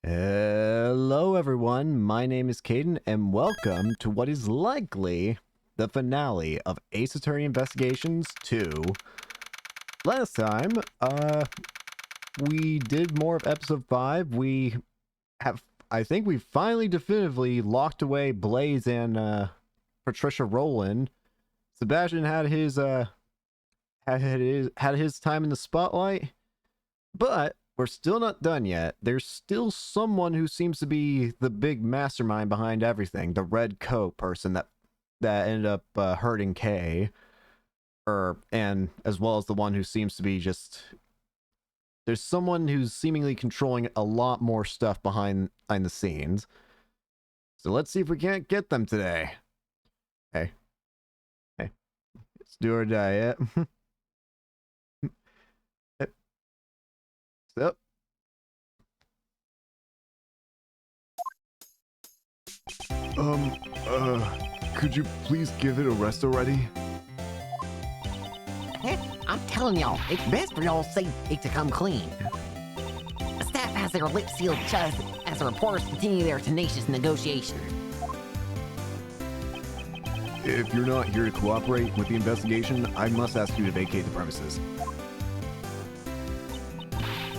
Hello everyone, my name is Caden, and welcome to what is likely the finale of Ace Attorney Investigations 2. Last time, we did more of episode 5. I think we finally definitively locked away Blaze and, Patricia Rowland. Sebastian had his time in the spotlight, but we're still not done yet. There's still someone who seems to be the big mastermind behind everything. The red coat person that ended up hurting Kay. And as well as the one who seems to be just... There's someone who's seemingly controlling a lot more stuff behind the scenes. So let's see if we can't get them today. Hey. It's do or die, yeah? Yep. Could you please give it a rest already? I'm telling y'all, it's best for y'all's safety to come clean. The staff has their lips sealed shut as the reporters continue their tenacious negotiation. If you're not here to cooperate with the investigation, I must ask you to vacate the premises.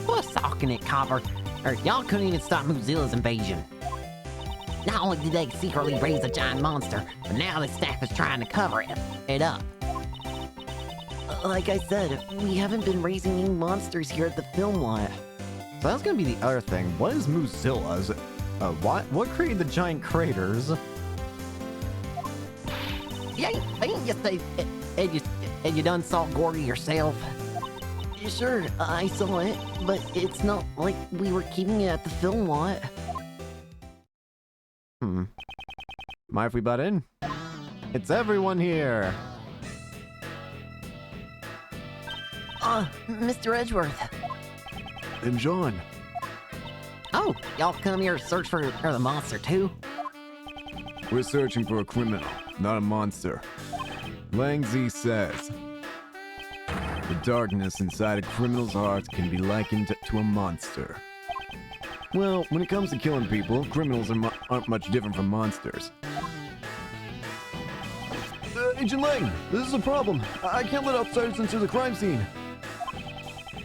What's talking it, Copper? Or y'all couldn't even stop Mozilla's invasion. Not only did they secretly raise a giant monster, but now the staff is trying to cover it up. Like I said, we haven't been raising any monsters here at the film lot. So that's gonna be the other thing. What is Mozilla's? What created the giant craters? Yeah, ain't you say, and you done saw Gordy yourself? Sure, I saw it, but it's not like we were keeping it at the film lot. Mind if we butt in? It's everyone here! Mr. Edgeworth. And John. Oh, y'all come here to search for the monster too? We're searching for a criminal, not a monster. Langzy says, the darkness inside a criminal's heart can be likened to a monster. Well, when it comes to killing people, criminals aren't much different from monsters. Agent Lang, this is a problem. I can't let outsiders into the crime scene.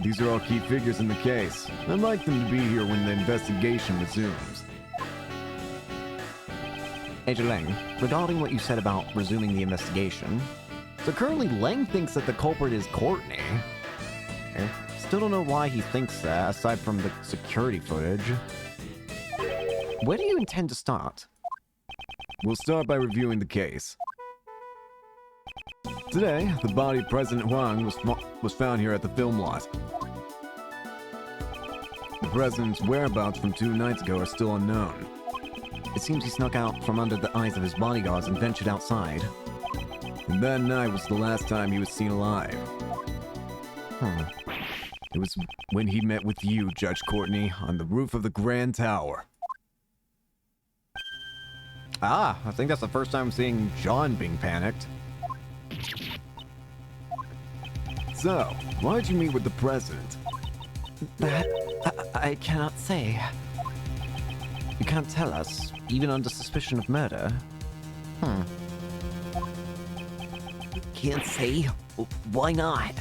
These are all key figures in the case. I'd like them to be here when the investigation resumes. Agent Lang, regarding what you said about resuming the investigation, so currently Lang thinks that the culprit is Courtney. Okay. Still don't know why he thinks that, aside from the security footage. Where do you intend to start? We'll start by reviewing the case. Today, the body of President Huang was found here at the film lot. The president's whereabouts from 2 nights ago are still unknown. It seems he snuck out from under the eyes of his bodyguards and ventured outside. And that night was the last time he was seen alive. It was when he met with you, Judge Courtney, on the roof of the Grand Tower. Ah, I think that's the first time I'm seeing John being panicked. So, why did you meet with the president? That... I cannot say. You can't tell us, even under suspicion of murder. Can't say. Why not?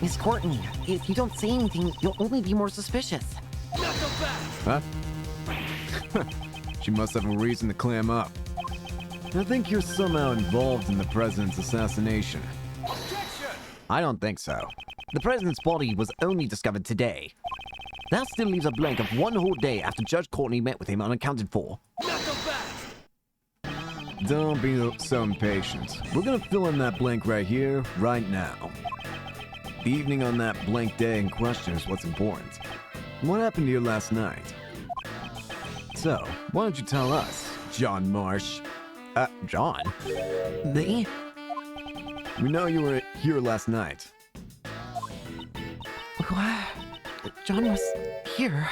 Miss Courtney, if you don't say anything, you'll only be more suspicious. Huh? She must have a reason to clam up. I think you're somehow involved in the president's assassination. I don't think so. The president's body was only discovered today. That still leaves a blank of 1 whole day after Judge Courtney met with him unaccounted for. Don't be so impatient. We're gonna fill in that blank right here, right now. The evening on that blank day in question is what's important. What happened here last night? So, why don't you tell us, John Marsh? John? Me? We know you were here last night. What? John was here.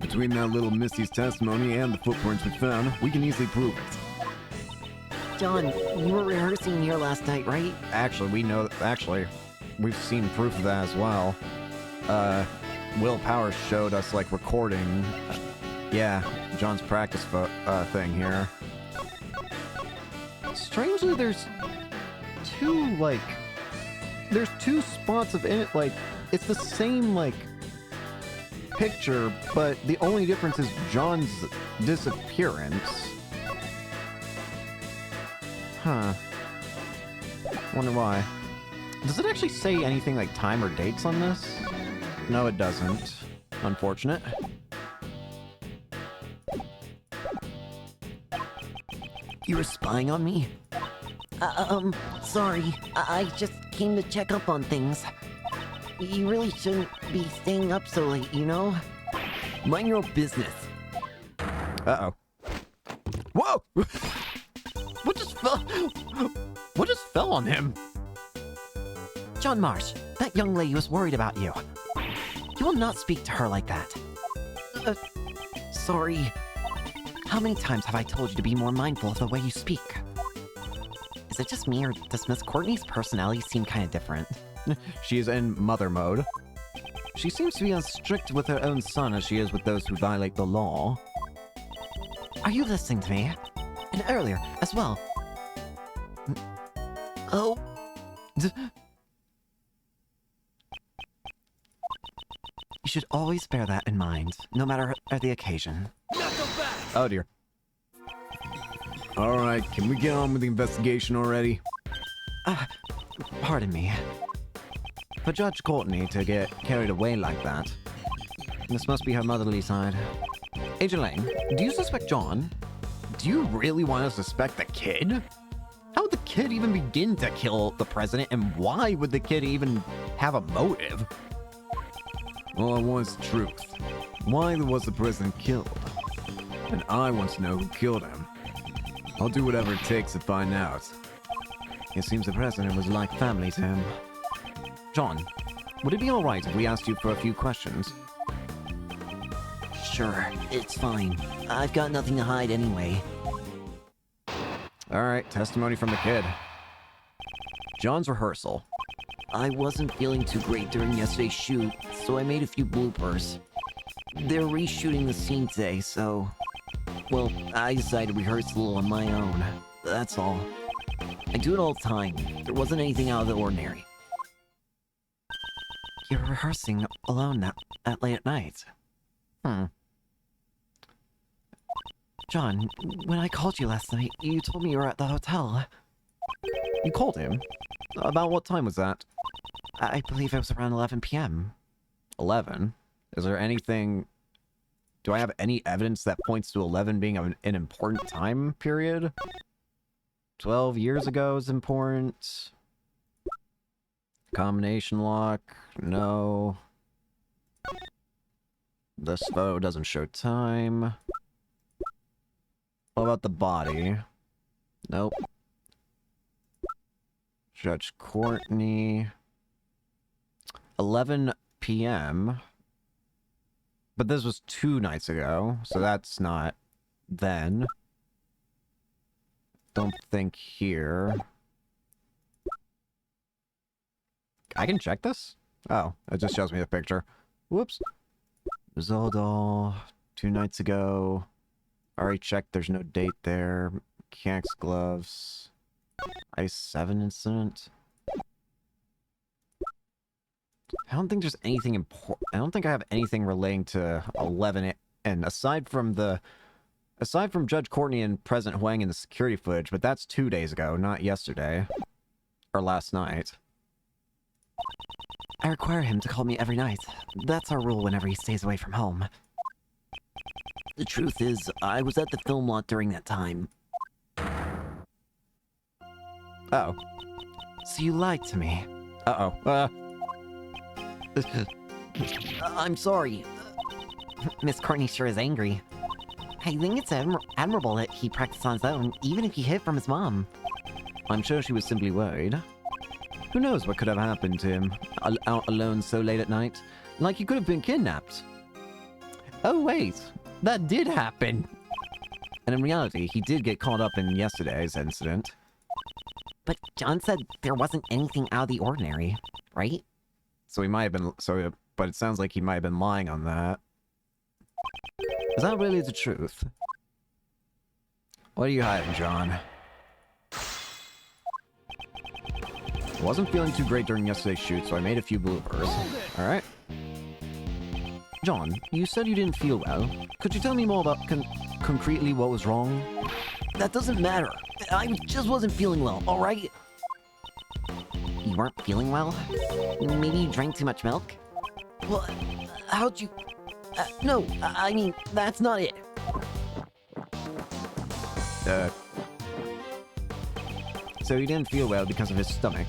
Between that little Misty's testimony and the footprints we found, we can easily prove it. John, you were rehearsing here last night, right? Actually, we've seen proof of that as well. Will Power showed us, like, recording. Yeah, John's practice thing here. Strangely, there's two, like... There's two spots of it, like... It's the same, like... picture, but the only difference is John's disappearance. Huh. Wonder why. Does it actually say anything like time or dates on this? No, it doesn't. Unfortunate. You were spying on me? Sorry. I just came to check up on things. You really shouldn't be staying up so late, you know? Mind your own business. Uh-oh. Whoa! What just fell? What just fell on him? John Marsh, that young lady was worried about you. You will not speak to her like that. Sorry. How many times have I told you to be more mindful of the way you speak? Is it just me, or does Miss Courtney's personality seem kind of different? She is in mother mode. She seems to be as strict with her own son as she is with those who violate the law. Are you listening to me? And earlier, as well. Oh. You should always bear that in mind, no matter the occasion. Oh dear. Alright, can we get on with the investigation already? Pardon me. For Judge Courtney to get carried away like that, this must be her motherly side. Agent Lang, do you suspect John? Do you really want to suspect the kid? How would the kid even begin to kill the president, and why would the kid even have a motive? All I want is the truth. Why was the president killed? And I want to know who killed him. I'll do whatever it takes to find out. It seems the president was like family to him. John, would it be alright if we asked you for a few questions? Sure, it's fine. I've got nothing to hide anyway. Alright, testimony from the kid. John's rehearsal. I wasn't feeling too great during yesterday's shoot, so I made a few bloopers. They're reshooting the scene today, so... Well, I decided to rehearse a little on my own. That's all. I do it all the time. There wasn't anything out of the ordinary. You're rehearsing alone that late at night. John, when I called you last night, you told me you were at the hotel. You called him? About what time was that? I believe it was around 11 p.m. 11? Is there anything... Do I have any evidence that points to 11 being an important time period? 12 years ago is important. Combination lock? No. This photo doesn't show time. What about the body? Nope. Judge Courtney. 11 p.m. But this was 2 nights ago, so that's not then. Don't think here. I can check this? Oh, it just shows me the picture. Whoops. Zoldo, 2 nights ago. Already checked, there's no date there. Mechanics gloves. Ice 7 incident. I don't think there's anything important. I don't think I have anything relating to 11. And aside from Judge Courtney and President Huang in the security footage, but that's 2 days ago, not yesterday. Or last night. I require him to call me every night. That's our rule whenever he stays away from home. The truth is, I was at the film lot during that time. Uh-oh. So you lied to me. Uh-oh. I'm sorry. Miss Courtney sure is angry. I think it's admirable that he practiced on his own, even if he hid from his mom. I'm sure she was simply worried. Who knows what could have happened to him, out alone so late at night? Like he could have been kidnapped. Oh wait, that did happen! And in reality, he did get caught up in yesterday's incident. But John said there wasn't anything out of the ordinary, right? So he might have been, so but it sounds like he might have been lying on that. Is that really the truth? What are you hiding, John? Wasn't feeling too great during yesterday's shoot, so I made a few bloopers. Alright. John, you said you didn't feel well. Could you tell me more about concretely what was wrong? That doesn't matter. I just wasn't feeling well, alright? You weren't feeling well? Maybe you drank too much milk? Well, how'd you... no, I mean, that's not it. So he didn't feel well because of his stomach.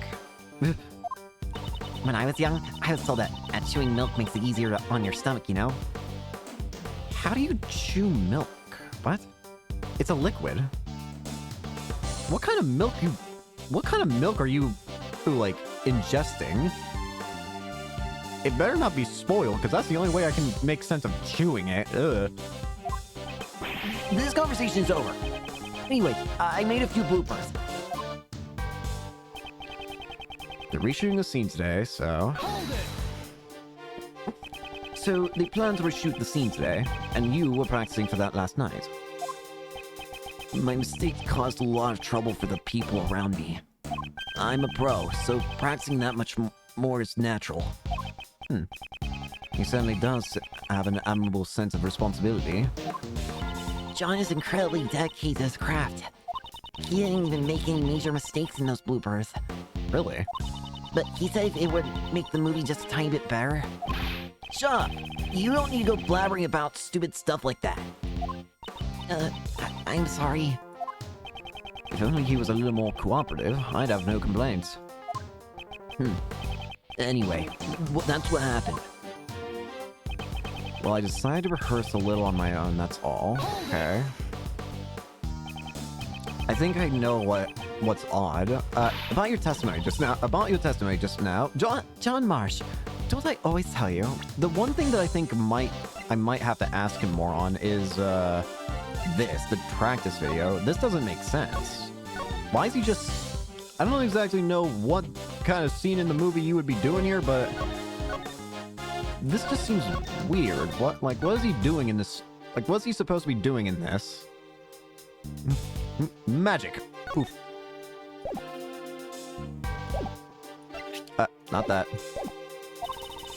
When I was young, I was told that chewing milk makes it easier on your stomach, you know? How do you chew milk? What? It's a liquid. What kind of milk are you, like, ingesting? It better not be spoiled, because that's the only way I can make sense of chewing it. Ugh. This conversation is over. Anyway, I made a few bloopers. They're reshooting the scene today, so... So, they plan to reshoot the scene today, and you were practicing for that last night. My mistake caused a lot of trouble for the people around me. I'm a pro, so practicing that much more is natural. He certainly does have an admirable sense of responsibility. John is incredibly dedicated to his craft. He didn't even make any major mistakes in those bloopers. Really? But he said it would make the movie just a tiny bit better. Shut up! You don't need to go blabbering about stupid stuff like that. I'm sorry. If only he was a little more cooperative, I'd have no complaints. Anyway, that's what happened. Well, I decided to rehearse a little on my own, that's all. Okay. I think I know what's odd. About your testimony just now. John Marsh, Don't I always tell you? The one thing that I think I might have to ask him more on is, the practice video. This doesn't make sense. Why is he just... I don't exactly know what kind of scene in the movie you would be doing here, but... This just seems weird. What is he doing in this? Like, what's he supposed to be doing in this? Magic. Oof. Not that.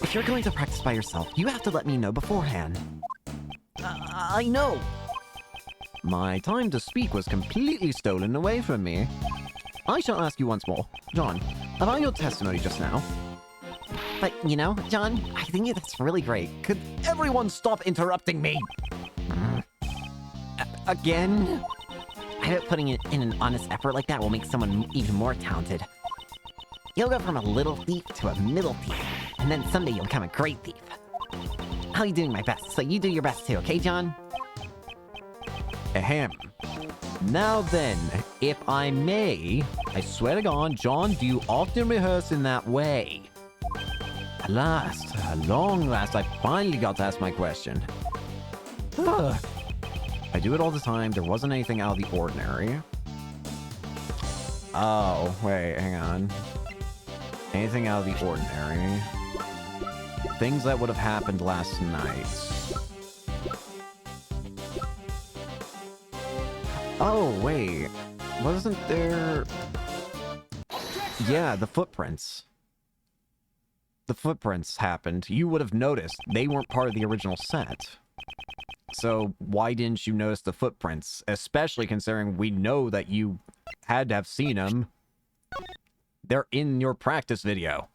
if you're going to practice by yourself, you have to let me know beforehand. I know. My time to speak was completely stolen away from me. I shall ask you once more, John, about your testimony just now. But, you know, John, I think that's really great. Could everyone stop interrupting me? Again? I bet putting it in an honest effort like that will make someone even more talented. You'll go from a little thief to a middle thief, and then someday you'll become a great thief. I'll be doing my best, so you do your best too, okay, John? Ahem. Now then, if I may, I swear to God, John, do you often rehearse in that way? At last, at long last, I finally got to ask my question. Ugh. I do it all the time. There wasn't anything out of the ordinary. Oh, wait, hang on. Anything out of the ordinary. Things that would have happened last night. Oh, wait. Wasn't there... Yeah, the footprints. The footprints happened. You would have noticed. They weren't part of the original set. So why didn't you notice the footprints? Especially considering we know that you had to have seen them. They're in your practice video.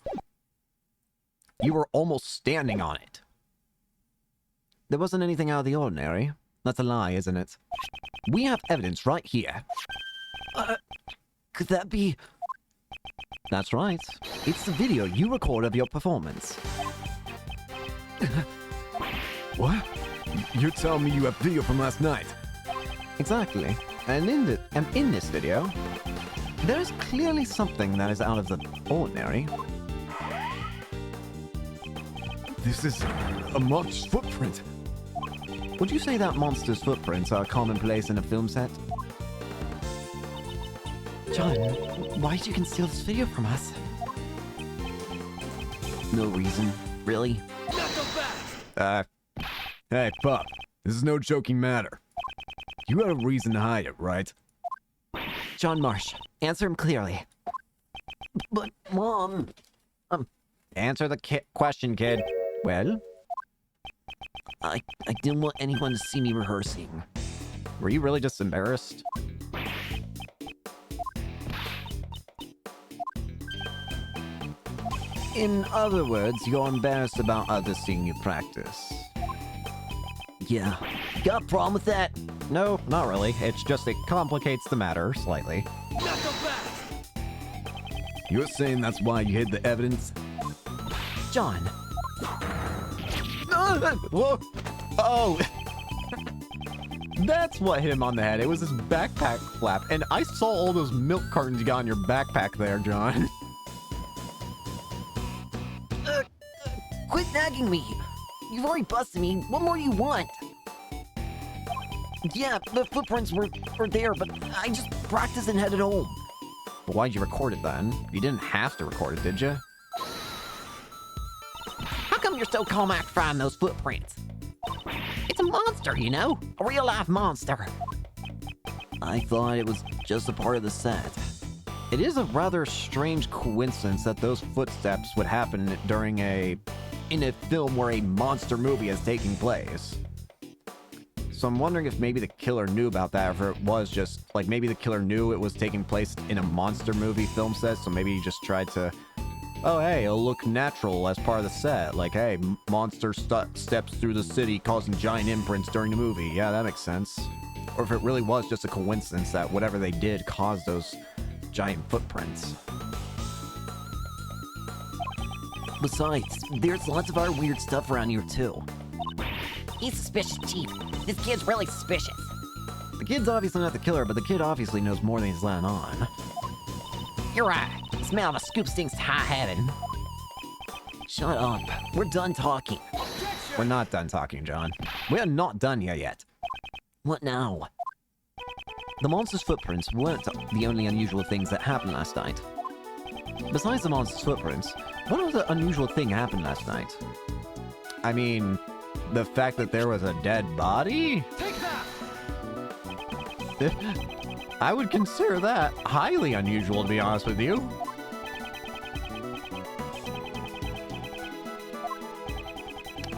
You were almost standing on it. There wasn't anything out of the ordinary. That's a lie, isn't it? We have evidence right here. Could that be... That's right. It's the video you record of your performance. What? You're telling me you have video from last night? Exactly. And in this video, there is clearly something that is out of the ordinary. This is a monster's footprint. Would you say that monster's footprints are commonplace in a film set? John, why did you conceal this video from us? No reason. Really? Hey, Pup, this is no joking matter. You had a reason to hide it, right? John Marsh, answer him clearly. But, Mom... Answer the question, kid. Well? I didn't want anyone to see me rehearsing. Were you really just embarrassed? In other words, you're embarrassed about others seeing you practice. Yeah. Got a problem with that? No, not really. It's just it complicates the matter slightly. You're saying that's why you hid the evidence? John. Whoa! Oh! That's what hit him on the head. It was his backpack flap. And I saw all those milk cartons you got in your backpack there, John. Quit nagging me. You've already busted me. What more do you want? Yeah, the footprints were there, but I just practiced and headed home. But why'd you record it then? You didn't have to record it, did you? How come you're so calm after finding those footprints? It's a monster, you know? A real-life monster. I thought it was just a part of the set. It is a rather strange coincidence that those footsteps would happen in a film where a monster movie is taking place. So I'm wondering if maybe the killer knew about that, or if it was just, like, maybe the killer knew it was taking place in a monster movie film set, so maybe he just tried to, oh, hey, it'll look natural as part of the set. Like, hey, monster steps through the city causing giant imprints during the movie. Yeah, that makes sense. Or if it really was just a coincidence that whatever they did caused those giant footprints. Besides, there's lots of other weird stuff around here, too. He's suspicious, Chief. This kid's really suspicious. The kid's obviously not the killer, but the kid obviously knows more than he's letting on. You're right. The smell of a scoop stinks high-headed. Shut up. We're done talking. We're not done talking, John. We are not done here yet. What now? The monster's footprints weren't the only unusual things that happened last night. Besides the monster's footprints, what other unusual thing happened last night? I mean, the fact that there was a dead body? Take that! I would consider that highly unusual, to be honest with you.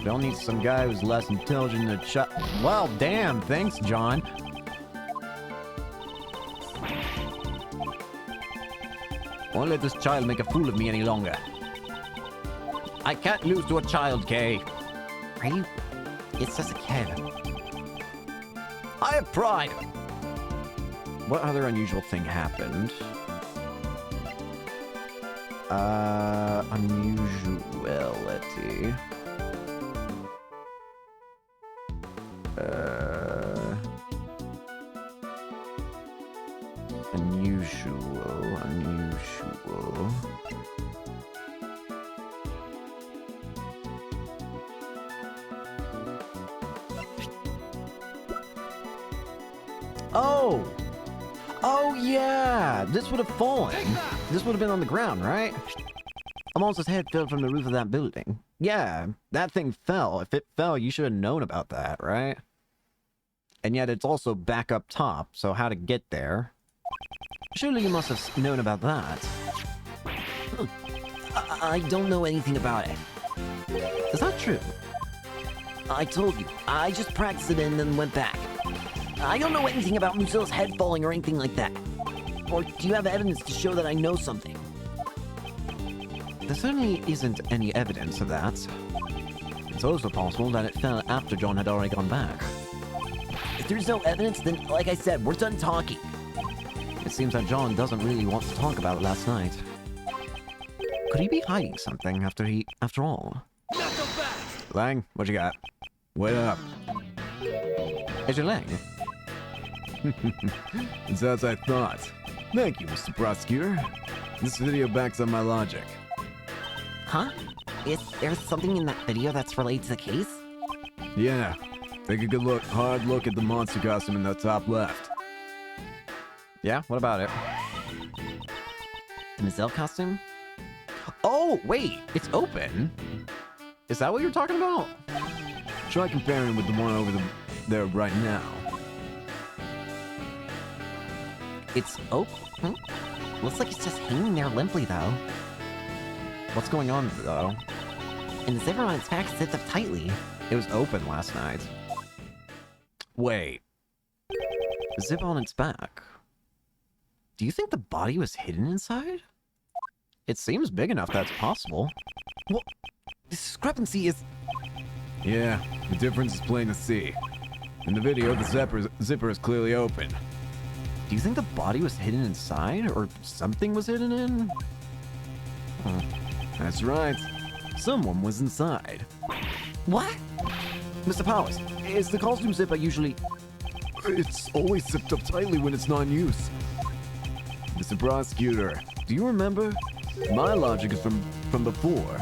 They'll need some guy who's less intelligent than a child. Well, damn, thanks, John. Won't let this child make a fool of me any longer. I can't lose to a child, Kay. Are you... It's just a kid. I have pride. What other unusual thing happened? Unusuality. Unusual. Oh! Oh, yeah! This would have fallen. This would have been on the ground, right? A monster's head fell from the roof of that building. Yeah, that thing fell. If it fell, you should have known about that, right? And yet it's also back up top, so how to get there? Surely you must have known about that. I don't know anything about it. Is that true? I told you. I just practiced it and then went back. I don't know anything about Lucilla's head falling or anything like that. Or do you have evidence to show that I know something? There certainly isn't any evidence of that. It's also possible that it fell after John had already gone back. If there's no evidence, then, like I said, we're done talking. It seems that John doesn't really want to talk about it last night. Could he be hiding something after all? Lang, what you got? Wait up. Is your leg? It's as I thought. Thank you, Mr. Prosecutor. This video backs up my logic. Huh? Is there something in that video that's related to the case? Yeah. Take a good hard look at the monster costume in the top left. Yeah, what about it? The Mazelle costume? Oh, wait, it's open? Is that what you're talking about? Try comparing it with the one over there right now. It's open. Looks like it's just hanging there limply, though. What's going on, though? And the zipper on its back is zipped up tightly. It was open last night. Wait. The zip on its back. Do you think the body was hidden inside? It seems big enough that's possible. What? This discrepancy is... Yeah, the difference is plain to see. In the video, the zipper is clearly open. Do you think the body was hidden inside, or something was hidden in? That's right. Someone was inside. What? Mr. Powers, is the costume zipper usually... It's always zipped up tightly when it's not in use. Mr. Prosecutor, do you remember? My logic is from before.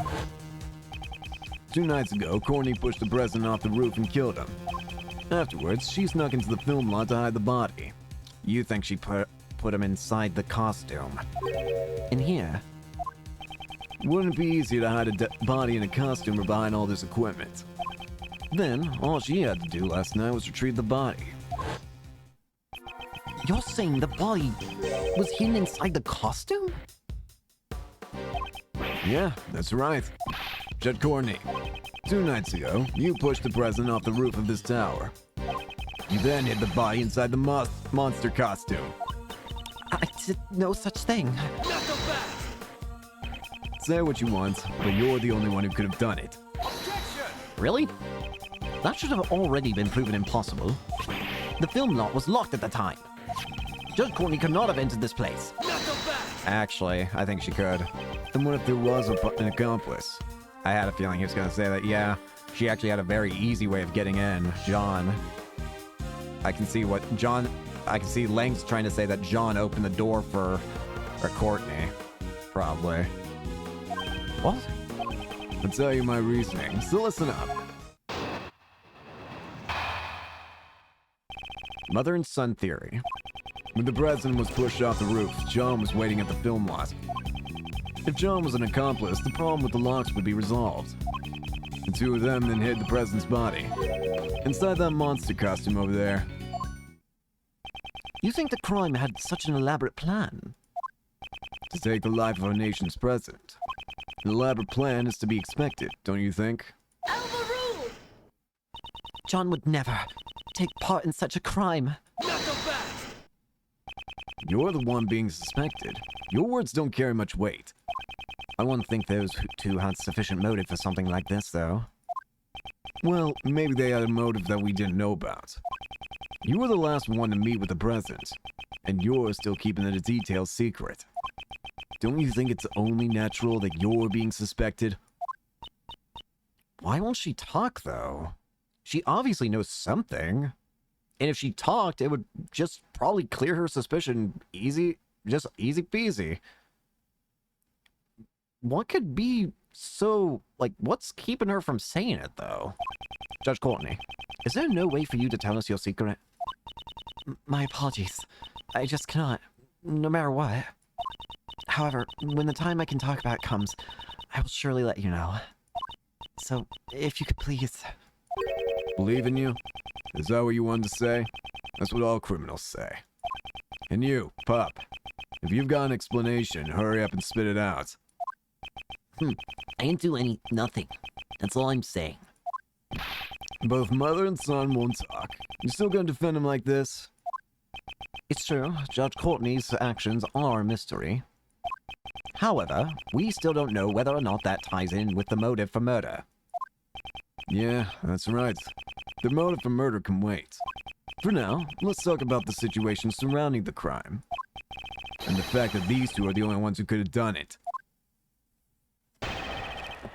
2 nights ago, Courtney pushed the president off the roof and killed him. Afterwards, she snuck into the film lot to hide the body. You think she put him inside the costume? In here? Wouldn't it be easier to hide a body in a costume or behind all this equipment? Then, all she had to do last night was retrieve the body. You're saying the body was hidden inside the costume? Yeah, that's right. Judd Courtney, 2 nights ago, you pushed the president off the roof of this tower. You then hid the body inside the monster costume. I did no such thing. Say what you want, but you're the only one who could have done it. Really? That should have already been proven impossible. The film lot was locked at the time. Judge Courtney could not have entered this place. Actually, I think she could. And what if there was an accomplice? I had a feeling he was going to say that, yeah, she actually had a very easy way of getting in. John. I can see Lang's trying to say that John opened the door for Courtney. Probably. What? I'll tell you my reasoning, so listen up. Mother and son theory. When the president was pushed off the roof, John was waiting at the film lot. If John was an accomplice, the problem with the locks would be resolved. The 2 of them then hid the president's body inside that monster costume over there. You think the crime had such an elaborate plan? To take the life of our nation's president. An elaborate plan is to be expected, don't you think? John would never take part in such a crime. You're the one being suspected. Your words don't carry much weight. I wouldn't think those 2 had sufficient motive for something like this, though. Well, maybe they had a motive that we didn't know about. You were the last one to meet with the president, and you're still keeping the details secret. Don't you think it's only natural that you're being suspected? Why won't she talk, though? She obviously knows something. And if she talked, it would just probably clear her suspicion easy peasy. What could be so, what's keeping her from saying it, though? Judge Courtney, is there no way for you to tell us your secret? My apologies. I just cannot, no matter what. However, when the time I can talk about comes, I will surely let you know. So, if you could please... Believe in you? Is that what you wanted to say? That's what all criminals say. And you, pup, if you've got an explanation, hurry up and spit it out. I didn't do nothing. That's all I'm saying. Both mother and son won't talk. You still gonna defend him like this? It's true, Judge Courtney's actions are a mystery. However, we still don't know whether or not that ties in with the motive for murder. Yeah, that's right. The motive for murder can wait. For now, let's talk about the situation surrounding the crime. And the fact that these 2 are the only ones who could have done it. I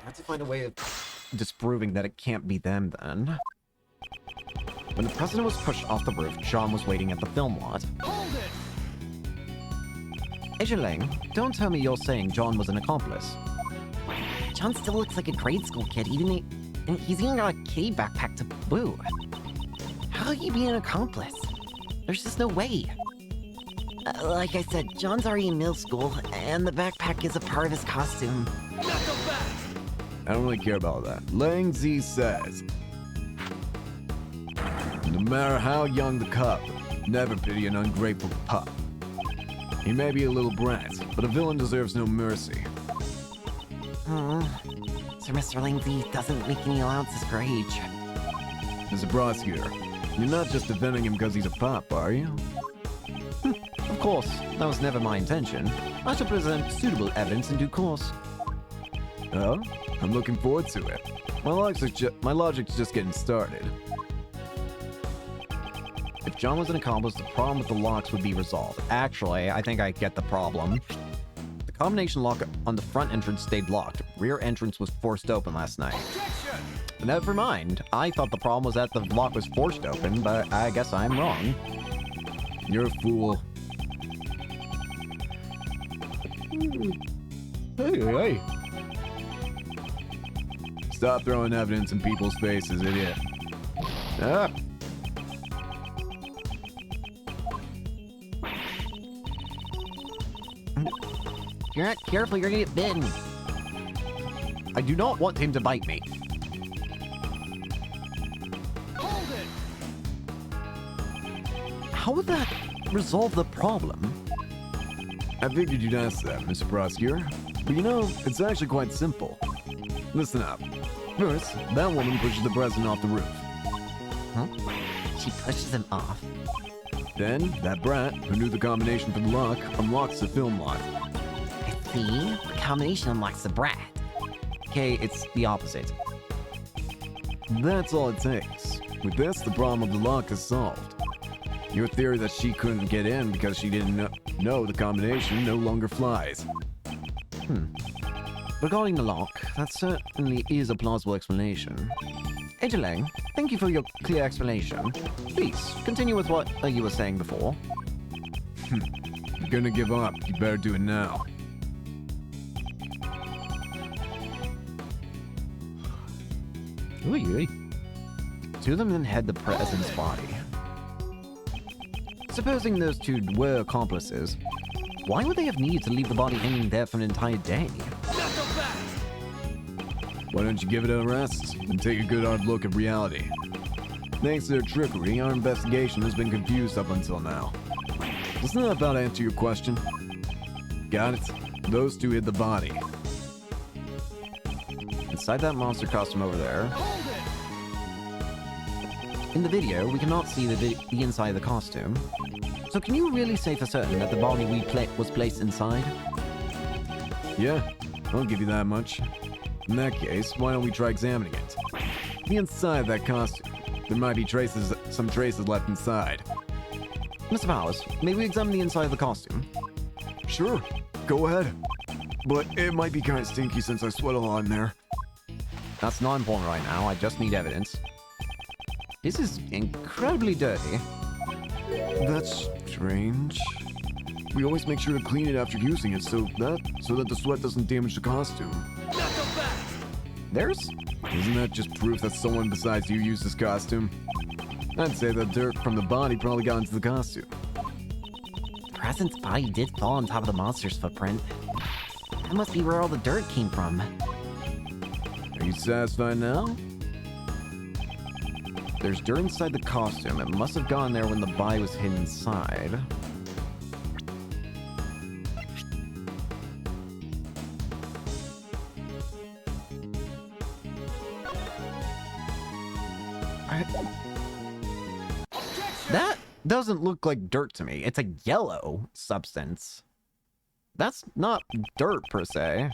have to find a way of disproving that it can't be them, then. When the president was pushed off the roof, John was waiting at the film lot. Hold it! Agent Lang, don't tell me you're saying John was an accomplice. John still looks like a grade school kid, and he's even got a kitty backpack to boot. How could he be an accomplice? There's just no way. Like I said, John's already in middle school, and the backpack is a part of his costume. I don't really care about that. Lang Z says, No matter how young the cub, never pity an ungrateful pup. He may be a little brat, but a villain deserves no mercy. Sir Mr. Lindsay doesn't make any allowances for age. Mr. Prosecutor, you're not just defending him because he's a pup, are you? Of course, that was never my intention. I shall present suitable evidence in due course. Oh? I'm looking forward to it. My logic's just getting started. If John was an accomplice, the problem with the locks would be resolved. Actually, I think I get the problem. The combination lock on the front entrance stayed locked. Rear entrance was forced open last night. Never mind. I thought the problem was that the lock was forced open, but I guess I'm wrong. You're a fool. Hey. Stop throwing evidence in people's faces, idiot. Ah. If you're not careful, you're gonna get bitten. I do not want him to bite me. How would that resolve the problem? I figured you'd ask that, Mr. Prosecutor. But you know, it's actually quite simple. Listen up. First, that woman pushes the president off the roof. Huh? She pushes him off. Then, that brat, who knew the combination for the lock, unlocks the film lock. I see. The combination unlocks the brat. Okay, it's the opposite. That's all it takes. With this, the problem of the lock is solved. Your theory that she couldn't get in because she didn't know the combination no longer flies. Regarding the lock, that certainly is a plausible explanation. Ejelang, thank you for your clear explanation. Please, continue with what you were saying before. You're gonna give up. You better do it now. Ooh. Two of them then head the president's body. Supposing those two were accomplices, why would they have needed to leave the body hanging there for an entire day? Why don't you give it a rest and take a good hard look at reality? Thanks to their trickery, our investigation has been confused up until now. Doesn't that about answer your question? Got it? Those two hid the body. Inside that monster costume over there. In the video, we cannot see the inside of the costume. So can you really say for certain that the body was placed inside? Yeah, I'll give you that much. In that case, why don't we try examining it? The inside of that costume. There might be some traces left inside. Mr. Powers, may we examine the inside of the costume? Sure, go ahead. But it might be kind of stinky since I sweat a lot in there. That's not important right now, I just need evidence. This is incredibly dirty. That's strange. We always make sure to clean it after using it so that the sweat doesn't damage the costume. Isn't that just proof that someone besides you used this costume? I'd say the dirt from the body probably got into the costume. The president's body did fall on top of the monster's footprint. That must be where all the dirt came from. Are you satisfied now? There's dirt inside the costume. It must have gone there when the body was hidden inside. That doesn't look like dirt to me. It's a yellow substance. That's not dirt per se.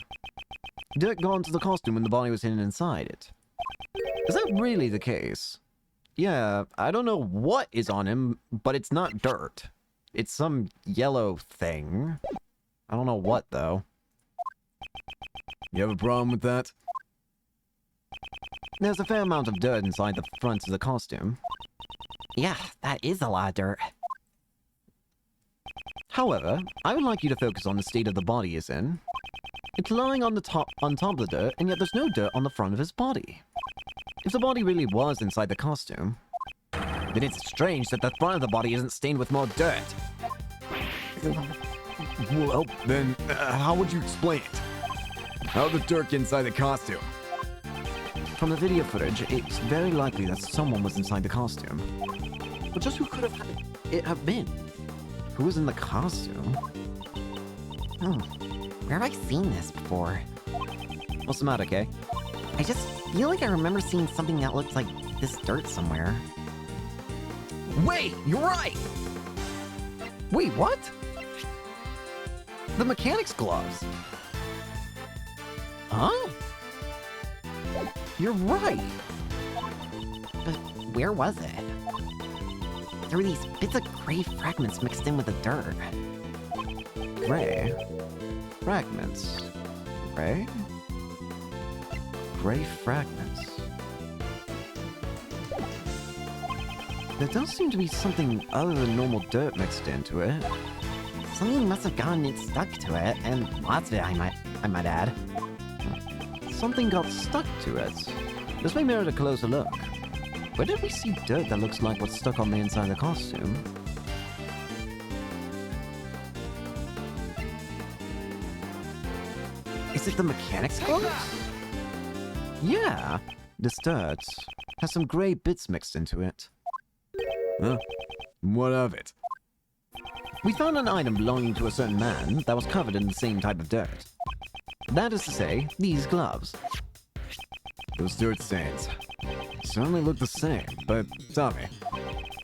Dirt got into the costume when the body was hidden inside it. Is that really the case? Yeah, I don't know what is on him, but it's not dirt. It's some yellow thing. I don't know what, though. You have a problem with that? There's a fair amount of dirt inside the front of the costume. Yeah, that is a lot of dirt. However, I would like you to focus on the state of the body is in. It's lying on top of the dirt, and yet there's no dirt on the front of his body. If the body really was inside the costume, then it's strange that the front of the body isn't stained with more dirt. Well, then, how would you explain it? How the dirt get inside the costume? From the video footage, it's very likely that someone was inside the costume. But just who could it have been? Who was in the costume? Where have I seen this before? What's the matter, Kay? I just feel like I remember seeing something that looks like this dirt somewhere. Wait, you're right! Wait, what? The mechanic's gloves. Huh? You're right. But where was it? There were these bits of gray fragments mixed in with the dirt. Gray. Fragments. Gray? Gray fragments. There does seem to be something other than normal dirt mixed into it. Something must have gotten it stuck to it, and lots of it, I might add. Something got stuck to it. This may merit a closer look. Where did we see dirt that looks like what's stuck on the inside of the costume? Is it the mechanic's gloves? Yeah, this dirt has some gray bits mixed into it. Huh? What of it? We found an item belonging to a certain man that was covered in the same type of dirt. That is to say, these gloves. Those dirt stains certainly look the same, but tell me,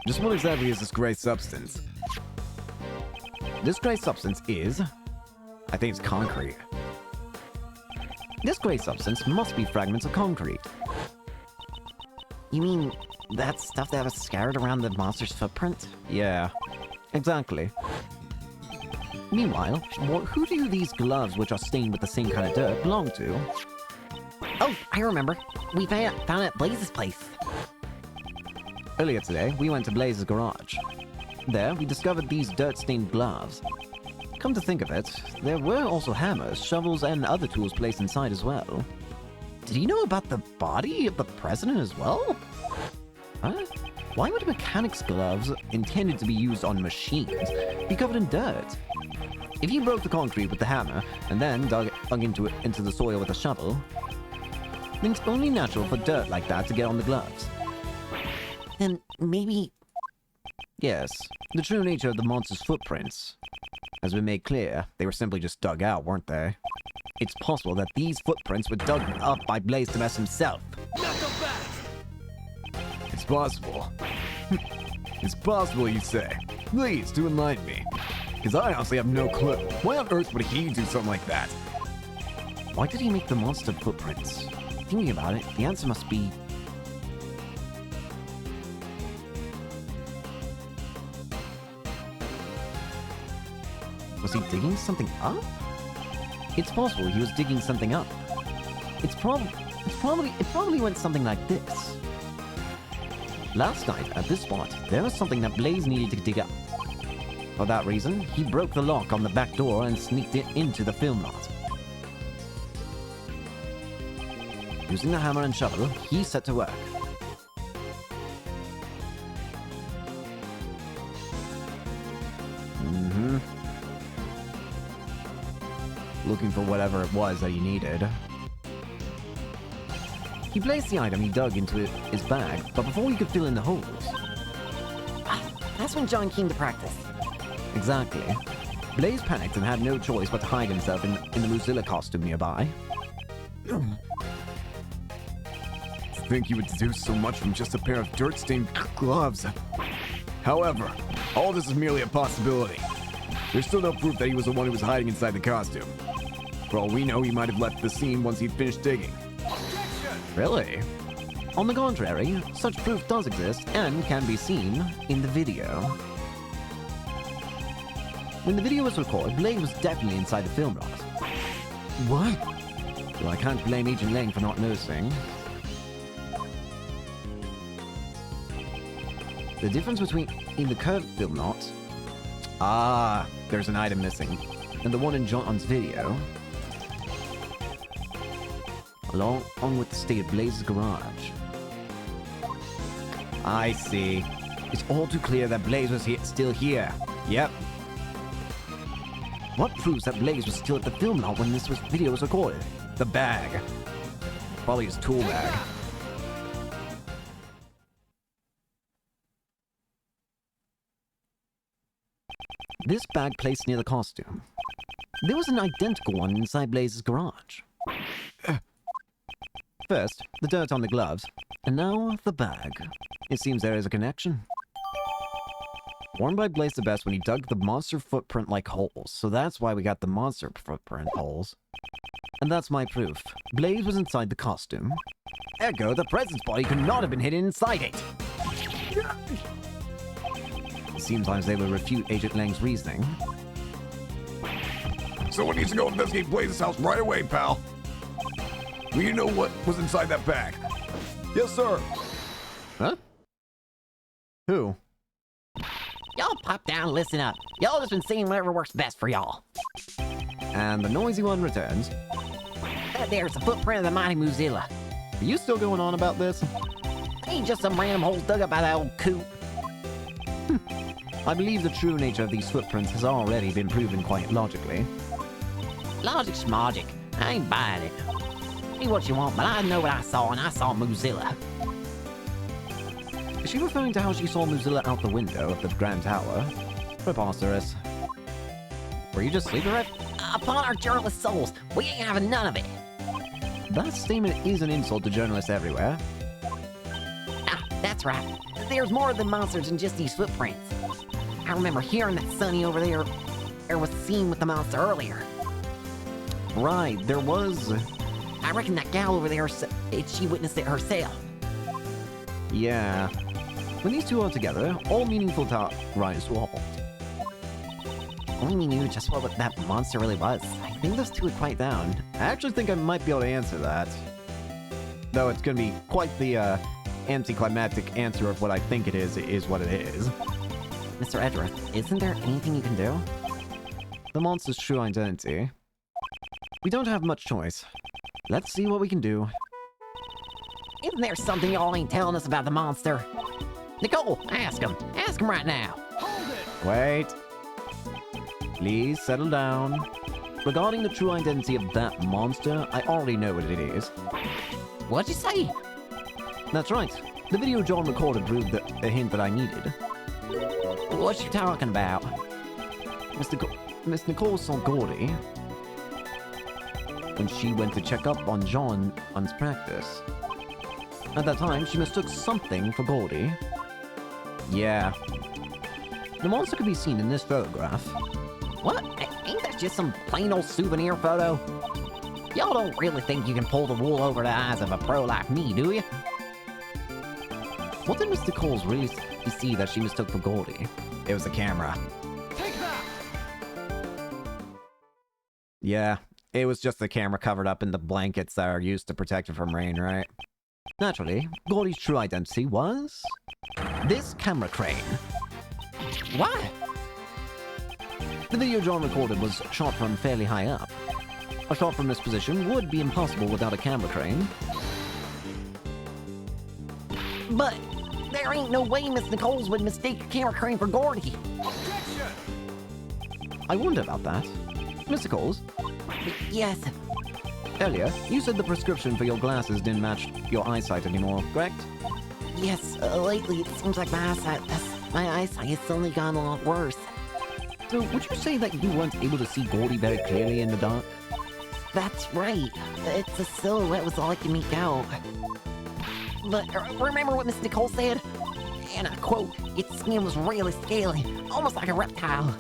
just what exactly is this gray substance? This gray substance is... I think it's concrete. This gray substance must be fragments of concrete. You mean that stuff that was scattered around the monster's footprint? Yeah, exactly. Meanwhile, who do these gloves, which are stained with the same kind of dirt, belong to? Oh, I remember. We found it at Blaze's place. Earlier today, we went to Blaze's garage. There, we discovered these dirt-stained gloves. Come to think of it, there were also hammers, shovels, and other tools placed inside as well. Did you know about the body of the president as well? Huh? Why would mechanic's gloves, intended to be used on machines, be covered in dirt? If you broke the concrete with the hammer, and then dug into the soil with a shovel, then it's only natural for dirt like that to get on the gloves. Then maybe... Yes, the true nature of the monster's footprints. As we made clear, they were simply just dug out, weren't they? It's possible that these footprints were dug up by Blaze Demes himself. It's possible. It's possible, you say. Please, do enlighten me. Because I honestly have no clue. Why on earth would he do something like that? Why did he make the monster footprints? Thinking about it, the answer must be... Was he digging something up? It's possible he was digging something up. It probably went something like this. Last night, at this spot, there was something that Blaze needed to dig up. For that reason, he broke the lock on the back door and sneaked it into the film lot. Using the hammer and shovel, he set to work. Looking for whatever it was that he needed. He placed the item he dug into his bag, but before he could fill in the holes... That's when John came to practice. Exactly. Blaze panicked and had no choice but to hide himself in the Mozilla costume nearby. Think you would deduce so much from just a pair of dirt-stained gloves. However, all this is merely a possibility. There's still no proof that he was the one who was hiding inside the costume. For all we know, he might have left the scene once he'd finished digging. Really? On the contrary, such proof does exist and can be seen in the video. When the video was recorded, Blaze was definitely inside the film lot. What? Well, I can't blame Agent Lang for not noticing. The difference between the curved film lot... Ah, there's an item missing. And the one in John's video... along with the state of Blaze's garage. I see. It's all too clear that Blaze was still here. Yep. What proves that Blaze was still at the film lot when this video was recorded? The bag. Probably his tool bag. This bag placed near the costume. There was an identical one inside Blaze's garage. First, the dirt on the gloves, and now the bag. It seems there is a connection. Worn by Blaze the Best when he dug the monster footprint-like holes, so that's why we got the monster footprint holes. And that's my proof. Blaze was inside the costume. Ergo, the presence body could not have been hidden inside it. It seems I was able to refute Agent Lang's reasoning. Someone needs to go investigate Blaze's house right away, pal. We need to know what was inside that bag. Yes, sir. Huh? Who? Y'all pop down and listen up. Y'all just been seeing whatever works best for y'all. And the noisy one returns. That there's the footprint of the mighty Muzilla. Are you still going on about this? Ain't just some random holes dug up by that old coot. I believe the true nature of these footprints has already been proven quite logically. Logic's magic. I ain't buying it. Be what you want, but I know what I saw, and I saw Muzilla. Is she referring to how she saw Muzilla out the window of the Grand Tower? Preposterous. Were you just sleeping right? Upon our journalist souls, we ain't having none of it. That statement is an insult to journalists everywhere. Ah, that's right. There's more than monsters than just these footprints. I remember hearing that Sonny over there was seen with the monster earlier. Right, there was... I reckon that gal over there, she witnessed it herself. Yeah. When these two are together, all meaningful talk rise to a halt. Only we knew just what that monster really was. I think those two would quiet down. I actually think I might be able to answer that. Though it's gonna be quite the, anticlimactic answer of what I think it is what it is. Mr. Edgeworth, isn't there anything you can do? The monster's true identity. We don't have much choice. Let's see what we can do. Isn't there something y'all ain't telling us about the monster? Nicole, ask him. Ask him right now. Wait. Please settle down. Regarding the true identity of that monster, I already know what it is. What'd you say? That's right. The video John recorded proved the hint that I needed. What you talking about? Miss Nicole saw Gordy when she went to check up on John's practice. At that time, she mistook something for Gordy. Yeah. The monster could be seen in this photograph. What? Ain't that just some plain old souvenir photo? Y'all don't really think you can pull the wool over the eyes of a pro like me, do you? What did Miss Nicole's really see that she mistook for Gordy? It was the camera. Take that! Yeah, it was just the camera covered up in the blankets that are used to protect it from rain, right? Naturally, Gordy's true identity was... this camera crane. What? The video John recorded was shot from fairly high up. A shot from this position would be impossible without a camera crane. But there ain't no way Miss Nicole's would mistake a camera crane for Gordy. Objection! I wonder about that. Miss Nichols, Yes. earlier, you said the prescription for your glasses didn't match your eyesight anymore, correct? Yes, lately it seems like my eyesight's only gone a lot worse. So, would you say that you weren't able to see Gordy very clearly in the dark? That's right. It's a silhouette was all I can make out. But remember what Miss Nicole said? And I quote, its skin was really scaly, almost like a reptile.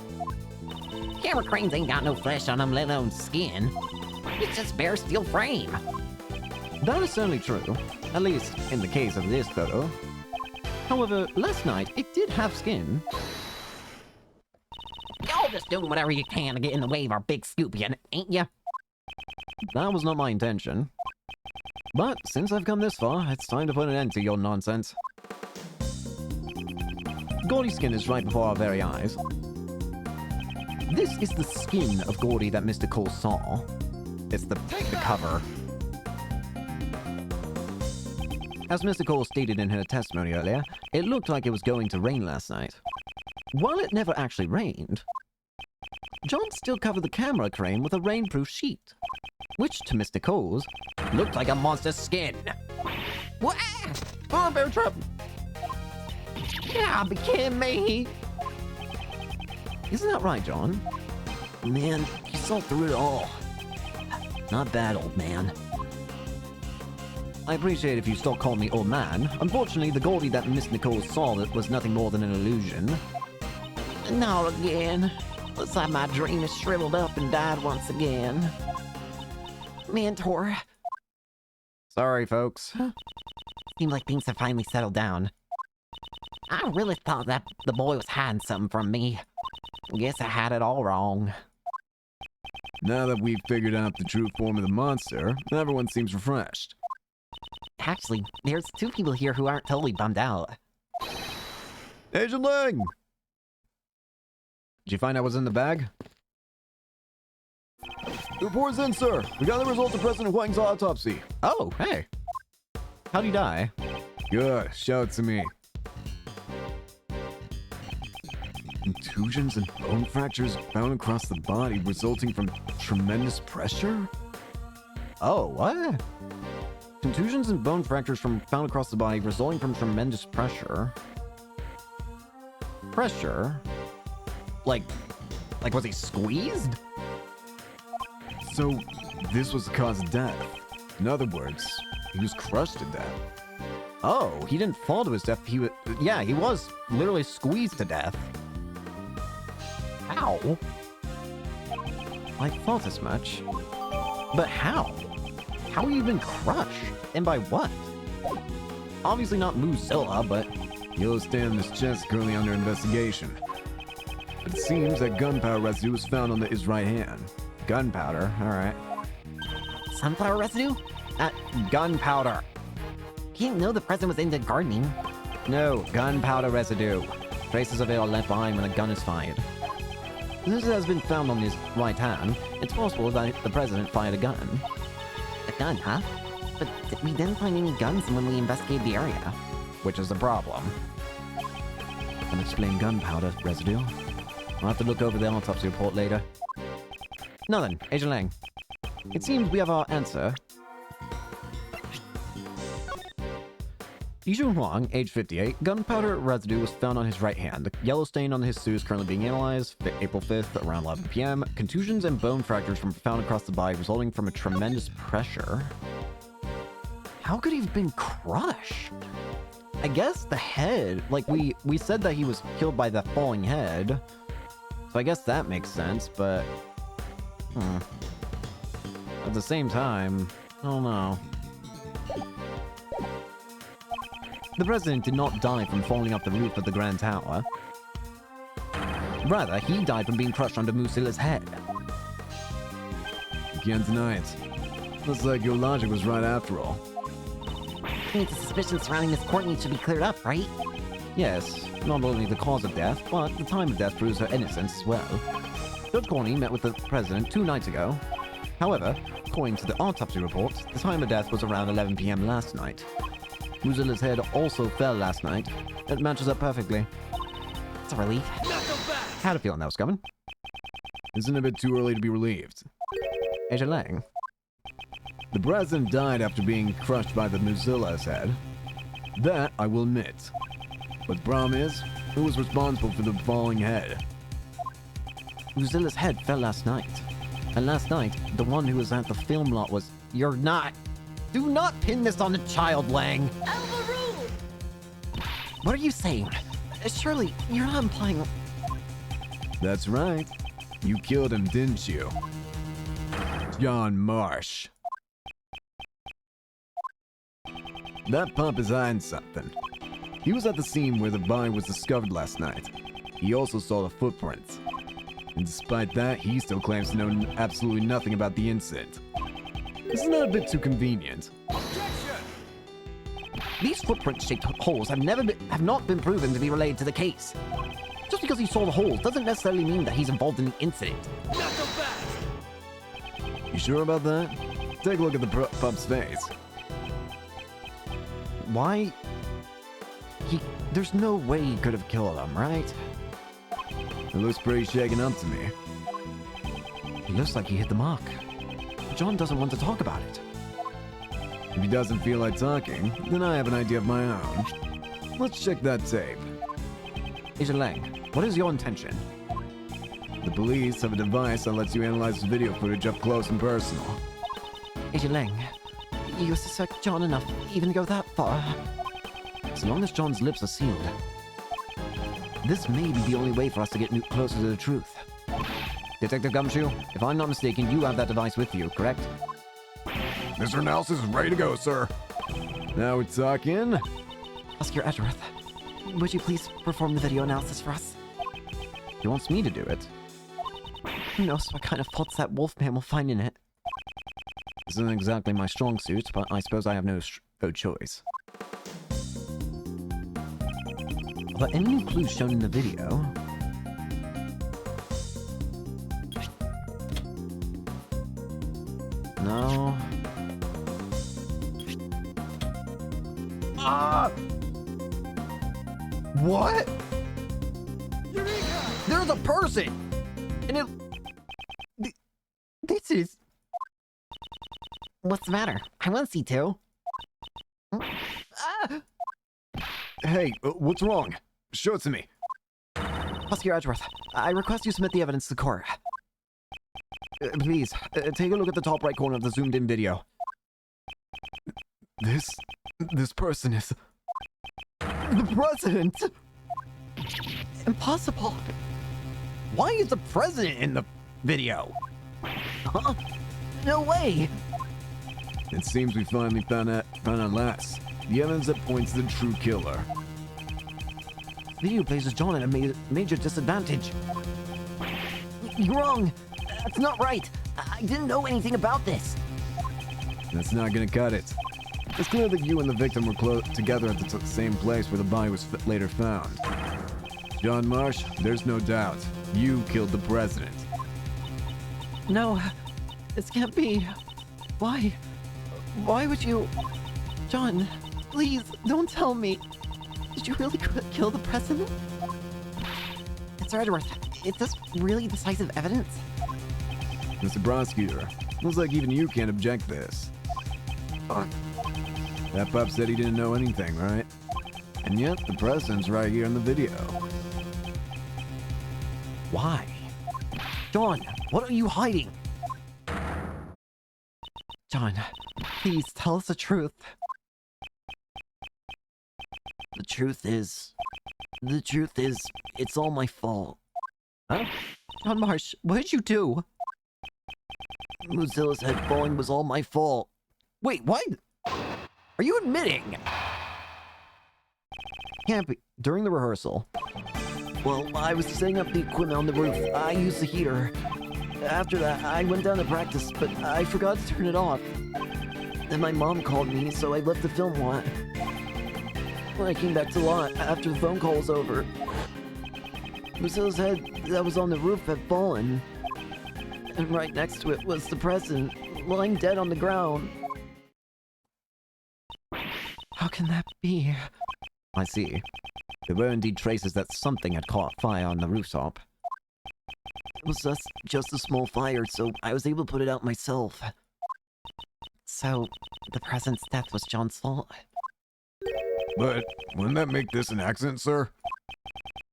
Camera cranes ain't got no flesh on them, let alone skin. It's just bare steel frame. That is certainly true, at least in the case of this photo. However, last night, it did have skin. Y'all just doing whatever you can to get in the way of our big scoop, ain't ya? That was not my intention. But since I've come this far, it's time to put an end to your nonsense. Gordy's skin is right before our very eyes. This is the skin of Gordy that Mr. Cole saw. It's the cover. As Mr. Cole stated in her testimony earlier, it looked like it was going to rain last night. While it never actually rained, John still covered the camera crane with a rainproof sheet, which to Mr. Cole's looked like a monster's skin. What? Oh, bear trap! Yeah, be kidding me. Isn't that right, John? Man, you saw through it all. Not bad, old man. I appreciate if you stop calling me old man. Unfortunately, the Goldie that Miss Nicole saw that was nothing more than an illusion. Not again. Looks like my dream has shriveled up and died once again. Mentor. Sorry, folks. Seems like things have finally settled down. I really thought that the boy was hiding something from me. Guess I had it all wrong. Now that we've figured out the true form of the monster, everyone seems refreshed. Actually, there's 2 people here who aren't totally bummed out. Agent Lang! Did you find out what's in the bag? The report's in, sir. We got the results of President Huang's autopsy. Oh, hey. How'd he die? Good. Show it to me. Contusions and bone fractures found across the body resulting from tremendous pressure? Oh, what? Contusions and bone fractures found across the body resulting from tremendous pressure. Pressure? Like was he squeezed? So, this was the cause of death. In other words, he was crushed to death. Oh, he didn't fall to his death. He was literally squeezed to death. Ow. I thought as much. But how? How have you been crushed? And by what? Obviously not Muzilla, but... Yellow's stand in his chest currently under investigation. But it seems that gunpowder residue was found on his right hand. Gunpowder, alright. Sunflower residue? Gunpowder. He didn't know the president was into gardening. No, gunpowder residue. Traces of it are left behind when a gun is fired. This has been found on his right hand. It's possible that the president fired a gun. A gun, huh? But we didn't find any guns when we investigated the area. Which is the problem. Unexplained gunpowder residue. I'll have to look over the autopsy report later. Now then, Agent Lang. It seems we have our answer. Yijun Huang, age 58, gunpowder residue was found on his right hand. The yellow stain on his suit is currently being analyzed. April 5th, around 11 p.m. Contusions and bone fractures found across the body resulting from a tremendous pressure. How could he have been crushed? I guess the head, like we said that he was killed by the falling head. So I guess that makes sense, but... At the same time, I don't know. The president did not die from falling off the roof of the Grand Tower. Rather, he died from being crushed under Musilla's head. You can't deny it. Looks like your logic was right after all. I think the suspicions surrounding Miss Courtney should be cleared up, right? Yes, not only the cause of death, but the time of death proves her innocence as well. Judge Courtney met with the president 2 nights ago. However, according to the autopsy report, the time of death was around 11 p.m. last night. Musilla's head also fell last night. It matches up perfectly. It's a relief. Had a feeling that was coming. Isn't it a bit too early to be relieved? Agent Lang. The president died after being crushed by the Musilla's head. That I will admit. But the problem is, who was responsible for the falling head? Musilla's head fell last night. And last night, the one who was at the film lot was... You're not... Do not pin this on the child, Lang! What are you saying? Surely, you're not implying... That's right. You killed him, didn't you? John Marsh. That pump is hiding something. He was at the scene where the body was discovered last night. He also saw the footprints. And despite that, he still claims to know absolutely nothing about the incident. Isn't that a bit too convenient? These footprint-shaped holes have not been proven to be related to the case. Just because he saw the holes doesn't necessarily mean that he's involved in the incident. You sure about that? Take a look at the pup's face. Why? There's no way he could have killed him, right? It looks pretty shaken up to me. It looks like he hit the mark. John doesn't want to talk about it. If he doesn't feel like talking, then I have an idea of my own. Let's check that tape. Agent Lang, what is your intention? The police have a device that lets you analyze the video footage up close and personal. Agent Lang, you suspect John enough to even go that far? So long as John's lips are sealed, this may be the only way for us to get closer to the truth. Detective Gumshoe, if I'm not mistaken, you have that device with you, correct? Mr. Analysis is ready to go, sir. Now we're talking. Oscar Edgeworth, would you please perform the video analysis for us? He wants me to do it. Who knows what kind of faults that Wolfman will find in it? This isn't exactly my strong suit, but I suppose I have no choice. Are there any new clues shown in the video? No. Ah! What? There's a person! And this is... What's the matter? I want to see too. Ah! Hey, what's wrong? Show it to me. Oscar Edgeworth, I request you submit the evidence to court. Please, take a look at the top right corner of the zoomed-in video. This person is... The president! Impossible. Why is the president in the video? Huh? No way. It seems we finally found out last. The evidence that points to the true killer. The video places John at a major disadvantage. You're wrong. That's not right. I didn't know anything about this. That's not gonna cut it. It's clear that you and the victim were together at the same place where the body was later found. John Marsh, there's no doubt. You killed the president. No, this can't be. Why? Why would you... John, please, don't tell me. Did you really kill the president? Mr. Edgeworth, is this really decisive evidence? Mr. Prosecutor, looks like even you can't object this. That pup said he didn't know anything, right? And yet, the president's right here in the video. Why? John, what are you hiding? John, please tell us the truth. The truth is, it's all my fault. Huh? John Marsh, what did you do? Mozilla's head falling was all my fault. Wait, what? Are you admitting? Can't be. During the rehearsal. Well, I was setting up the equipment on the roof. I used the heater. After that, I went down to practice, but I forgot to turn it off. Then my mom called me, so I left the film lot. When I came back to the lot, after the phone call was over, Mozilla's head that was on the roof had fallen. And right next to it was the president, lying dead on the ground. How can that be? I see. There were indeed traces that something had caught fire on the rooftop. It was just a small fire, so I was able to put it out myself. So, the president's death was John's fault? But wouldn't that make this an accident, sir?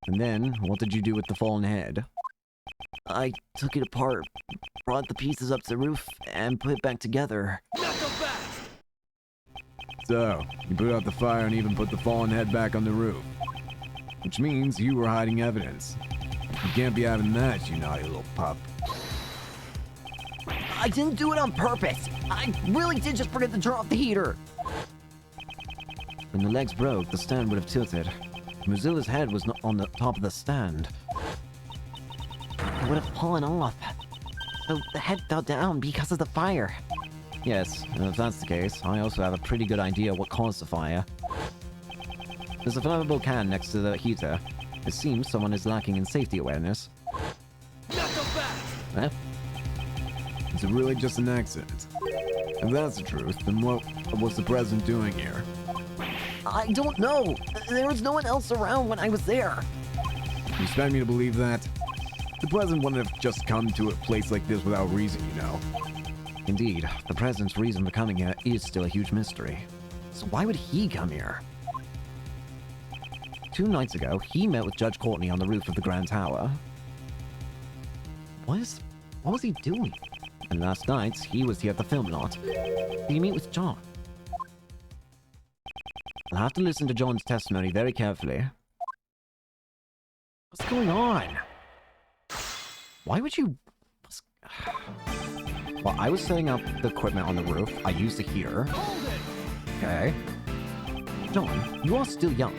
And then, what did you do with the fallen head? I took it apart, brought the pieces up to the roof, and put it back together. So, you put out the fire and even put the fallen head back on the roof. Which means you were hiding evidence. You can't be having that, you naughty little pup. I didn't do it on purpose! I really did just forget to turn off the heater! When the legs broke, the stand would have tilted. Mozilla's head was not on the top of the stand. It would have fallen off. So the head fell down because of the fire. Yes, and if that's the case, I also have a pretty good idea what caused the fire. There's a flammable can next to the heater. It seems someone is lacking in safety awareness. Eh? Is it really just an accident? If that's the truth, then what was the president doing here? I don't know. There was no one else around when I was there. You expect me to believe that? The president wouldn't have just come to a place like this without reason, you know. Indeed, the president's reason for coming here is still a huge mystery. So why would he come here? 2 nights ago, he met with Judge Courtney on the roof of the Grand Tower. What was he doing? And last night, he was here at the film lot. Did he meet with John? I'll have to listen to John's testimony very carefully. What's going on? Why would you... Well, I was setting up the equipment on the roof. I used the heater. Okay. John, you are still young.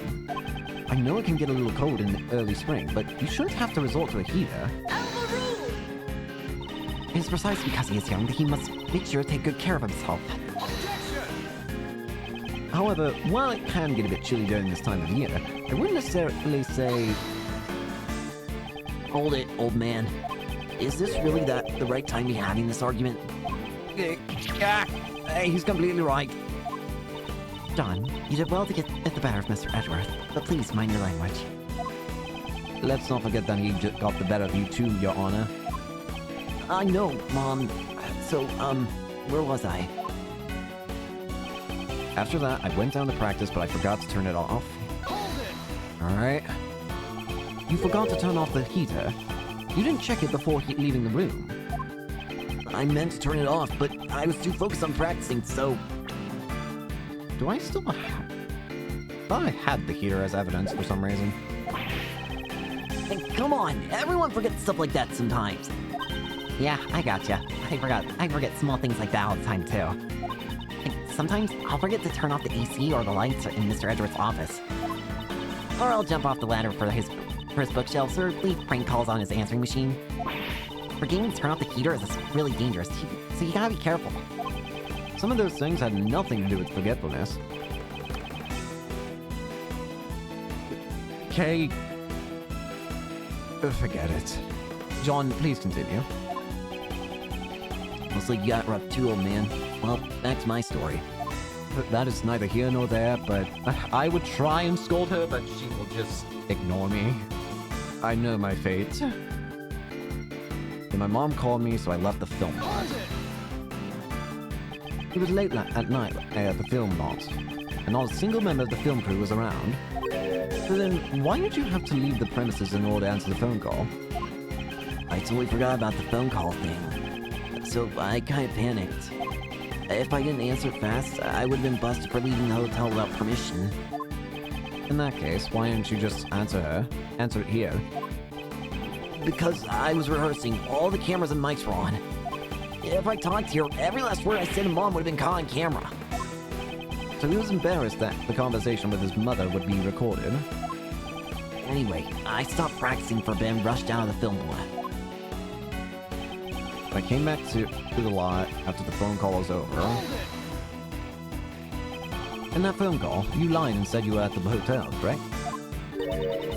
I know it can get a little cold in the early spring, but you shouldn't have to resort to a heater. It's precisely because he is young that he must make sure to take good care of himself. However, while it can get a bit chilly during this time of year, I wouldn't necessarily say... Hold it, old man. Is this really the right time to be having this argument? Hey, he's completely right. John, you did well to get at the better of Mr. Edgeworth, but please mind your language. Let's not forget that he just got the better of you too, Your Honor. I know, Mom. So, where was I? After that, I went down to practice, but I forgot to turn it off. Alright. You forgot to turn off the heater. You didn't check it before leaving the room. I meant to turn it off, but I was too focused on practicing, so... Do I still have... I thought I had the heater as evidence for some reason. Hey, come on! Everyone forgets stuff like that sometimes. Yeah, I gotcha. I forget small things like that all the time, too. And sometimes I'll forget to turn off the AC or the lights in Mr. Edgeworth's office. Or I'll jump off the ladder for his bookshelves or leave prank calls on his answering machine. Forgetting to turn off the heater is really dangerous, so you gotta be careful. Some of those things had nothing to do with forgetfulness. Okay. Forget it. John, please continue. Looks like you got rough too, old man. Well, back to my story. That is neither here nor there, but I would try and scold her, but she will just ignore me. I know my fate. Then my mom called me, so I left the film lot. It was late at night at the film lot, and not a single member of the film crew was around. So then, why did you have to leave the premises in order to answer the phone call? I totally forgot about the phone call thing, so I kind of panicked. If I didn't answer fast, I would have been busted for leaving the hotel without permission. In that case, why didn't you just answer it here? Because I was rehearsing, all the cameras and mics were on. If I talked here, every last word I said to Mom would have been caught on camera. So he was embarrassed that the conversation with his mother would be recorded. Anyway, I stopped practicing for a bit and rushed out of the film lot. I came back to the lot after the phone call was over. In that phone call, you lied and said you were at the hotel, correct?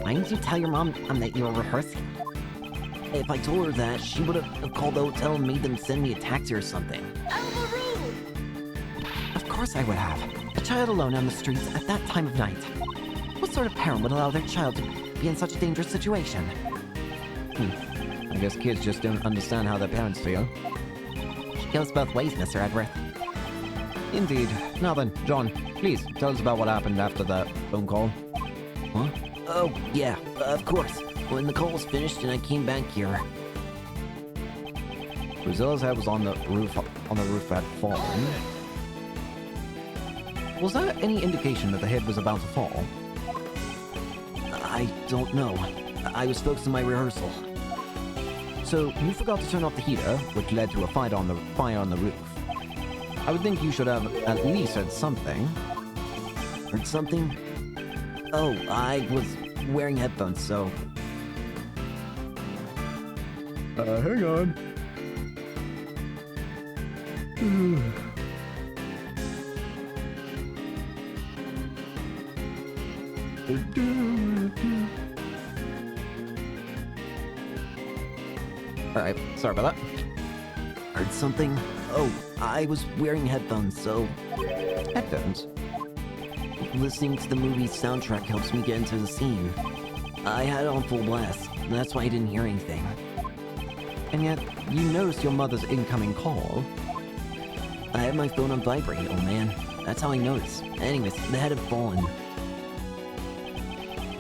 Why didn't you tell your mom that you were rehearsing? If I told her that, she would have called the hotel and made them send me a taxi or something. Of course I would have. A child alone on the streets at that time of night. What sort of parent would allow their child to be in such a dangerous situation? I guess kids just don't understand how their parents feel. It goes both ways, Mr. Edgeworth. Indeed. Now then, John, please tell us about what happened after that phone call. Huh? Oh, yeah, of course. When the call was finished and I came back here... Drusilla's head was on the roof had fallen. Was that any indication that the head was about to fall? I don't know. I was focused on my rehearsal. So, you forgot to turn off the heater, which led to a fire on the roof. I would think you should have at least heard something. Heard something? Oh, I was wearing headphones, so... Hang on. Alright, sorry about that. Heard something? Oh, I was wearing headphones, so... Headphones? Listening to the movie's soundtrack helps me get into the scene. I had it on full blast, and that's why I didn't hear anything. And yet, you noticed your mother's incoming call. I had my phone on vibrate, oh man. That's how I noticed. Anyways, the head had fallen.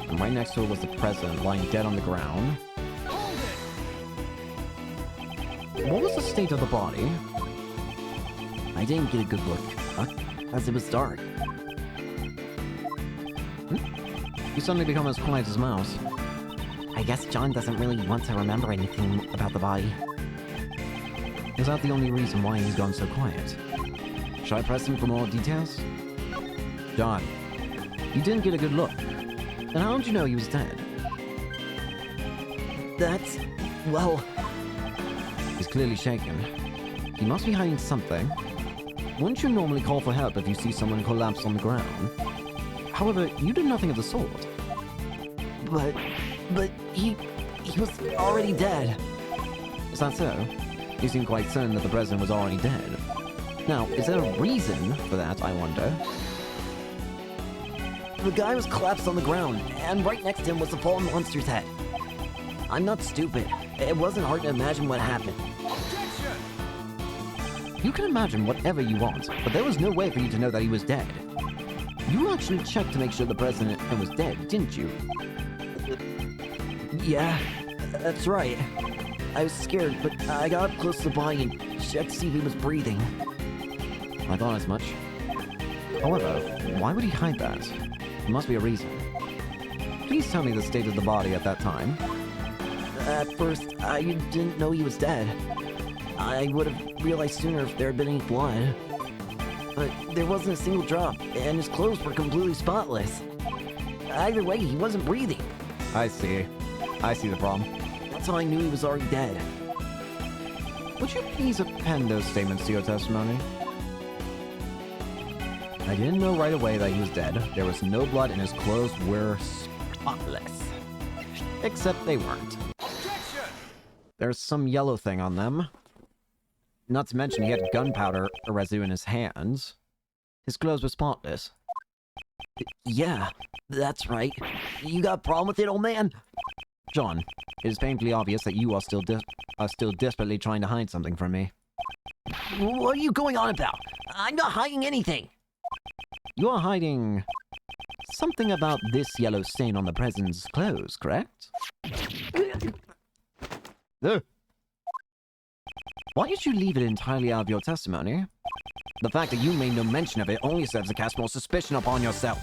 And right next to her was the president, lying dead on the ground. what was the state of the body? I didn't get a good look, as it was dark. You suddenly become as quiet as a mouse. I guess John doesn't really want to remember anything about the body. Is that the only reason why he's gone so quiet? Should I press him for more details? John, you didn't get a good look. Then how did you know he was dead? That's... well... He's clearly shaken. He must be hiding something. Wouldn't you normally call for help if you see someone collapse on the ground? However, you did nothing of the sort. But he was already dead. Is that so? You seem quite certain that the president was already dead. Now, is there a reason for that, I wonder? The guy was collapsed on the ground, and right next to him was the fallen monster's head. I'm not stupid. It wasn't hard to imagine what happened. You can imagine whatever you want, but there was no way for you to know that he was dead. You actually checked to make sure the president was dead, didn't you? Yeah, that's right. I was scared, but I got up close to the body and checked to see if he was breathing. I thought as much. However, why would he hide that? There must be a reason. Please tell me the state of the body at that time. At first, I didn't know he was dead. I would have realized sooner if there had been any blood. But there wasn't a single drop, and his clothes were completely spotless. Either way, he wasn't breathing. I see. I see the problem. That's how I knew he was already dead. Would you please append those statements to your testimony? I didn't know right away that he was dead. There was no blood and his clothes were spotless. Except they weren't. There's some yellow thing on them. Not to mention he had gunpowder residue in his hands. His clothes were spotless. Yeah, that's right. You got a problem with it, old man? John, it is painfully obvious that you are still desperately trying to hide something from me. What are you going on about? I'm not hiding anything. You are hiding something about this yellow stain on the president's clothes, correct? Why did you leave it entirely out of your testimony? The fact that you made no mention of it only serves to cast more suspicion upon yourself.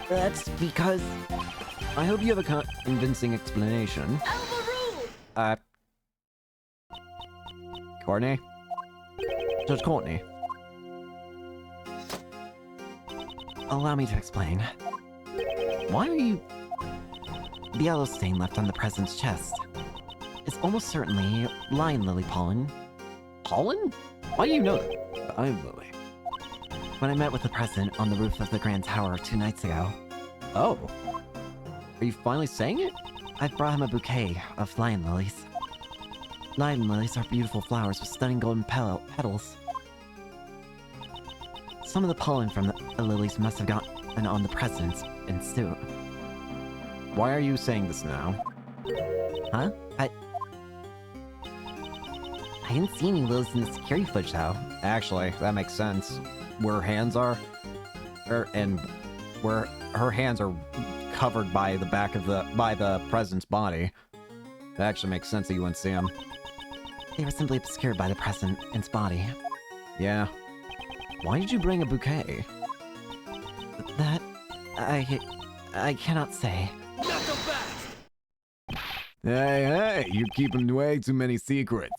That's because... I hope you have a convincing explanation. Courtney? Judge Courtney? Allow me to explain. Why are you... The yellow stain left on the president's chest is almost certainly lion lily pollen. Pollen? Why do you know that? Lion lily. When I met with the president on the roof of the Grand Tower 2 nights ago. Oh. Are you finally saying it? I brought him a bouquet of lion lilies. Lion lilies are beautiful flowers with stunning golden petals. Some of the pollen from the lilies must have gotten on the president's suit. Why are you saying this now? Huh? I didn't see any lilies in the security footage, though. Actually, that makes sense. Where her hands are, and where her hands are covered by the back of by the president's body. That actually makes sense that you wouldn't see them. They were simply obscured by the president's body. Yeah. Why did you bring a bouquet? That... I cannot say. Hey, you're keeping way too many secrets.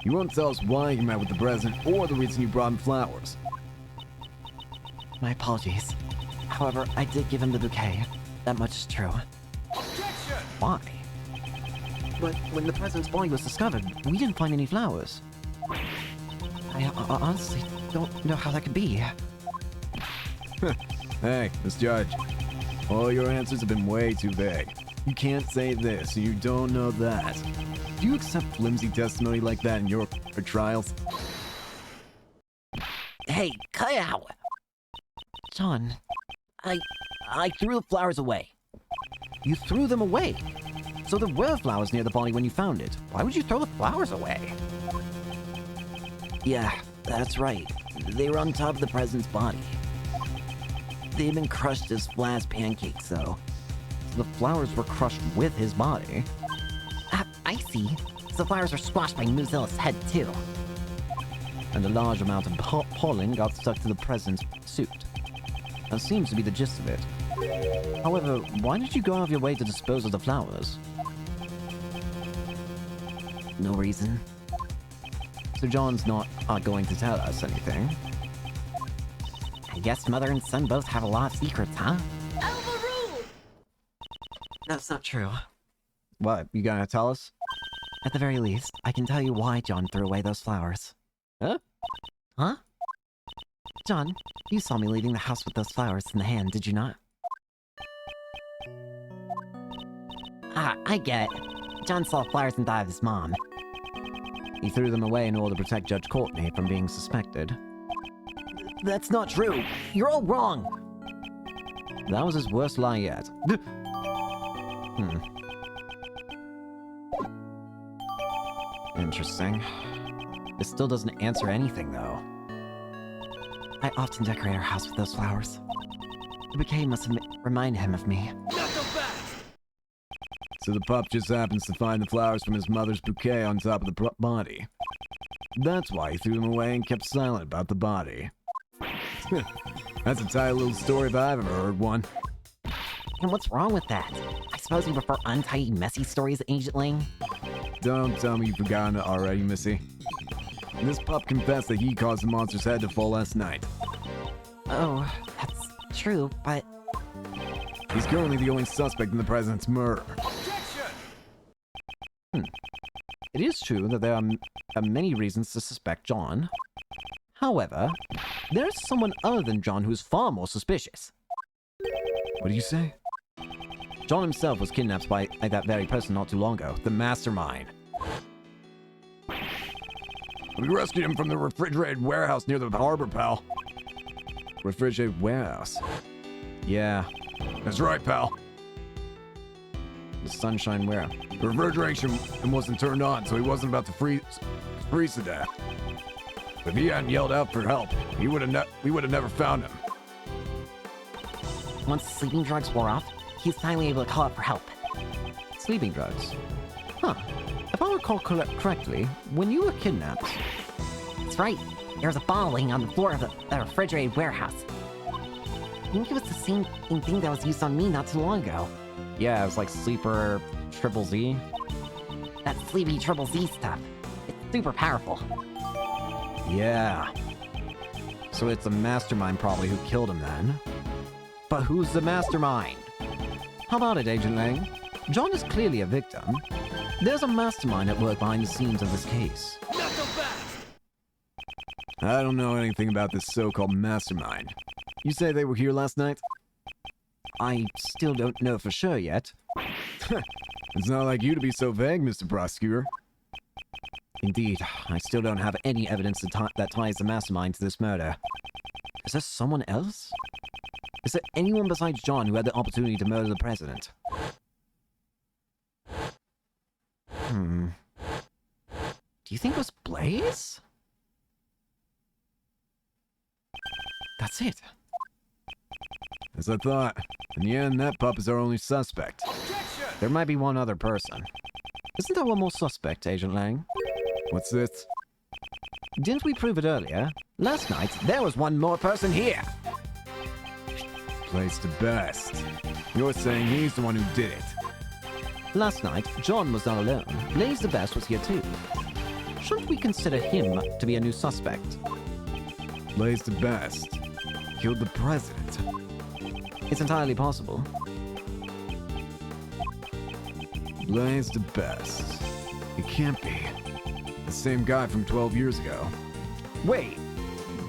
You won't tell us why you met with the president or the reason you brought him flowers. My apologies. However, I did give him the bouquet. That much is true. Why? But when the president's body was discovered, we didn't find any flowers. I honestly don't know how that could be. Hey, Miss Judge. All your answers have been way too vague. You can't say this, and you don't know that. Do you accept flimsy testimony like that in your trials? Hey, cut it out! John, I threw the flowers away. You threw them away? So there were flowers near the body when you found it. Why would you throw the flowers away? Yeah, that's right. They were on top of the president's body. They'd been crushed as flat as pancakes, though. So the flowers were crushed with his body? I I see. So flowers were squashed by Muzilla's head, too. And a large amount of pollen got stuck to the president's suit. That seems to be the gist of it. However, why did you go out of your way to dispose of the flowers? No reason. So John's not going to tell us anything. I guess mother and son both have a lot of secrets, huh? That's not true. What, you gonna tell us? At the very least, I can tell you why John threw away those flowers. Huh? Huh? John, you saw me leaving the house with those flowers in the hand, did you not? Ah, I get it. John saw flowers and thought of his mom. He threw them away in order to protect Judge Courtney from being suspected. That's not true. You're all wrong. That was his worst lie yet. Interesting. This still doesn't answer anything, though. I often decorate our house with those flowers. The bouquet must remind him of me. So the pup just happens to find the flowers from his mother's bouquet on top of the body. That's why he threw them away and kept silent about the body. That's a tight little story if I've ever heard one. And what's wrong with that? I suppose you prefer untidy, messy stories, Agent Lang? Don't tell me you've forgotten it already, Missy. This pup confessed that he caused the monster's head to fall last night. Oh, that's true, but... He's currently the only suspect in the president's murder. It is true that there are many reasons to suspect John. However, there's someone other than John who's far more suspicious. What do you say? John himself was kidnapped by that very person not too long ago, the Mastermind. We rescued him from the refrigerated warehouse near the harbor, pal. Refrigerated warehouse? Yeah, That's right, pal. the Sunshine Warehouse. The refrigeration wasn't turned on, so he wasn't about to freeze to death. If he hadn't yelled out for help, we would have never found him. Once the sleeping drugs wore off, he was finally able to call out for help. Sleeping drugs? Huh. If I recall correctly, when you were kidnapped... That's right. There was a bottle laying on the floor of the refrigerated warehouse. I think it was the same thing that was used on me not too long ago. Yeah, it was like Sleeper Triple Z. That sleepy triple Z stuff. It's super powerful. Yeah. So it's a mastermind probably who killed him then. But who's the mastermind? How about it, Agent Lang? John is clearly a victim. There's a mastermind at work behind the scenes of this case. I don't know anything about this so-called mastermind. You say they were here last night? I still don't know for sure yet. It's not like you to be so vague, Mr. Prosecutor. Indeed, I still don't have any evidence that ties the mastermind to this murder. Is there someone else? Is there anyone besides John who had the opportunity to murder the president? Do you think it was Blaze? That's it. As I thought, in the end, that pup is our only suspect. There might be one other person. Isn't there one more suspect, Agent Lang? What's this? Didn't we prove it earlier? Last night, there was one more person here! Plays to best. You're saying he's the one who did it. Last night, John was not alone. Blaze the Best was here too. Shouldn't we consider him to be a new suspect? Plays the best. Killed the president. It's entirely possible. Blaze the best. It can't be. The same guy from 12 years ago. Wait!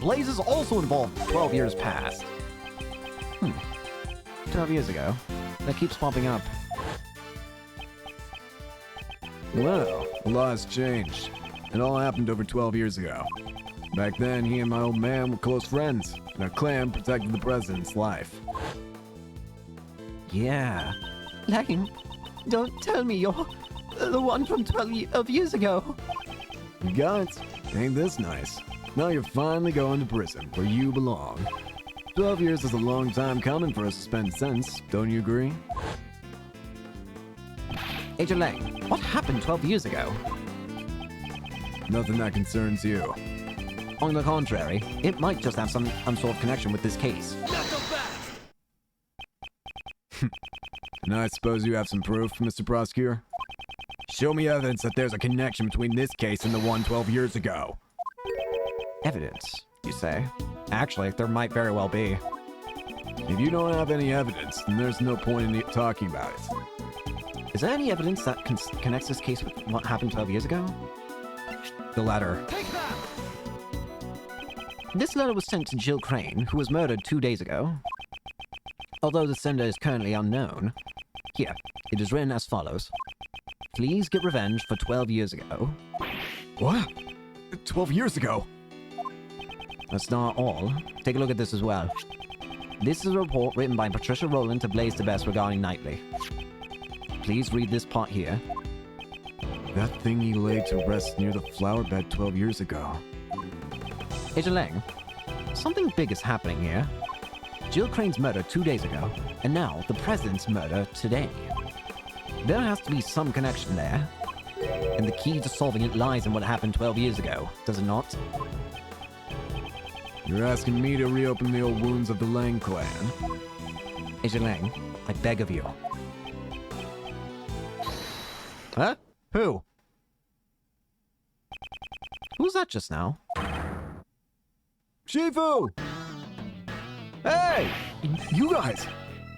Blaze is also involved 12 years past. 12 years ago. That keeps popping up. Well, the law has changed. It all happened over 12 years ago. Back then, he and my old man were close friends, and our clan protected the president's life. Yeah. Lang, don't tell me you're the one from 12 years ago. You got it. Ain't this nice? Now you're finally going to prison, where you belong. 12 years is a long time coming for a suspended sentence, don't you agree? Agent Lang, what happened 12 years ago? Nothing that concerns you. On the contrary, it might just have some sort of connection with this case. And I suppose you have some proof, Mr. Prosecutor? Show me evidence that there's a connection between this case and the one 12 years ago. Evidence, you say? Actually, there might very well be. If you don't have any evidence, then there's no point in talking about it. Is there any evidence that connects this case with what happened 12 years ago? The letter. This letter was sent to Jill Crane, who was murdered 2 days ago. Although the sender is currently unknown. Here, it is written as follows. Please get revenge for 12 years ago. What? 12 years ago? That's not all. Take a look at this as well. This is a report written by Patricia Rowland to Blaze the Best regarding Knightley. Please read this part here. That thing he laid to rest near the flower bed 12 years ago. Agent Lang, something big is happening here. Jill Crane's murder 2 days ago, and now the president's murder today. There has to be some connection there. And the key to solving it lies in what happened 12 years ago, does it not? You're asking me to reopen the old wounds of the Lang clan? Agent Lang, I beg of you. Huh? Who? Who was that just now? Shifu! Hey! You guys!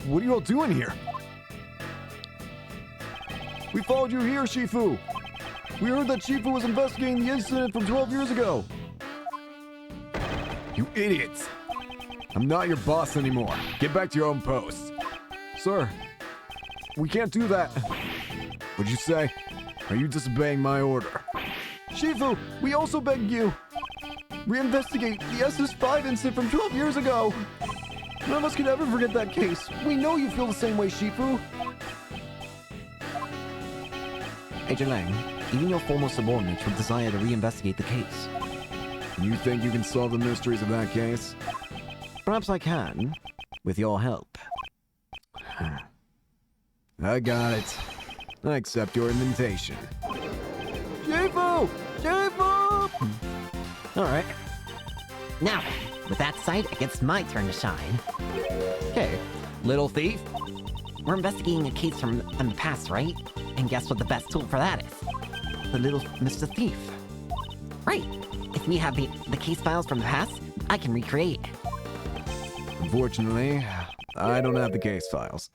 What are you all doing here? We followed you here, Shifu! We heard that Shifu was investigating the incident from 12 years ago! You idiots! I'm not your boss anymore. Get back to your own posts. Sir, we can't do that. What'd you say? Are you disobeying my order? Shifu, we also beg you. Reinvestigate the SS5 incident from 12 years ago. None of us could ever forget that case. We know you feel the same way, Shifu. Agent Lang, even your former subordinates would desire to reinvestigate the case. You think you can solve the mysteries of that case? Perhaps I can, with your help. I got it. I accept your invitation. Shifu! Shifu! Alright. Now, with that sight, I guess it's my turn to shine. Okay. Little thief? We're investigating a case from the past, right? And guess what the best tool for that is? The little Mr. Thief. Right. If we have the case files from the past, I can recreate. Unfortunately, I don't have the case files.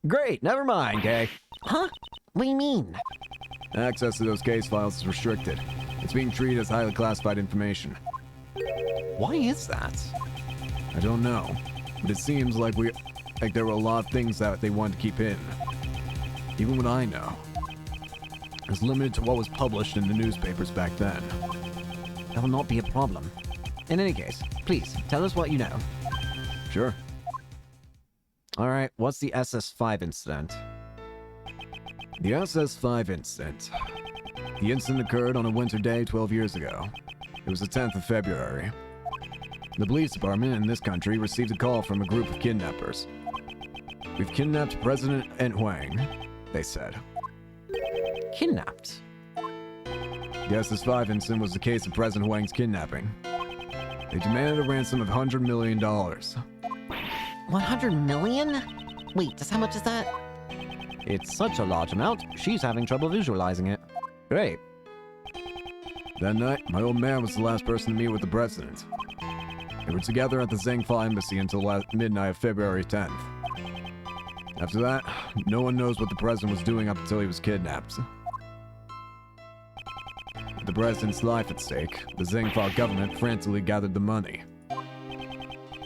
Great, never mind, Kay. Huh? What do you mean? Access to those case files is restricted. It's being treated as highly classified information. Why is that? I don't know, but it seems like there were a lot of things that they wanted to keep hidden. Even what I know is limited to what was published in the newspapers back then. That will not be a problem. In any case, please, tell us what you know. Sure. Alright, what's the SS5 incident? The SS5 incident. The incident occurred on a winter day 12 years ago. It was the 10th of February. The police department in this country received a call from a group of kidnappers. We've kidnapped President Huang, they said. Kidnapped? The SS5 incident was the case of President Huang's kidnapping. They demanded a ransom of $100 million. 100 million? Wait, just how much is that? It's such a large amount, she's having trouble visualizing it. Great. That night, my old man was the last person to meet with the president. They were together at the Zhengfa embassy until midnight of February 10th. After that, no one knows what the president was doing up until he was kidnapped. With the president's life at stake, the Zhengfa government frantically gathered the money.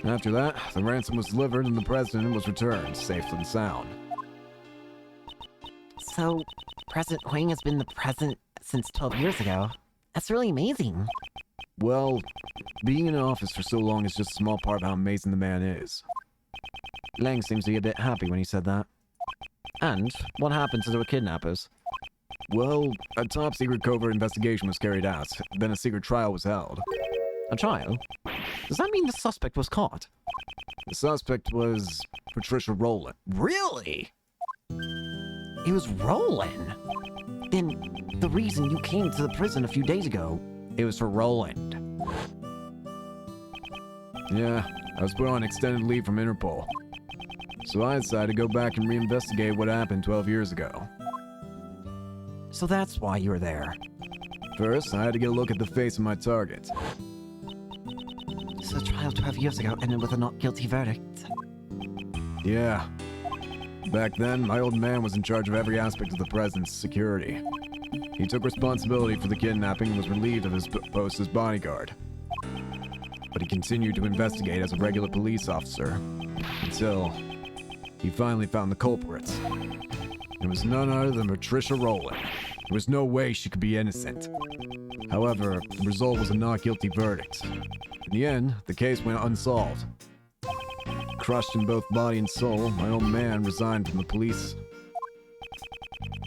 After that, the ransom was delivered and the president was returned, safe and sound. So, President Huang has been the president since 12 years ago. That's really amazing. Well, being in office for so long is just a small part of how amazing the man is. Lang seems to be a bit happy when he said that. And what happened to the kidnappers? Well, a top-secret covert investigation was carried out, then a secret trial was held. A trial? Does that mean the suspect was caught? The suspect was Patricia Rowland. Really? He was rolling. Then the reason you came to the prison a few days ago, it was for Roland. Yeah, I was put on extended leave from Interpol. So I decided to go back and reinvestigate what happened 12 years ago. So that's why you were there. First, I had to get a look at the face of my target. So the trial 12 years ago ended with a not guilty verdict. Yeah. Back then, my old man was in charge of every aspect of the president's security. He took responsibility for the kidnapping and was relieved of his post as bodyguard. But he continued to investigate as a regular police officer until he finally found the culprits. It was none other than Patricia Rowland. There was no way she could be innocent. However, the result was a not guilty verdict. In the end, the case went unsolved. Crushed in both body and soul, my old man resigned from the police.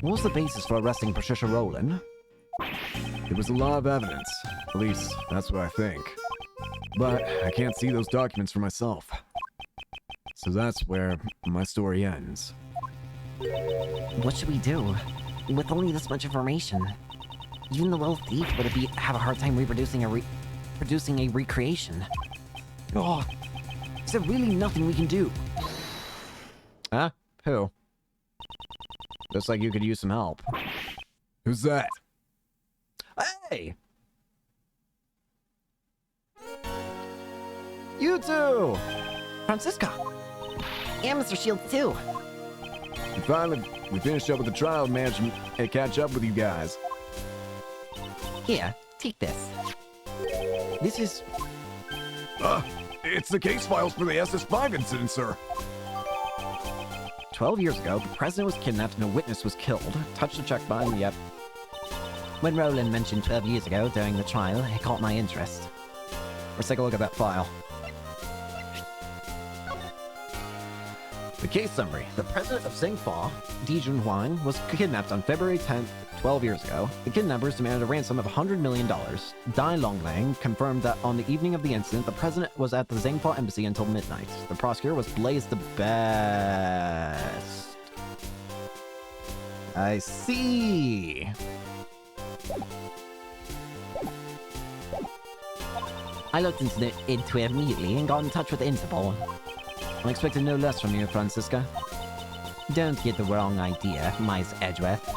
What was the basis for arresting Patricia Rowland? There was a lot of evidence. At least, that's what I think. But I can't see those documents for myself. So that's where my story ends. What should we do? With only this much information, even the little thief would have a hard time reproducing producing a recreation. Oh, is there really nothing we can do? Huh? Who? Looks like you could use some help. Who's that? Hey! You two! Francisca! And Mr. Shields too! And finally, we finished up with the trial and managed to catch up with you guys. Here, take this. This is... It's the case files for the SS5 incident, sir. 12 years ago, the president was kidnapped and a witness was killed. Touch the check button, yep. When Roland mentioned 12 years ago during the trial, it caught my interest. Let's take a look at that file. The case summary. The president of Zingfa, Di Junhuang, was kidnapped on February 10th, 12 years ago. The kidnappers demanded a ransom of $100 million. Dai Longlang confirmed that on the evening of the incident, the president was at the Zingfa embassy until midnight. The prosecutor was Blaze the Best. I see. I looked into it immediately and got in touch with Interpol. I'm expecting no less from you, Francisca. Don't get the wrong idea, Miss Edgeworth.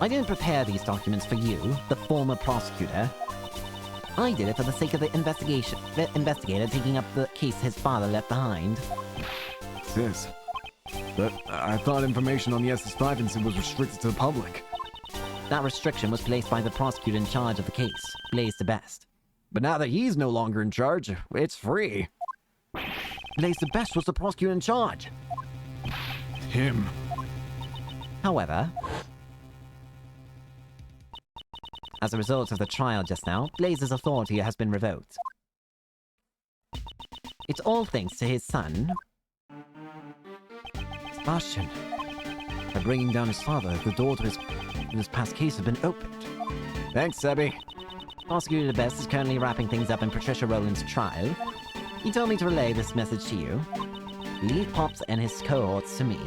I didn't prepare these documents for you, the former prosecutor. I did it for the sake of the investigator taking up the case his father left behind. Sis. But I thought information on the SS5 incident was restricted to the public. That restriction was placed by the prosecutor in charge of the case, Blaze the Best. But now that he's no longer in charge, it's free. Blaze the Best was the prosecutor in charge. Him. However, as a result of the trial just now, Blaze's authority has been revoked. It's all thanks to his son, Sebastian. By bringing down his father, the door to his past case has been opened. Thanks, Sebby. Prosecutor Best is currently wrapping things up in Patricia Rowland's trial. He told me to relay this message to you. Leave Pops and his cohorts to me.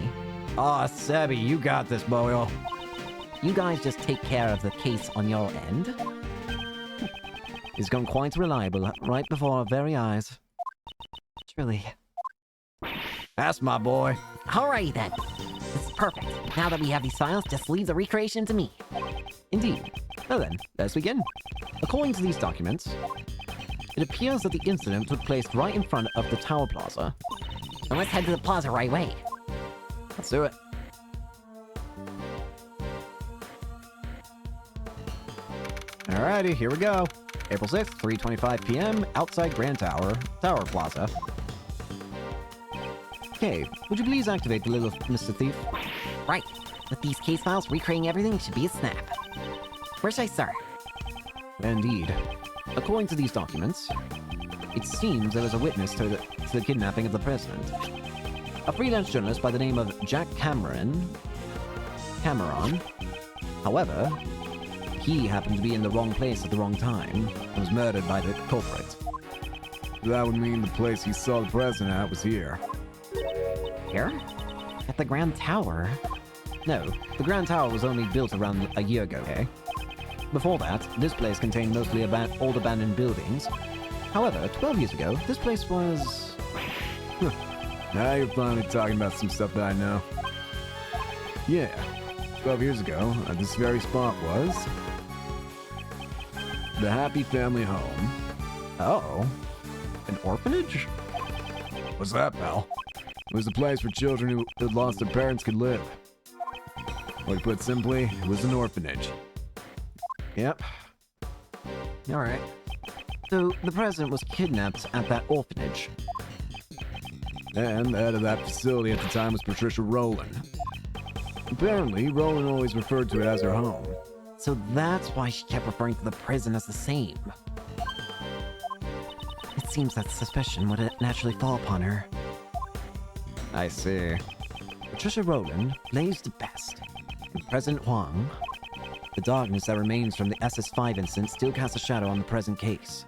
Aw, Sebby, you got this, boyo. You guys just take care of the case on your end. He's gone quite reliable, right before our very eyes. Truly. That's my boy. Alright then. This is perfect. Now that we have these files, just leave the recreation to me. Indeed. Now then, let's begin. According to these documents, it appears that the incident took place right in front of the Tower Plaza. And let's head to the plaza right away. Let's do it. Alrighty, here we go. April 6th, 3:25 p.m., outside Grand Tower, Tower Plaza. Okay, would you please activate the little Mr. Thief? Right. With these case files, recreating everything should be a snap. Where should I start? Indeed. According to these documents, it seems there was a witness to the kidnapping of the president. A freelance journalist by the name of Jack Cameron. However, he happened to be in the wrong place at the wrong time and was murdered by the culprit. That would mean the place he saw the president at was here. Here? At the Grand Tower? No, the Grand Tower was only built around a year ago, eh? Before that, this place contained mostly old abandoned buildings. However, 12 years ago, this place was... Now you're finally talking about some stuff that I know. Yeah, 12 years ago, this very spot was... the Happy Family Home. Oh, an orphanage? What's that, pal? It was a place where children who had lost their parents could live. Or to put simply, it was an orphanage. Yep. Alright. So, the president was kidnapped at that orphanage. And the head of that facility at the time was Patricia Rowland. Apparently, Rowland always referred to it as her home. So that's why she kept referring to the prison as the same. It seems that suspicion would naturally fall upon her. I see. Patricia Rowland lays the best. And President Huang. The darkness that remains from the SS5 incident still casts a shadow on the present case.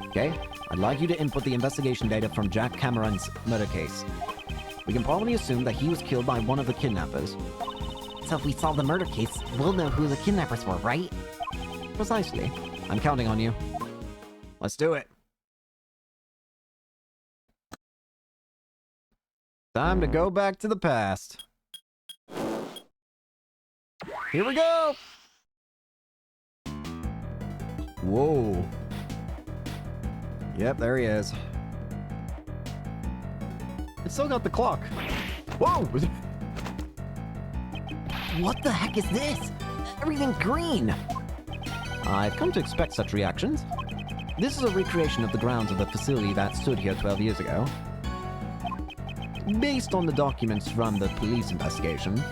Okay, I'd like you to input the investigation data from Jack Cameron's murder case. We can probably assume that he was killed by one of the kidnappers. So if we solve the murder case, we'll know who the kidnappers were, right? Precisely. I'm counting on you. Let's do it. Time to go back to the past. Here we go! Whoa. Yep, there he is. It's still got the clock. Whoa! What the heck is this? Everything's green! I've come to expect such reactions. This is a recreation of the grounds of the facility that stood here 12 years ago. Based on the documents from the police investigation.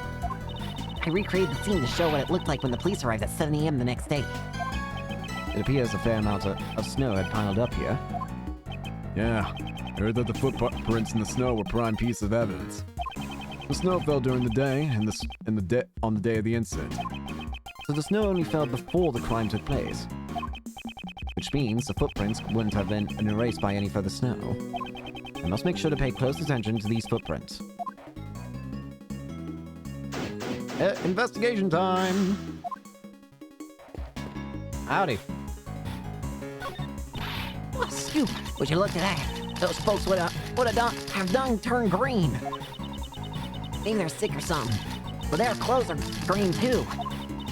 I recreated the scene to show what it looked like when the police arrived at 7 a.m. the next day. It appears a fair amount of snow had piled up here. Yeah, I heard that the footprints in the snow were prime piece of evidence. The snow fell during the day, on the day of the incident. So the snow only fell before the crime took place. Which means the footprints wouldn't have been erased by any further snow. I must make sure to pay close attention to these footprints. Investigation time! Howdy. What a scoop! Would you look at that? Those folks would have done turned green. Maybe they're sick or something. But their clothes are green too.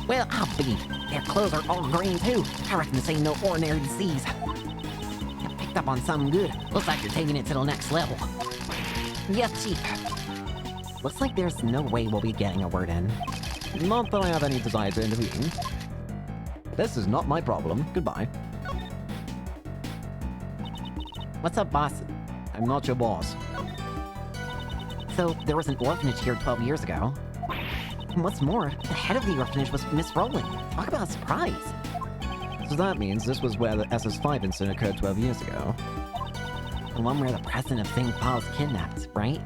Well, I'll be. Their clothes are all green too. I reckon this ain't no ordinary disease. You picked up on something good. Looks like you're taking it to the next level. Yes, Chief. Looks like there's no way we'll be getting a word in. Not that I have any desire to intervene. This is not my problem. Goodbye. What's up, boss? I'm not your boss. So, there was an orphanage here 12 years ago. And what's more, the head of the orphanage was Miss Rowland. Talk about a surprise. So that means this was where the SS5 incident occurred 12 years ago. The one where the president of Thing was kidnapped, right?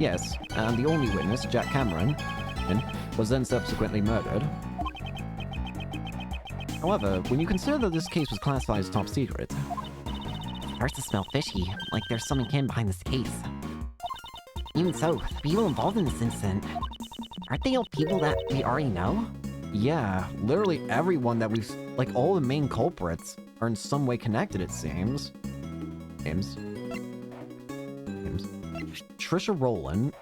Yes, and the only witness, Jack Cameron, was then subsequently murdered. However, when you consider that this case was classified as top secret... It starts to smell fishy, like there's some kin behind this case. Even so, the people involved in this incident, aren't they all people that we already know? Yeah, literally everyone that we've... Like, all the main culprits are in some way connected, it seems. Names. Trisha Rowland,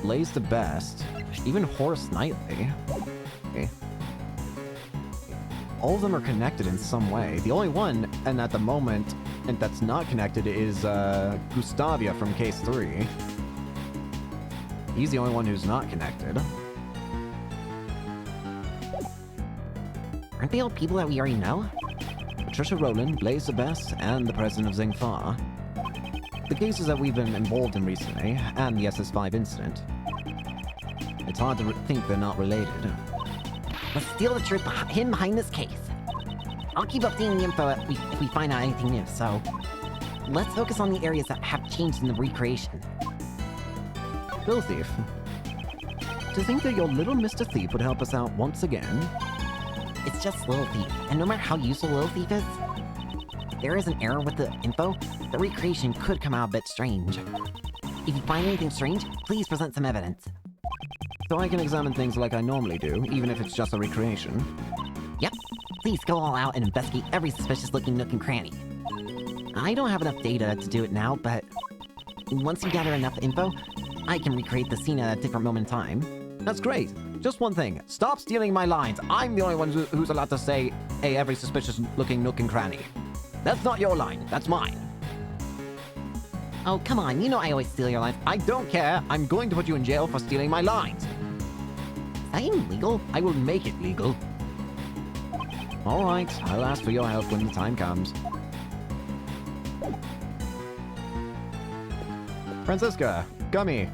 Lays the Best, even Horace Knightley. Okay. All of them are connected in some way. The only one, and at the moment, and that's not connected is Gustavia from Case 3. He's the only one who's not connected. Aren't they all people that we already know? Patricia Rowland, Lays the Best, and the president of Zingfa. The cases that we've been involved in recently, and the SS5 incident. It's hard to think they're not related. Let's steal the truth hidden behind this case. I'll keep updating the info if we find out anything new, so... Let's focus on the areas that have changed in the recreation. Bill Thief. To think that your little Mr. Thief would help us out once again? It's just Little Thief, and no matter how useful Little Thief is, there is an error with the info, the recreation could come out a bit strange. If you find anything strange, please present some evidence. So I can examine things like I normally do, even if it's just a recreation. Yep. Please go all out and investigate every suspicious-looking nook and cranny. I don't have enough data to do it now, but once you gather enough info, I can recreate the scene at a different moment in time. That's great. Just one thing. Stop stealing my lines. I'm the only one who's allowed to say, hey, every suspicious-looking nook and cranny. That's not your line. That's mine. Oh, come on, you know I always steal your lines. I don't care. I'm going to put you in jail for stealing my lines. Is that even legal? I will make it legal. All right, I'll ask for your help when the time comes. Francisca, Gummy.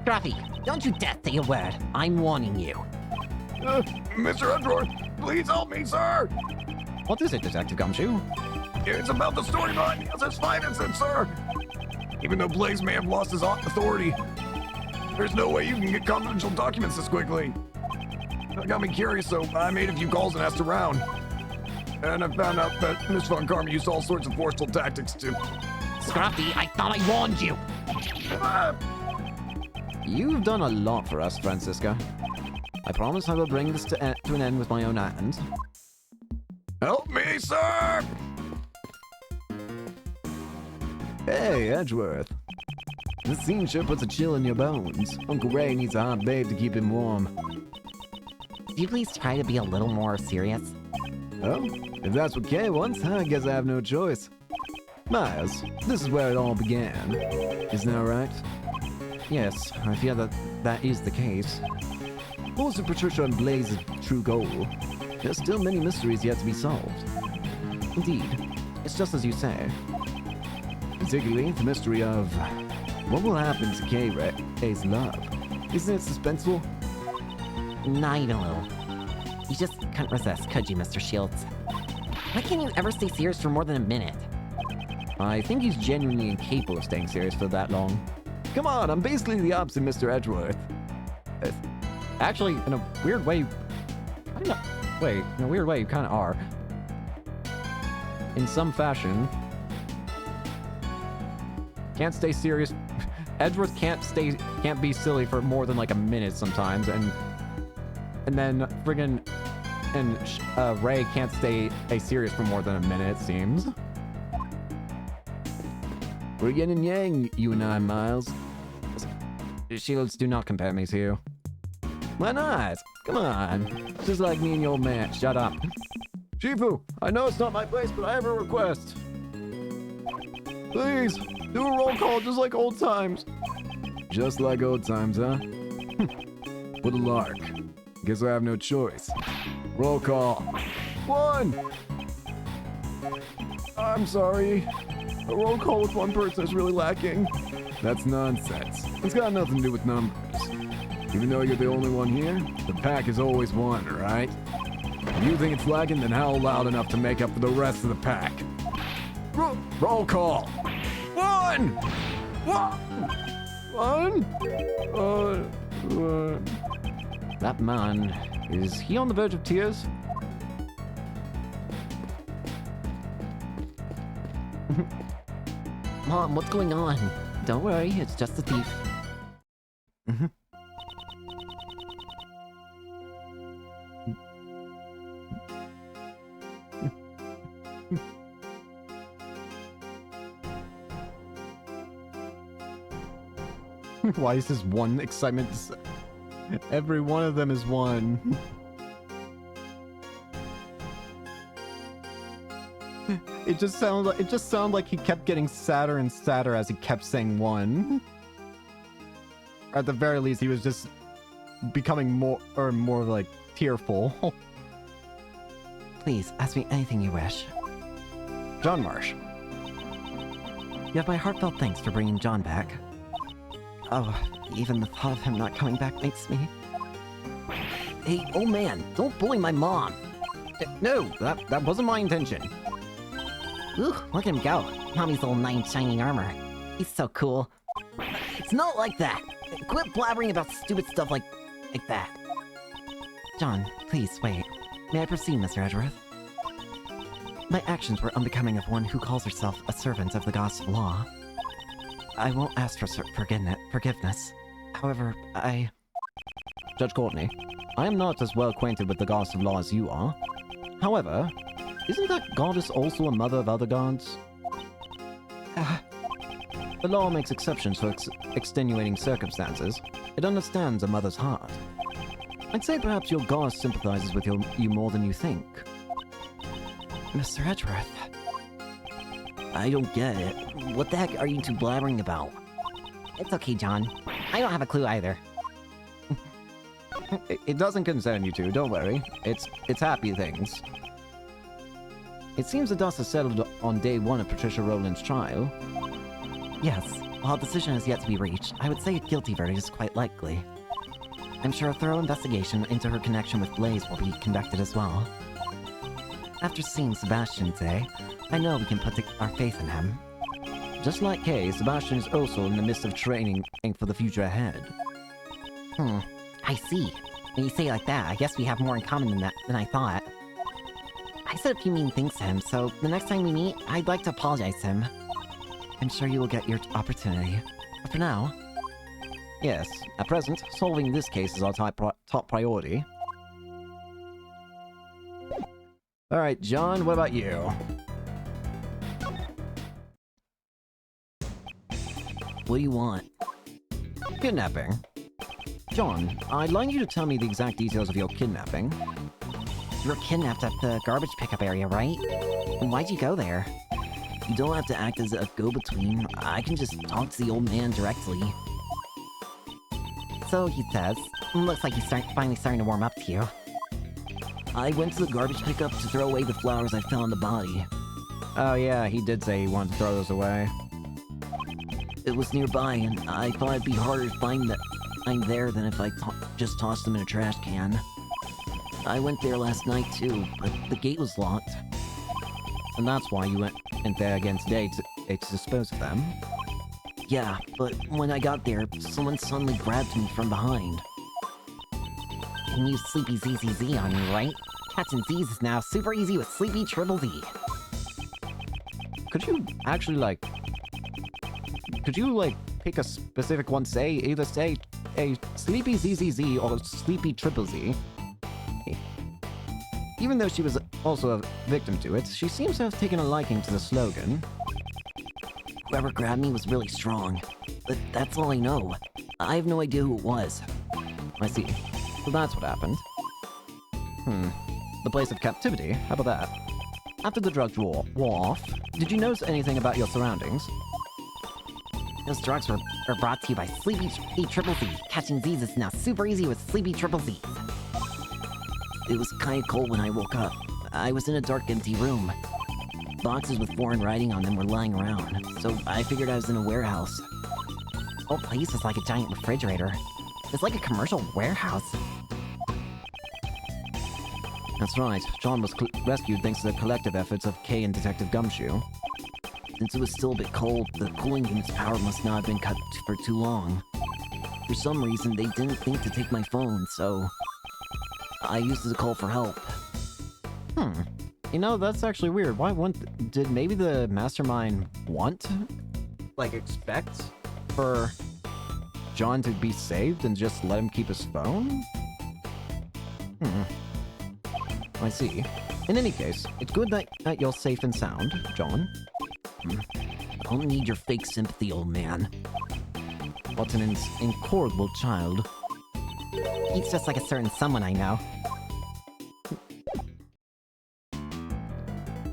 Scruffy, don't you dare say a word. I'm warning you. Mr. Edward, please help me, sir! What is it, Detective Gumshoe? It's about the story behind the SS finances, sir! Even though Blaze may have lost his authority, there's no way you can get confidential documents this quickly. That got me curious, so I made a few calls and asked around. And I found out that Miss Von Karma used all sorts of forceful tactics to... Scruffy, I thought I warned you! Ah! You've done a lot for us, Francisca. I promise I will bring this to an end with my own hands. Help me, sir! Hey, Edgeworth. This scene sure puts a chill in your bones. Uncle Ray needs a hot babe to keep him warm. Could you please try to be a little more serious? Oh, if that's what Kay wants, I guess I have no choice. Miles, this is where it all began. Isn't that right? Yes, I fear that is the case. What was Patricia and Blaze's true goal? There's still many mysteries yet to be solved. Indeed, it's just as you say. Particularly the mystery of what will happen to Kay's love. Isn't it suspenseful? Not even a little. You just couldn't resist, could you, Mr. Shields? Why can't you ever stay serious for more than a minute? I think he's genuinely incapable of staying serious for that long. Come on, I'm basically the opposite Mr. Edgeworth. Actually, in a weird way... I don't know. Wait, in a weird way, you kind of are. In some fashion. Can't stay serious. Edgeworth can't be silly for more than like a minute sometimes, and then friggin' Ray can't stay serious for more than a minute, it seems. We're yin and yang, you and I, Miles. Shields, do not compare me to you. Why not? Come on. Just like me and your man. Shut up. Shifu, I know it's not my place, but I have a request. Please, do a roll call just like old times. Just like old times, huh? What a lark. Guess I have no choice. Roll call. 1! I'm sorry. A roll call with one person is really lacking. That's nonsense. It's got nothing to do with numbers. Even though you're the only one here, the pack is always one, right? If you think it's lagging, then howl loud enough to make up for the rest of the pack. Roll call. 1! 1? That man, is he on the verge of tears? Mom, what's going on? Don't worry, it's just a thief. Why is this one excitement? Every one of them is one. It just sounded like he kept getting sadder and sadder as he kept saying one. At the very least, he was just becoming more like tearful. Please, ask me anything you wish. John Marsh. You have my heartfelt thanks for bringing John back. Oh, even the thought of him not coming back makes me... Hey, old man, don't bully my mom! No, that wasn't my intention. Ooh, look at him go. Mommy's little knight in shining armor. He's so cool. It's not like that! Quit blabbering about stupid stuff like that. John, please, wait. May I proceed, Mr. Edgeworth? My actions were unbecoming of one who calls herself a servant of the gods of law. I won't ask for forgiveness. However, Judge Courtney, I am not as well acquainted with the gods of law as you are. However, isn't that goddess also a mother of other gods? The law makes exceptions for extenuating circumstances. It understands a mother's heart. I'd say perhaps your goddess sympathizes with you more than you think. Mr. Edgeworth, I don't get it. What the heck are you two blabbering about? it's okay, John. I don't have a clue either. It doesn't concern you two, don't worry. It's happy things. It seems the dust has settled on day one of Patricia Rowland's trial. Yes, while a decision has yet to be reached, I would say a guilty verdict is quite likely. I'm sure a thorough investigation into her connection with Blaze will be conducted as well. After seeing Sebastian today, I know we can put our faith in him. Just like Kay, Sebastian is also in the midst of training for the future ahead. I see. When you say it like that, I guess we have more in common than I thought. I said a few mean things to him, so the next time we meet, I'd like to apologize to him. I'm sure you will get your opportunity. But for now... Yes, at present, solving this case is our top priority. Alright, John, what about you? What do you want? Kidnapping. John, I'd like you to tell me the exact details of your kidnapping. You were kidnapped at the garbage pickup area, right? And why'd you go there? You don't have to act as a go-between. I can just talk to the old man directly. So he says. Looks like he's finally starting to warm up to you. I went to the garbage pickup to throw away the flowers I found on the body. Oh yeah, he did say he wanted to throw those away. It was nearby, and I thought it'd be harder to find I'm there than if I just tossed them in a trash can. I went there last night too, but the gate was locked. And that's why you went there again today to dispose of them? Yeah, but when I got there, someone suddenly grabbed me from behind. You used Sleepy ZZZ on me, right? Catching Z's is now super easy with Sleepy Triple Z. Could you actually, pick a specific one, either say a Sleepy ZZZ or Sleepy Triple Z? Even though she was also a victim to it, she seems to have taken a liking to the slogan. Whoever grabbed me was really strong, but that's all I know. I have no idea who it was. I see. So that's what happened. The place of captivity? How about that? After the drugs wore off, did you notice anything about your surroundings? Those drugs were brought to you by Sleepy Triple Z. Catching Z's is now super easy with Sleepy Triple Z. It was kinda cold when I woke up. I was in a dark, empty room. Boxes with foreign writing on them were lying around, so I figured I was in a warehouse. The whole place is like a giant refrigerator. It's like a commercial warehouse. That's right. John was rescued thanks to the collective efforts of Kay and Detective Gumshoe. Since it was still a bit cold, the cooling unit's power must not have been cut for too long. For some reason, they didn't think to take my phone, so I used it to call for help. You know, that's actually weird. Did maybe the mastermind expect for John to be saved and just let him keep his phone? I see. In any case, it's good that you're safe and sound, John. I don't need your fake sympathy, old man. What an incorrigible child. He's just like a certain someone I know.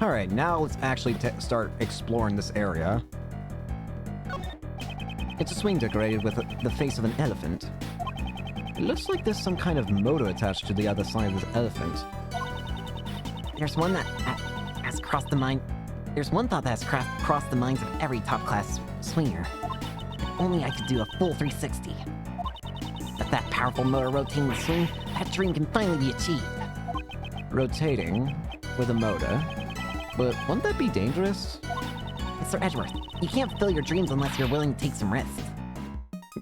Alright, now let's actually start exploring this area. It's a swing decorated with the face of an elephant. It looks like there's some kind of motor attached to the other side of this elephant. There's one that has crossed the mind. There's one thought that has crossed the minds of every top-class swinger. If only I could do a full 360. With that powerful motor rotating the swing, that dream can finally be achieved. Rotating with a motor? But wouldn't that be dangerous? Mr. Edgeworth, you can't fulfill your dreams unless you're willing to take some risks.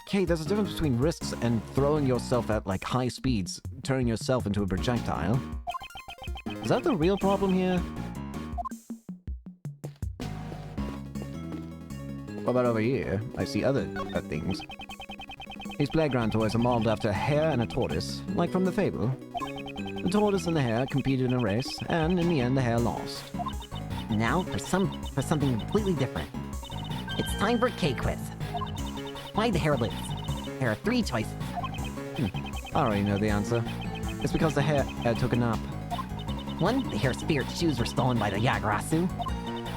Okay, there's a difference between risks and throwing yourself at high speeds, turning yourself into a projectile. Is that the real problem here? What about over here? I see other things. These playground toys are modeled after a hare and a tortoise, like from the fable. The tortoise and the hare competed in a race, and in the end the hare lost. Now for something completely different. It's time for a K quiz. Why the hare lives? There are 3 choices. I already know the answer. It's because the hare took a nap. 1. The hare's spirit shoes were stolen by the Yagarasu.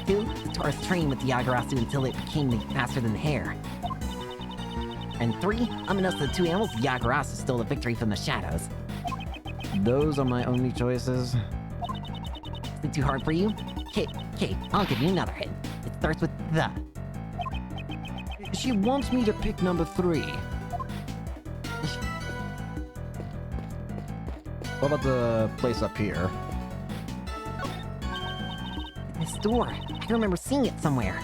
2. The tortoise trained with the Yagarasu until it became faster than the hare. And 3. Unbeknownst to the 2 animals, the Yagarasu stole the victory from the shadows. Those are my only choices. Is it too hard for you? Okay, I'll give you another hint. It starts with the. She wants me to pick number 3. What about the place up here? This door. I remember seeing it somewhere.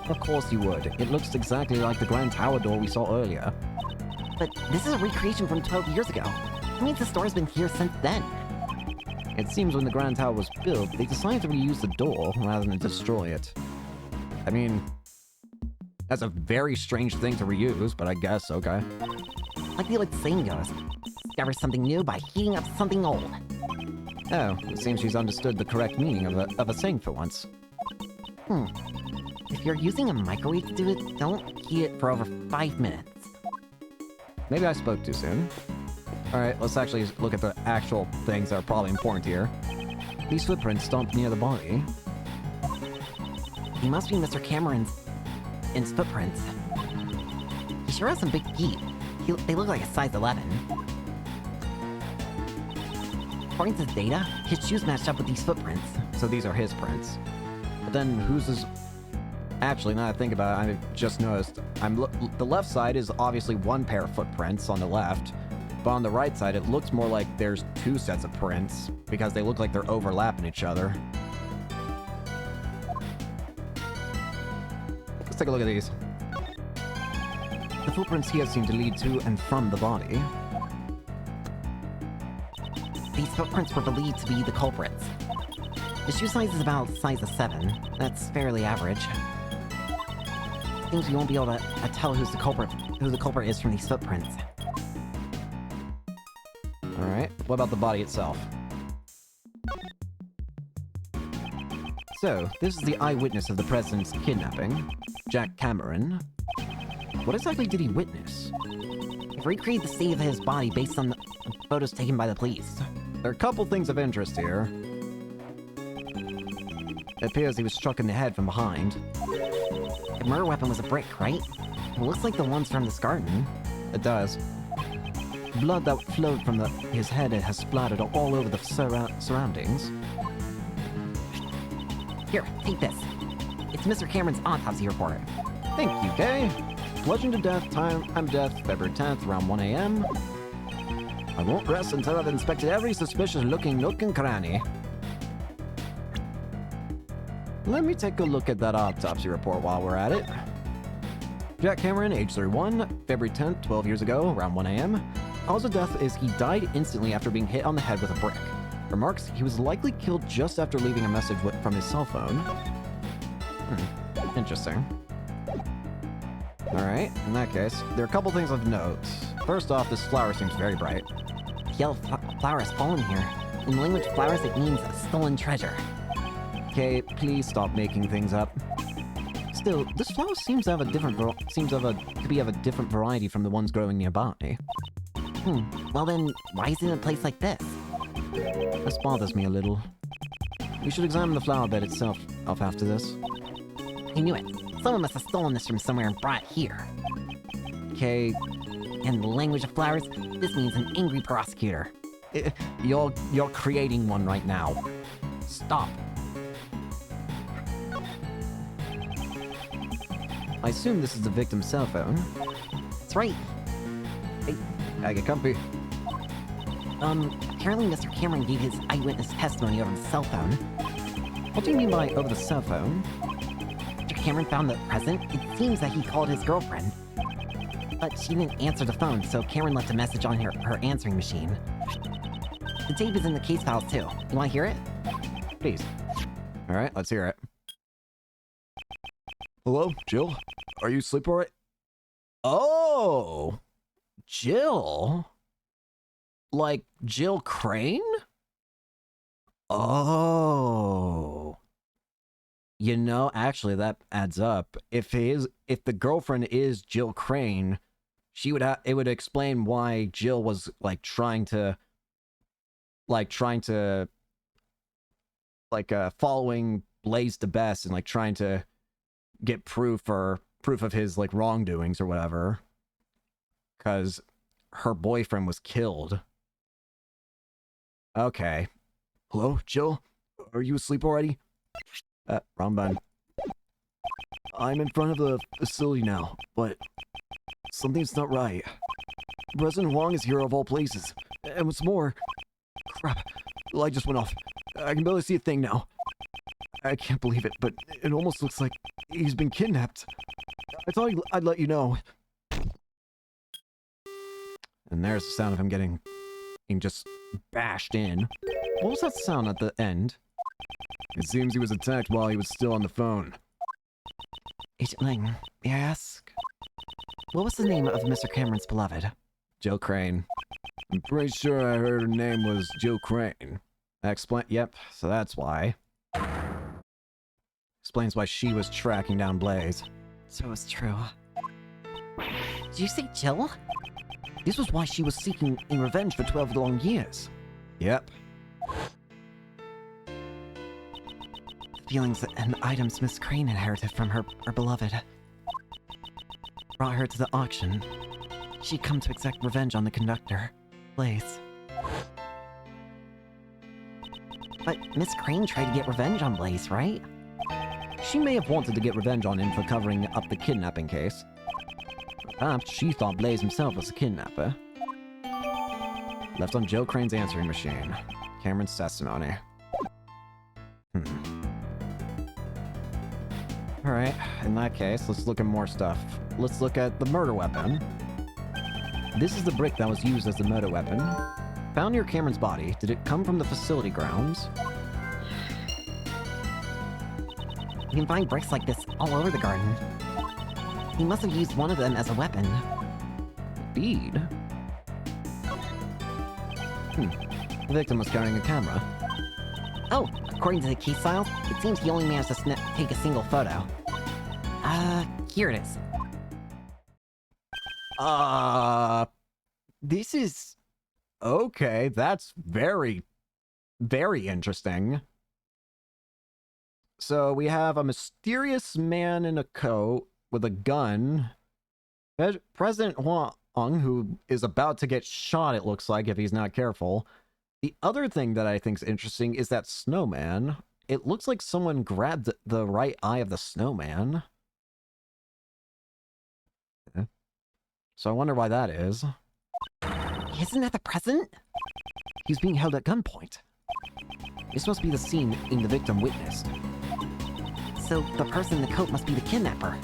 Of course you would. It looks exactly like the Grand Tower door we saw earlier. But this is a recreation from 12 years ago. That means the store's been here since then. It seems when the Grand Tower was built, they decided to reuse the door rather than destroy it. I mean, that's a very strange thing to reuse, but I guess, okay. Like the old saying goes, discover something new by heating up something old. Oh, it seems she's understood the correct meaning of a saying for once. If you're using a microwave to do it, don't heat it for over 5 minutes. Maybe I spoke too soon. Alright, let's actually look at the actual things that are probably important here. These footprints stomped near the body. He must be Mr. Cameron's footprints. He sure has some big feet. They look like a size 11. According to the data, his shoes matched up with these footprints. So these are his prints. But then whose is... Actually, now that I think about it, I just noticed the left side is obviously one pair of footprints on the left, but on the right side it looks more like there's 2 sets of prints because they look like they're overlapping each other. Let's take a look at these. The footprints here seem to lead to and from the body. These footprints were believed to be the culprits. The shoe size is about size of 7. That's fairly average. Seems we won't be able to tell who the culprit is from these footprints. Alright, what about the body itself? So, this is the eyewitness of the president's kidnapping, Jack Cameron. What exactly did he witness? He recreated the state of his body based on the photos taken by the police. There are a couple things of interest here. It appears he was struck in the head from behind. The murder weapon was a brick, right? It looks like the ones from this garden. It does. Blood that flowed from his head has splattered all over the surroundings. Here, take this. It's Mr. Cameron's autopsy report. Thank you, Kay. Bludgeoned to death, time of death, February 10th, around 1 a.m. I won't rest until I've inspected every suspicious-looking nook and cranny. Let me take a look at that autopsy report while we're at it. Jack Cameron, age 31, February 10th, 12 years ago, around 1 a.m. Cause of death is he died instantly after being hit on the head with a brick. Remarks, he was likely killed just after leaving a message from his cell phone. Interesting. Alright, in that case, there are a couple things of note. First off, this flower seems very bright. The yellow flower has fallen here. In the language of flowers, it means a stolen treasure. Okay, please stop making things up. Still, this flower seems to have a different to be of a different variety from the ones growing nearby. Well then, why is it in a place like this? This bothers me a little. We should examine the flower bed itself after this. I knew it. Someone must have stolen this from somewhere and brought it here. Okay, In the language of flowers, this means an angry prosecutor. you're creating one right now. Stop. I assume this is the victim's cell phone. That's right. Hey, I get comfy. Apparently Mr. Cameron gave his eyewitness testimony over the cell phone. What do you mean by over the cell phone? Mr. Cameron found the president. It seems that he called his girlfriend. But she didn't answer the phone, so Cameron left a message on her answering machine. The tape is in the case files too. You wanna hear it? Please. Alright, let's hear it. Hello, Jill? Are you asleep alright? Oh! Jill? Like Jill Crane? Oh. You know, actually, that adds up. If the girlfriend is Jill Crane, it would explain why Jill was trying to following Blaze the best and trying to get proof of his wrongdoings or whatever, because her boyfriend was killed. Okay. Hello, Jill? Are you asleep already? Wrong button. I'm in front of the facility now, but something's not right. President Huang is here of all places. And what's more... Crap, the light just went off. I can barely see a thing now. I can't believe it, but it almost looks like he's been kidnapped. I thought I'd let you know. And there's the sound of him getting just bashed in. What was that sound at the end? It seems he was attacked while he was still on the phone. Agent Lang, may I ask? What was the name of Mr. Cameron's beloved? Jill Crane. I'm pretty sure I heard her name was Jill Crane. Yep, so that's why. Explains why she was tracking down Blaze. So it's true. Did you say Jill? This was why she was seeking in revenge for 12 long years. Yep. Feelings and items Miss Crane inherited from her beloved brought her to the auction. She'd come to exact revenge on the conductor, Blaze. But Miss Crane tried to get revenge on Blaze, right? She may have wanted to get revenge on him for covering up the kidnapping case. Perhaps she thought Blaze himself was a kidnapper. Left on Jill Crane's answering machine. Cameron's testimony. Alright, in that case, let's look at more stuff. Let's look at the murder weapon. This is the brick that was used as the murder weapon. Found near Cameron's body. Did it come from the facility grounds? You can find bricks like this all over the garden. He must have used one of them as a weapon. Indeed. The victim was carrying a camera. Oh, according to the case files, it seems he only managed to take a single photo. Here it is. This is... Okay, that's very, very interesting. So we have a mysterious man in a coat with a gun. President Huang, who is about to get shot, it looks like, if he's not careful. The other thing that I think is interesting is that snowman. It looks like someone grabbed the right eye of the snowman. So I wonder why that is. Isn't that the president? He's being held at gunpoint. This must be the scene the victim witnessed. So the person in the coat must be the kidnapper.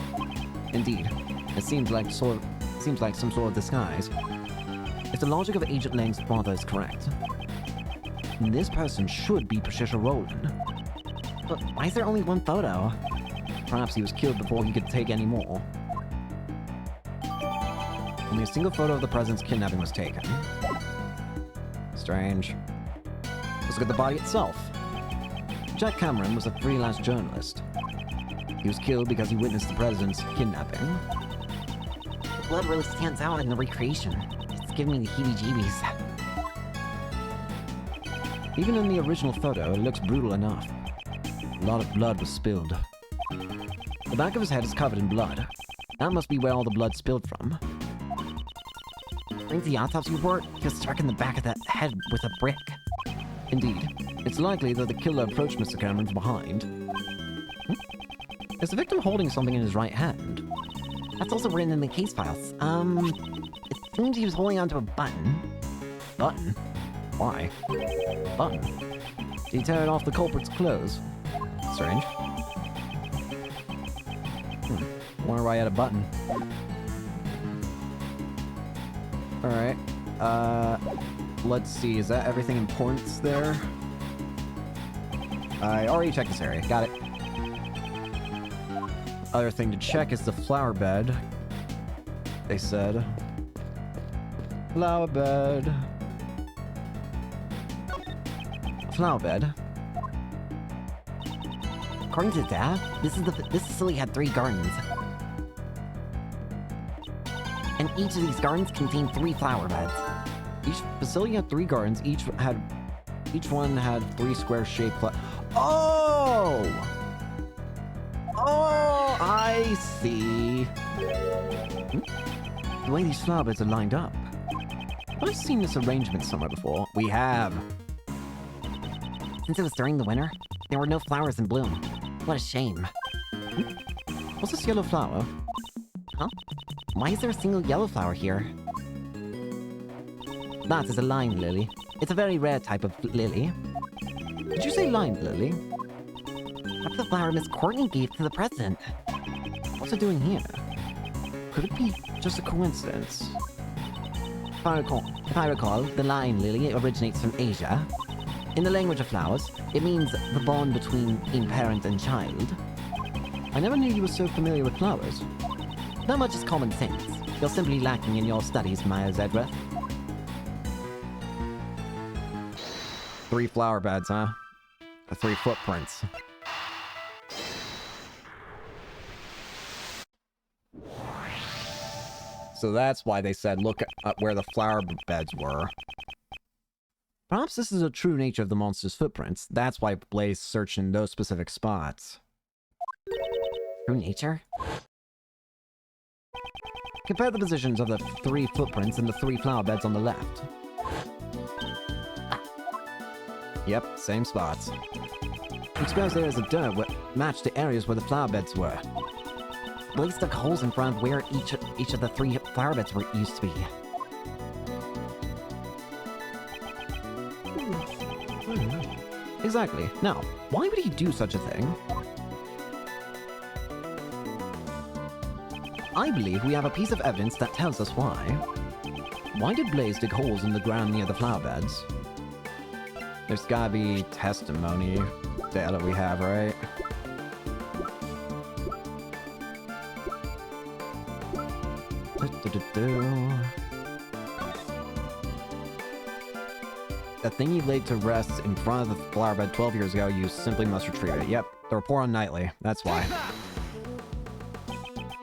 Indeed. It seems like some sort of disguise. If the logic of Agent Lang's father is correct, this person should be Patricia Rowland. But why is there only one photo? Perhaps he was killed before he could take any more. Only a single photo of the president's kidnapping was taken. Strange. Let's look at the body itself. Jack Cameron was a freelance journalist. He was killed because he witnessed the president's kidnapping. The blood really stands out in the recreation. It's giving me the heebie-jeebies. Even in the original photo, it looks brutal enough. A lot of blood was spilled. The back of his head is covered in blood. That must be where all the blood spilled from. According to the autopsy report, he was struck in the back of the head with a brick. Indeed. It's likely that the killer approached Mr. Cameron from behind. Is the victim holding something in his right hand? That's also written in the case files. It seems he was holding onto a button. Button? Why? Button? Did he tear it off the culprit's clothes? Strange. Wonder why he had a button. Alright. let's see, is that everything important there? I already checked this area, got it. Other thing to check is the flower bed. They said. Flower bed. Flower bed. According to Dad, this facility had 3 gardens. And each of these gardens contained 3 flower beds. Each facility had 3 gardens. Each one had 3 square-shaped. Oh! Oh, I see. The way these flower beds are lined up. Have I seen this arrangement somewhere before? We have. Since it was during the winter, there were no flowers in bloom. What a shame. What's this yellow flower? Huh? Why is there a single yellow flower here? That is a line lily. It's a very rare type of lily. Did you say line lily? That's the flower Miss Courtney gave to the president. What's it doing here? Could it be just a coincidence? If I recall, the line lily originates from Asia. In the language of flowers, it means the bond between a parent and child. I never knew you were so familiar with flowers. Not much is common sense. You're simply lacking in your studies, Miles Edgeworth. 3 flower beds, huh? Or 3 footprints. So that's why they said look at where the flower beds were. Perhaps this is a true nature of the monster's footprints. That's why Blaze searched in those specific spots. True nature? Compare the positions of the 3 footprints and the 3 flower beds on the left. Yep, same spots. Exposed areas of dirt match the areas where the flower beds were. Blaze dug holes in front of where each of the 3 flower beds used to be. Exactly. Now, why would he do such a thing? I believe we have a piece of evidence that tells us why. Why did Blaze dig holes in the ground near the flower beds? There's gotta be testimony data we have, right? The thing you laid to rest in front of the flower bed 12 years ago, you simply must retrieve it. Yep, the report on Nightly. That's why.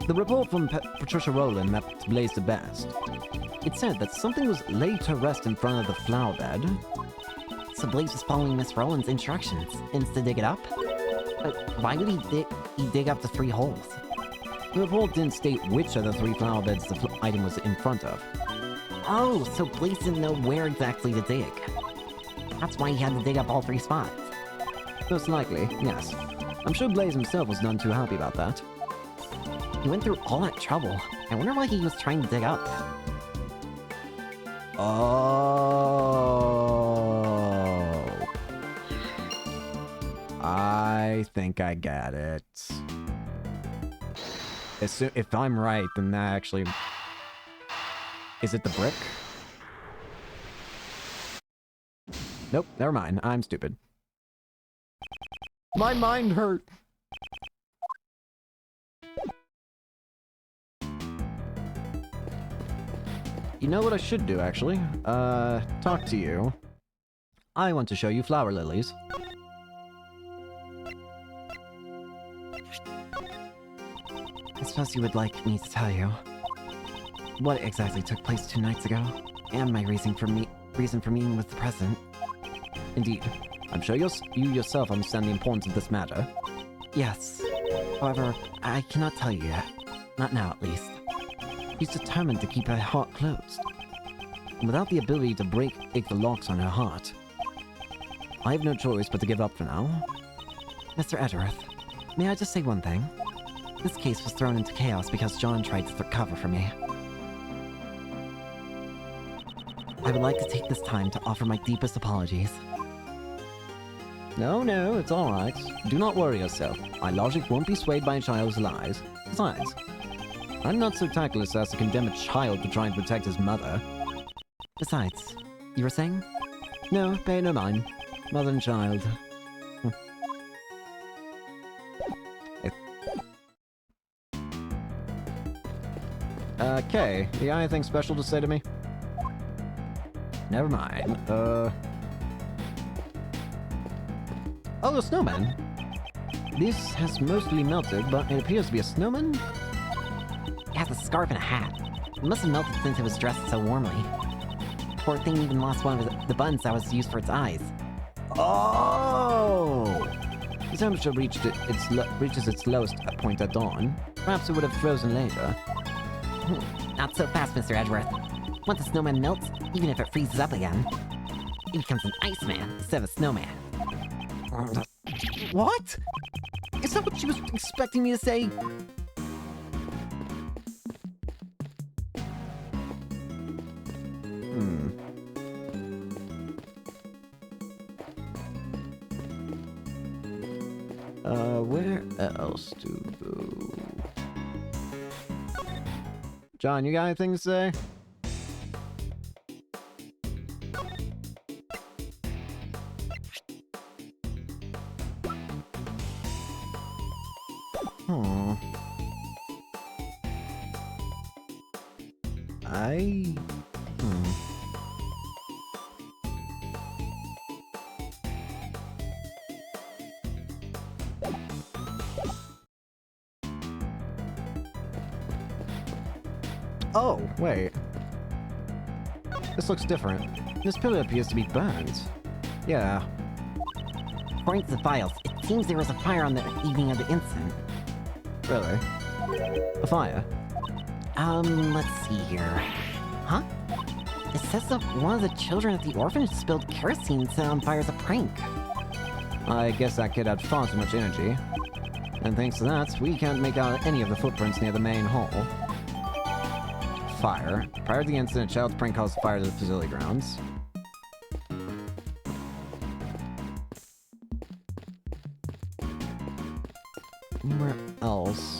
The report from Patricia Rowland met Blaze the best. It said that something was laid to rest in front of the flower bed. So Blaze was following Miss Rowland's instructions, and to dig it up? But why would he dig up the 3 holes? The report didn't state which of the 3 flower beds the item was in front of. Oh, so Blaze didn't know where exactly to dig. That's why he had to dig up all 3 spots. Most likely, yes. I'm sure Blaze himself was none too happy about that. He went through all that trouble. I wonder what he was trying to dig up. Oh. I think I got it. If I'm right, then that actually... Is it the brick? Nope, never mind. I'm stupid. My mind hurt! You know what I should do, actually? Talk to you. I want to show you flower lilies. I suppose you would like me to tell you what exactly took place 2 nights ago, and my reason for meeting with the president. Indeed. I'm sure you yourself understand the importance of this matter. Yes. However, I cannot tell you yet. Not now, at least. She's determined to keep her heart closed. And without the ability to break the locks on her heart, I have no choice but to give up for now. Mr. Edgeworth, may I just say one thing? This case was thrown into chaos because John tried to cover for me. I would like to take this time to offer my deepest apologies. No, it's alright. Do not worry yourself. My logic won't be swayed by a child's lies. Besides, I'm not so tactless as to condemn a child for trying to protect his mother. Besides, You were saying? No, pay no mind. Mother and child. Okay, you got anything special to say to me? Never mind. Oh, the snowman. This has mostly melted, but it appears to be a snowman. It has a scarf and a hat. It must have melted since it was dressed so warmly. Poor thing even lost one of the buttons that was used for its eyes. Oh! The temperature reaches its lowest point at dawn. Perhaps it would have frozen later. Not so fast, Mr. Edgeworth. Once a snowman melts, even if it freezes up again, it becomes an iceman instead of a snowman. What? Is that what she was expecting me to say? Where else to go? John, you got anything to say? Hmm. Oh, wait. This looks different. This pillar appears to be burned. Yeah. According to the files, it seems there was a fire on the evening of the incident. Really? A fire? Let's see here. Huh? It says that one of the children at the orphanage spilled kerosene and set on fire as a prank. I guess that kid had far too much energy. And thanks to that, we can't make out any of the footprints near the main hall. Fire. Prior to the incident, a child's prank caused fire to the facility grounds. Where else?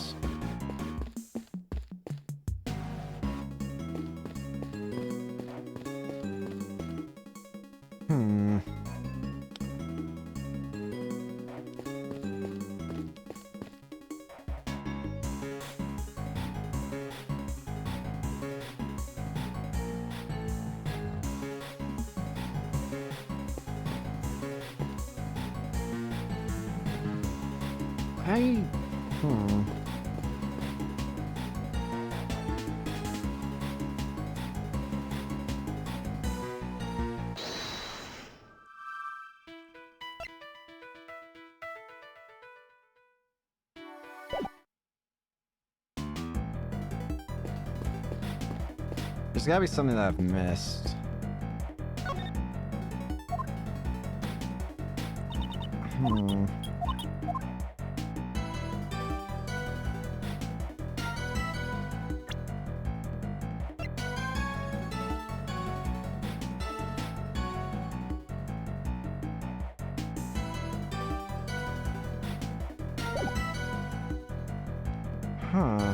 There's gotta be something that I've missed. Huh.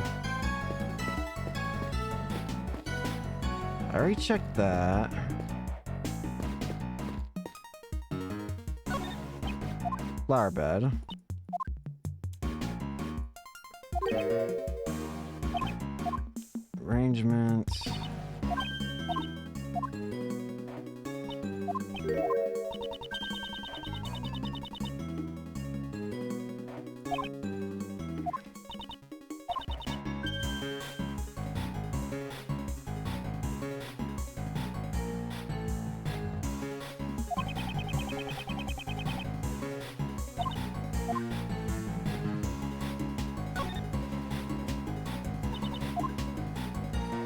I already checked that. Flower bed. Arrangement.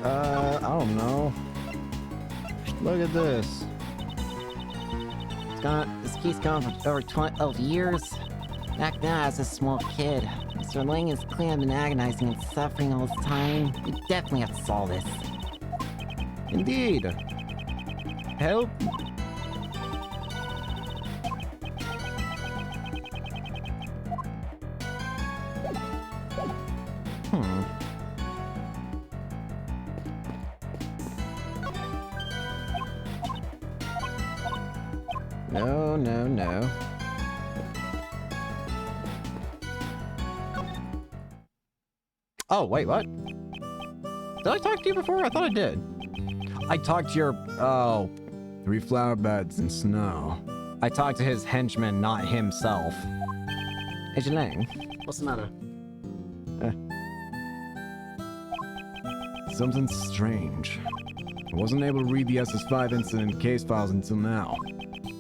I don't know. Look at this. This keys gone for over 12 years. Back then, I was a small kid. Mr. Lang has clearly been agonizing and suffering all this time. We definitely have to solve this. Indeed. Help. No, no. Oh, wait, what? Did I talk to you before? I thought I did. I talked to your... Oh. 3 flower beds and snow. I talked to his henchman, not himself. Agent Lang. What's the matter? Something strange. I wasn't able to read the SS5 incident case files until now.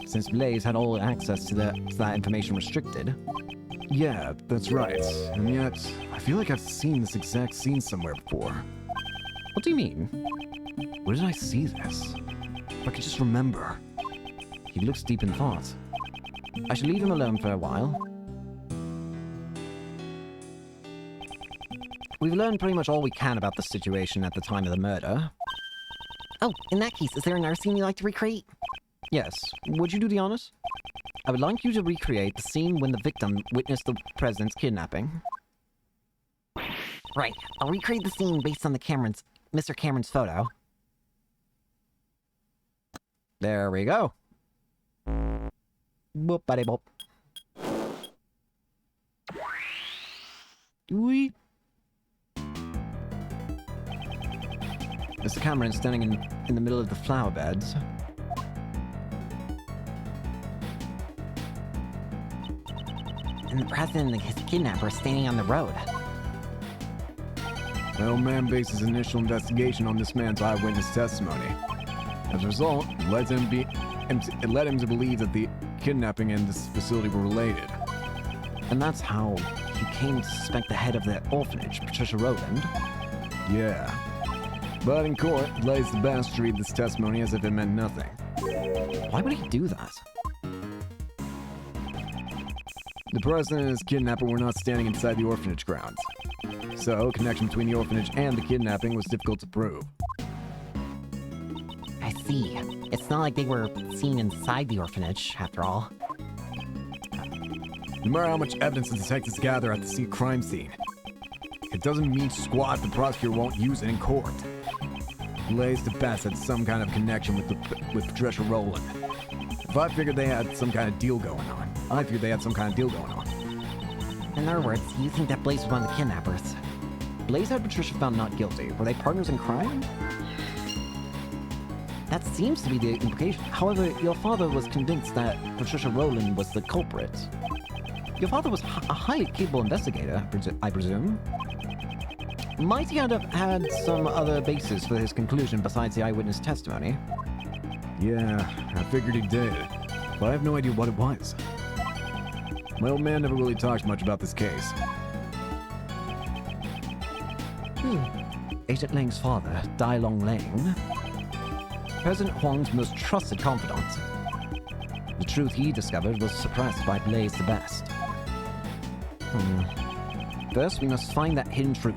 Since Blaze had all access to that information restricted. Yeah, that's right. And yet, I feel like I've seen this exact scene somewhere before. What do you mean? Where did I see this? If I could just remember. He looks deep in thought. I shall leave him alone for a while. We've learned pretty much all we can about the situation at the time of the murder. Oh, in that case, is there another scene you'd like to recreate? Yes. Would you do the honors? I would like you to recreate the scene when the victim witnessed the president's kidnapping. Right. I'll recreate the scene based on Mr. Cameron's photo. There we go. Boop, buddy, boop. Wee. Mr. Cameron standing in the middle of the flower beds. And the president and his kidnapper are standing on the road. My old man based his initial investigation on this man's eyewitness testimony. As a result, it led him to believe that the kidnapping and this facility were related. And that's how he came to suspect the head of the orphanage, Patricia Rowland. Yeah. But in court, Blaze the Best treated this testimony as if it meant nothing. Why would he do that? The president and his kidnapper were not standing inside the orphanage grounds. So, a connection between the orphanage and the kidnapping was difficult to prove. I see. It's not like they were seen inside the orphanage, after all. No matter how much evidence the detectives gather at the crime scene, it doesn't mean squat if the prosecutor won't use it in court. Blaze the Best had some kind of connection with Patricia Rowland. If I figured they had some kind of deal going on, I figured they had some kind of deal going on. In other words, you think that Blaze was one of the kidnappers? Blaze had Patricia found not guilty. Were they partners in crime? That seems to be the implication. However, your father was convinced that Patricia Rowland was the culprit. Your father was a highly capable investigator, I presume. Might he have had some other basis for his conclusion besides the eyewitness testimony? Yeah, I figured he did, but I have no idea what it was. My old man never really talked much about this case. Agent Lang's father, Dai Long Lang, President Huang's most trusted confidant. The truth he discovered was suppressed by Blaze the Best. First, we must find that hidden truth.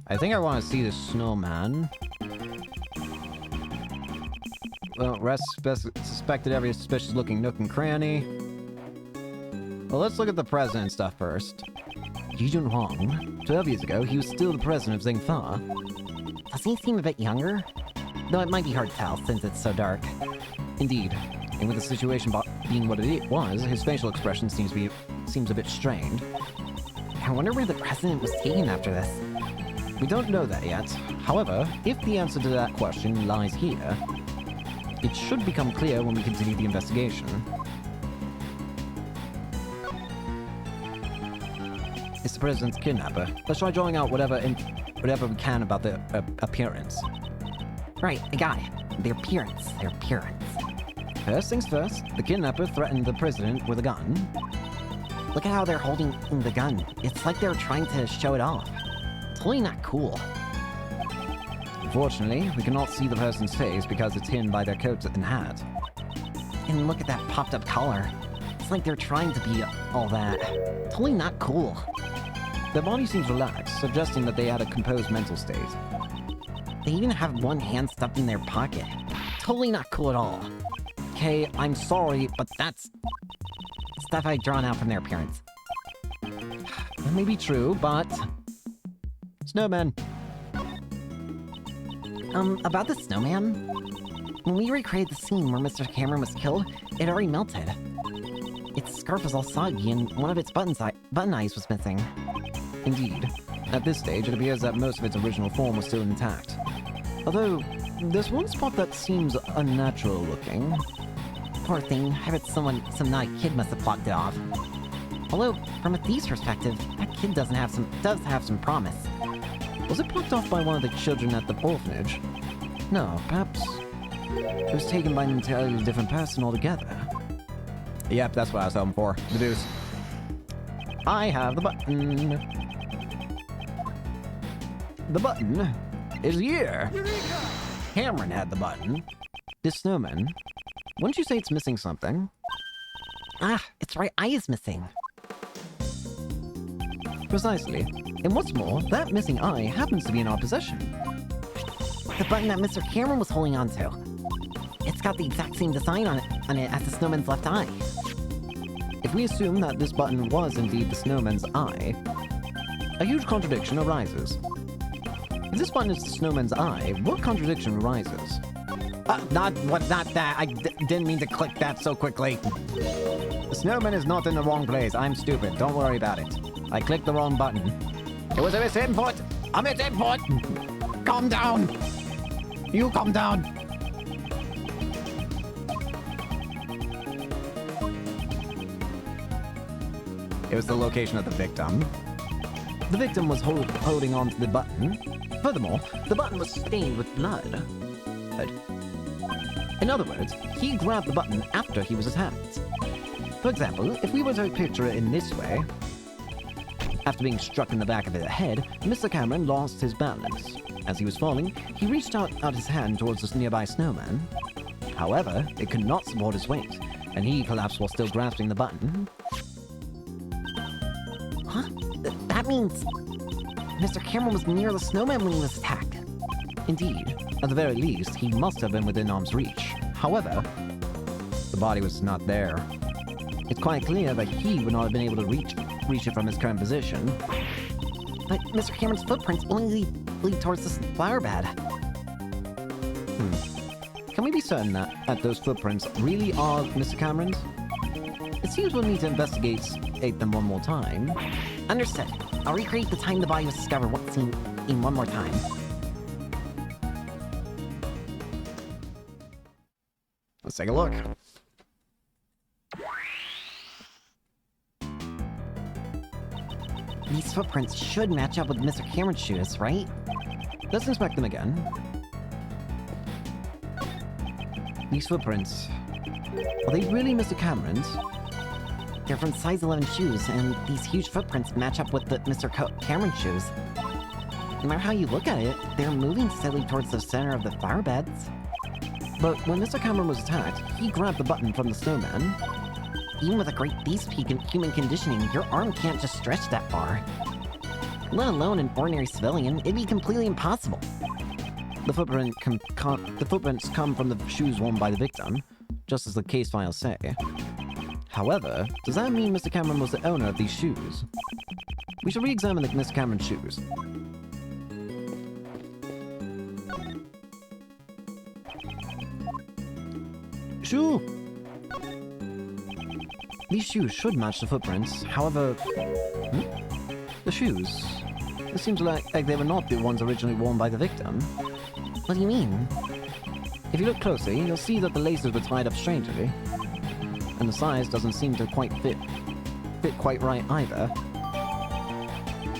I think I want to see the snowman. Well, rest suspected every suspicious-looking nook and cranny. Well, let's look at the president stuff first. Yijun Huang. 12 years ago, he was still the president of Zingfa. Doesn't he seem a bit younger? Though it might be hard to tell since it's so dark. Indeed. And with the situation being what it was, his facial expression seems a bit strained. I wonder where the president was taken after this. We don't know that yet. However, if the answer to that question lies here, it should become clear when we continue the investigation. It's the president's kidnapper. Let's try drawing out whatever we can about the appearance. Right, I got it. Their appearance. First things first, the kidnapper threatened the president with a gun. Look at how they're holding the gun. It's like they're trying to show it off. Totally not cool. Unfortunately, we cannot see the person's face because it's hidden by their coat and hat. And look at that popped up collar. It's like they're trying to be all that. Totally not cool. Their body seems relaxed, suggesting that they had a composed mental state. They even have one hand stuffed in their pocket. Totally not cool at all. Okay, I'm sorry, but that's stuff I've drawn out from their appearance. That may be true, but... Snowman. About the snowman? When we recreated the scene where Mr. Cameron was killed, it already melted. Its scarf was all soggy and one of its button eyes was missing. Indeed. At this stage, it appears that most of its original form was still intact. Although, there's one spot that seems unnatural looking. Poor thing, I bet some naughty kid must have plucked it off. Although, from a thief's perspective, that kid does have some promise. Was it plucked off by one of the children at the orphanage? No, perhaps it was taken by an entirely different person altogether. Yep, that's what I was hoping for. The deuce. I have the button. The button is here. Cameron had the button. This snowman. Wouldn't you say it's missing something? Ah, its right eye is missing. Precisely. And what's more, that missing eye happens to be in our possession. The button that Mr. Cameron was holding onto. It's got the exact same design on it as the snowman's left eye. If we assume that this button was indeed the snowman's eye, a huge contradiction arises. If this button is the snowman's eye, what contradiction arises? Not that. I didn't mean to click that so quickly. The snowman is not in the wrong place. I'm stupid. Don't worry about it. I clicked the wrong button. It was a misinput. A misinput. Calm down. You calm down. It was the location of the victim. The victim was holding on to the button. Furthermore, the button was stained with blood. In other words, he grabbed the button after he was attacked. For example, if we were to picture it in this way, after being struck in the back of the head, Mr. Cameron lost his balance. As he was falling, he reached out his hand towards the nearby snowman. However, it could not support his weight, and he collapsed while still grasping the button. Huh? That means Mr. Cameron was near the snowman when he was attacked. Indeed, at the very least, he must have been within arm's reach. However, the body was not there. It's quite clear that he would not have been able to reach it from his current position. But Mr. Cameron's footprints only lead towards this flower bed. Can we be certain that those footprints really are Mr. Cameron's? It seems we'll need to investigate them one more time. Understood. I'll recreate the time the body was discovered in one more time. Let's take a look. These footprints should match up with Mr. Cameron's shoes, right? Let's inspect them again. These footprints, are they really Mr. Cameron's? They're from size 11 shoes, and these huge footprints match up with the Mr. Cameron's shoes. No matter how you look at it, they're moving steadily towards the center of the flower beds. But when Mr. Cameron was attacked, he grabbed the button from the snowman. Even with a great beast peak and human conditioning, your arm can't just stretch that far. Let alone an ordinary civilian, it'd be completely impossible. The footprints come from the shoes worn by the victim, just as the case files say. However, does that mean Mr. Cameron was the owner of these shoes? We should re-examine the Mr. Cameron's shoes. Shoe! These shoes should match the footprints, however... The shoes... It seems like they were not the ones originally worn by the victim. What do you mean? If you look closely, you'll see that the laces were tied up strangely. And the size doesn't seem to quite fit quite right either.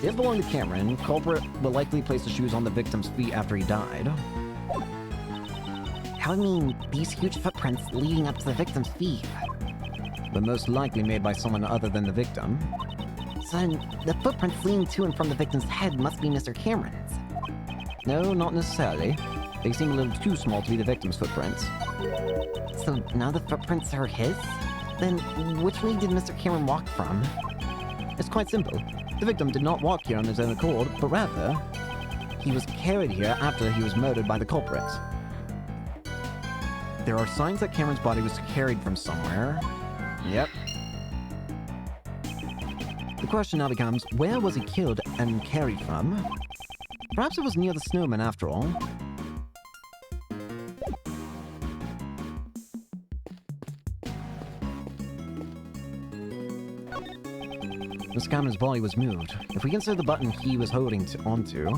If belonging to Cameron, culprit will likely place the shoes on the victim's feet after he died. How do you mean these huge footprints leading up to the victim's feet? But most likely made by someone other than the victim. So then, the footprints leading to and from the victim's head must be Mr. Cameron's. No, not necessarily. They seem a little too small to be the victim's footprints. So now the footprints are his? Then which way did Mr. Cameron walk from? It's quite simple. The victim did not walk here on his own accord, but rather, he was carried here after he was murdered by the culprit. There are signs that Cameron's body was carried from somewhere. Yep. The question now becomes, where was he killed and carried from? Perhaps it was near the snowman after all. Mr. Cameron's body was moved. If we consider the button he was holding onto,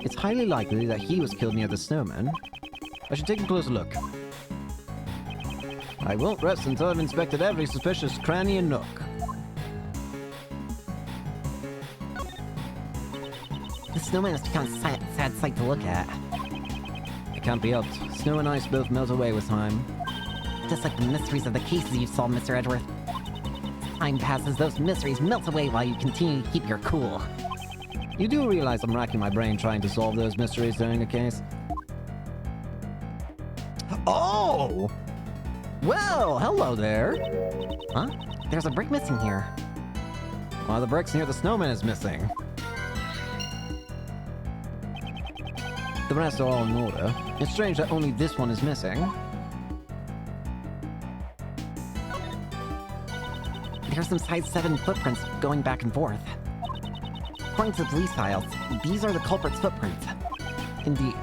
it's highly likely that he was killed near the snowman. I should take a closer look. I won't rest until I've inspected every suspicious cranny and nook. The snowman has become a sad sight to look at. It can't be helped. Snow and ice both melt away with time. Just like the mysteries of the cases you've solved, Mr. Edgeworth. As time passes, those mysteries melt away while you continue to keep your cool. You do realize I'm racking my brain trying to solve those mysteries during the case? Oh! Well, hello there! Huh? There's a brick missing here. One of the bricks near the snowman is missing. The rest are all in order. It's strange that only this one is missing. There's some size 7 footprints going back and forth. According to the police files, these are the culprit's footprints. Indeed.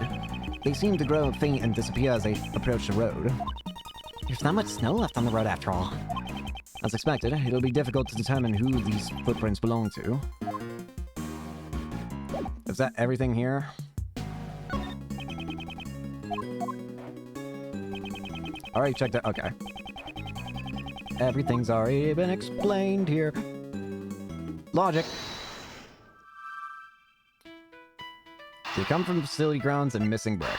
They seem to grow faint and disappear as they approach the road. There's not much snow left on the road after all. As expected, it'll be difficult to determine who these footprints belong to. Is that everything here? Already checked that. Okay. Everything's already been explained here. Logic. They come from facility grounds and missing brick.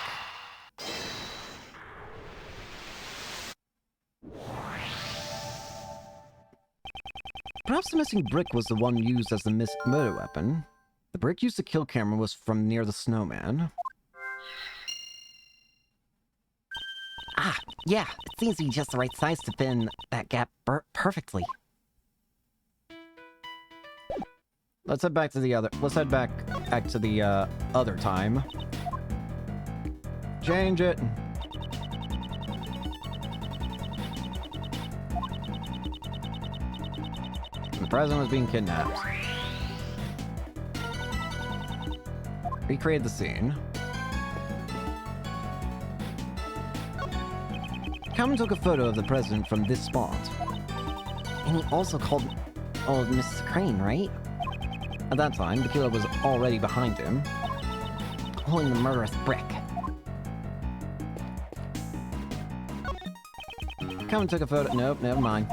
Perhaps the missing brick was the one used as the murder weapon. The brick used to kill Cameron was from near the snowman. Ah, yeah, it seems to be just the right size to fit in that gap perfectly. Let's head back to the other. Let's head back to the other time. Change it. The president was being kidnapped. Recreate the scene. Cameron took a photo of the president from this spot. And he also called old Mrs. Crane, right? At that time, the killer was already behind him, Holding the murderous brick. Cameron took a photo. Nope, never mind.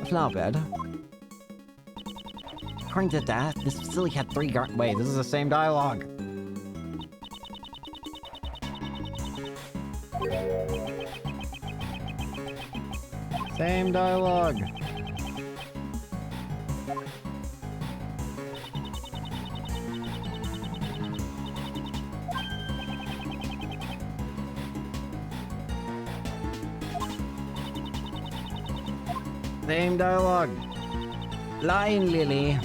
A flower bed. According to that, this facility had 3 guards. Wait, this is the same dialogue. Same dialogue. Same dialogue. Lying Lily.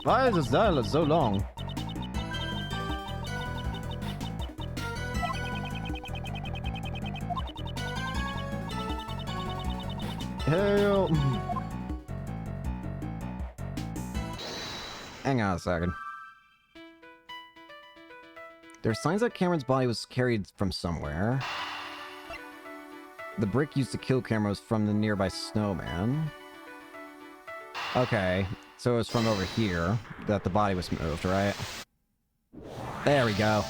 Why is this dialogue so long? Hell. Hang on a second. There are signs that Cameron's body was carried from somewhere. The brick used to kill Cameron was from the nearby snowman. Okay, so it was from over here that the body was moved, right? There we go.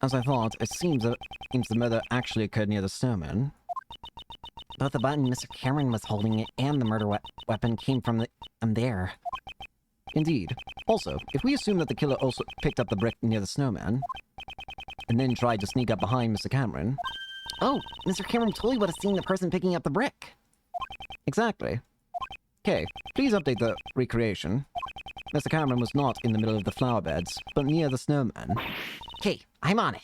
As I thought, it seems the murder actually occurred near the snowman. Both the button Mr. Cameron was holding and the murder weapon came from there. Indeed. Also, if we assume that the killer also picked up the brick near the snowman, and then tried to sneak up behind Mr. Cameron... Oh, Mr. Cameron totally would have seen the person picking up the brick. Exactly. Okay, please update the recreation. Mr. Cameron was not in the middle of the flower beds, but near the snowman. Okay, I'm on it.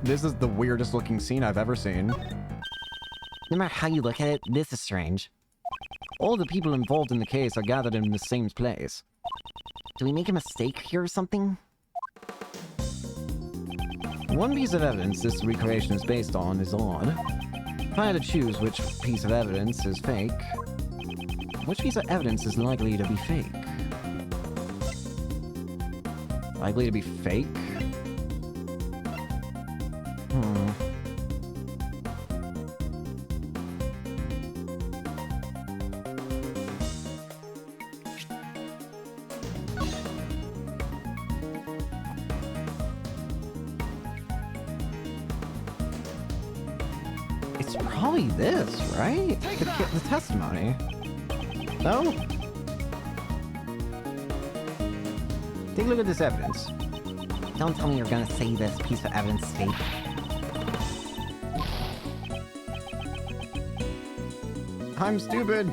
This is the weirdest looking scene I've ever seen. No matter how you look at it, this is strange. All the people involved in the case are gathered in the same place. Do we make a mistake here or something? One piece of evidence this recreation is based on is odd. If I had to choose which piece of evidence is fake, which piece of evidence is likely to be fake? Likely to be fake? It's probably this, right? The testimony. No? Take a look at this evidence. Don't tell me you're gonna say this piece of evidence is fake. I'm stupid.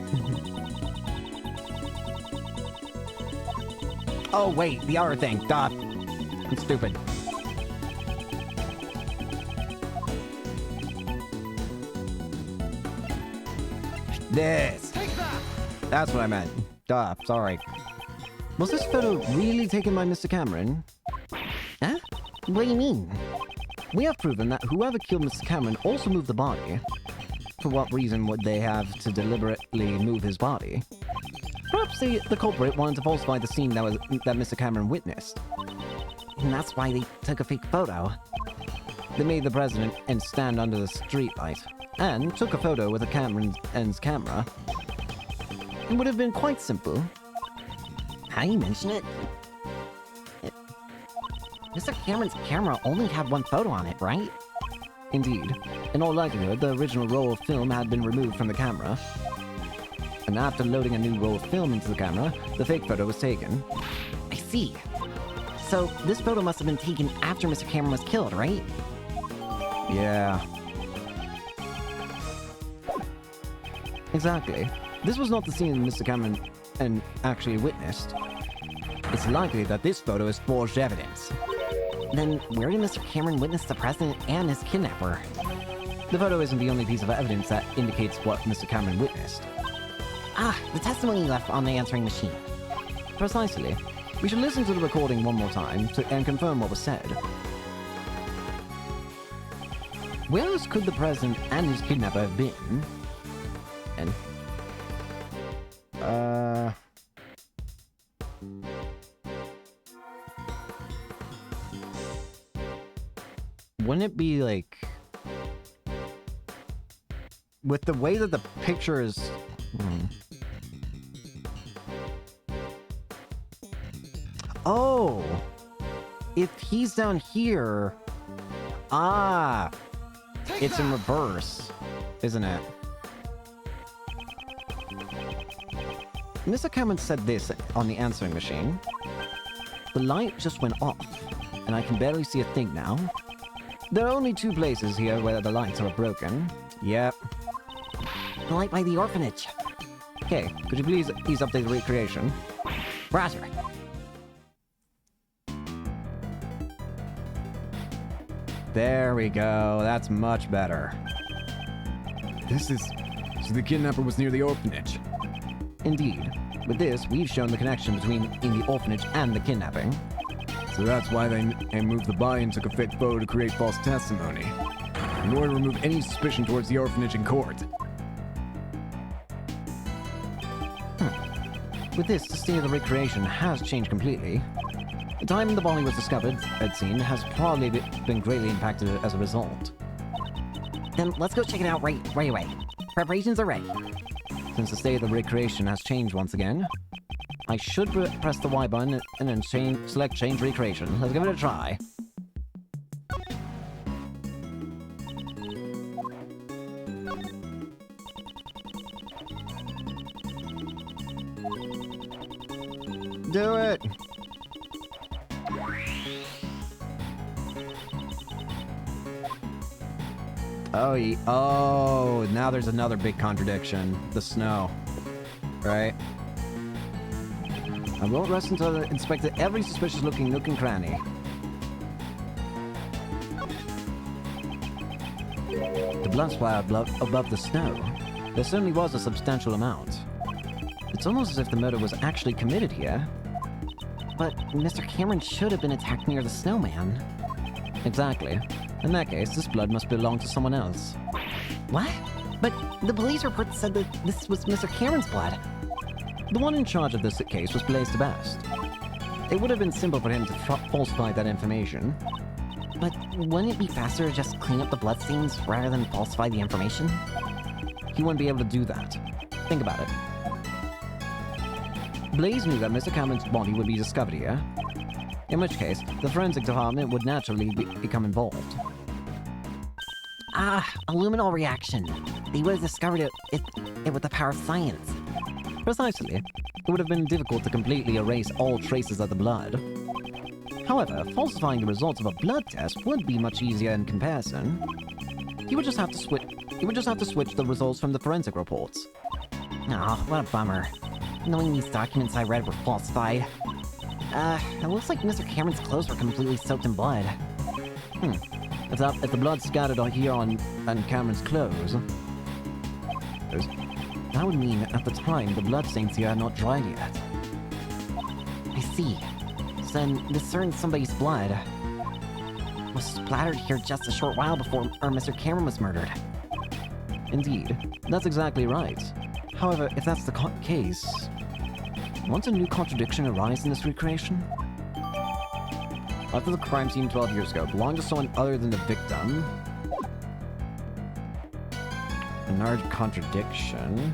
Oh, wait, the other thing. Duh. I'm stupid. This. That's what I meant. Duh, sorry. Was this photo really taken by Mr. Cameron? Huh? What do you mean? We have proven that whoever killed Mr. Cameron also moved the body. For what reason would they have to deliberately move his body? Perhaps the culprit wanted to falsify the scene that Mr. Cameron witnessed. And that's why they took a fake photo. They made the president and stand under the streetlight, and took a photo with a Cameron's camera. It would have been quite simple. How you mention it? Mr. Cameron's camera only had one photo on it, right? Indeed. In all likelihood, the original roll of film had been removed from the camera. And after loading a new roll of film into the camera, the fake photo was taken. I see. So, this photo must have been taken after Mr. Cameron was killed, right? Yeah. Exactly. This was not the scene Mr. Cameron actually witnessed. It's likely that this photo is forged evidence. Then, where did Mr. Cameron witness the president and his kidnapper? The photo isn't the only piece of evidence that indicates what Mr. Cameron witnessed. Ah, the testimony left on the answering machine. Precisely. We should listen to the recording one more time and confirm what was said. Where else could the president and his kidnapper have been? And... Wouldn't it be like... With the way that the picture is... Oh! If he's down here... Ah! It's in reverse, isn't it? Mr. Cameron said this on the answering machine. The light just went off, and I can barely see a thing now. There are only two places here where the lights are broken. Yep. The light by the orphanage. Okay, could you please update the recreation? Roger. There we go, that's much better. So the kidnapper was near the orphanage. Indeed. With this, we've shown the connection between the orphanage and the kidnapping. So that's why they moved the body and took a fake photo to create false testimony. In order to remove any suspicion towards the orphanage in court. With this, the state of the recreation has changed completely. The time the body was discovered, I'd seen, has probably been greatly impacted as a result. Then let's go check it out right away. Preparations are ready. Since the state of the recreation has changed once again, I should press the Y button and then select Change Recreation. Let's give it a try. Do it! Oh, now there's another big contradiction. The snow. Right? I won't rest until I've inspected every suspicious-looking nook and cranny. The blood splatter above the snow. There certainly was a substantial amount. It's almost as if the murder was actually committed here. But Mr. Cameron should have been attacked near the snowman. Exactly. In that case, this blood must belong to someone else. What? But the police report said that this was Mr. Cameron's blood. The one in charge of this case was Blaze the Best. It would have been simple for him to falsify that information. But wouldn't it be faster to just clean up the bloodstains rather than falsify the information? He wouldn't be able to do that. Think about it. Blaze knew that Mr. Cameron's body would be discovered here, in which case, the forensic department would naturally become involved. Ah, a luminal reaction. They would have discovered it with the power of science. Precisely. It would have been difficult to completely erase all traces of the blood. However, falsifying the results of a blood test would be much easier in comparison. He would just have to switch the results from the forensic reports. Oh, what a bummer. Knowing these documents I read were falsified. It looks like Mr. Cameron's clothes were completely soaked in blood. If the blood scattered here on Cameron's clothes, that would mean at the time the bloodstains here are not dried yet. I see. So then, this certain somebody's blood was splattered here just a short while before Mr. Cameron was murdered. Indeed, that's exactly right. However, if that's the case, won't a new contradiction arise in this recreation? After the crime scene 12 years ago belonged to someone other than the victim. Another contradiction.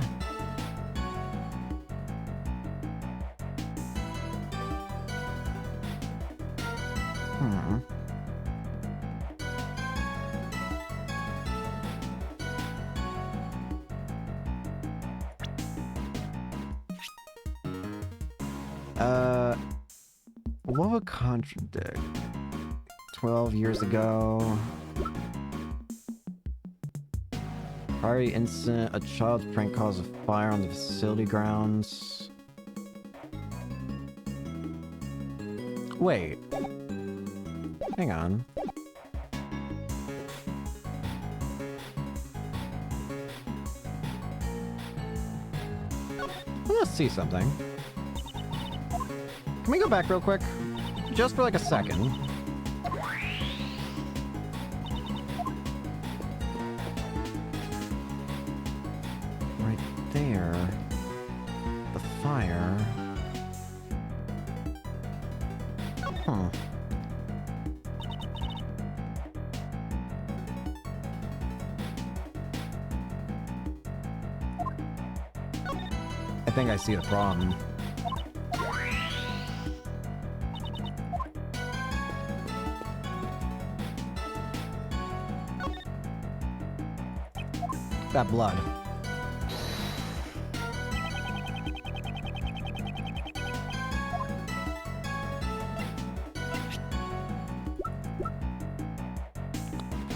What would contradict? 12 years ago. Prior incident, a child's prank caused a fire on the facility grounds. Wait. Hang on. Let's see something. Can we go back real quick? Just for like a second. Right there. The fire. Huh. I think I see the problem. That blood.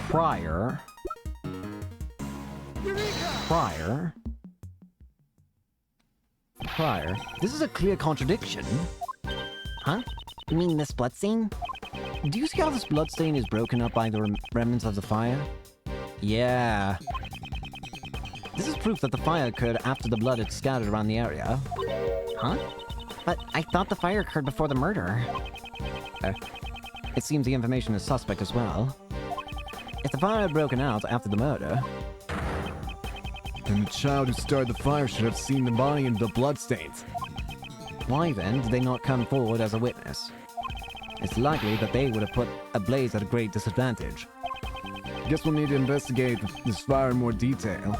Prior. This is a clear contradiction. Huh? You mean this bloodstain? Do you see how this bloodstain is broken up by the remnants of the fire? Yeah. This is proof that the fire occurred after the blood had scattered around the area. Huh? But I thought the fire occurred before the murder. It seems the information is suspect as well. If the fire had broken out after the murder, then the child who started the fire should have seen the body and the bloodstains. why then did they not come forward as a witness? It's likely that they would have put a blaze at a great disadvantage. Guess we'll need to investigate this fire in more detail.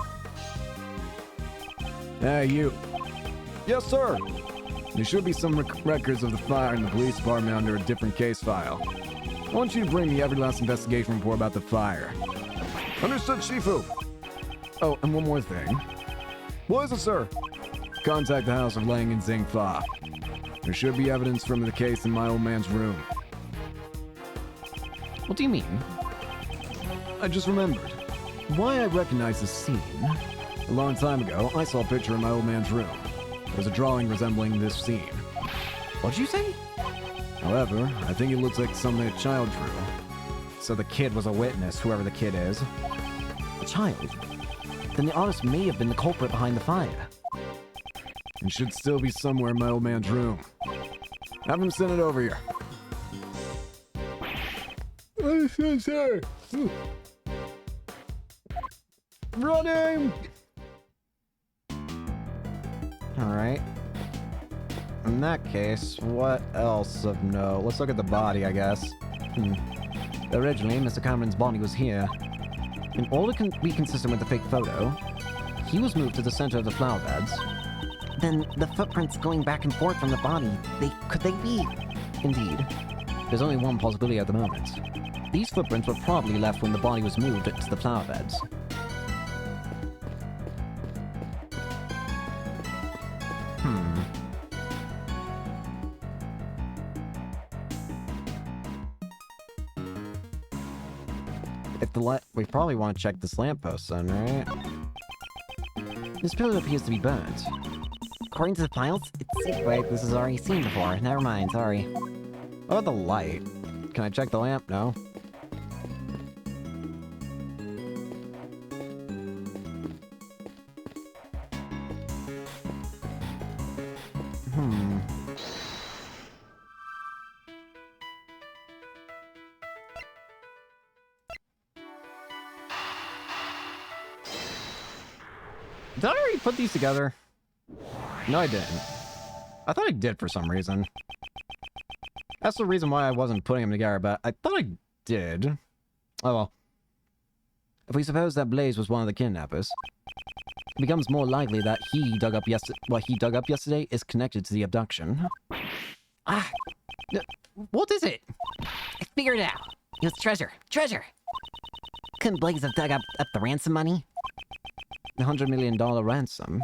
Hey, you. Yes, sir. There should be some records of the fire in the police department under a different case file. I want you to bring me every last investigation report about the fire. Understood, Shifu. Oh, and one more thing. What is it, sir? Contact the house of Lang and Zing Fa. There should be evidence from the case in my old man's room. What do you mean? I just remembered. Why I recognize this scene. A long time ago, I saw a picture in my old man's room. There's a drawing resembling this scene. What'd you say? However, I think it looks like something a child drew. So the kid was a witness, whoever the kid is. A child? Then the artist may have been the culprit behind the fire. It should still be somewhere in my old man's room. Have him send it over here. Sir. Running! Alright. In that case, what else of note? Let's look at the body, I guess. Originally, Mr. Cameron's body was here. In order to be consistent with the fake photo, he was moved to the center of the flower beds. Then the footprints going back and forth from the body, could they be? Indeed. There's only one possibility at the moment. These footprints were probably left when the body was moved to the flower beds. If the we probably want to check this lamppost then, right? This pillar appears to be burnt. According to the files, wait, this is already seen before. Never mind, sorry. Oh, the light. Can I check the lamp? No. Did I already put these together? No, I didn't. I thought I did for some reason. That's the reason why I wasn't putting them together, but I thought I did. Oh well. If we suppose that Blaze was one of the kidnappers, it becomes more likely that what he dug up yesterday is connected to the abduction. Ah, What is it? I figured it out. It was treasure. Treasure! Couldn't Blaze have dug up the ransom money? The $100 million ransom,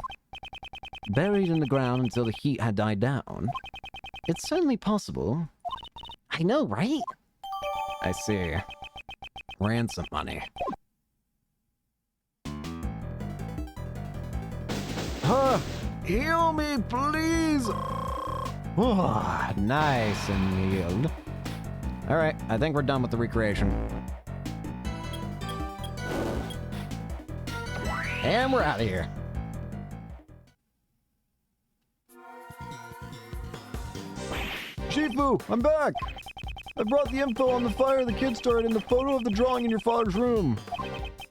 buried in the ground until the heat had died down. It's certainly possible. I know, right? I see. Ransom money. Heal me, please! Oh, nice and healed. Alright, I think we're done with the recreation. And we're out of here. Shifu, I'm back! I brought the info on the fire the kid started in the photo of the drawing in your father's room.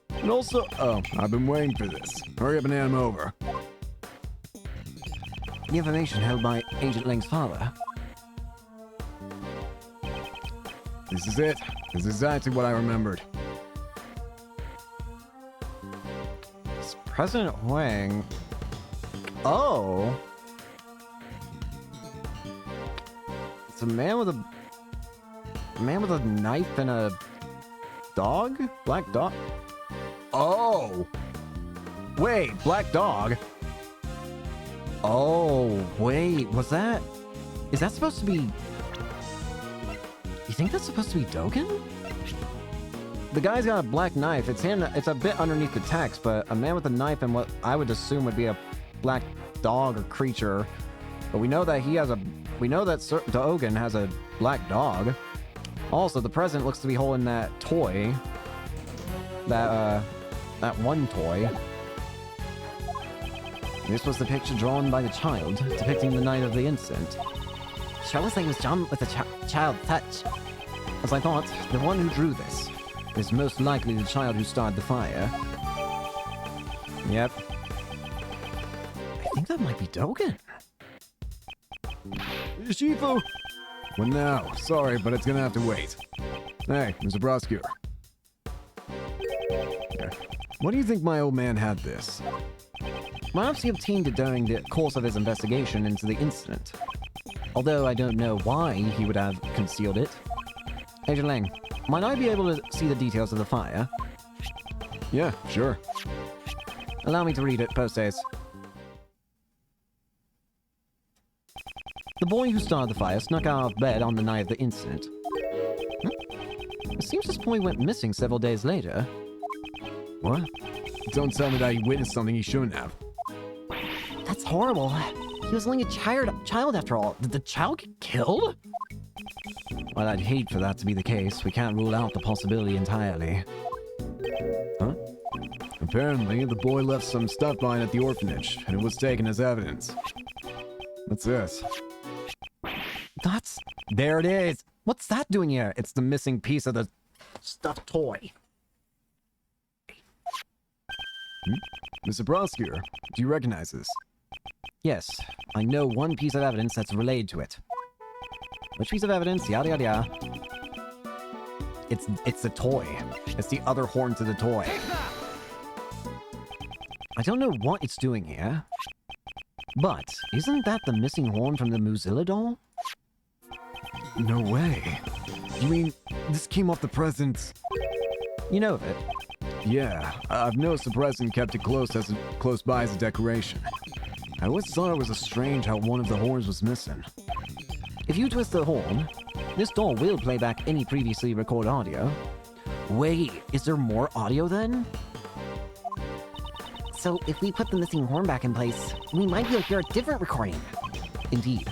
And also... Oh, I've been waiting for this. Hurry up and hand him over. The information held by Agent Lang's father. This is it. This is exactly what I remembered. It's President Huang. Oh. It's a man with a knife and a dog? Black dog? Oh. Wait, black dog? Oh, wait, is that supposed to be... You think that's supposed to be Dogen? The guy's got a black knife. It's a bit underneath the text, but a man with a knife and what I would assume would be a black dog or creature. But we know that Dogen has a black dog. Also, the president looks to be holding that toy. That one toy. This was the picture drawn by the child, depicting the night of the incident. Sure looks like it was drawn with a child's touch. As I thought, the one who drew this is most likely the child who started the fire. Yep. I think that might be Dogen. Shifu! Well, now, sorry, but it's gonna have to wait. Hey, Mr. Prosecutor. What do you think my old man had this? Perhaps he obtained it during the course of his investigation into the incident. Although I don't know why he would have concealed it. Agent Lang, might I be able to see the details of the fire? Yeah, sure. Allow me to read it, post-haste. The boy who started the fire snuck out of bed on the night of the incident. It seems this boy went missing several days later. What? Don't tell me that he witnessed something he shouldn't have. That's horrible. He was only a child after all. Did the child get killed? Well, I'd hate for that to be the case. We can't rule out the possibility entirely. Huh? Apparently, the boy left some stuff behind at the orphanage, and it was taken as evidence. What's this? That's... There it is! What's that doing here? It's the missing piece of the stuffed toy. Mr. Prosecutor, do you recognize this? Yes, I know one piece of evidence that's related to it. Which piece of evidence? Yada yada yada. It's the toy. It's the other horn to the toy. I don't know what it's doing here. But, isn't that the missing horn from the Mozilla doll? No way. You mean this came off the president's... You know of it. Yeah, I've noticed the president kept it close by as a decoration. I always thought it was strange how one of the horns was missing. If you twist the horn, this doll will play back any previously recorded audio. Wait, is there more audio then? So if we put the missing horn back in place, we might be able to hear a different recording. Indeed.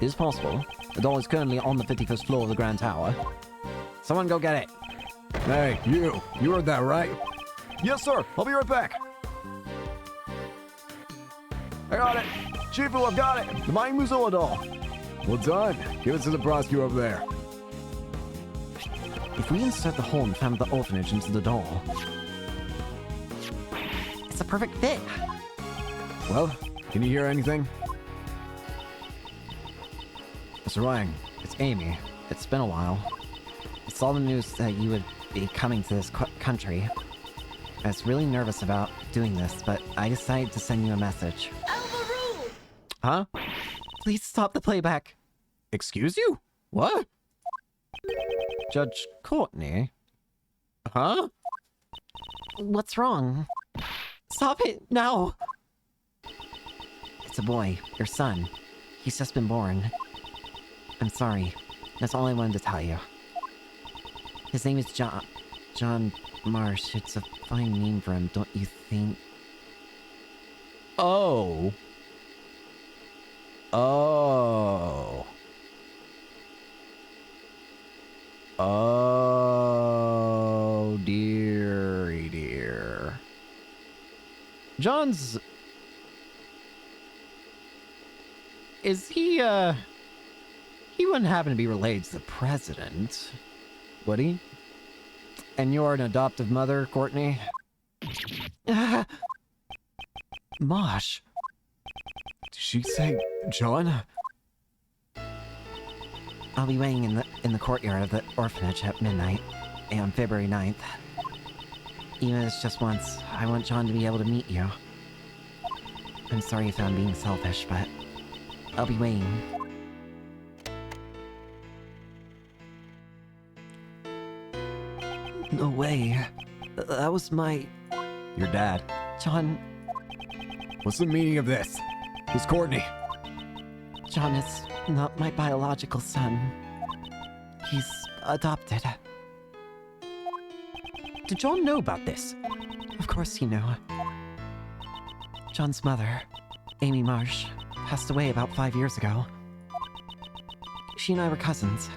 It is possible. The doll is currently on the 51st floor of the Grand Tower. Someone go get it. Hey, you heard that right? Yes, sir. I'll be right back. I got it. Chifu, I've got it. The Mighty Muzilla doll. Well done. Give it to the prosecutor over there. If we insert the horn found at the orphanage into the doll... It's a perfect fit. Well, can you hear anything? Mr. Wang, it's Amy. It's been a while. I saw the news that you would be coming to this country. I was really nervous about doing this, but I decided to send you a message. Huh? Please stop the playback. Excuse you? What? Judge Courtney? Huh? What's wrong? Stop it now! It's a boy, your son. He's just been born. I'm sorry. That's all I wanted to tell you. His name is John Marsh. It's a fine name for him, don't you think? Oh. Oh. Oh, dearie dear. John's... Is he, he wouldn't happen to be related to the president, would he? And you're an adoptive mother, Courtney? Mosh. Did she say John? I'll be waiting in the courtyard of the orphanage at midnight on February 9th. Even if it's just once, I want John to be able to meet you. I'm sorry if I'm being selfish, but I'll be waiting. No way. That was my... Your dad. John... What's the meaning of this? Who's Courtney? John is not my biological son. He's adopted. Did John know about this? Of course he knew. John's mother, Amy Marsh, passed away about 5 years ago. She and I were cousins.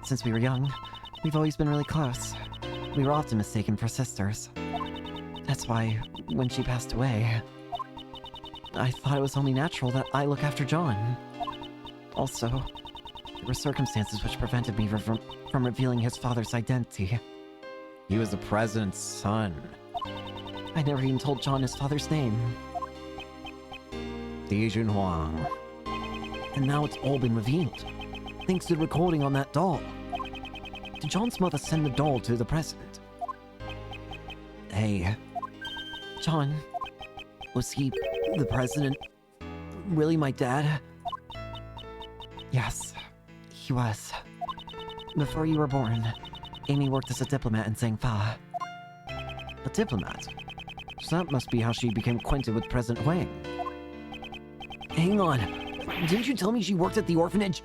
Since we were young, we've always been really close. We were often mistaken for sisters. That's why, when she passed away, I thought it was only natural that I look after John. Also, there were circumstances which prevented me from revealing his father's identity. He was the president's son. I never even told John his father's name. Dijun Huang. And now it's all been revealed, thanks to the recording on that doll. Did John's mother send the doll to the president? Hey, John, was he the president? Really my dad? Yes, he was. Before you were born, Amy worked as a diplomat in Zhangfa. A diplomat? So that must be how she became acquainted with President Huang. Hang on, didn't you tell me she worked at the orphanage?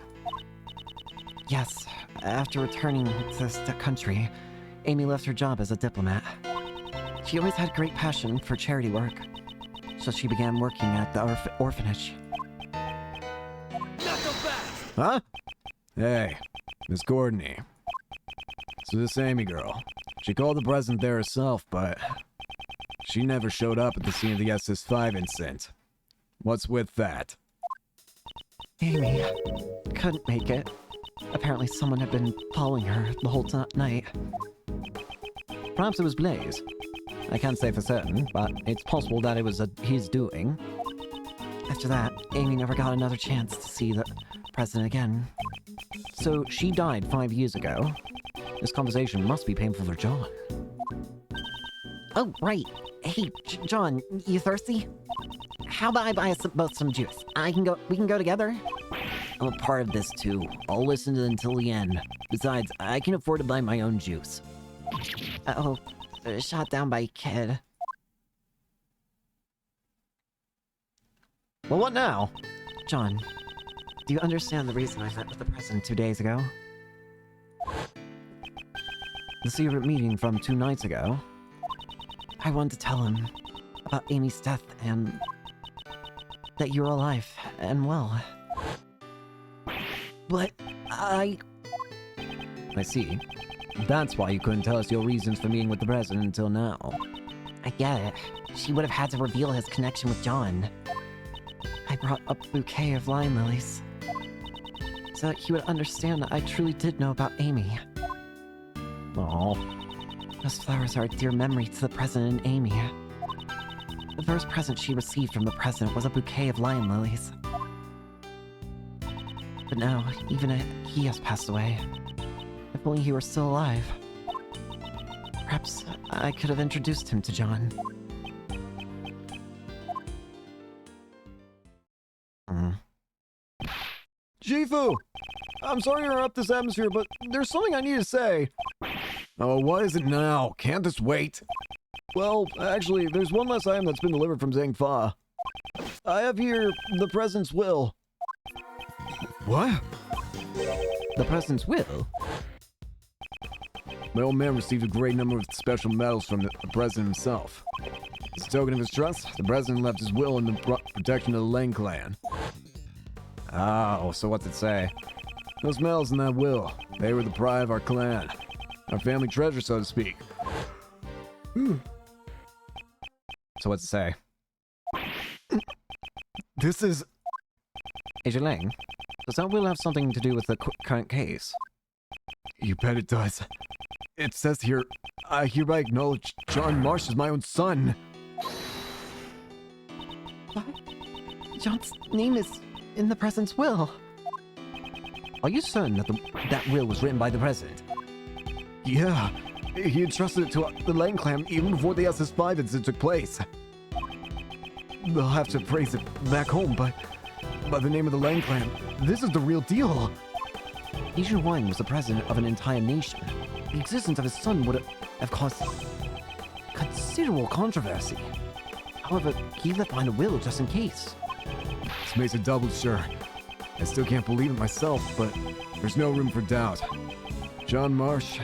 Yes, after returning to the country, Amy left her job as a diplomat. She always had great passion for charity work, so she began working at the orphanage. Huh? Hey, Miss Courtney. So this Amy girl, she called the president there herself, but she never showed up at the scene of the SS5 incident. What's with that? Amy couldn't make it. Apparently someone had been following her the whole night. Perhaps it was Blaze. I can't say for certain, but it's possible that it was his doing. After that, Amy never got another chance to see the president again. So she died 5 years ago. This conversation must be painful for John. Oh, right. Hey, John, you thirsty? How about I buy us both some juice? We can go together? I'm a part of this too. I'll listen to it until the end. Besides, I can afford to buy my own juice. Uh-oh. Shot down by a kid. Well, what now? John, do you understand the reason I met with the president 2 days ago? The secret meeting from 2 nights ago? I wanted to tell him about Amy's death and that you're alive and well. But I see. That's why you couldn't tell us your reasons for meeting with the president until now. I get it. She would have had to reveal his connection with John. I brought a bouquet of lion lilies so that he would understand that I truly did know about Amy. Oh, Those flowers are a dear memory to the president and Amy. The first present she received from the president was a bouquet of lion lilies. But now, even he has passed away. If only he were still alive. Perhaps I could have introduced him to John. Shifu! I'm sorry to interrupt this atmosphere, but there's something I need to say. Oh, what is it now? Can't this wait? Well, actually, there's one last item that's been delivered from Zhang I have here the president's will. What? the president's will? My old man received a great number of special medals from the president himself. As a token of his trust, the president left his will in the protection of the Lang clan. Oh, so what's it say? Those medals in that will, they were the pride of our clan. Our family treasure, so to speak. So what's it say? This is... Agent Lang, does that will have something to do with the current case? You bet it does. It says here, I hereby acknowledge John Marsh as my own son. What? John's name is in the president's will. Are you certain that that will was written by the president? Yeah, he entrusted it to the Lang clan even before the SS5 incident took place. They'll have to phrase it back home, but by the name of the Lang clan, this is the real deal. Yizhu Huang was the president of an entire nation. The existence of his son would have caused considerable controversy. However, he left behind a will just in case. This makes it double sure. I still can't believe it myself, but there's no room for doubt. John Marsh,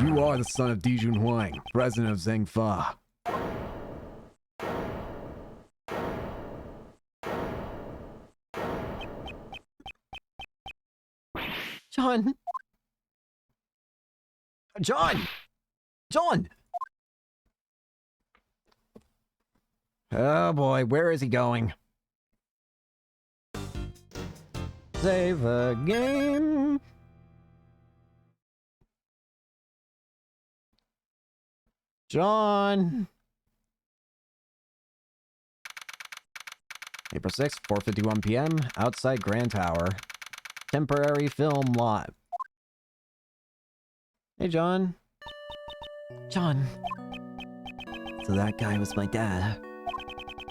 you are the son of Dijun Huang, president of Zhengfa. John! John! John! Oh boy, where is he going? Save the game. John. April 6th, 4:51 p.m. outside Grand Tower. Temporary film lot. Hey, John. John. So that guy was my dad.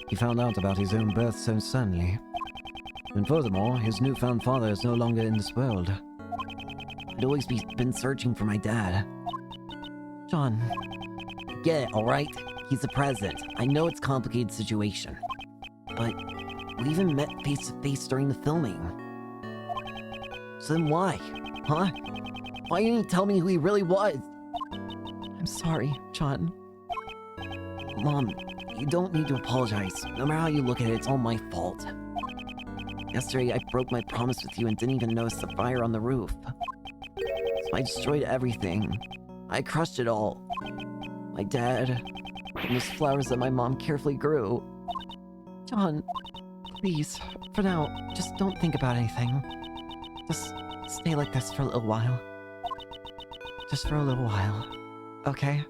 He found out about his own birth so suddenly. And furthermore, his newfound father is no longer in this world. I'd always been searching for my dad. John. Get it, alright? He's the president. I know it's a complicated situation. But we even met face to face during the filming. So then why? Huh? Why didn't he tell me who he really was? I'm sorry, John. Mom, you don't need to apologize. No matter how you look at it, it's all my fault. Yesterday, I broke my promise with you and didn't even notice the fire on the roof. So I destroyed everything. I crushed it all. My dad, and those flowers that my mom carefully grew. John, Please, for now, just don't think about anything. Just stay like this for a little while. Just for a little while. Okay?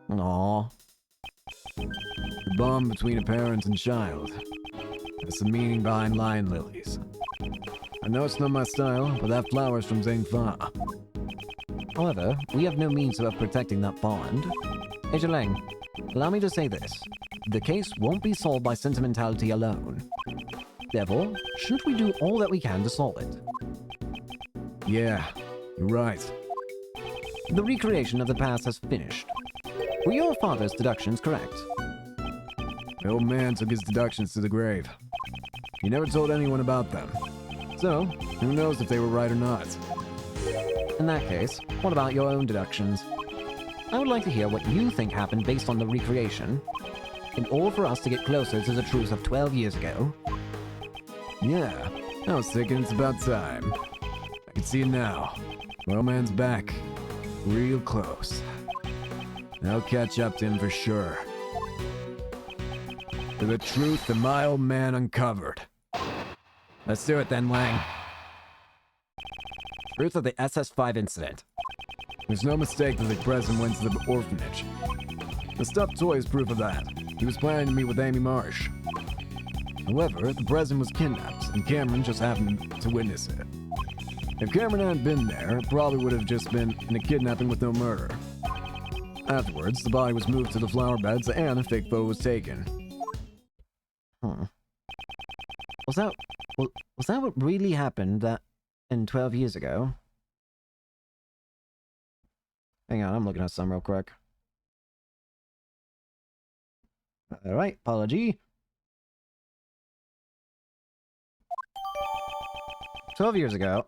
Aww. The bond between a parent and child. That's the meaning behind lion lilies. I know it's not my style, but that flower's from Zhengfa. However, we have no means of protecting that bond. Agent Lang, allow me to say this. The case won't be solved by sentimentality alone. Therefore, should we do all that we can to solve it? Yeah, you're right. The recreation of the past has finished. Were your father's deductions correct? The old man took his deductions to the grave. He never told anyone about them. So, who knows if they were right or not. In that case, what about your own deductions? I would like to hear what you think happened based on the recreation, in order for us to get closer to the truth of 12 years ago. Yeah, I was thinking it's about time. I can see it now. My old man's back. Real close. I'll catch up to him for sure. To the truth that my old man uncovered. Let's do it then, Lang. Truth of the SS5 incident. There's no mistake that the president went to the orphanage. The stuffed toy is proof of that. He was planning to meet with Amy Marsh. However, the president was kidnapped, and Cameron just happened to witness it. If Cameron hadn't been there, it probably would have just been a kidnapping with no murder. Afterwards, the body was moved to the flower beds and a fake photo was taken. Was that what really happened that in 12 years ago? Hang on, I'm looking at some real quick. Alright, apology. 12 years ago.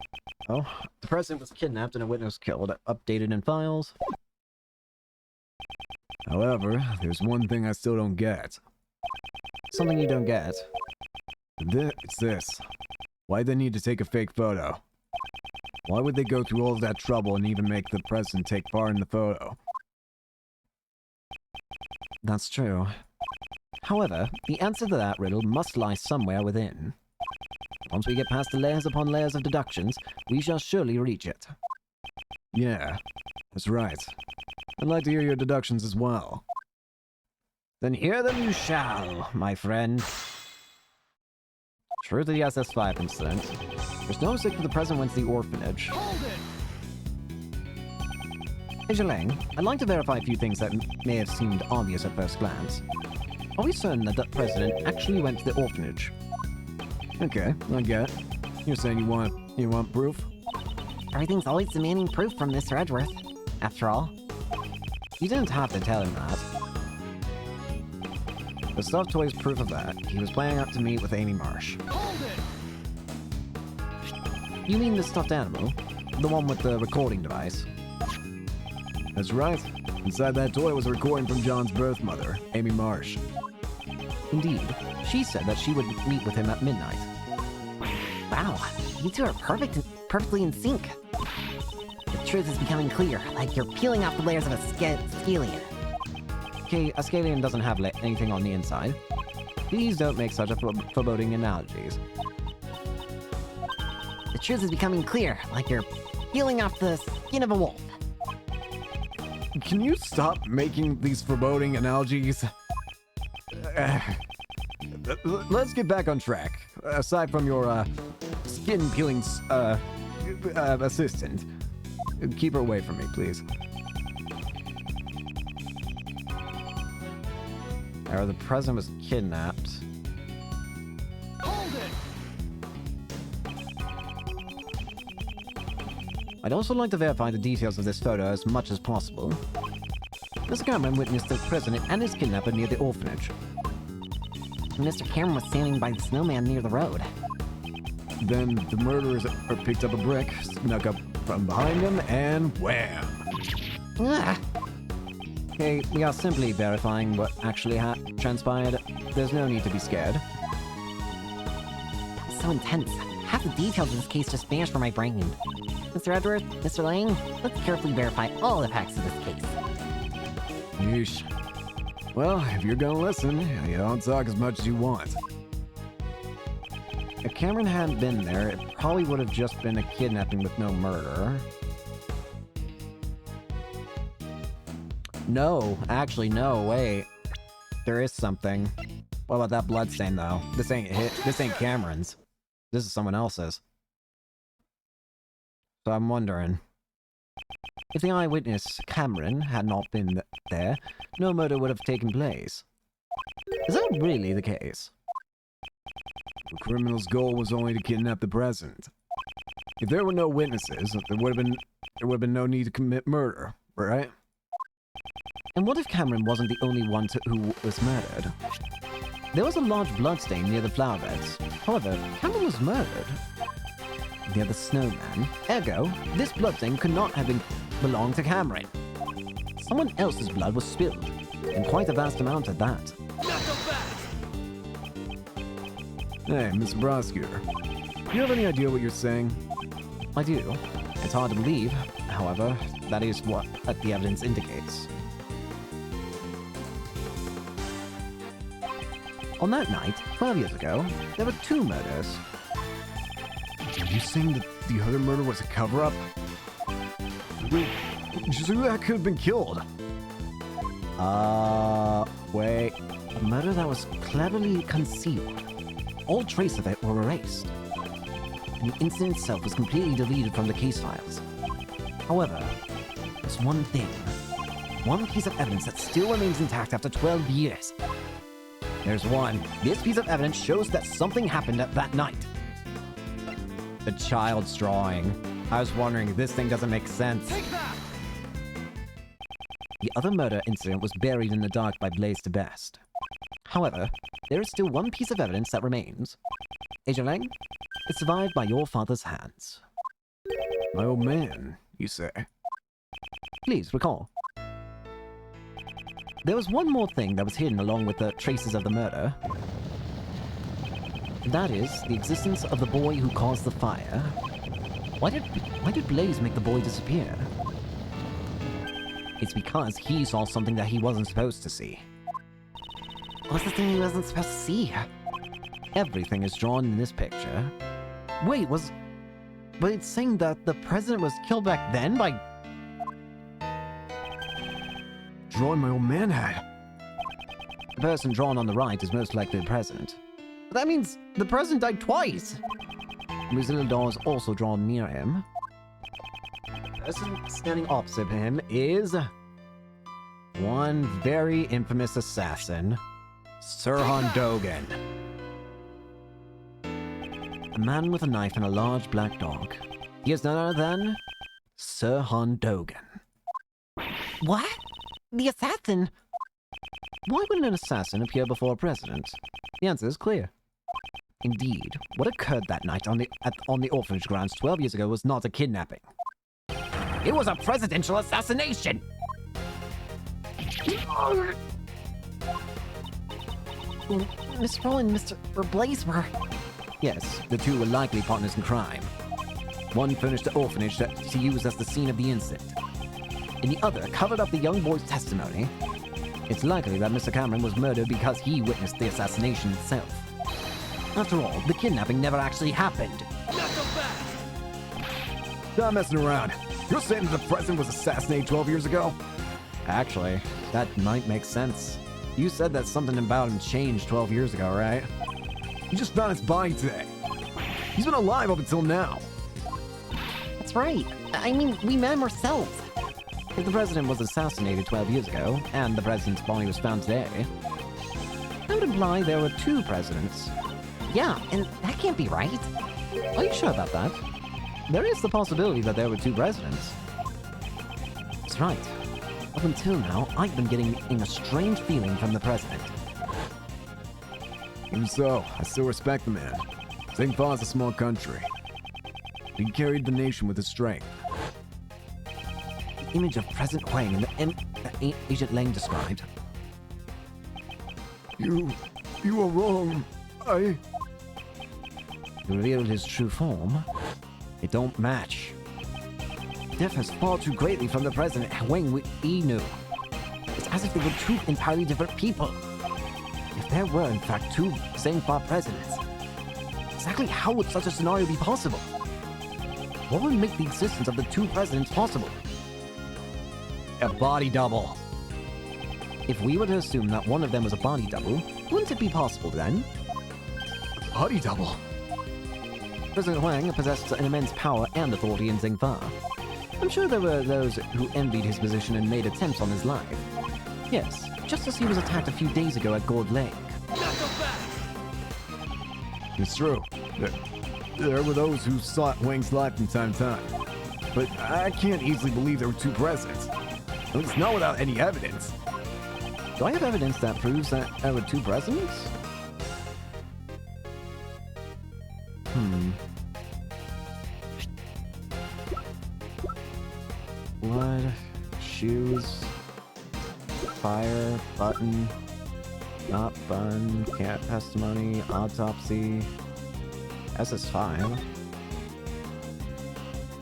Oh, the president was kidnapped and a witness killed. Updated in files. However, there's one thing I still don't get. Something you don't get. It's this. Why'd they need to take a fake photo? Why would they go through all of that trouble and even make the president take part in the photo? That's true. However, the answer to that riddle must lie somewhere within. Once we get past the layers upon layers of deductions, we shall surely reach it. Yeah, that's right. I'd like to hear your deductions as well. Then hear them you shall, my friend. Truth of the SS5 incident. There's no mistake that the president went to the orphanage. Hold it! Agent Lang, I'd like to verify a few things that may have seemed obvious at first glance. Are we certain that the president actually went to the orphanage? Okay, I get it. You're saying you want proof? Everything's always demanding proof from Mr. Edgeworth, after all. You didn't have to tell him that. The stuffed toy is proof of that. He was planning out to meet with Amy Marsh. Hold it! You mean the stuffed animal? The one with the recording device? That's right. Inside that toy was a recording from John's birth mother, Amy Marsh. Indeed. She said that she would meet with him at midnight. Wow, you two are perfectly in sync. The truth is becoming clear, like you're peeling off the layers of a scallion. Okay, a scallion doesn't have anything on the inside. Please don't make such a foreboding analogies. The truth is becoming clear, like you're peeling off the skin of a wolf. Can you stop making these foreboding analogies? Let's get back on track. Aside from your skin-peeling assistant, keep her away from me, please. The president was kidnapped. Hold it! I'd also like to verify the details of this photo as much as possible. Mr. Cameron witnessed the president and his kidnapper near the orphanage. Mr. Cameron was standing by the snowman near the road. Then the murderers picked up a brick, snuck up from behind him, and wham! Ugh. Okay, we are simply verifying what actually transpired. There's no need to be scared. It's so intense. Half the details of this case just vanished from my brain. Mr. Edgeworth, Mr. Lang, let's carefully verify all the facts of this case. Yeesh. Well, if you're gonna listen, you don't talk as much as you want. If Cameron hadn't been there, it probably would have just been a kidnapping with no murder. No, actually, no, wait. There is something. What about that bloodstain, though? This ain't Cameron's. This is someone else's. So I'm wondering, if the eyewitness, Cameron, had not been there, no murder would have taken place. Is that really the case? The criminal's goal was only to kidnap the president. If there were no witnesses, there would have been no need to commit murder, right? And what if Cameron wasn't the only one who was murdered? There was a large bloodstain near the flower beds. However, Cameron was murdered near the snowman. Ergo, this bloodstain could not have belonged to Cameron. Someone else's blood was spilled, and quite a vast amount at that. Hey, Mr. Prosecutor. Do you have any idea what you're saying? I do. It's hard to believe, however, that is what the evidence indicates. On that night, 12 years ago, there were 2 murders. Are you saying that the other murder was a cover-up? Wait, so that could have been killed. Wait. A murder that was cleverly concealed. All trace of it were erased. And the incident itself was completely deleted from the case files. However, there's one thing. One piece of evidence that still remains intact after 12 years. There's one. This piece of evidence shows that something happened at that night. A child's drawing. I was wondering, this thing doesn't make sense. The other murder incident was buried in the dark by Blaze to Best. However, there is still one piece of evidence that remains. Agent Lang, it survived by your father's hands. My old man, you say? Please recall. There was one more thing that was hidden along with the traces of the murder. That is, the existence of the boy who caused the fire. Why did Blaze make the boy disappear? It's because he saw something that he wasn't supposed to see. What's the thing he wasn't supposed to see? Everything is drawn in this picture. Wait, but it's saying that the president was killed back then by... Drawing my old man had. The person drawn on the right is most likely the president. But that means the president died twice! Mozilla doll is also drawn near him. The person standing opposite him is... one very infamous assassin, Sirhan Dogan. A man with a knife and a large black dog. He is none other than... Sirhan Dogan. What? The assassin? Why wouldn't an assassin appear before a president? The answer is clear. Indeed, what occurred that night on the orphanage grounds 12 years ago was not a kidnapping. It was a presidential assassination! Mr. Rowan and Mr. Blaze were... Yes, the two were likely partners in crime. One furnished the orphanage to use as the scene of the incident, and the other covered up the young boy's testimony. It's likely that Mr. Cameron was murdered because he witnessed the assassination itself. After all, the kidnapping never actually happened. Stop messing around. You're saying that the president was assassinated 12 years ago? Actually, that might make sense. You said that something about him changed 12 years ago, right? You just found his body today. He's been alive up until now. That's right. I mean, we met him ourselves. If the president was assassinated 12 years ago, and the president's body was found today, that would imply there were 2 presidents. Yeah, and that can't be right. Are you sure about that? There is the possibility that there were 2 presidents. That's right. Up until now, I've been getting a strange feeling from the president. Even so, I still respect the man. St. Paul's a small country. He carried the nation with his strength. The image of President Huang and that Agent Lang described. You are wrong. You revealed his true form. It don't match. Differs far too greatly from the President Huang we knew. It's as if they were 2 entirely different people. If there were in fact 2 Zhengfa presidents, exactly how would such a scenario be possible? What would make the existence of the two presidents possible? A body double. If we were to assume that one of them was a body double, wouldn't it be possible then? Body double. President Huang possessed an immense power and authority in Zingfa. I'm sure there were those who envied his position and made attempts on his life. Yes, just as he was attacked a few days ago at Gold Lake. It's true. There were those who sought Wang's life from time to time. But I can't easily believe there were two presidents. At least not without any evidence. Do I have evidence that proves that there were two presidents? Blood, shoes, fire, button, not bun, cat testimony, autopsy, SS5.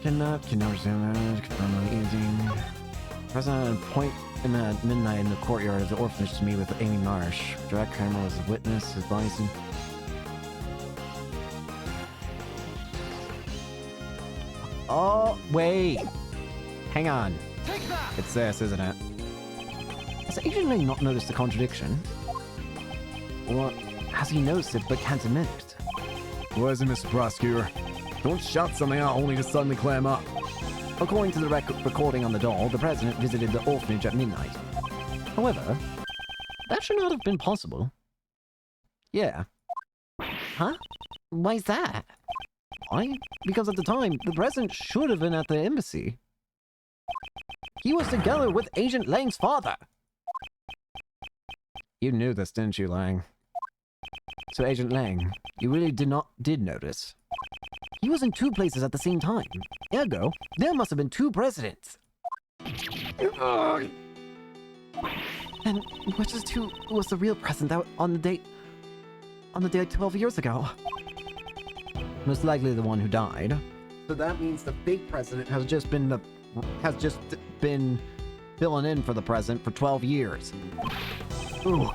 Kidnap, confirm eating. President point him at midnight in the courtyard of the orphanage to meet with Amy Marsh. Direct camera was a witness, his body's in... Oh, wait. Hang on. It's this, isn't it? Has Agent Ling not noticed the contradiction? Or has he noticed it but can't admit it? What is it, Mr. Prosecutor? Don't shout something out only to suddenly clam up. According to the recording on the doll, the president visited the orphanage at midnight. However, that should not have been possible. Yeah. Huh? Why is that? Why? Because at the time, the president should have been at the embassy. He was together with Agent Lang's father. You knew this, didn't you, Lang? So, Agent Lang, you really did notice. He was in two places at the same time. Ergo, there must have been two presidents. And which is who was the real president that on the date 12 years ago? Most likely the one who died. So that means the fake president has just been filling in for the president for 12 years. Ooh,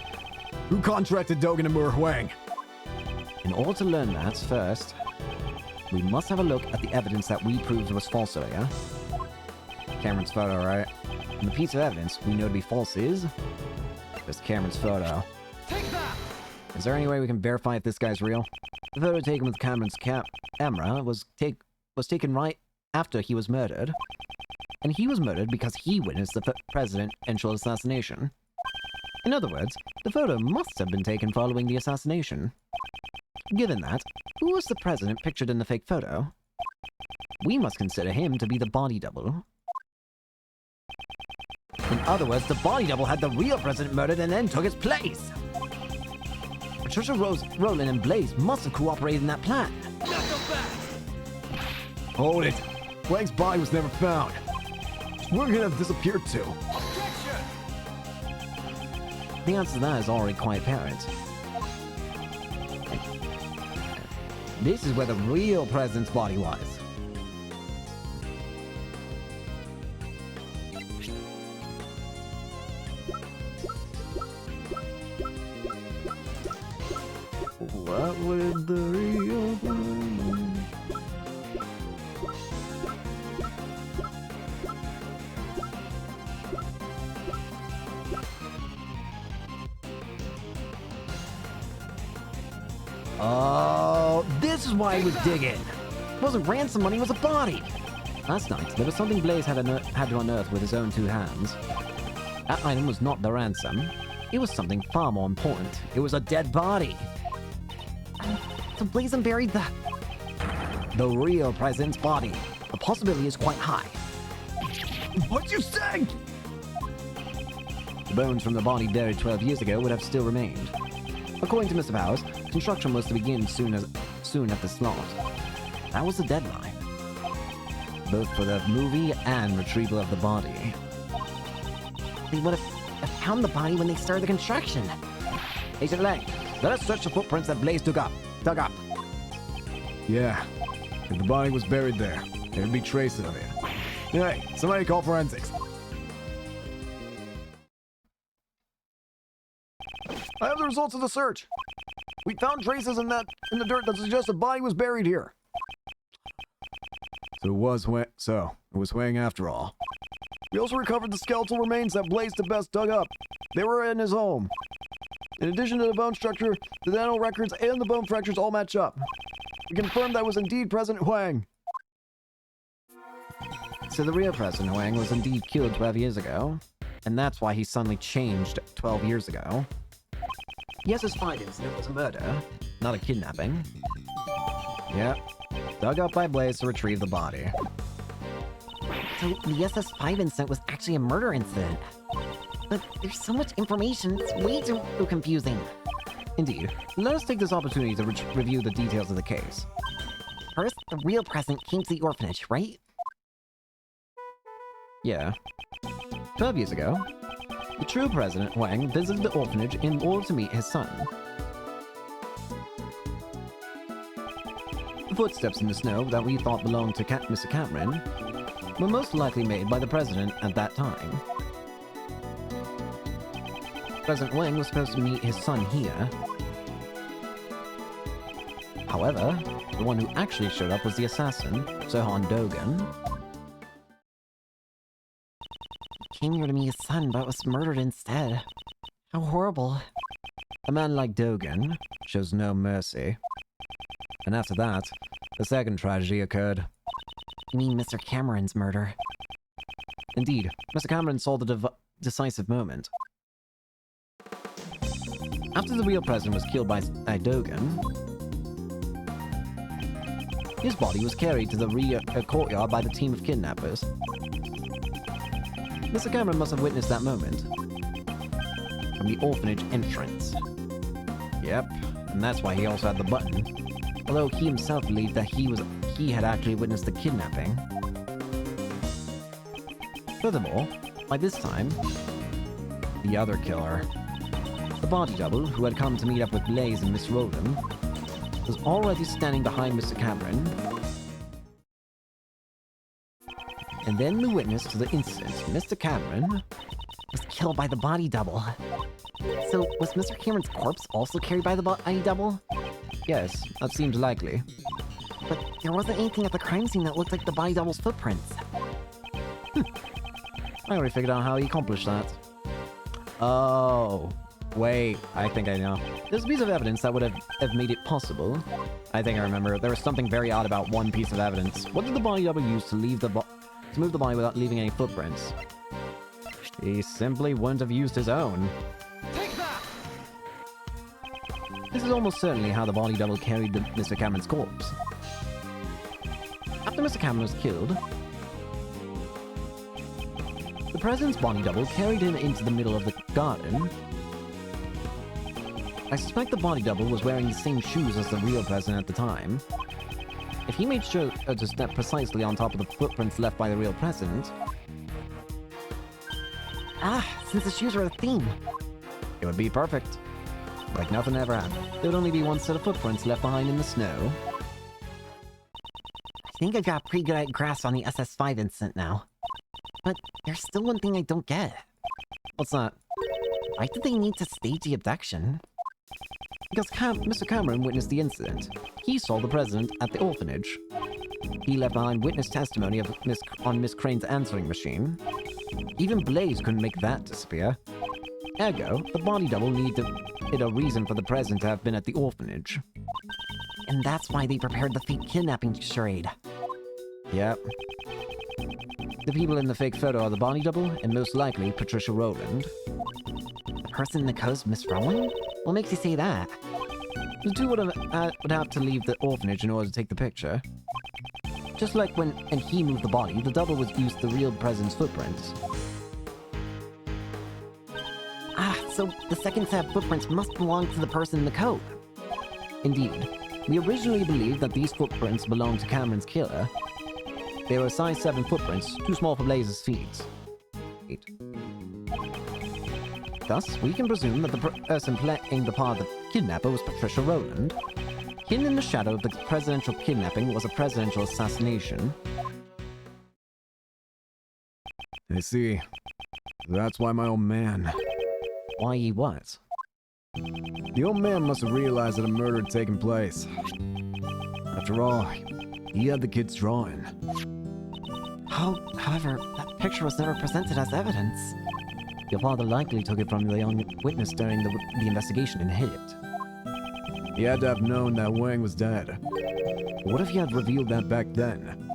who contracted Dogen and Mur Huang? In order to learn that, first, we must have a look at the evidence that we proved was false earlier. Cameron's photo, right? And the piece of evidence we know to be false is just Cameron's photo. Is there any way we can verify if this guy's real? The photo taken with Cameron's camera was taken right after he was murdered. And he was murdered because he witnessed the presidential assassination. In other words, the photo must have been taken following the assassination. Given that, who was the president pictured in the fake photo? We must consider him to be the body double. In other words, the body double had the real president murdered and then took his place. Patricia Rowland and Blaze must have cooperated in that plan. Hold it. Wang's body was never found. We're gonna have disappeared too. The answer to that is already quite apparent. This is where the real president's body was. What would the real president... Oh, this is why he was digging. It wasn't ransom money, it was a body. Last night, there was something Blaze had to unearth with his own two hands. That item was not the ransom. It was something far more important. It was a dead body. So Blaze buried the real president's body. The possibility is quite high. What'd you say? The bones from the body buried 12 years ago would have still remained. According to Mr. Powers, construction was to begin soon at the slot. That was the deadline, both for the movie and retrieval of the body. They would have found the body when they started the construction. Agent Lang, let us search the footprints that Blaze dug up. Yeah. If the body was buried there, there'd be traces of it. Hey, somebody call forensics. I have the results of the search. We found traces in the dirt that suggest a body was buried here. So it was Huang after all. We also recovered the skeletal remains that Blaze the Best dug up. They were in his home. In addition to the bone structure, the dental records and the bone fractures all match up. We confirmed that was indeed President Huang. So the real President Huang was indeed killed 12 years ago, and that's why he suddenly changed 12 years ago. Yes, his fight incident was a murder, not a kidnapping. Yep, dug up by Blaze to retrieve the body. So the SS5 incident was actually a murder incident. But there's so much information, it's way too confusing. Indeed, let us take this opportunity to review the details of the case. First, the real president came to the orphanage, right? Yeah. 12 years ago, the true President Huang visited the orphanage in order to meet his son. The footsteps in the snow that we thought belonged to Mr. Cameron were most likely made by the President at that time. President Huang was supposed to meet his son here. However, the one who actually showed up was the assassin, Sohan Dogan. Came here to meet his son, but was murdered instead. How horrible. A man like Dogan shows no mercy. And after that, the second tragedy occurred. You mean Mr. Cameron's murder? Indeed, Mr. Cameron saw the decisive moment. After the real president was killed by Dogan, his body was carried to the courtyard by the team of kidnappers. Mr. Cameron must have witnessed that moment from the orphanage entrance. Yep, and that's why he also had the button. Although he himself believed that he had actually witnessed the kidnapping. Furthermore, by this time, the other killer, the body double who had come to meet up with Blaze and Miss Roland, was already standing behind Mr. Cameron. And then the witness to the incident, Mr. Cameron, Was killed by the body double. So, was Mr. Cameron's corpse also carried by the body double? yes, that seems likely. But there wasn't anything at the crime scene that looked like the body double's footprints. I already figured out how he accomplished that. Oh, wait, I think I know. There's a piece of evidence that would have made it possible. I think I remember. There was something very odd about one piece of evidence. What did the body double use to move the body without leaving any footprints? He simply wouldn't have used his own. Take that! This is almost certainly how the body double carried Mr. Cameron's corpse. After Mr. Cameron was killed, the president's body double carried him into the middle of the garden. I suspect the body double was wearing the same shoes as the real president at the time. If he made sure to step precisely on top of the footprints left by the real president, Since the shoes were a theme. it would be perfect. Like nothing ever happened. There would only be one set of footprints left behind in the snow. I think I got a pretty good grasp on the SS5 incident now. But there's still one thing I don't get. What's that? Why did they need to stage the abduction? Because Mr. Cameron witnessed the incident. He saw the president at the orphanage. He left behind witness testimony on Miss Crane's answering machine. Even Blaze couldn't make that disappear. Ergo, the body double needed a reason for the president to have been at the orphanage. And that's why they prepared the fake kidnapping charade. Yep. The people in the fake photo are the body double, and most likely Patricia Rowland. The person in the coast, Miss Rowland? What makes you say that? The two would have to leave the orphanage in order to take the picture. Just like when he moved the body, the double was used the real president's footprints. So the second set of footprints must belong to the person in the coat. Indeed. We originally believed that these footprints belonged to Cameron's killer. They were size 7 footprints, too small for Blaze's feet. Thus, we can presume that the person playing the part of the kidnapper was Patricia Rowland. Hidden in the shadow of the presidential kidnapping was a presidential assassination. I see. That's why my old man... Why he what? The old man must have realized that a murder had taken place. After all, he had the kid's drawing. However, that picture was never presented as evidence. Your father likely took it from the young witness during the investigation and hid it. He had to have known that Wang was dead. What if he had revealed that back then?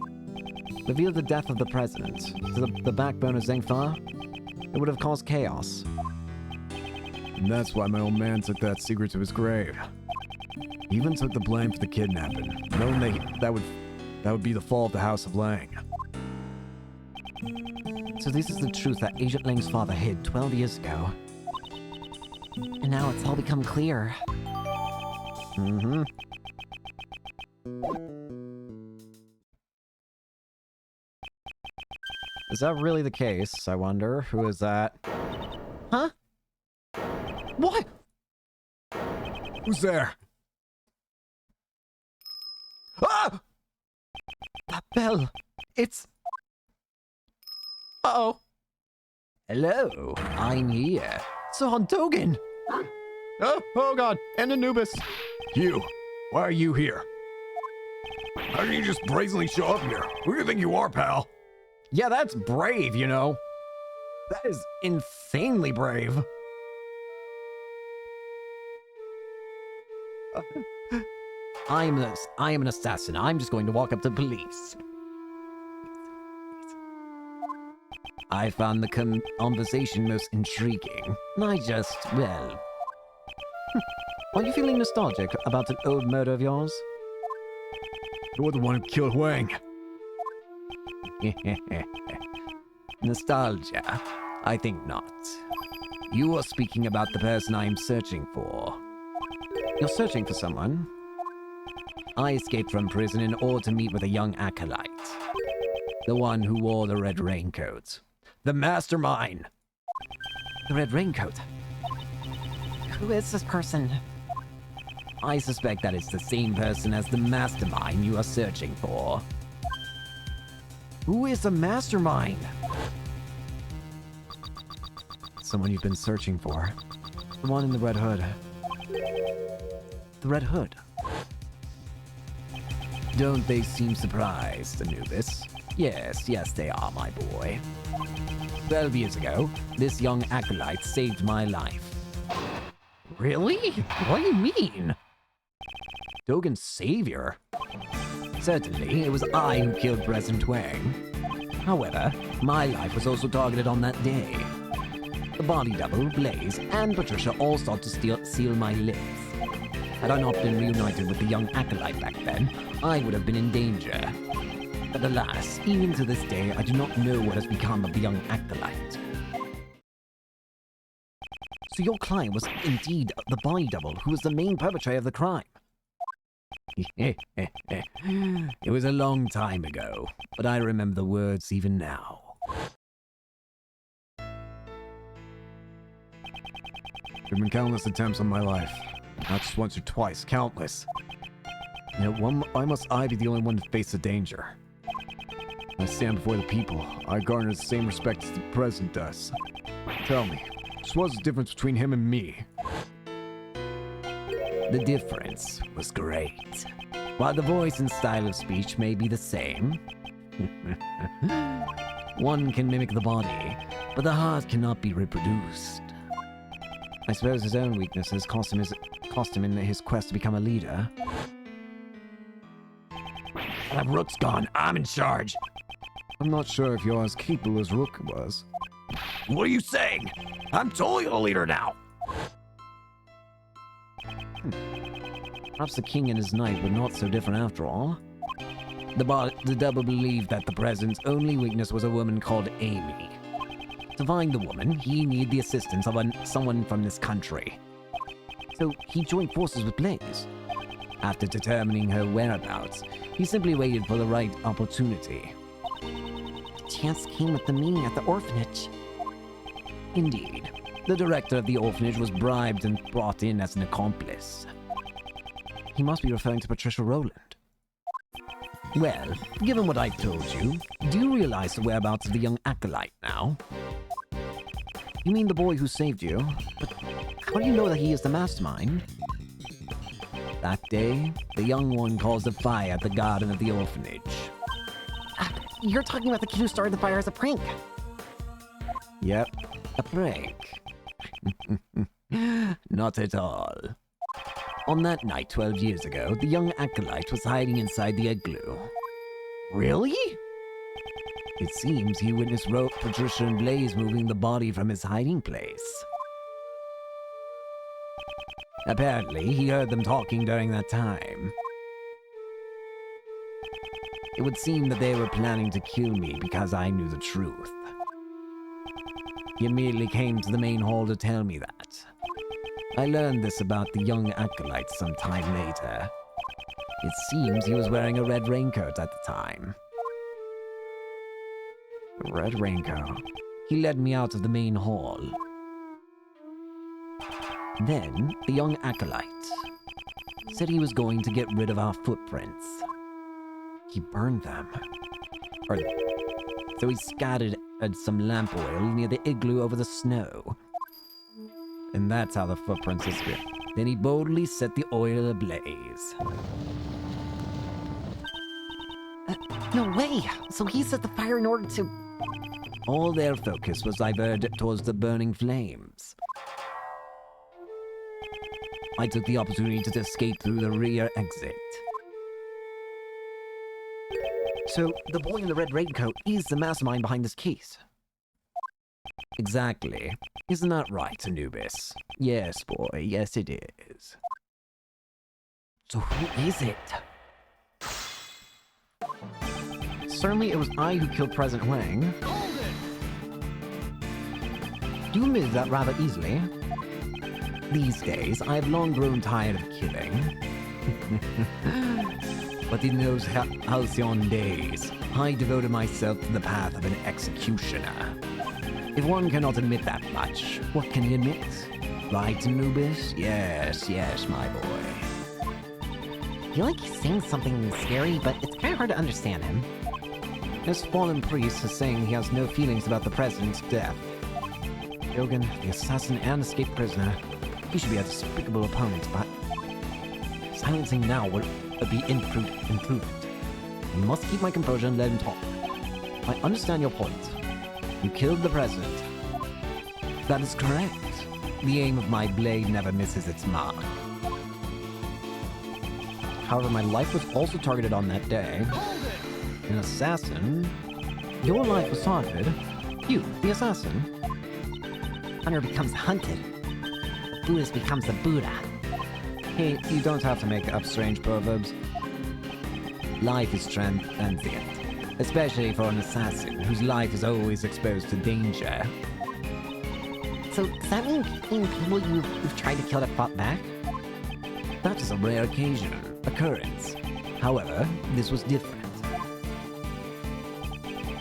Revealed the death of the president to the backbone of Zhengfa? It would have caused chaos. And that's why my old man took that secret to his grave. He even took the blame for the kidnapping, knowing that would be the fall of the House of Lang. So this is the truth that Agent Lang's father hid 12 years ago. And now it's all become clear. Mm-hmm. Is that really the case? I wonder. Who is that? Huh? What? Who's there? Ah! That bell. It's... Uh-oh. Hello, I'm here. Son Dogen! Oh god, and Anubis. You! Why are you here? How did you just brazenly show up here? Who do you think you are, pal? Yeah, that's brave, you know. That is insanely brave. I am an assassin. I'm just going to walk up to police. I found the conversation most intriguing. I just, well... Are you feeling nostalgic about an old murder of yours? You're the one who killed Wang. Nostalgia? I think not. You are speaking about the person I am searching for. You're searching for someone? I escaped from prison in order to meet with a young acolyte. The one who wore the red raincoat. The mastermind! The red raincoat? Who is this person? I suspect that it's the same person as the mastermind you are searching for. Who is the mastermind? Someone you've been searching for. The one in the red hood. The Red Hood. Don't they seem surprised, Anubis? Yes, they are, my boy. 12 years ago, this young acolyte saved my life. Really? What do you mean? Dogen's savior? Certainly, it was I who killed President Wang. However, my life was also targeted on that day. The body double, Blaze, and Patricia all sought to seal my lips. Had I not been reunited with the young acolyte back then, I would have been in danger. But alas, even to this day, I do not know what has become of the young acolyte. So your client was indeed the body double who was the main perpetrator of the crime? It was a long time ago, but I remember the words even now. There have been countless attempts on my life. Not just once or twice, countless. Yet why must I be the only one to face the danger? When I stand before the people, I garner the same respect as the president does. Tell me, what's the difference between him and me? The difference was great. While the voice and style of speech may be the same, one can mimic the body, but the heart cannot be reproduced. I suppose his own weaknesses cost him in his quest to become a leader. That Rook's gone. I'm in charge. I'm not sure if you're as capable as Rook was. What are you saying? I'm totally the leader now. Perhaps the king and his knight were not so different after all. The double believed that the president's only weakness was a woman called Amy. To find the woman, he needed the assistance of someone from this country. So he joined forces with Blaze. After determining her whereabouts, he simply waited for the right opportunity. The chance came at the meeting at the orphanage. Indeed, the director of the orphanage was bribed and brought in as an accomplice. He must be referring to Patricia Rowland. Well, given what I've told you, do you realize the whereabouts of the young acolyte now? You mean the boy who saved you? But how do you know that he is the mastermind? That day, the young one caused a fire at the garden of the orphanage. You're talking about the kid who started the fire as a prank. Yep, a prank. Not at all. On that night 12 years ago, the young acolyte was hiding inside the igloo. Really? It seems he witnessed Patricia and Blaze moving the body from his hiding place. Apparently, he heard them talking during that time. It would seem that they were planning to kill me because I knew the truth. He immediately came to the main hall to tell me that. I learned this about the young acolyte some time later. It seems he was wearing a red raincoat at the time. A red raincoat. He led me out of the main hall. Then, the young acolyte said he was going to get rid of our footprints. He burned them. So he scattered some lamp oil near the igloo over the snow. And that's how the footprints disappeared. Then he boldly set the oil ablaze. No way! So he set the fire in order to... All their focus was diverted towards the burning flames. I took the opportunity to escape through the rear exit. So the boy in the red raincoat is the mastermind behind this case. Exactly. Isn't that right, Anubis? Yes, boy, yes it is. So who is it? Certainly it was I who killed President Wang. You admit that rather easily. These days, I have long grown tired of killing. But in those halcyon days, I devoted myself to the path of an executioner. If one cannot admit that much, what can he admit? Right, Anubis? Yes, yes, my boy. I feel like he's saying something scary, but it's kind of hard to understand him. This fallen priest is saying he has no feelings about the president's death. Yogan, the assassin and escaped prisoner, he should be a despicable opponent, but silencing now would be imprudent. I must keep my composure and let him talk. I understand your point. You killed the president. That is correct. The aim of my blade never misses its mark. However, my life was also targeted on that day. An assassin? Your life was targeted? You, the assassin? Hunter becomes hunted. Buddhist becomes the Buddha. Hey, you don't have to make up strange proverbs. Life is transient, especially for an assassin whose life is always exposed to danger. So does that mean people you've tried to kill have fought back? That is a rare occurrence. However, this was different.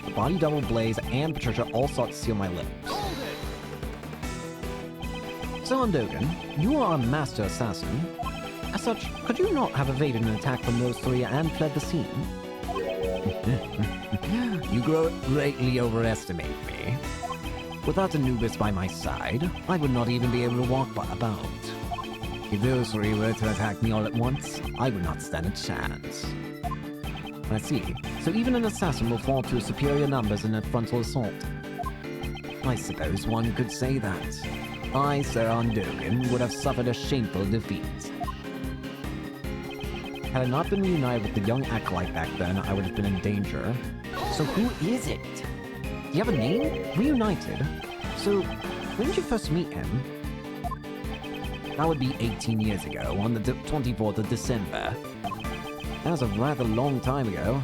The body double Blaze and Patricia all sought to seal my lips. So, Undogan, you are a master assassin. As such, could you not have evaded an attack from those three and fled the scene? You greatly overestimate me. Without Anubis by my side, I would not even be able to walk about. If those three were to attack me all at once, I would not stand a chance. I see. So even an assassin will fall to superior numbers in a frontal assault. I suppose one could say that. I, Sir Undogan, would have suffered a shameful defeat. Had I not been reunited with the young acolyte back then, I would have been in danger. So who is it? Do you have a name? Reunited? So, when did you first meet him? That would be 18 years ago, on the 24th of December. That was a rather long time ago.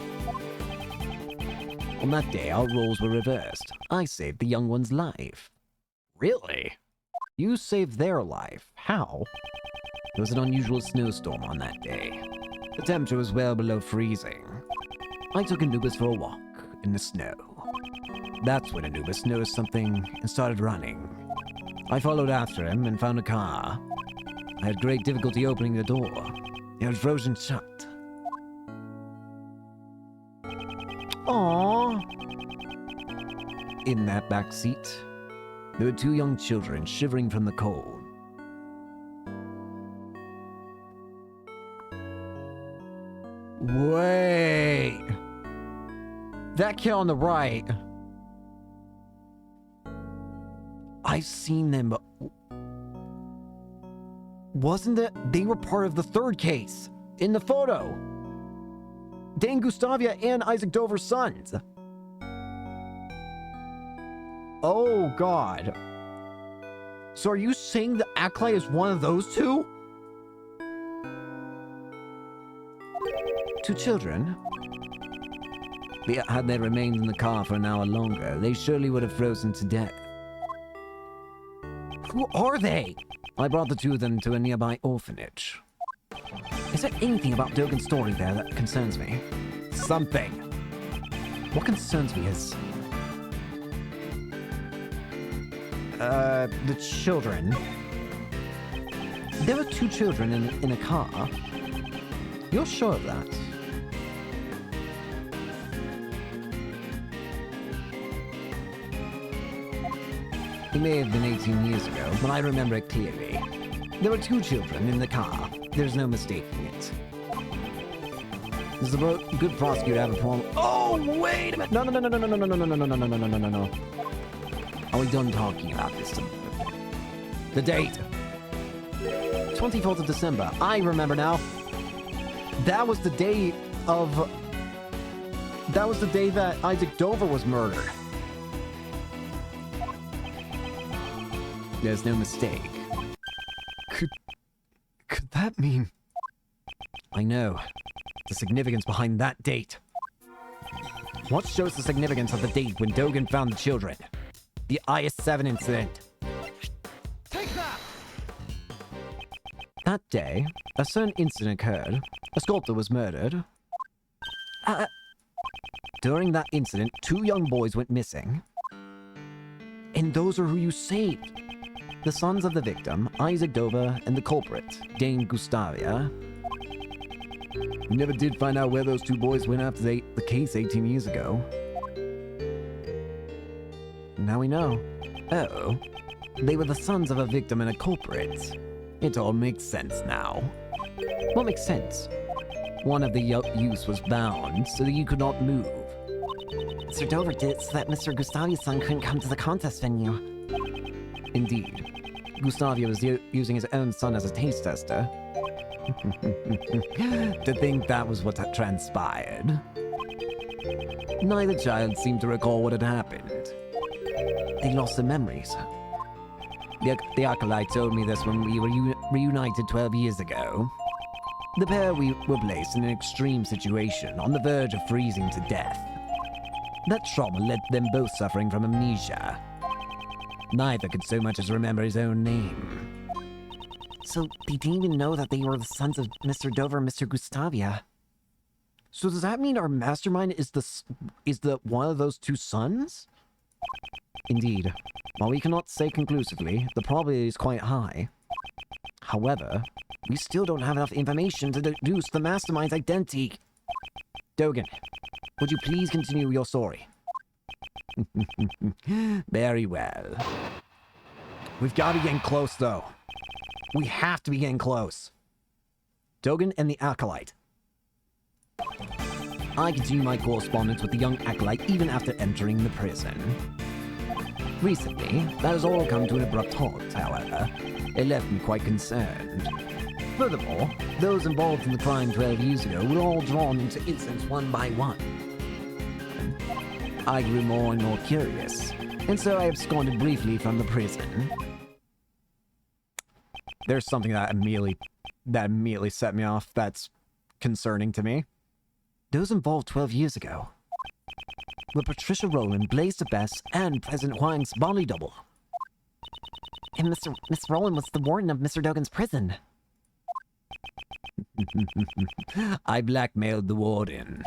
On that day, our roles were reversed. I saved the young one's life. Really? You saved their life. How? There was an unusual snowstorm on that day. The temperature was well below freezing. I took Anubis for a walk in the snow. That's when Anubis noticed something and started running. I followed after him and found a car. I had great difficulty opening the door. It was frozen shut. Aww. In that back seat, There were two young children shivering from the cold. Wait. That kid on the right. I've seen them. Wasn't it? They were part of the third case in the photo. Dane Gustavia and Isaac Dover's sons. Oh, God. So are you saying the Acolyte is one of those two? Two children? Had they remained in the car for an hour longer, they surely would have frozen to death. Who are they? I brought the two of them to a nearby orphanage. Is there anything about Dogen's story there that concerns me? Something. What concerns me is... the children. There were two children in a car. You're sure of that? It may have been 18 years ago, but I remember it clearly. There were two children in the car. There's no mistaking it. Does the good prosecutor have a problem? Oh, wait a minute! No. Are we done talking about this? The date. 24th of December. I remember now. That was the day of... That was the day that Isaac Dover was murdered. There's no mistake. Could that mean... I know. The significance behind that date. What shows the significance of the date when Dogen found the children? The IS-7 incident. Take that! That day, a certain incident occurred. A sculptor was murdered. During that incident, two young boys went missing. And those are who you saved. The sons of the victim, Isaac Dover, and the culprit, Dane Gustavia. We never did find out where those two boys went after the case 18 years ago. Now we know. Oh, they were the sons of a victim and a culprit. It all makes sense now. What makes sense? One of the youths was bound so that you could not move. Mr. Dover did it so that Mr. Gustavia's son couldn't come to the contest venue. Indeed. Gustavia was using his own son as a taste tester. To think that was what had transpired. Neither child seemed to recall what had happened. They lost their memories. The Acolyte told me this when we were reunited 12 years ago. The pair were placed in an extreme situation, on the verge of freezing to death. That trauma led to them both suffering from amnesia. Neither could so much as remember his own name. So they didn't even know that they were the sons of Mr. Dover and Mr. Gustavia. So does that mean our mastermind is the one of those two sons? Indeed. While we cannot say conclusively, the probability is quite high. However, we still don't have enough information to deduce the mastermind's identity. Dogen, would you please continue your story? Very well. We've got to be getting close, though. We have to be getting close. Dogen and the Acolyte. I continue my correspondence with the young Acolyte even after entering the prison. Recently, that has all come to an abrupt halt, however. It left me quite concerned. Furthermore, those involved in the crime 12 years ago were all drawn into incidents one by one. I grew more and more curious, and so I absconded briefly from the prison. There's something that immediately set me off that's concerning to me. Those involved 12 years ago were Patricia Rowland, Blaze the Best, and President Huang's body double. And Miss Rowland was the warden of Mr. Dogen's prison. I blackmailed the warden.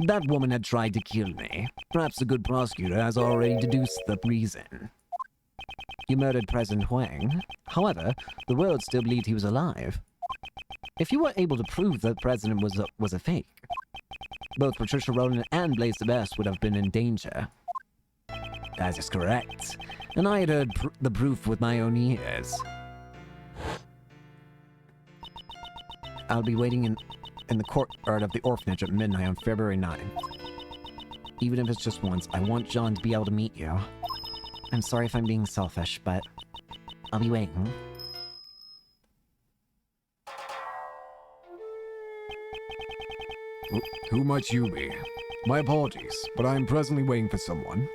That woman had tried to kill me. Perhaps a good prosecutor has already deduced the reason. You murdered President Huang. However, the world still believed he was alive. If you were able to prove that the president was a fake, both Patricia Rowland and Blaze the Best would have been in danger. That is correct. And I had heard the proof with my own ears. I'll be waiting in the courtyard of the orphanage at midnight on February 9th. Even if it's just once, I want John to be able to meet you. I'm sorry if I'm being selfish, but I'll be waiting. Who might you be? My apologies, but I am presently waiting for someone.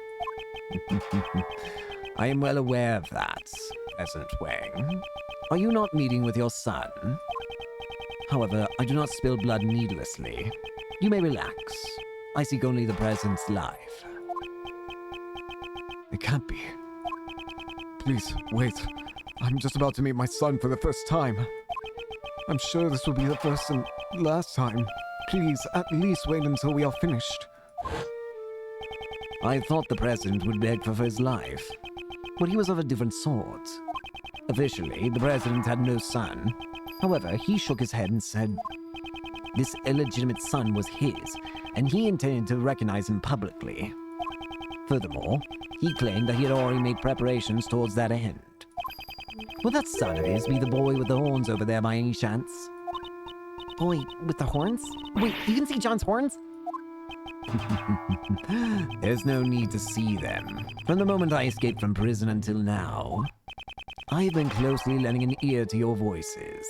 I am well aware of that, Peasant Wang. Are you not meeting with your son? However, I do not spill blood needlessly. You may relax. I seek only the present's life. It can't be. Please, wait. I'm just about to meet my son for the first time. I'm sure this will be the first and last time. Please, at least wait until we are finished. I thought the president would beg for his life, but he was of a different sort. Officially, the president had no son. However, he shook his head and said this illegitimate son was his, and he intended to recognize him publicly. Furthermore, he claimed that he had already made preparations towards that end. Would that son of his be the boy with the horns over there by any chance? Boy with the horns? Wait, you can see John's horns? There's no need to see them. From the moment I escaped from prison until now, I've been closely lending an ear to your voices.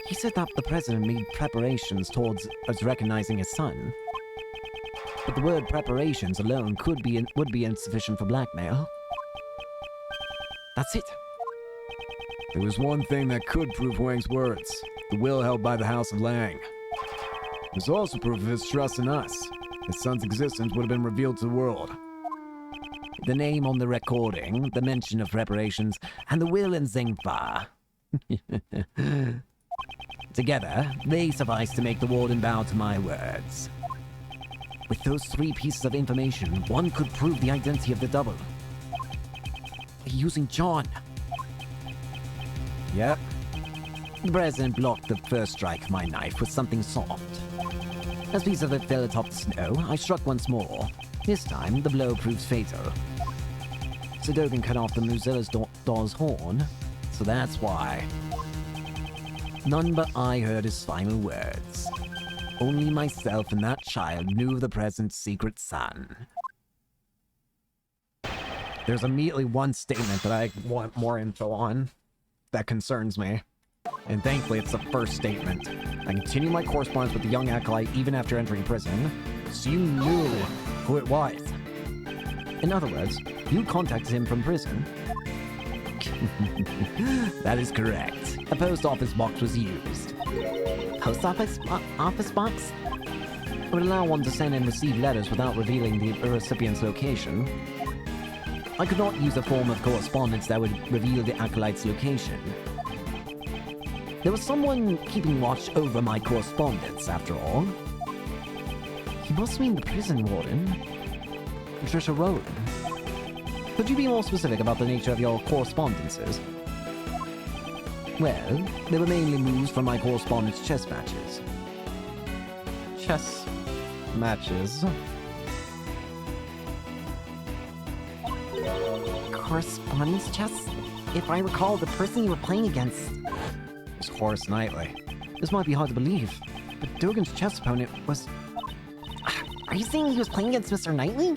He said that the president made preparations towards us recognizing his son. But the word preparations alone would be insufficient for blackmail. That's it. There was one thing that could prove Wang's words. The will held by the House of Lang. There's also proof of his trust in us. His son's existence would have been revealed to the world. The name on the recording, the mention of preparations, and the will in Zengfa. Together, they suffice to make the warden bow to my words. With those three pieces of information, one could prove the identity of the double. Using John. Yep. The president blocked the first strike of my knife with something soft. As a piece of it fell atop the snow, I struck once more. This time, the blow proved fatal. Dogen cut off the Muzilla's doll's horn, so that's why. None but I heard his final words. Only myself and that child knew of the president's secret son. There's immediately one statement that I want more info on that concerns me. And thankfully, it's the first statement. I continue my correspondence with the young acolyte even after entering prison, so you knew who it was. In other words, you contacted him from prison. That is correct. A post office box was used. Post office box? It would allow one to send and receive letters without revealing the recipient's location. I could not use a form of correspondence that would reveal the acolyte's location. There was someone keeping watch over my correspondence, after all. He must mean the prison warden. Patricia Rowland. Could you be more specific about the nature of your correspondences? Well, they were mainly moves from my correspondence chess matches. Chess matches? Correspondence chess? If I recall, the person you were playing against was Horace Knightley. This might be hard to believe, but Dogen's chess opponent was... Are you saying he was playing against Mr. Knightley?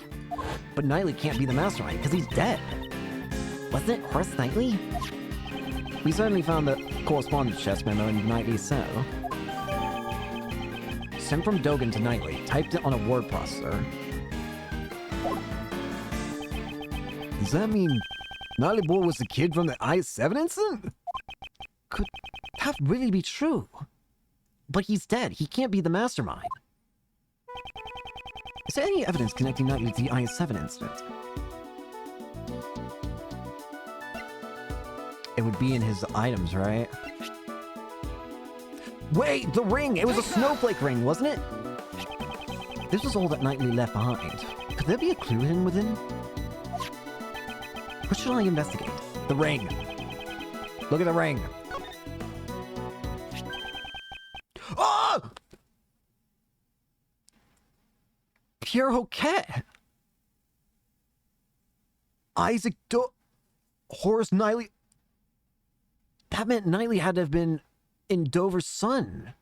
But Knightley can't be the mastermind because he's dead. Wasn't it Horace Knightley? We certainly found the correspondence chess memo in Knightley's cell. Sent from Dogen to Knightley, typed it on a word processor. Does that mean Knightley Boy was the kid from the I-7 incident? Could that really be true? But he's dead. He can't be the mastermind. Is there any evidence connecting Knightley to the I-7 incident? It would be in his items, right? Wait, the ring! It was a snowflake ring, wasn't it? This was all that Knightley left behind. Could there be a clue hidden within? What should I investigate? The ring. Look at the ring. Oh! Pierre Hoquet! Horace Knightley. That meant Knightley had to have been in Dover's son.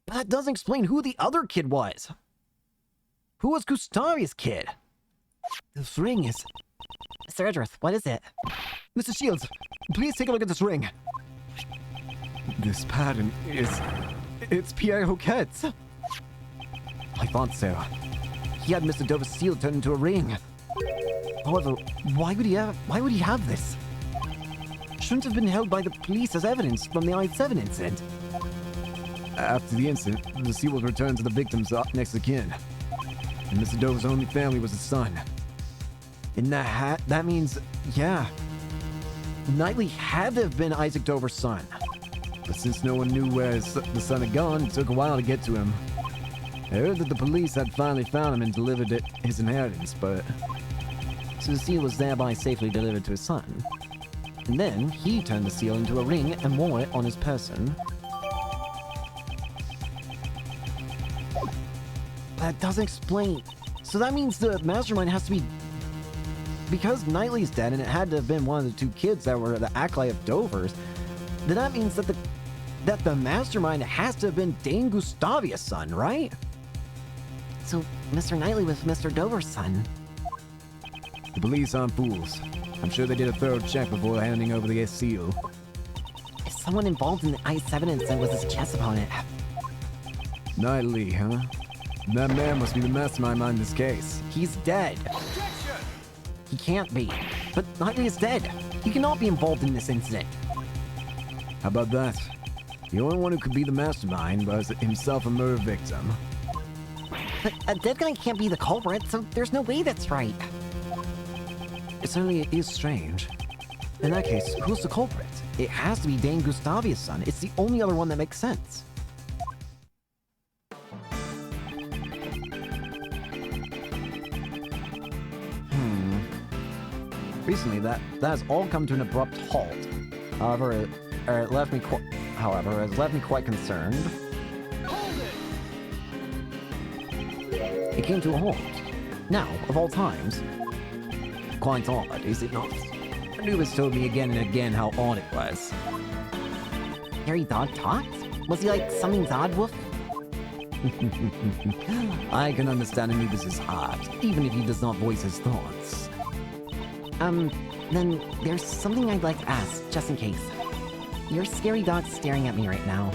But that doesn't explain who the other kid was. Who was Gustavia's kid? This ring is... Mr. Edgeworth, what is it? Mr. Shields, please take a look at this ring. This pattern is... It's Pierre Hoquet's. I thought so. He had Mr. Dover's seal turned into a ring. However, why would he have this? Shouldn't have been held by the police as evidence from the I-7 incident. After the incident, the seal was returned to the victim's next of kin. And Mr. Dover's only family was his son. In that hat, that means, yeah. Knightley had to have been Isaac Dover's son. But since no one knew where the son had gone, it took a while to get to him. I heard that the police had finally found him and delivered his inheritance, but... So the seal was thereby safely delivered to his son. And then he turned the seal into a ring and wore it on his person. That doesn't explain. So that means the mastermind has to be... Because Knightley's dead and it had to have been one of the two kids that were the acolyte of Dover's, then that means that the mastermind has to have been Dane Gustavia's son, right? So, Mr. Knightley was Mr. Dover's son. The police aren't fools. I'm sure they did a thorough check before handing over the seal. If someone involved in the I-7 incident was his chess opponent. Knightley, huh? That man must be the mastermind behind this case. He's dead. He can't be. But Knightley is dead. He cannot be involved in this incident. How about that? The only one who could be the mastermind was himself a murder victim. But a dead guy can't be the culprit, so there's no way that's right. It certainly is strange. In that case, who's the culprit? It has to be Dane Gustavia's son. It's the only other one that makes sense. Recently, that has all come to an abrupt halt. However, it left me quite concerned. It came to a halt. Now, of all times. Quite odd, is it not? Anubis told me again and again how odd it was. Hairy dog talked? Was he like something's odd wolf? I can understand Anubis's heart, even if he does not voice his thoughts. Then there's something I'd like to ask, just in case. Your scary dog's staring at me right now.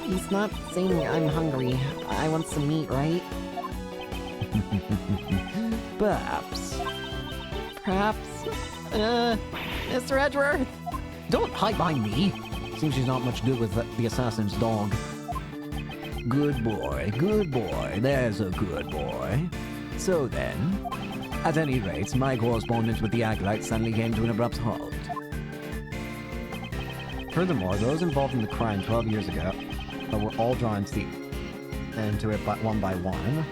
He's not saying I'm hungry. I want some meat, right? Perhaps. Mr. Edgeworth? Don't hide behind me. Seems she's not much good with the assassin's dog. Good boy, there's a good boy. So then, at any rate, my correspondence with the Acolyte suddenly came to an abrupt halt. Furthermore, those involved in the crime 12 years ago were all drawn into it one by one.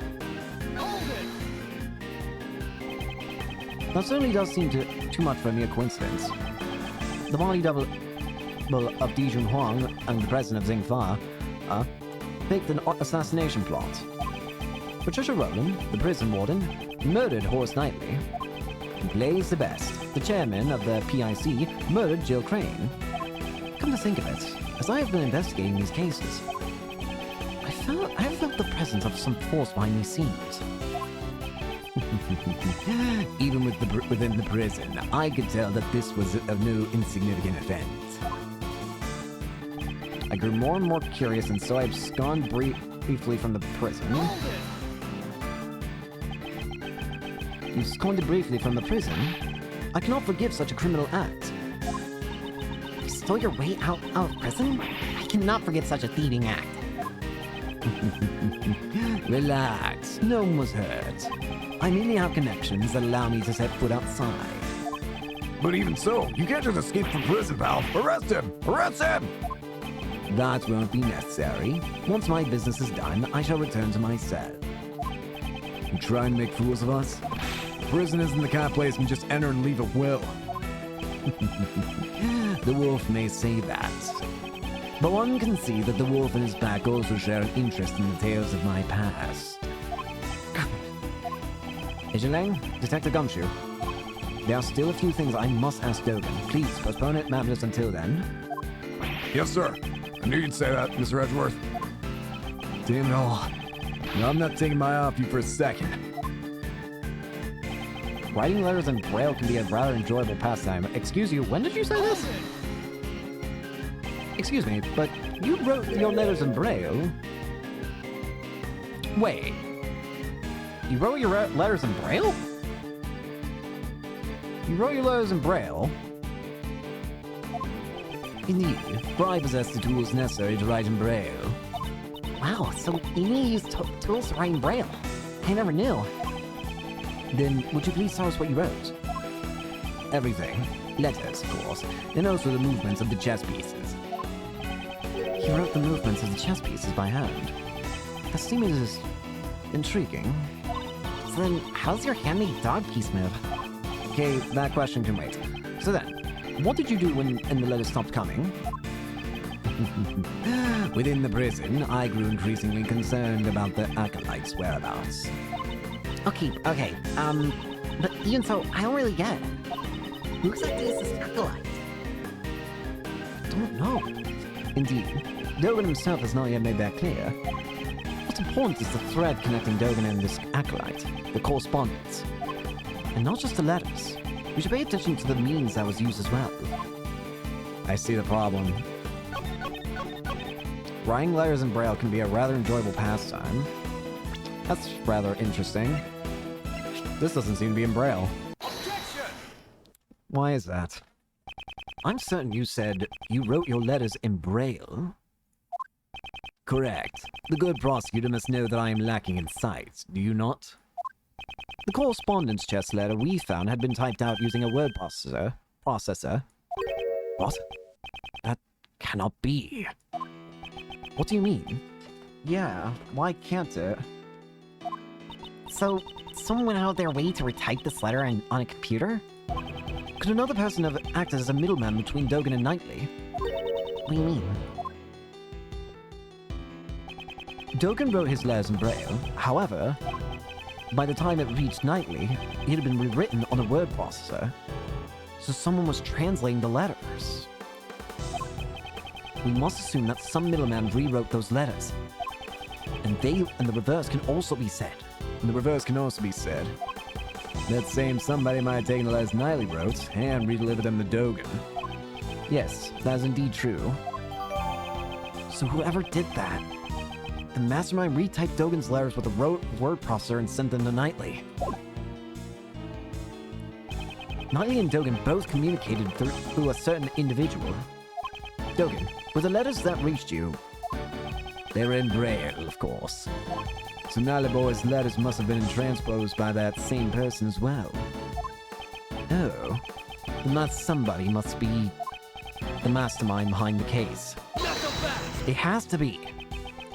That certainly does seem too much for a mere coincidence. The body double of Di Junhuang and the president of Xingfa faked an assassination plot. Patricia Rowland, the prison warden, murdered Horace Knightley. Blaze the Best, the chairman of the PIC, murdered Jill Crane. Come to think of it, as I have been investigating these cases, I have felt the presence of some force behind these scenes. Even within the prison, I could tell that this was of no insignificant event. I grew more and more curious, and so I absconded briefly from the prison. Absconded briefly from the prison? I cannot forgive such a criminal act. You stole your way out of prison? I cannot forgive such a thieving act. Relax, no one was hurt. I merely have connections that allow me to set foot outside. But even so, you can't just escape from prison, pal. Arrest him! Arrest him! That won't be necessary. Once my business is done, I shall return to my cell. You try and make fools of us? Prison isn't the kind of place you can just enter and leave at will. The wolf may say that. But one can see that the wolf and his pack also share an interest in the tales of my past. Agent Lang, Detective Gumshoe. There are still a few things I must ask Dogen. Please postpone it matters until then. Yes, sir. I knew you'd say that, Mr. Edgeworth. Damn it all. No, I'm not taking my eye off you for a second. Writing letters in Braille can be a rather enjoyable pastime. Excuse you, when did you say this? Excuse me, but you wrote your letters in Braille? Wait. You wrote your letters in Braille? You wrote your letters in Braille? Indeed, for I possess the tools necessary to write in Braille. Wow, so you need to use tools to write in Braille. I never knew. Then, would you please tell us what you wrote? Everything. Letters, of course, and also the movements of the chess pieces. You wrote the movements of the chess pieces by hand. That seems intriguing. So then, how's your handmade dog piece move? Okay, that question can wait. So then, what did you do when the letters stopped coming? Within the prison, I grew increasingly concerned about the acolytes' whereabouts. Okay, but even so, I don't really get it. Who exactly is this acolyte? Don't know. Indeed, Dogen himself has not yet made that clear. What's important is the thread connecting Dogen and this acolyte, the correspondence. And not just the letters. We should pay attention to the means that was used as well. I see the problem. Writing letters in Braille can be a rather enjoyable pastime. That's rather interesting. This doesn't seem to be in Braille. Objection! Why is that? I'm certain you said you wrote your letters in Braille. Correct. The good prosecutor must know that I am lacking in sight, do you not? The correspondence chest letter we found had been typed out using a word processor. What? That cannot be. What do you mean? Yeah, why can't it? So, someone went out of their way to retype this letter on a computer? Could another person have acted as a middleman between Dogen and Knightley? What do you mean? Dogen wrote his letters in Braille. However, by the time it reached Knightley, it had been rewritten on a word processor. So someone was translating the letters. We must assume that some middleman rewrote those letters. And the reverse can also be said. And the reverse can also be said. That same somebody might have taken the letters Knightley wrote and redelivered them to Dogen. Yes, that is indeed true. So whoever did that, the mastermind retyped Dogen's letters with a word processor and sent them to Knightley. Knightley and Dogen both communicated through a certain individual. Dogen, were the letters that reached you? They were in Braille, of course. So Knightley Boy's letters must have been transposed by that same person as well. Oh, then that somebody must be the mastermind behind the case. It has to be.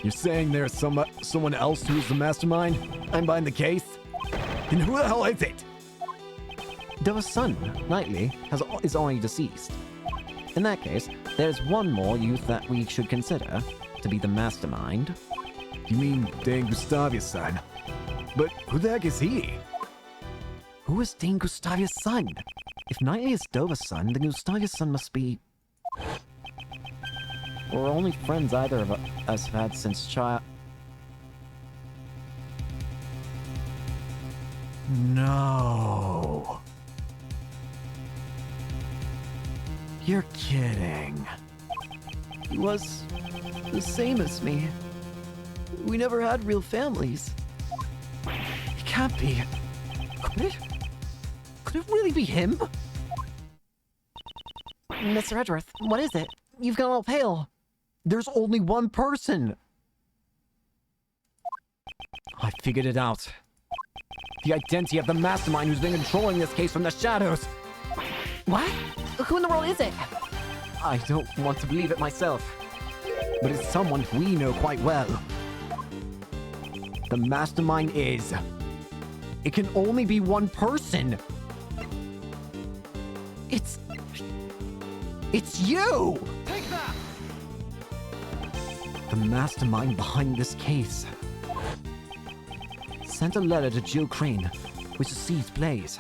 You're saying there's someone else who's the mastermind? I'm behind the case? Then who the hell is it? Doa's son, Knightley, is already deceased. In that case, there's one more youth that we should consider to be the mastermind. You mean Dane Gustavia's son? But who the heck is he? Who is Dane Gustavia's son? If Knightley is Dova's son, then Gustavia's son must be... We're only friends either of us have had since child... No. You're kidding. He was the same as me. We never had real families. It can't be. Could it? Could it really be him? Mr. Edgeworth, what is it? You've gone all pale. There's only one person. I figured it out. The identity of the mastermind who's been controlling this case from the shadows. What? Who in the world is it? I don't want to believe it myself. But it's someone we know quite well. The mastermind is... It can only be one person. It's you! Take that! The mastermind behind this case sent a letter to Jill Crane which the seeds blaze.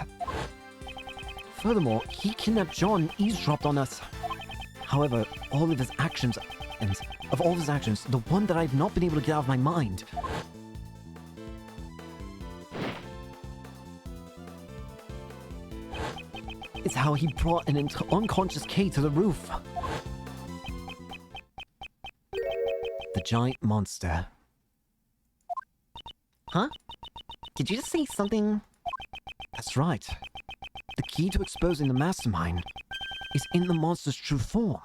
Furthermore, he kidnapped John, eavesdropped on us. However, all of his actions, and of all of his actions, the one that I've not been able to get out of my mind is how he brought an unconscious Kay to the roof. The giant monster. Huh? Did you just say something? That's right. The key to exposing the mastermind is in the monster's true form.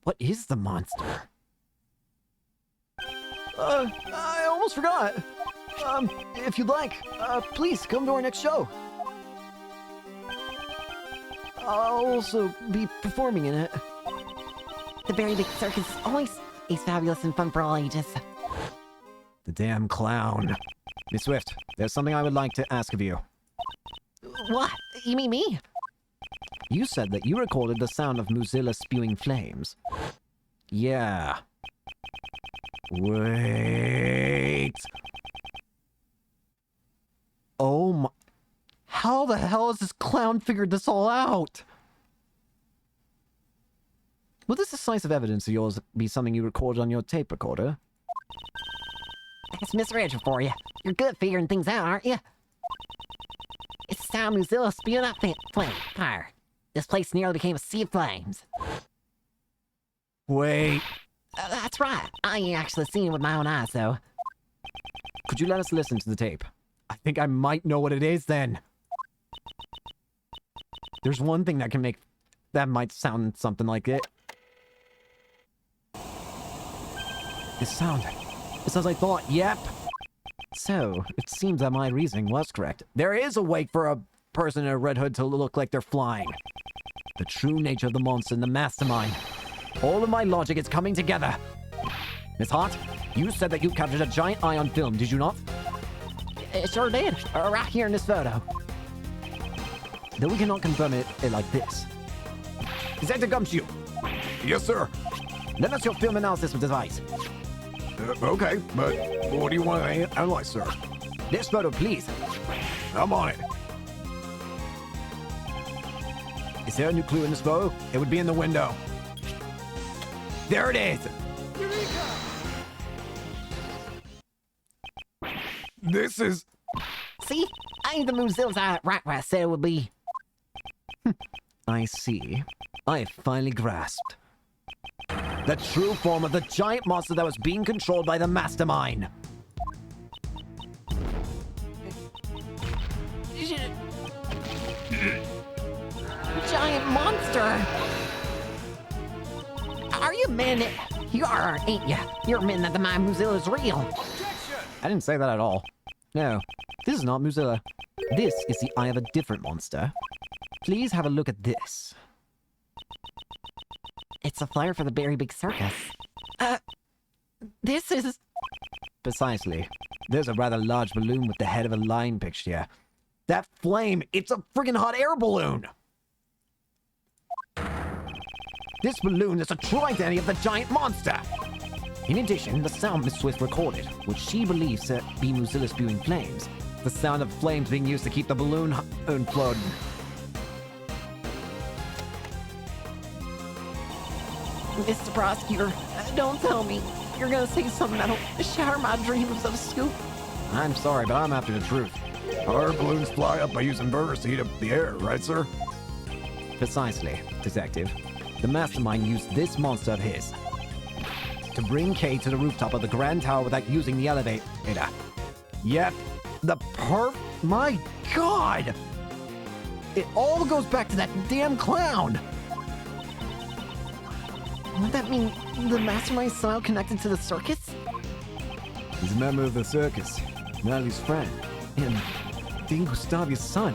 What is the monster? I almost forgot. If you'd like, please come to our next show. I'll also be performing in it. The Very Big Circus always is fabulous and fun for all ages. The damn clown. Miss Swift, there's something I would like to ask of you. What? You mean me? You said that you recorded the sound of Mozilla spewing flames. Yeah. Wait. Oh my... How the hell has this clown figured this all out? Will this decisive evidence of yours be something you recorded on your tape recorder? That's misread for you. You're good at figuring things out, aren't you? It's the sound Mozilla spewing up fire. This place nearly became a sea of flames. Wait. That's right. I ain't actually seen it with my own eyes, though. Could you let us listen to the tape? I think I might know what it is then. There's one thing that might sound something like it. This sound. It's as I thought, yep. So, it seems that my reasoning was correct. There is a way for a person in a red hood to look like they're flying. The true nature of the monster and the mastermind. All of my logic is coming together. Miss Hart, you said that you captured a giant eye on film, did you not? It sure did. Right here in this photo. Though we cannot confirm it like this. Detective Gumshoe, Yes, sir. lend us your film analysis device. Okay, but what do you want to analyze, sir? This photo, please. I'm on it. Is there a new clue in this photo? It would be in the window. There it is! This is... See? I ain't the Mozilla's eye right where I said it would be. I see. I have finally grasped. The true form of the giant monster that was being controlled by the mastermind. Giant monster! Are you admitting it? You are, ain't ya? You're admitting that the mind Mozilla is real. I didn't say that at all. No, this is not Mozilla. This is the eye of a different monster. Please have a look at this. It's a flyer for the Very Big Circus. This is... Precisely. There's a rather large balloon with the head of a lion pictured here. That flame, it's a friggin' hot air balloon! This balloon is a true identity of the giant monster! In addition, the sound Miss Swift recorded, which she believes to be Mozilla spewing flames, the sound of flames being used to keep the balloon floating. Mr. Prosecutor, don't tell me. You're gonna say something that'll shatter my dreams of a scoop. I'm sorry, but I'm after the truth. Our balloons fly up by using burners to heat up the air, right, sir? Precisely, Detective. The mastermind used this monster of his to bring Kay to the rooftop of the Grand Tower without using the elevator. Yep, my God! It all goes back to that damn clown! Would that mean the mastermind is somehow connected to the circus? He's a member of the circus, Natalie's friend, and Dean Gustavia's son.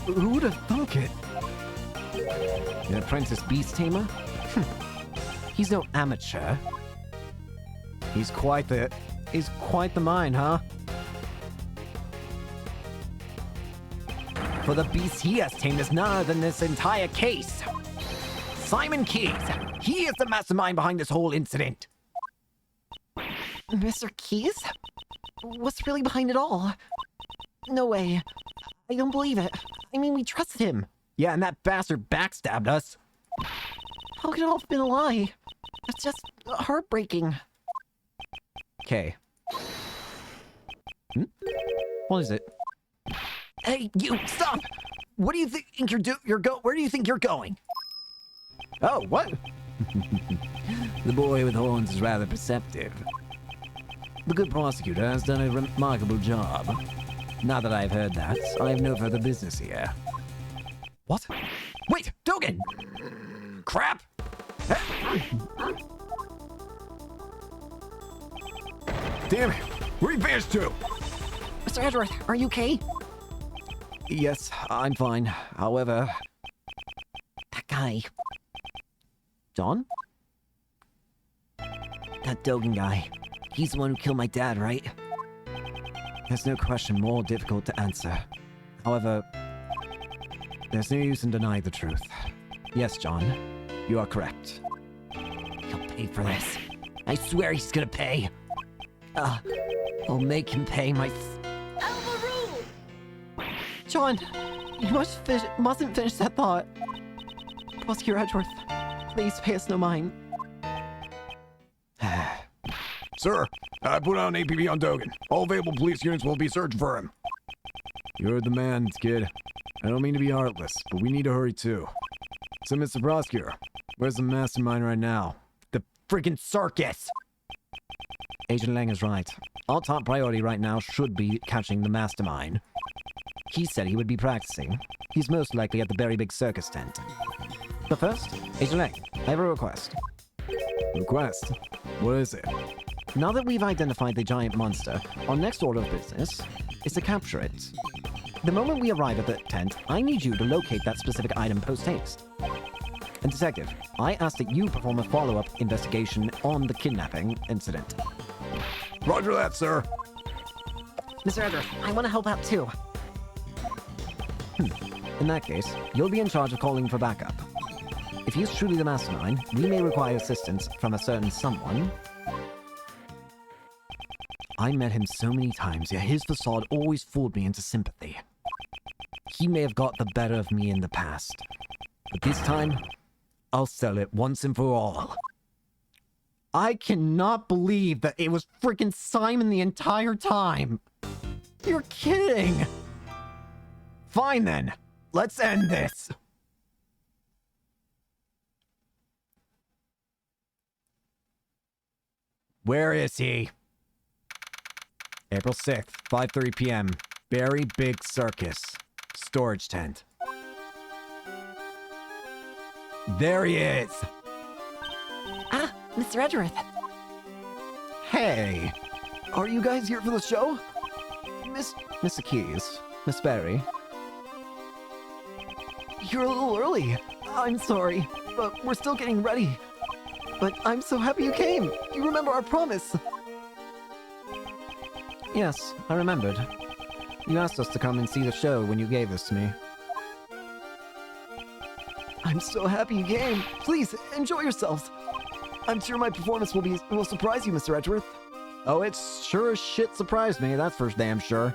Who would have thunk it? An apprentice beast tamer? He's no amateur. He's quite the mind, huh? For the beast he has tamed is none other than this entire case. Simon Keys. He is the mastermind behind this whole incident. Mr. Keys? What's really behind it all? No way. I don't believe it. I mean, we trusted him. Yeah, and that bastard backstabbed us. How could it all have been a lie? It's just heartbreaking. Okay. What is it? Hey, you, stop! What do you think where do you think you're going? Oh, what? The boy with horns is rather perceptive. The good prosecutor has done a remarkable job. Now that I've heard that, I have no further business here. What? Wait, Dogen! Crap! Damn it! Where you vanished to? Mr. Edgeworth, are you okay? Yes, I'm fine. However, That guy. John? That Dogen guy. He's the one who killed my dad, right? There's no question more difficult to answer. However, there's no use in denying the truth. Yes, John, you are correct. He'll pay for this. I swear he's gonna pay. I'll make him pay my... John, you mustn't finish that thought. Prosecutor Edgeworth, please pay us no mind. Sir, I put out an APB on Dogen. All available police units will be searching for him. You heard the man, kid. I don't mean to be heartless, but we need to hurry too. So, Mr. Prosecutor, where's the mastermind right now? The friggin' circus! Agent Lang is right. Our top priority right now should be catching the mastermind. He said he would be practicing. He's most likely at the Very Big Circus tent. But first, Agent Lang, I have a request. Request? What is it? Now that we've identified the giant monster, our next order of business is to capture it. The moment we arrive at the tent, I need you to locate that specific item post-haste. And Detective, I ask that you perform a follow-up investigation on the kidnapping incident. Roger that, sir. Mr. Edgeworth, I want to help out too. In that case, you'll be in charge of calling for backup. If he's truly the mastermind, we may require assistance from a certain someone. I met him so many times, yet his facade always fooled me into sympathy. He may have got the better of me in the past, but this time, I'll settle it once and for all. I cannot believe that it was freaking Simon the entire time. You're kidding. Fine then, let's end this. Where is he? April 6th, 5:30 p.m. Very Big Circus. Storage tent. There he is! Ah, Mr. Edgeworth. Hey! Are you guys here for the show? Mr. Keys, Miss Berry. You're a little early. I'm sorry, but we're still getting ready. But I'm so happy you came. You remember our promise. Yes, I remembered. You asked us to come and see the show when you gave this to me. I'm so happy you came. Please, enjoy yourselves. I'm sure my performance will surprise you, Mr. Edgeworth. Oh, it's sure as shit surprised me, that's for damn sure.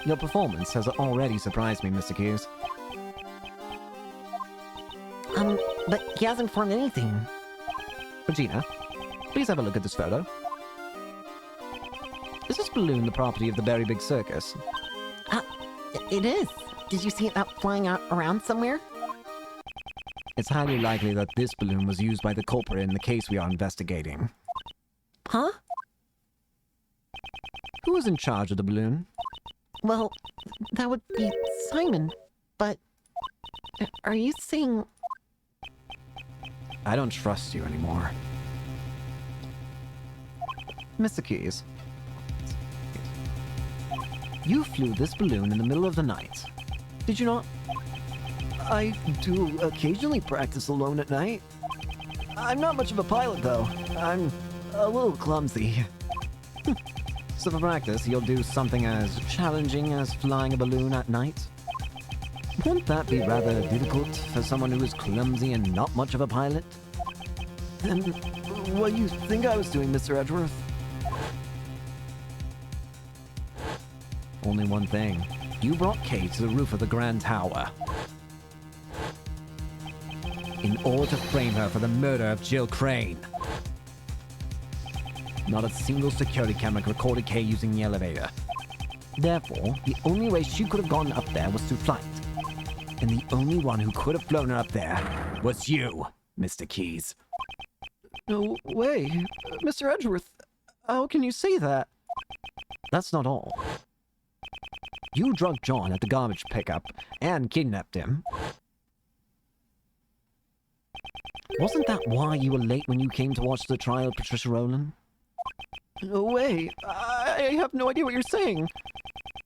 Your performance has already surprised me, Mr. Keys. But he hasn't formed anything. Regina, please have a look at this photo. Is this balloon the property of the Very Big Circus? It is. Did you see it out flying around somewhere? It's highly likely that this balloon was used by the culprit in the case we are investigating. Huh? Who is in charge of the balloon? Well, that would be Simon, but are you saying... I don't trust you anymore. Mr. Keys, you flew this balloon in the middle of the night. Did you not? I do occasionally practice alone at night. I'm not much of a pilot, though. I'm a little clumsy. So for practice, you'll do something as challenging as flying a balloon at night? Wouldn't that be rather difficult for someone who is clumsy and not much of a pilot? And what do you think I was doing, Mr. Edgeworth? Only one thing. You brought Kay to the roof of the Grand Tower in order to frame her for the murder of Jill Crane. Not a single security camera recorded Kay using the elevator. Therefore, the only way she could have gone up there was through flight. And the only one who could have flown her up there was you, Mr. Keys. No way. Mr. Edgeworth, how can you say that? That's not all. You drugged John at the garbage pickup and kidnapped him. Wasn't that why you were late when you came to watch the trial of Patricia Rowland? No way. I have no idea what you're saying.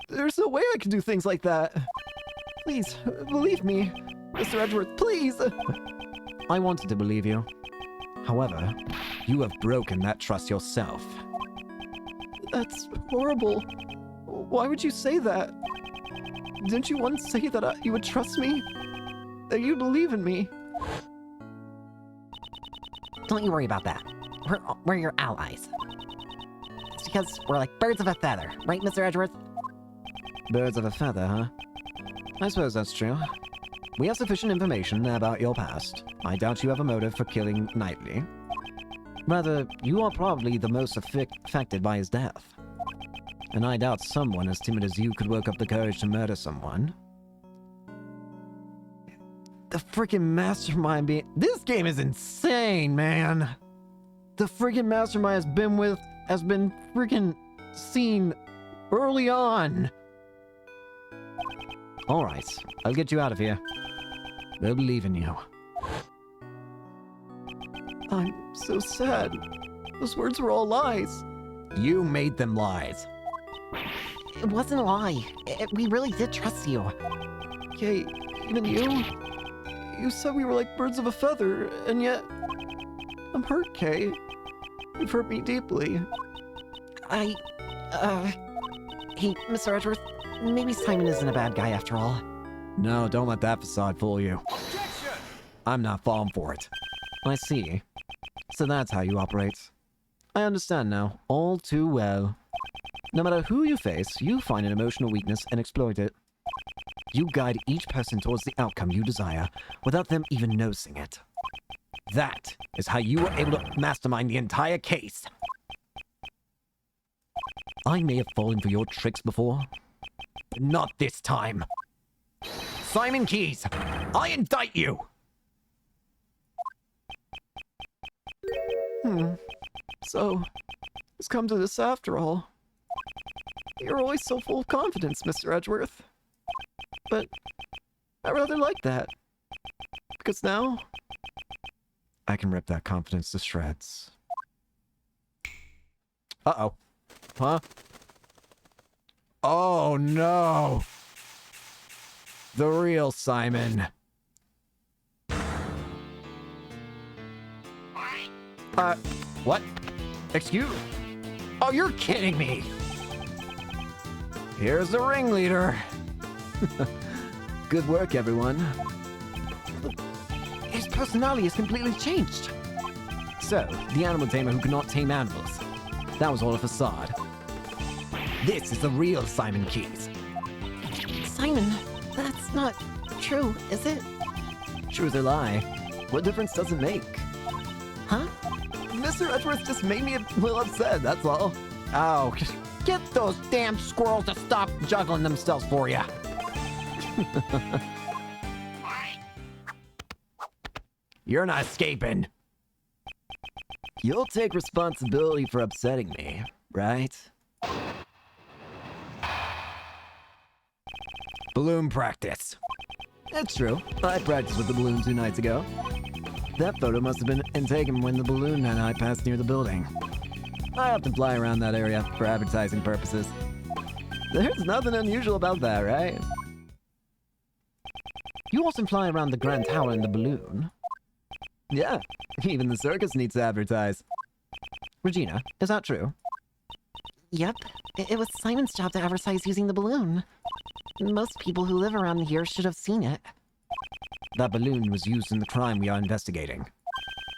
There's no way I can do things like that. Please, believe me. Mr. Edgeworth, please. I wanted to believe you. However, you have broken that trust yourself. That's horrible. Why would you say that? Didn't you once say that you would trust me? That you believe in me? Don't you worry about that. We're your allies. It's because we're like birds of a feather, right, Mr. Edgeworth? Birds of a feather, huh? I suppose that's true. We have sufficient information about your past. I doubt you have a motive for killing Knightley. Rather, you are probably the most affected by his death. And I doubt someone as timid as you could work up the courage to murder someone. The freaking mastermind being... This game is insane, man! The freaking mastermind has been freaking seen early on. Alright, I'll get you out of here. They'll believe in you. I'm so sad. Those words were all lies. You made them lies. It wasn't a lie. We really did trust you. Kay, even you? You said we were like birds of a feather, and yet... I'm hurt, Kay. You've hurt me deeply. Hey, Mr. Edgeworth, maybe Simon isn't a bad guy after all. No, don't let that facade fool you. I'm not falling for it. I see. So that's how you operate. I understand now, all too well. No matter who you face, you find an emotional weakness and exploit it. You guide each person towards the outcome you desire, without them even noticing it. That is how you were able to mastermind the entire case. I may have fallen for your tricks before, but not this time. Simon Keys, I indict you! So, it's come to this after all. You're always so full of confidence, Mr. Edgeworth. But I rather like that. Because now... I can rip that confidence to shreds. Uh-oh. Huh? Oh, no! The real Simon. What? Excuse? Oh, you're kidding me! Here's the ringleader. Good work, everyone. His personality has completely changed. So, the animal tamer who cannot tame animals. That was all a facade. This is the real Simon Keys. Simon, that's not true, is it? Truth or lie, what difference does it make? Huh? Mr. Edgeworth just made me a little upset, that's all. Oh, get those damn squirrels to stop juggling themselves for you. You're not escaping. You'll take responsibility for upsetting me, right? Balloon practice. That's true. I practiced with the balloon 2 nights ago. That photo must have been taken when the balloon and I passed near the building. I often fly around that area for advertising purposes. There's nothing unusual about that, right? You often fly around the Grand Tower in the balloon. Yeah, even the circus needs to advertise. Regina, is that true? Yep. It was Simon's job to advertise using the balloon. Most people who live around here should have seen it. That balloon was used in the crime we are investigating.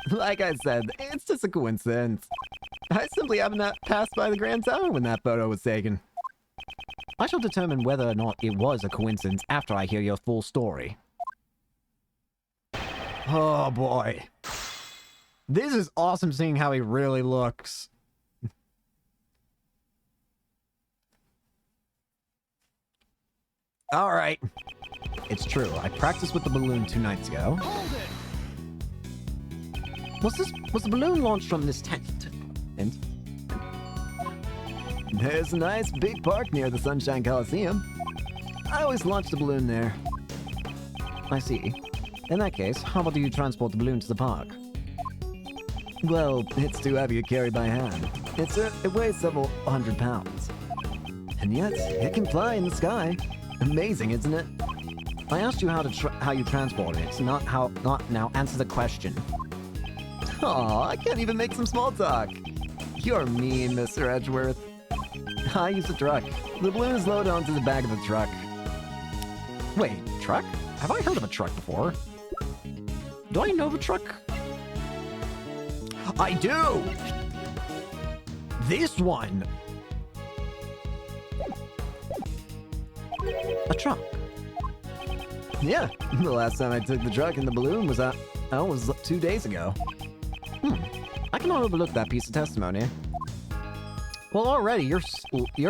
Like I said, it's just a coincidence. I simply happened to pass by the Grand Tower when that photo was taken. I shall determine whether or not it was a coincidence after I hear your full story. Oh boy. This is awesome seeing how he really looks. Alright. It's true, I practiced with the balloon 2 nights ago. Was the balloon launched from this tent? And There's a nice big park near the Sunshine Coliseum. I always launch the balloon there. I see. In that case, how about you transport the balloon to the park? Well, it's too heavy to carry by hand. It weighs several hundred pounds. And yet, it can fly in the sky. Amazing, isn't it? I asked you how you transport it, not now. Answer the question. Aw, I can't even make some small talk. You're mean, Mr. Edgeworth. I use a truck. The balloon is loaded onto the back of the truck. Wait, truck? Have I heard of a truck before? Do I know of a truck? I do! This one! A truck? Yeah, the last time I took the truck and the balloon was 2 days ago. I cannot overlook that piece of testimony. Well, already you're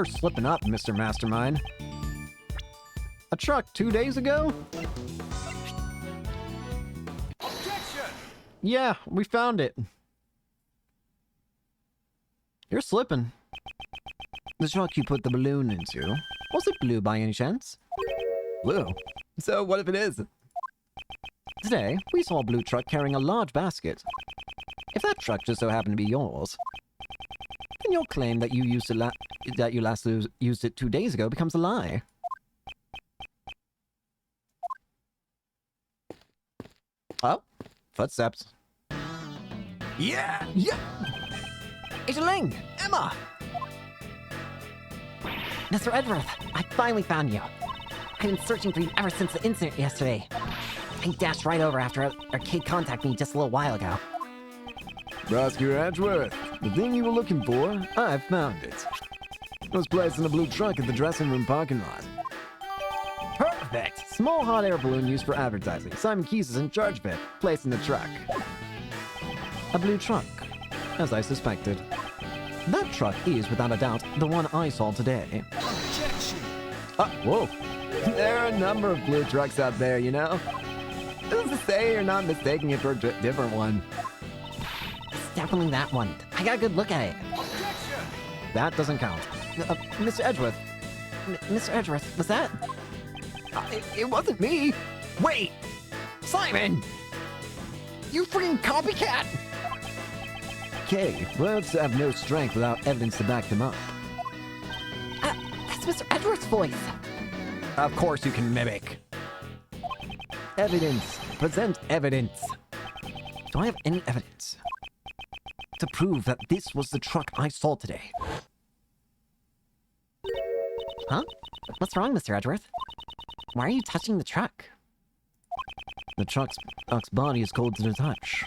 slipping up, Mr. Mastermind. A truck 2 days ago? Objection! Yeah, we found it. You're slipping. The truck you put the balloon into, was it blue by any chance? Blue? So what if it is? Today, we saw a blue truck carrying a large basket. If that truck just so happened to be yours, then your claim that you used used it 2 days ago becomes a lie. Oh, footsteps. Yeah! Agent Ling! Emma! Mr. Edgeworth, I finally found you. I've been searching for you ever since the incident yesterday. I dashed right over after our kid contacted me just a little while ago. Prosecutor Edgeworth, the thing you were looking for, I've found it. It was placed in a blue truck at the dressing room parking lot. Perfect! Small hot air balloon used for advertising. Simon Keys is in charge of it. Placed in the truck. A blue truck, as I suspected. That truck is, without a doubt, the one I saw today. Objection! Whoa. There are a number of blue trucks out there, you know? Who's to say you're not mistaking it for a different one? It's definitely that one. I got a good look at it. Objection! That doesn't count. Mr. Edgeworth. Mr. Edgeworth, was that? It wasn't me. Wait! Simon! You freaking copycat! Okay, words have no strength without evidence to back them up. That's Mr. Edgeworth's voice. Of course you can mimic. Evidence. Present evidence. Do I have any evidence to prove that this was the truck I saw today? Huh? What's wrong, Mr. Edgeworth? Why are you touching the truck? The truck's body is cold to the touch.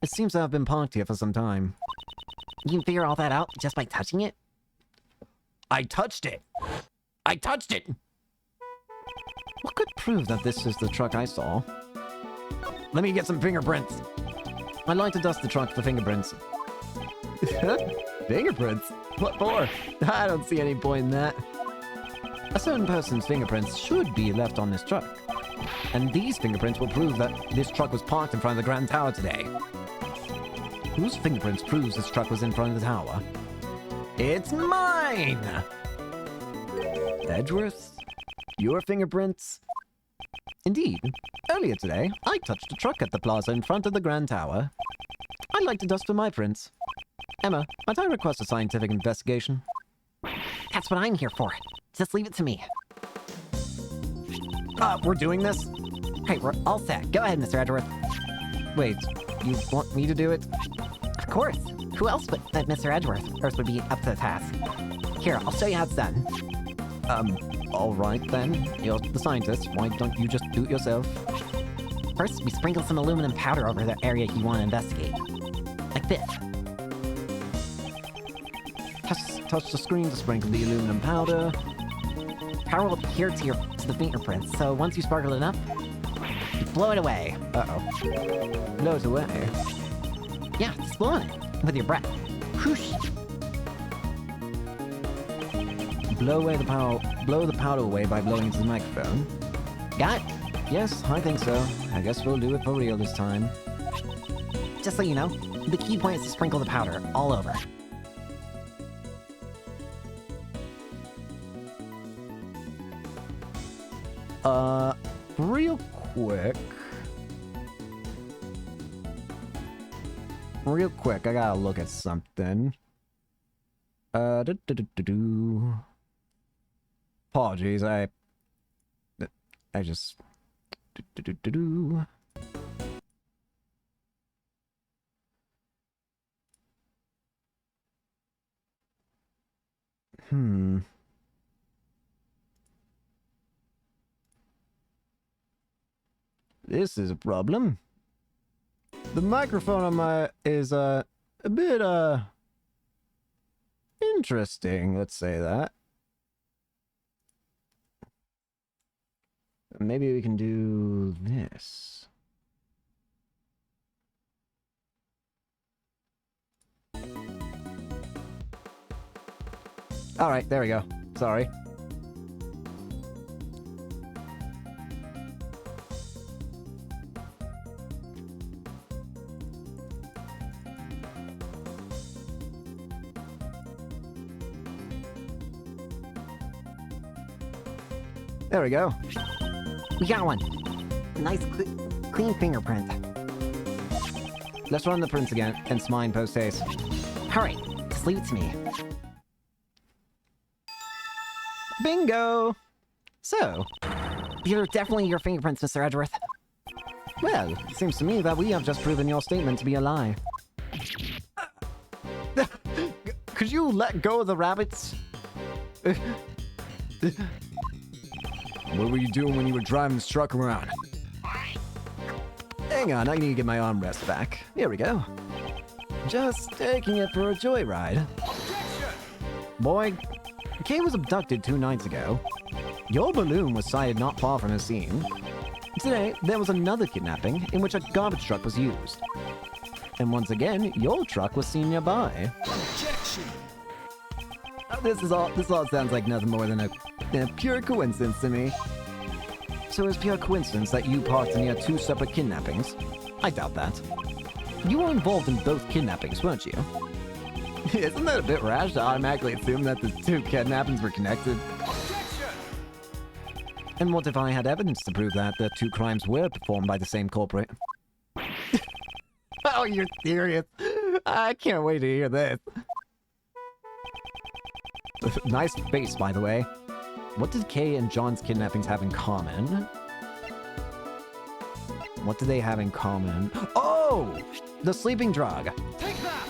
It seems to have been parked here for some time. You can figure all that out just by touching it? I touched it. I touched it. What could prove that this is the truck I saw? Let me get some fingerprints. I'd like to dust the truck for fingerprints. Fingerprints? What for? I don't see any point in that. A certain person's fingerprints should be left on this truck. And these fingerprints will prove that this truck was parked in front of the Grand Tower today. Whose fingerprints proves this truck was in front of the tower? It's mine! Edgeworth? Your fingerprints? Indeed. Earlier today, I touched a truck at the plaza in front of the Grand Tower. I'd like to dust for my prints. Emma, might I request a scientific investigation? That's what I'm here for. Just leave it to me. We're doing this? Hey, we're all set. Go ahead, Mr. Edgeworth. Wait, you want me to do it? Of course. Who else but Mr. Edgeworth would be up to the task? Here, I'll show you how it's done. All right then. You're the scientist. Why don't you just do it yourself? First, we sprinkle some aluminum powder over the area you want to investigate. Like this. Touch the screen to sprinkle the aluminum powder. power will adhere to the fingerprints, so once you sparkle it up, you blow it away. Uh-oh. Blow it away. Yeah, just blow on it with your breath. Whoosh. Blow the powder away by blowing into the microphone. Got it? Yes, I think so. I guess we'll do it for real this time. Just so you know, the key point is to sprinkle the powder all over. Real quick. Real quick, I gotta look at something. Apologies, I just... This is a problem. The microphone on my is a bit interesting, let's say that. Maybe we can do this. All right, there we go. Sorry. There we go. We got one. Nice, clean fingerprint. Let's run the prints again and smine post haste. Hurry, just leave it to me. Bingo! So, These are definitely your fingerprints, Mr. Edgeworth. well, it seems to me that we have just proven your statement to be a lie. Could you let go of the rabbits? What were you doing when you were driving this truck around? Hang on, I need to get my armrest back. Here we go. Just taking it for a joyride. Boy, Kay was abducted 2 nights ago. Your balloon was sighted not far from the scene. Today, there was another kidnapping in which a garbage truck was used. And once again, your truck was seen nearby. Objection! This all sounds like nothing more than a pure coincidence to me. So it's pure coincidence that you parked near 2 separate kidnappings? I doubt that. You were involved in both kidnappings, weren't you? Isn't that a bit rash to automatically assume that the 2 kidnappings were connected? Objection! And what if I had evidence to prove that the 2 crimes were performed by the same culprit? Oh, you're serious? I can't wait to hear this. Nice face, by the way. What did Kay and John's kidnappings have in common? What do they have in common? Oh! The sleeping drug! Take that!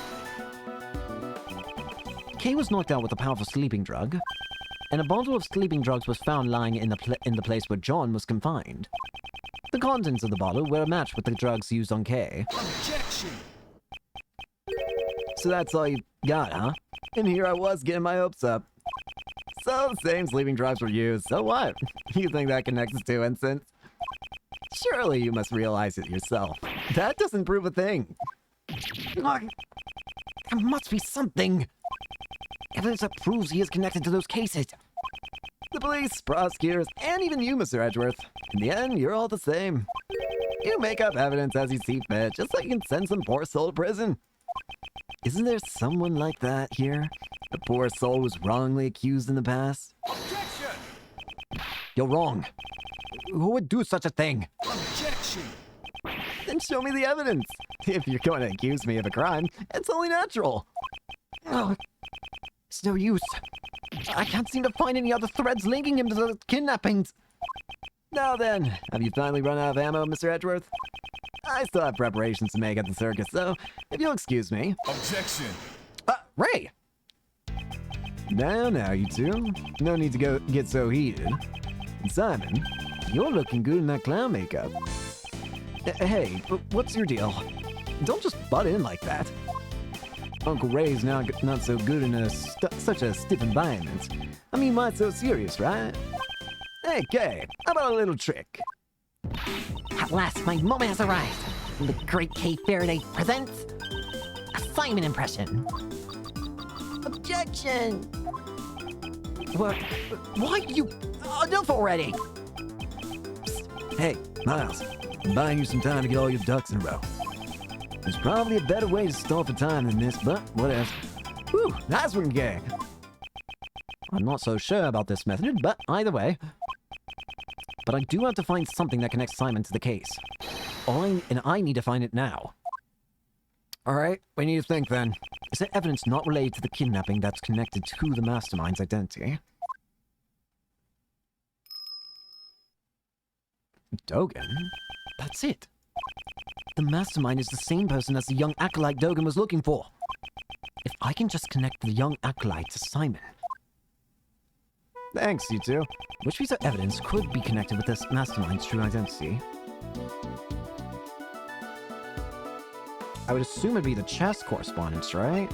Kay was knocked out with a powerful sleeping drug, and a bottle of sleeping drugs was found lying in the place where John was confined. The contents of the bottle were a match with the drugs used on Kay. Objection! So that's all you got, huh? And here I was getting my hopes up. So the same sleeping drugs were used, so what? You think that connects the 2 incidents? Surely you must realize it yourself. That doesn't prove a thing. Look, there must be something. Evidence that proves he is connected to those cases. The police, prosecutors, and even you, Mr. Edgeworth. In the end, you're all the same. You make up evidence as you see fit, just so you can send some poor soul to prison. Isn't there someone like that here? A poor soul was wrongly accused in the past? Objection! You're wrong. Who would do such a thing? Objection! Then show me the evidence. If you're going to accuse me of a crime, it's only natural. Oh, it's no use. I can't seem to find any other threads linking him to the kidnappings. Now then, have you finally run out of ammo, Mr. Edgeworth? I still have preparations to make at the circus, so if you'll excuse me. Objection! Ray! Now, you two. No need to get so heated. And Simon, you're looking good in that clown makeup. Hey, what's your deal? Don't just butt in like that. Uncle Ray's not so good in such a stiff environment. I mean, why so serious, right? Hey, Kay, how about a little trick? At last, my moment has arrived. The Great K Faraday presents a Simon impression. Objection! What? Why you... Enough already! Hey, Miles, I'm buying you some time to get all your ducks in a row. There's probably a better way to stall for time than this, but whatever. Whew, nice one, Kay. I'm not so sure about this method, but either way. But I do have to find something that connects Simon to the case. And I need to find it now. Alright, we need to think then. Is there evidence not related to the kidnapping that's connected to the mastermind's identity? Dogen? That's it. The mastermind is the same person as the young acolyte Dogen was looking for. If I can just connect the young acolyte to Simon. Thanks, you two. Which piece of evidence could be connected with this mastermind's true identity? I would assume it'd be the chess correspondence, right?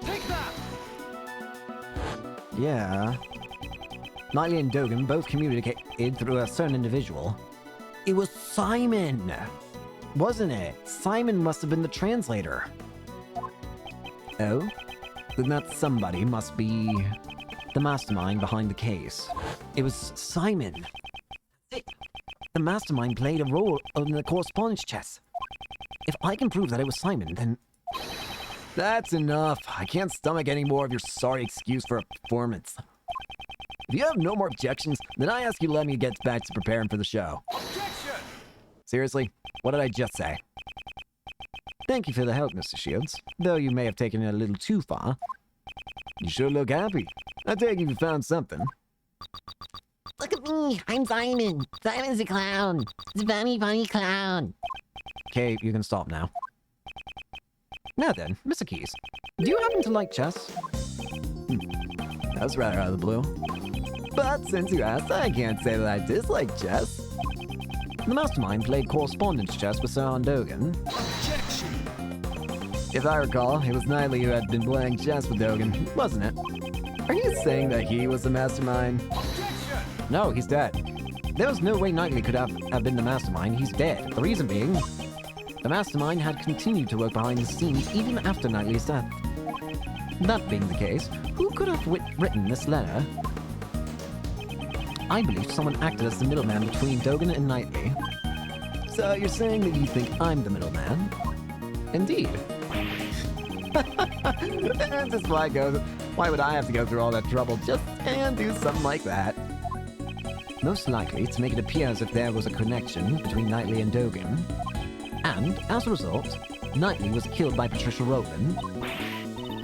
Take that! Yeah. Knightley and Dogen both communicated through a certain individual. It was Simon! Wasn't it? Simon must have been the translator. Oh? Then that somebody must be the mastermind behind the case. It was Simon. The mastermind played a role in the correspondence chess. If I can prove that it was Simon, then... That's enough. I can't stomach any more of your sorry excuse for a performance. If you have no more objections, then I ask you to let me get back to preparing for the show. Objection! Seriously, what did I just say? Thank you for the help, Mr. Shields, though you may have taken it a little too far. You sure look happy. I take it you found something. Look at me! I'm Simon! Simon's a clown! He's a funny, funny clown! Okay, you can stop now. Now then, Mr. Keys, do you happen to like chess? That was rather out of the blue. But since you asked, I can't say that I dislike chess. The mastermind played correspondence chess with Sir Dogen. Objection! If I recall, it was Knightley who had been playing chess with Dogen, wasn't it? Are you saying that he was the mastermind? Objection! No, he's dead. There was no way Knightley could have been the mastermind. He's dead. The reason being, the mastermind had continued to work behind the scenes even after Knightley's death. That being the case, who could have written this letter? I believe someone acted as the middleman between Dogen and Knightley. So you're saying that you think I'm the middleman? Indeed. That's just why it goes. Why would I have to go through all that trouble just and do something like that? Most likely to make it appear as if there was a connection between Knightley and Dogen. And, as a result, Knightley was killed by Patricia Rowland.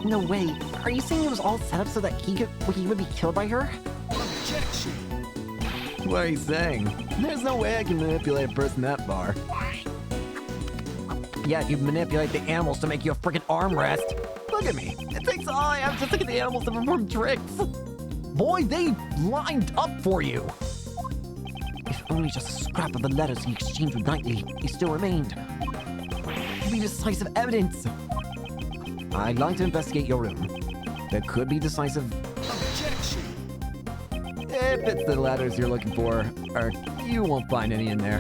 No way. Are you saying it was all set up so that he would be killed by her? Objection! What are you saying? There's no way I can manipulate a person that far. Yeah, you manipulate the animals to make you a freaking armrest. Look at me. It takes all I have just to get the animals to perform tricks. Boy, they lined up for you. If only just a scrap of the letters he exchanged with Knightley still remained. Could be decisive evidence. I'd like to investigate your room. There could be decisive... Objection! If it's the letters you're looking for, or you won't find any in there.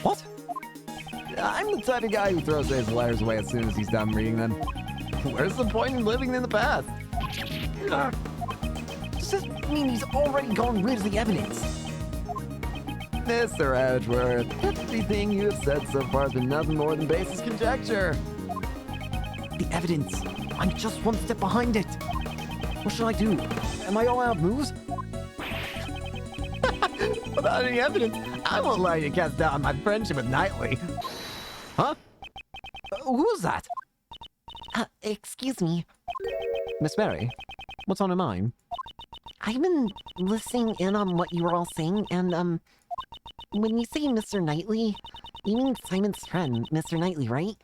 What? I'm the type of guy who throws his letters away as soon as he's done reading them. Where's the point in living in the past? Does this mean he's already gone rid of the evidence? Mr. Edgeworth, everything you have said so far has been nothing more than baseless conjecture. The evidence. I'm just one step behind it. What should I do? Am I all out of moves? Without any evidence, I won't allow you to cast doubt on my friendship with Knightley. Huh? Who was that? Excuse me. Miss Mary? What's on her mind? I've been listening in on what you were all saying, and, when you say Mr. Knightley, you mean Simon's friend, Mr. Knightley, right?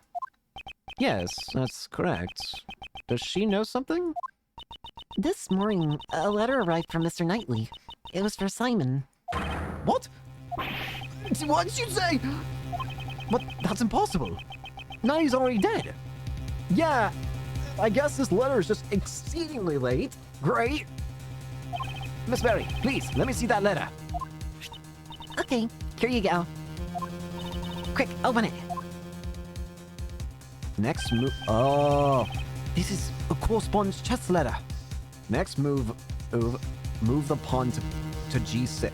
Yes, that's correct. Does she know something? This morning, a letter arrived from Mr. Knightley. It was for Simon. What? What did you say? What? That's impossible. Now he's already dead. Yeah, I guess this letter is just exceedingly late. Great. Miss Berry, please, let me see that letter. Okay, here you go. Quick, open it. Next move. Oh, this is a correspondence chess letter. Next move the pawn to g6.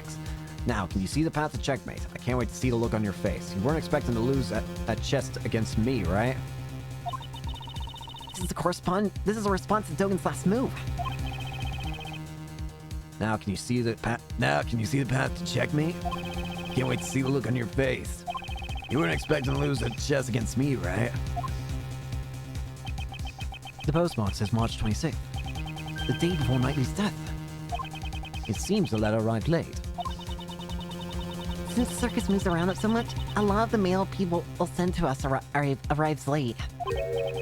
Now, can you see the path to checkmate? I can't wait to see the look on your face. You weren't expecting to lose at chess against me, right? This is a response to Dogen's last move. Now, can you see the path? Now, can you see the path to checkmate? Can't wait to see the look on your face. You weren't expecting to lose at chess against me, right? The postmark says March 26th, the day before Knightley's death. It seems the letter arrived late. Since the circus moves around so much, a lot of the mail people will send to us arrives late.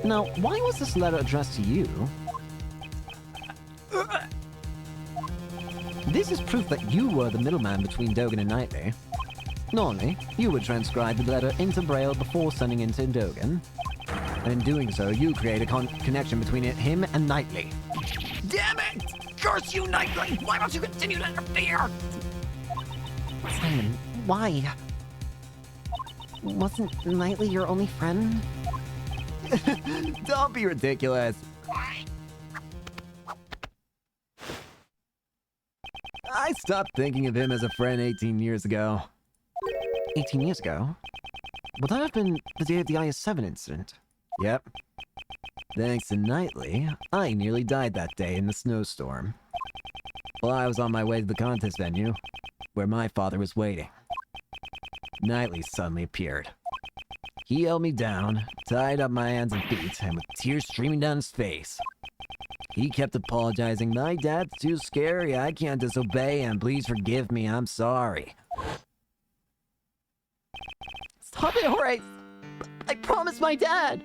Now, why was this letter addressed to you? This is proof that you were the middleman between Dogen and Knightley. Normally, you would transcribe the letter into Braille before sending it to Dogen. And in doing so, you create a connection between him and Knightley. Damn it! Curse you, Knightley! Why don't you continue to interfere? Simon, why? Wasn't Knightley your only friend? Don't be ridiculous. I stopped thinking of him as a friend 18 years ago. 18 years ago? Would that have been the day of the IS-7 incident? Yep. Thanks to Knightley, I nearly died that day in the snowstorm. While I was on my way to the contest venue, where my father was waiting, Knightley suddenly appeared. He held me down, tied up my hands and feet, and with tears streaming down his face, he kept apologizing. My dad's too scary, I can't disobey him, please forgive me, I'm sorry. Stop it, Horace! I promised my dad!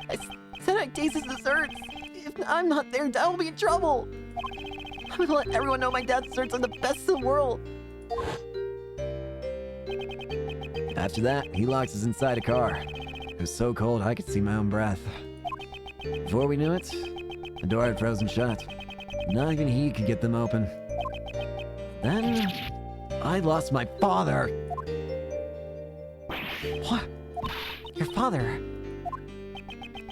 I said I'd taste his desserts. If I'm not there, Dad will be in trouble. I'm gonna let everyone know my dad's desserts are the best in the world. After that, he locked us inside a car. It was so cold I could see my own breath. Before we knew it, the door had frozen shut. Not even he could get them open. Then, I lost my father. What? Your father?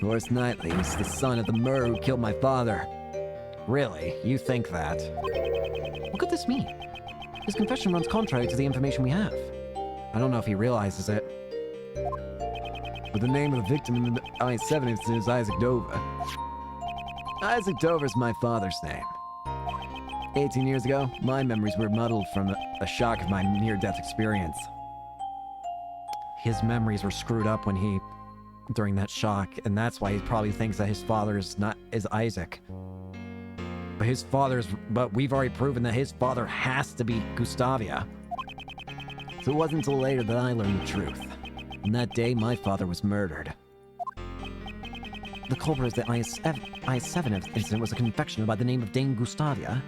Horace Knightley was the son of the murderer who killed my father. Really? You think that? What could this mean? His confession runs contrary to the information we have. I don't know if he realizes it. But the name of the victim in the I-7 incident is Isaac Dover. Isaac Dover is my father's name. 18 years ago, my memories were muddled from a shock of my near-death experience. His memories were screwed up during that shock, and that's why he probably thinks that his father is Isaac. But we've already proven that his father has to be Gustavia. So it wasn't until later that I learned the truth. And that day, my father was murdered. The culprit of the IS-7 incident was a confectioner by the name of Dame Gustavia.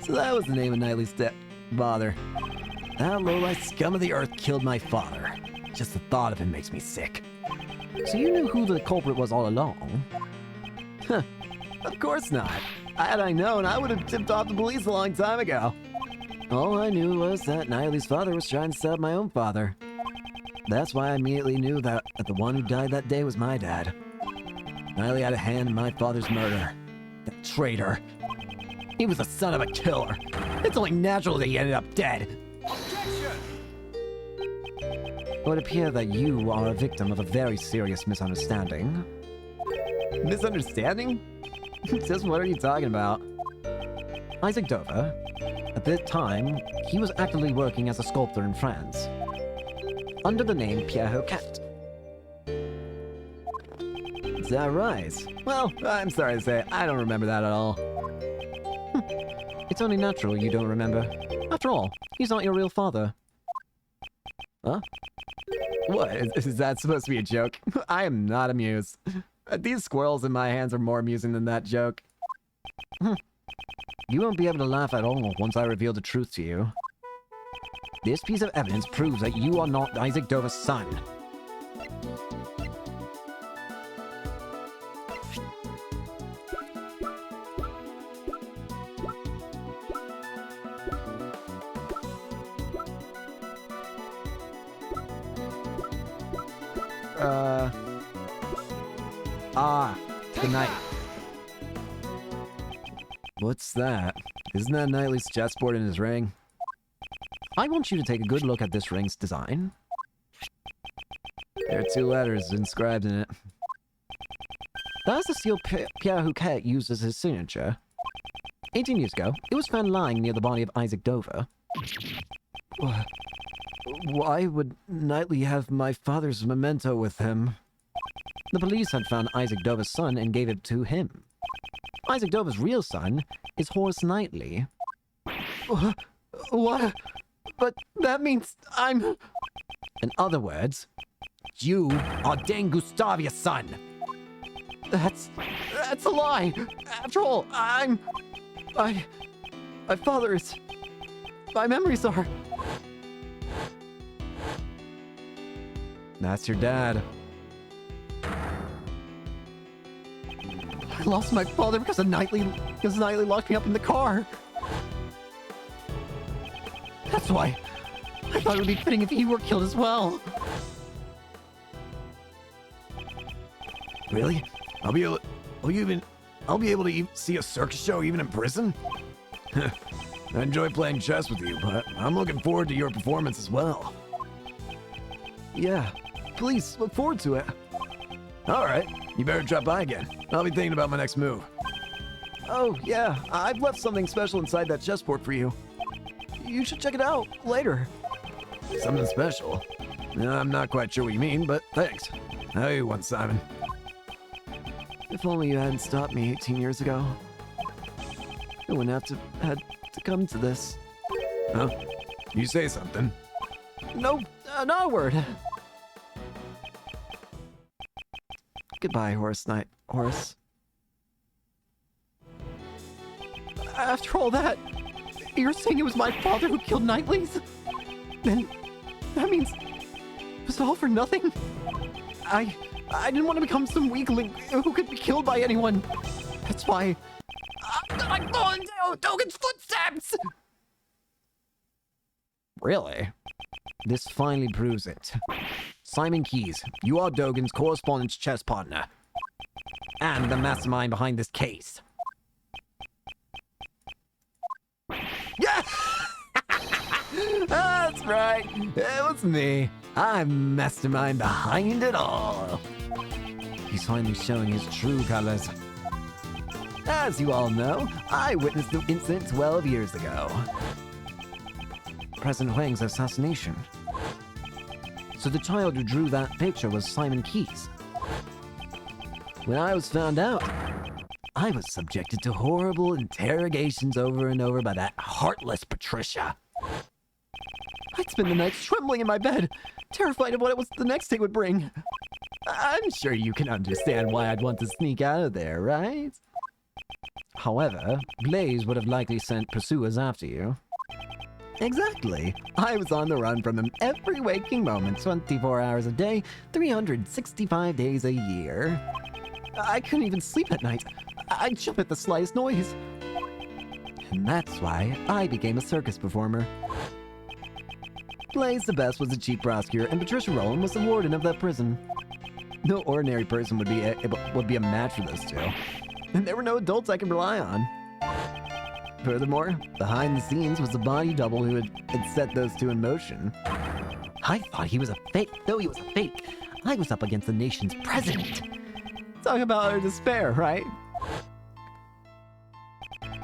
So that was the name of Knightley's stepfather. That lowlife scum of the earth killed my father. Just the thought of him makes me sick. So you knew who the culprit was all along? Of course not. Had I known, I would have tipped off the police a long time ago. All I knew was that Knightley's father was trying to set up my own father. That's why I immediately knew that the one who died that day was my dad. Knightley had a hand in my father's murder. That traitor. He was the son of a killer. It's only natural that he ended up dead. It would appear that you are a victim of a very serious misunderstanding. Misunderstanding? Just what are you talking about? Isaac Dover, at that time, he was actively working as a sculptor in France, under the name Pierre Hoquet. Is that right? Well, I'm sorry to say, I don't remember that at all. It's only natural you don't remember. After all, he's not your real father. Huh? What? Is that supposed to be a joke? I am not amused. These squirrels in my hands are more amusing than that joke. You won't be able to laugh at all once I reveal the truth to you. This piece of evidence proves that you are not Isaac Dover's son. Good night. What's that? Isn't that Knightley's chessboard in his ring? I want you to take a good look at this ring's design. There are 2 letters inscribed in it. That's the seal Pierre Houquet used as his signature. 18 years ago, it was found lying near the body of Isaac Dover. Why would Knightley have my father's memento with him? The police had found Isaac Dover's son and gave it to him. Isaac Dover's real son is Horace Knightley. What? But that means I'm... In other words, you are Dane Gustavia's son. That's a lie. After all, my father is... My memories are... That's your dad. I lost my father because Knightley locked me up in the car. That's why I thought it would be fitting if he were killed as well. Really? I'll be able to see a circus show even in prison? I enjoy playing chess with you, but I'm looking forward to your performance as well. Yeah, please look forward to it. All right, you better drop by again. I'll be thinking about my next move. Oh, yeah, I've left something special inside that chessboard for you. You should check it out later. Something special? I'm not quite sure what you mean, but thanks. How you want, Simon? If only you hadn't stopped me 18 years ago. I wouldn't have had to come to this. Huh? You say something. No, not a word. Goodbye, Horace. After all that, you're saying it was my father who killed Knightley's? Then that means it was all for nothing? I didn't want to become some weakling who could be killed by anyone. That's why I'm going down Dogen's footsteps! Really? This finally proves it. Simon Keyes, you are Dogen's correspondence chess partner. And the mastermind behind this case. Yeah! That's right. It was me. I'm mastermind behind it all. He's finally showing his true colors. As you all know, I witnessed the incident 12 years ago. President Huang's assassination. So the child who drew that picture was Simon Keyes. When I was found out, I was subjected to horrible interrogations over and over by that heartless Patricia. I'd spend the nights trembling in my bed, terrified of what the next day would bring. I'm sure you can understand why I'd want to sneak out of there, right? However, Blaze would have likely sent pursuers after you. Exactly. I was on the run from him every waking moment, 24 hours a day, 365 days a year. I couldn't even sleep at night. I'd jump at the slightest noise. And that's why I became a circus performer. Blaze the Best was the chief prosecutor, and Patricia Rowland was the warden of that prison. No ordinary person would be a match for those two. And there were no adults I could rely on. Furthermore, behind the scenes was the body double who had set those two in motion. I thought he was a fake. Though he was a fake, I was up against the nation's president. Talk about utter despair, right?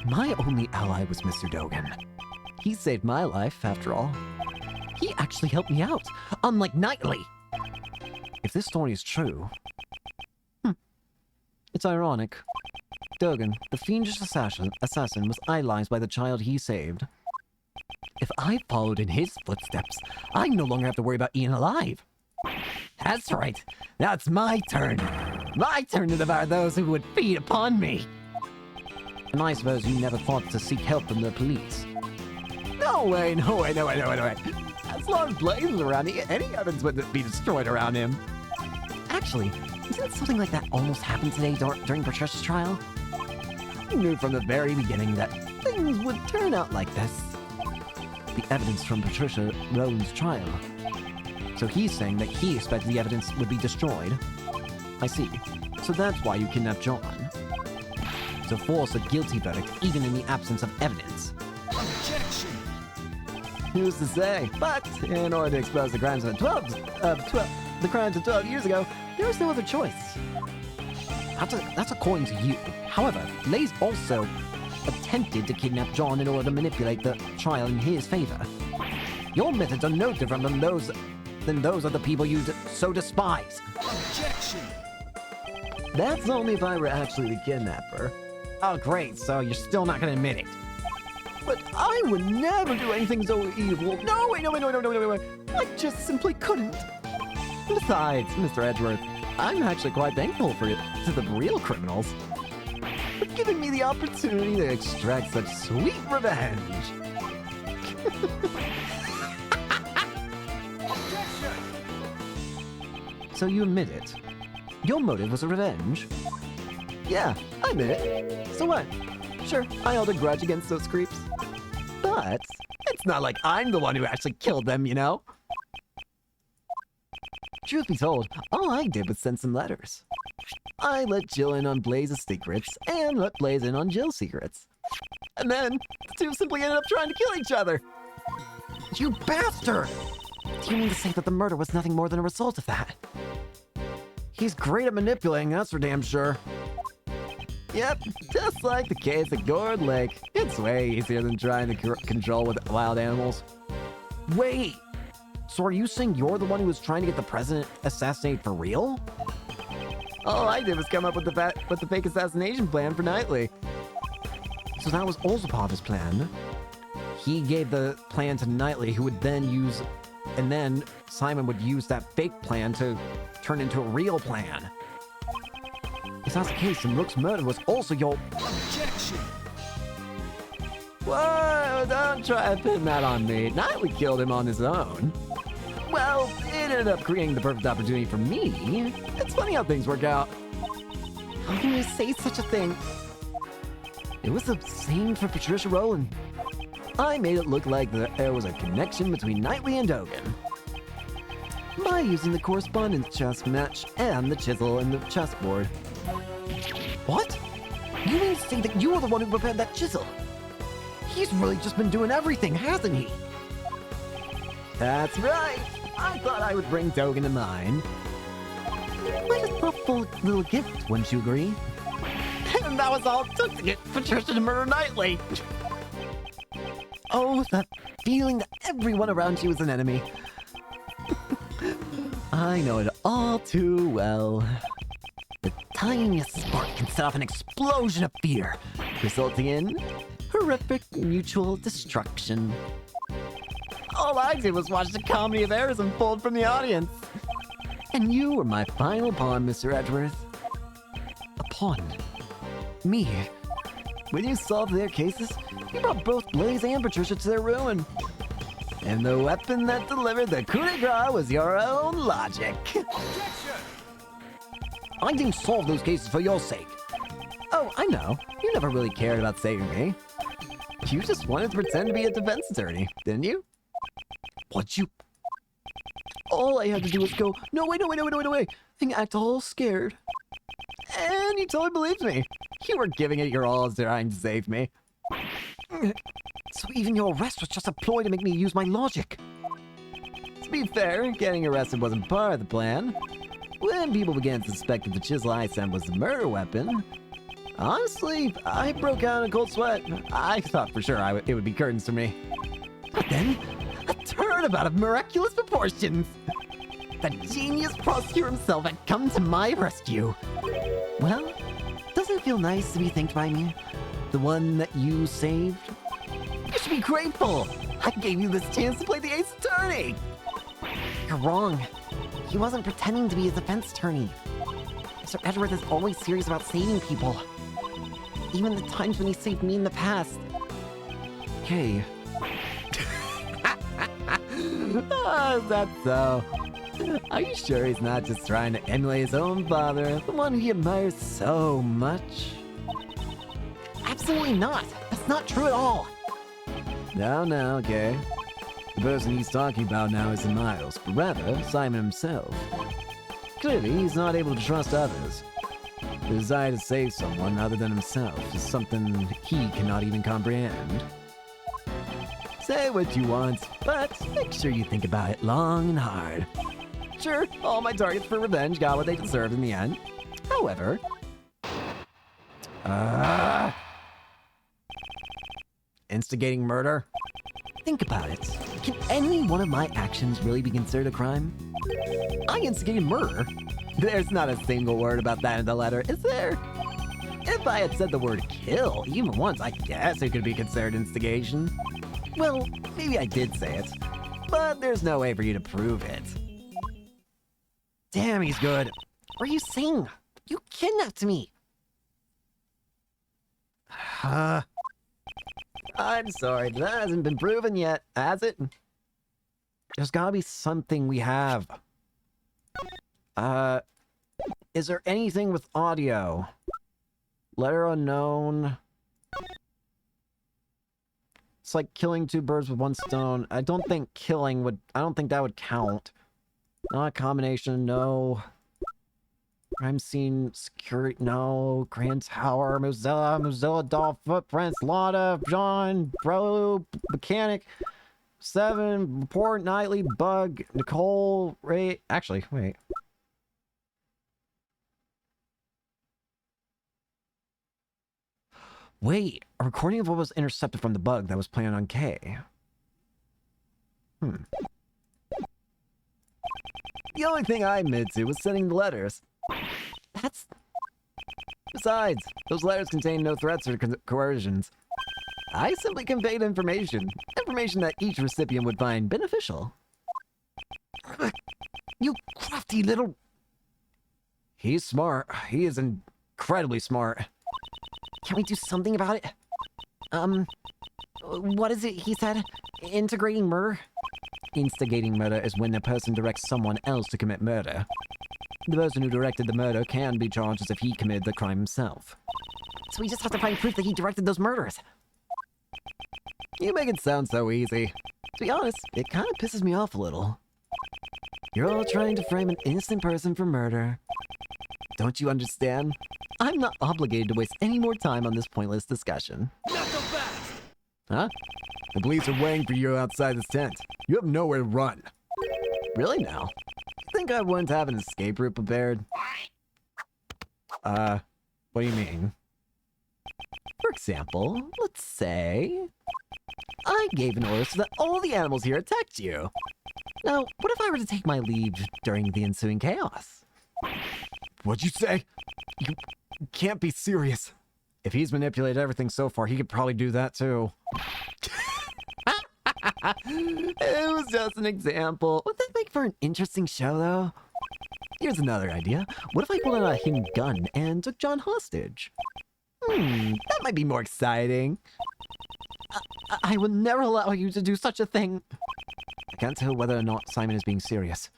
My only ally was Mr. Dogen. He saved my life, after all. He actually helped me out, unlike Knightley. If this story is true... It's ironic. Dogen, the fiendish assassin, was idolized by the child he saved. If I followed in his footsteps, I no longer have to worry about Ian alive. That's right. Now it's my turn. My turn to devour those who would feed upon me. And I suppose you never thought to seek help from the police. No way. As long as Blaze was around, any evidence would be destroyed around him. Actually, didn't something like that almost happen today during Patricia's trial? I knew from the very beginning that things would turn out like this. The evidence from Patricia Rowland's trial So he's saying that he expected the evidence would be destroyed. I see. So that's why you kidnapped John. To force a guilty verdict even in the absence of evidence. Objection. Who's to say? But in order to expose the crimes of 12 years ago, there was no other choice. That's according to you. However, Lays also attempted to kidnap John in order to manipulate the trial in his favor. Your methods are no different than those of the people you so despise. Objection. That's only if I were actually the kidnapper. Oh, great. So you're still not going to admit it. But I would never do anything so evil. No, wait. I just simply couldn't. Besides, Mr. Edgeworth, I'm actually quite thankful to the real criminals for giving me the opportunity to extract such sweet revenge. So you admit it? Your motive was a revenge? Yeah, I admit it. So what? Sure, I held a grudge against those creeps. But it's not like I'm the one who actually killed them, you know? Truth be told, all I did was send some letters. I let Jill in on Blaze's secrets, and let Blaze in on Jill's secrets. And then, the two simply ended up trying to kill each other. You bastard! Do you mean to say that the murder was nothing more than a result of that? He's great at manipulating, that's for damn sure. Yep, just like the case at Gourd Lake. It's way easier than trying to control with wild animals. Wait! So are you saying you're the one who was trying to get the president assassinated for real? All I did was come up with the fake assassination plan for Knightley. So that was also part of his plan. He gave the plan to Knightley, who would then use... And then Simon would use that fake plan to turn into a real plan. If that's the case, then Rook's murder was also your... Objection. Whoa, don't try to pin that on me. Knightley killed him on his own. Well, it ended up creating the perfect opportunity for me. It's funny how things work out. How can you say such a thing? It was the same for Patricia Rowland. I made it look like there was a connection between Knightley and Dogan by using the correspondence chess match and the chisel in the chessboard. What? You mean to say that you were the one who prepared that chisel? He's really just been doing everything, hasn't he? That's right. I thought I would bring Dogan to mine. Quite a thoughtful little gift, wouldn't you agree? And that was all it took to get Patricia to murder Knightley. Oh, that feeling that everyone around you is an enemy. I know it all too well. The tiniest spark can set off an explosion of fear, resulting in horrific mutual destruction. All I did was watch the comedy of errors unfold from the audience. And you were my final pawn, Mr. Edgeworth. A pawn? Me? When you solved their cases, you brought both Blaze and Patricia to their ruin. And the weapon that delivered the coup de grace was your own logic. I didn't solve those cases for your sake. Oh, I know. You never really cared about saving me. You just wanted to pretend to be a defense attorney, didn't you? What'd you... All I had to do was go, no, wait, and act all scared. And you totally believed me. You were giving it your all trying to save me. So even your arrest was just a ploy to make me use my logic. To be fair, getting arrested wasn't part of the plan. When people began to suspect that the chisel I sent was the murder weapon, honestly, I broke out in a cold sweat. I thought for sure it would be curtains for me. But then, a turnabout of miraculous proportions. The genius prosecutor himself had come to my rescue. Well, doesn't it feel nice to be thanked by me? The one that you saved? You should be grateful! I gave you this chance to play the ace attorney! You're wrong. He wasn't pretending to be a defense attorney. Mr. Edgeworth is always serious about saving people. Even the times when he saved me in the past. Hey. Oh, is that so? Are you sure he's not just trying to emulate his own father, the one he admires so much? Absolutely not! That's not true at all! No, okay. The person he's talking about now isn't Miles, but rather Simon himself. Clearly, he's not able to trust others. The desire to save someone other than himself is something he cannot even comprehend. Say what you want, but make sure you think about it long and hard. Sure, all my targets for revenge got what they deserved in the end. However... Instigating murder? Think about it. Can any one of my actions really be considered a crime? I instigated murder? There's not a single word about that in the letter, is there? If I had said the word kill even once, I guess it could be considered instigation. Well, maybe I did say it, but there's no way for you to prove it. Damn, he's good. What are you saying? You kidnapped me. I'm sorry, but that hasn't been proven yet, has it? There's gotta be something we have. Is there anything with audio? Letter unknown. It's like killing two birds with one stone. I don't think that would count. Not a combination, no. Crime scene, security, no. Grand Tower, Mozilla, Doll, Footprints, Lotta, John, Bro, Mechanic, 7, Report, Nightly, Bug, Nicole, Ray. Actually, wait. Wait, a recording of what was intercepted from the bug that was playing on K. The only thing I admitted to was sending the letters. Besides, those letters contain no threats or coercions. I simply conveyed information that each recipient would find beneficial. You crafty little... He's smart. He is incredibly smart. Can we do something about it? What is it he said? Integrating murder? Instigating murder is when a person directs someone else to commit murder. The person who directed the murder can be charged as if he committed the crime himself. So we just have to find proof that he directed those murders. You make it sound so easy. To be honest, it kind of pisses me off a little. You're all trying to frame an innocent person for murder. Don't you understand? I'm not obligated to waste any more time on this pointless discussion. Not so fast! Huh? The police are waiting for you outside this tent. You have nowhere to run. Really now? You think I wouldn't have an escape route prepared? What do you mean? For example, let's say... I gave an order so that all the animals here attacked you. Now, what if I were to take my leave during the ensuing chaos? What'd you say? You can't be serious. If he's manipulated everything so far, he could probably do that too. It was just an example. Would that make for an interesting show, though? Here's another idea. What if I pulled out a hidden gun and took John hostage? That might be more exciting. I would never allow you to do such a thing. I can't tell whether or not Simon is being serious.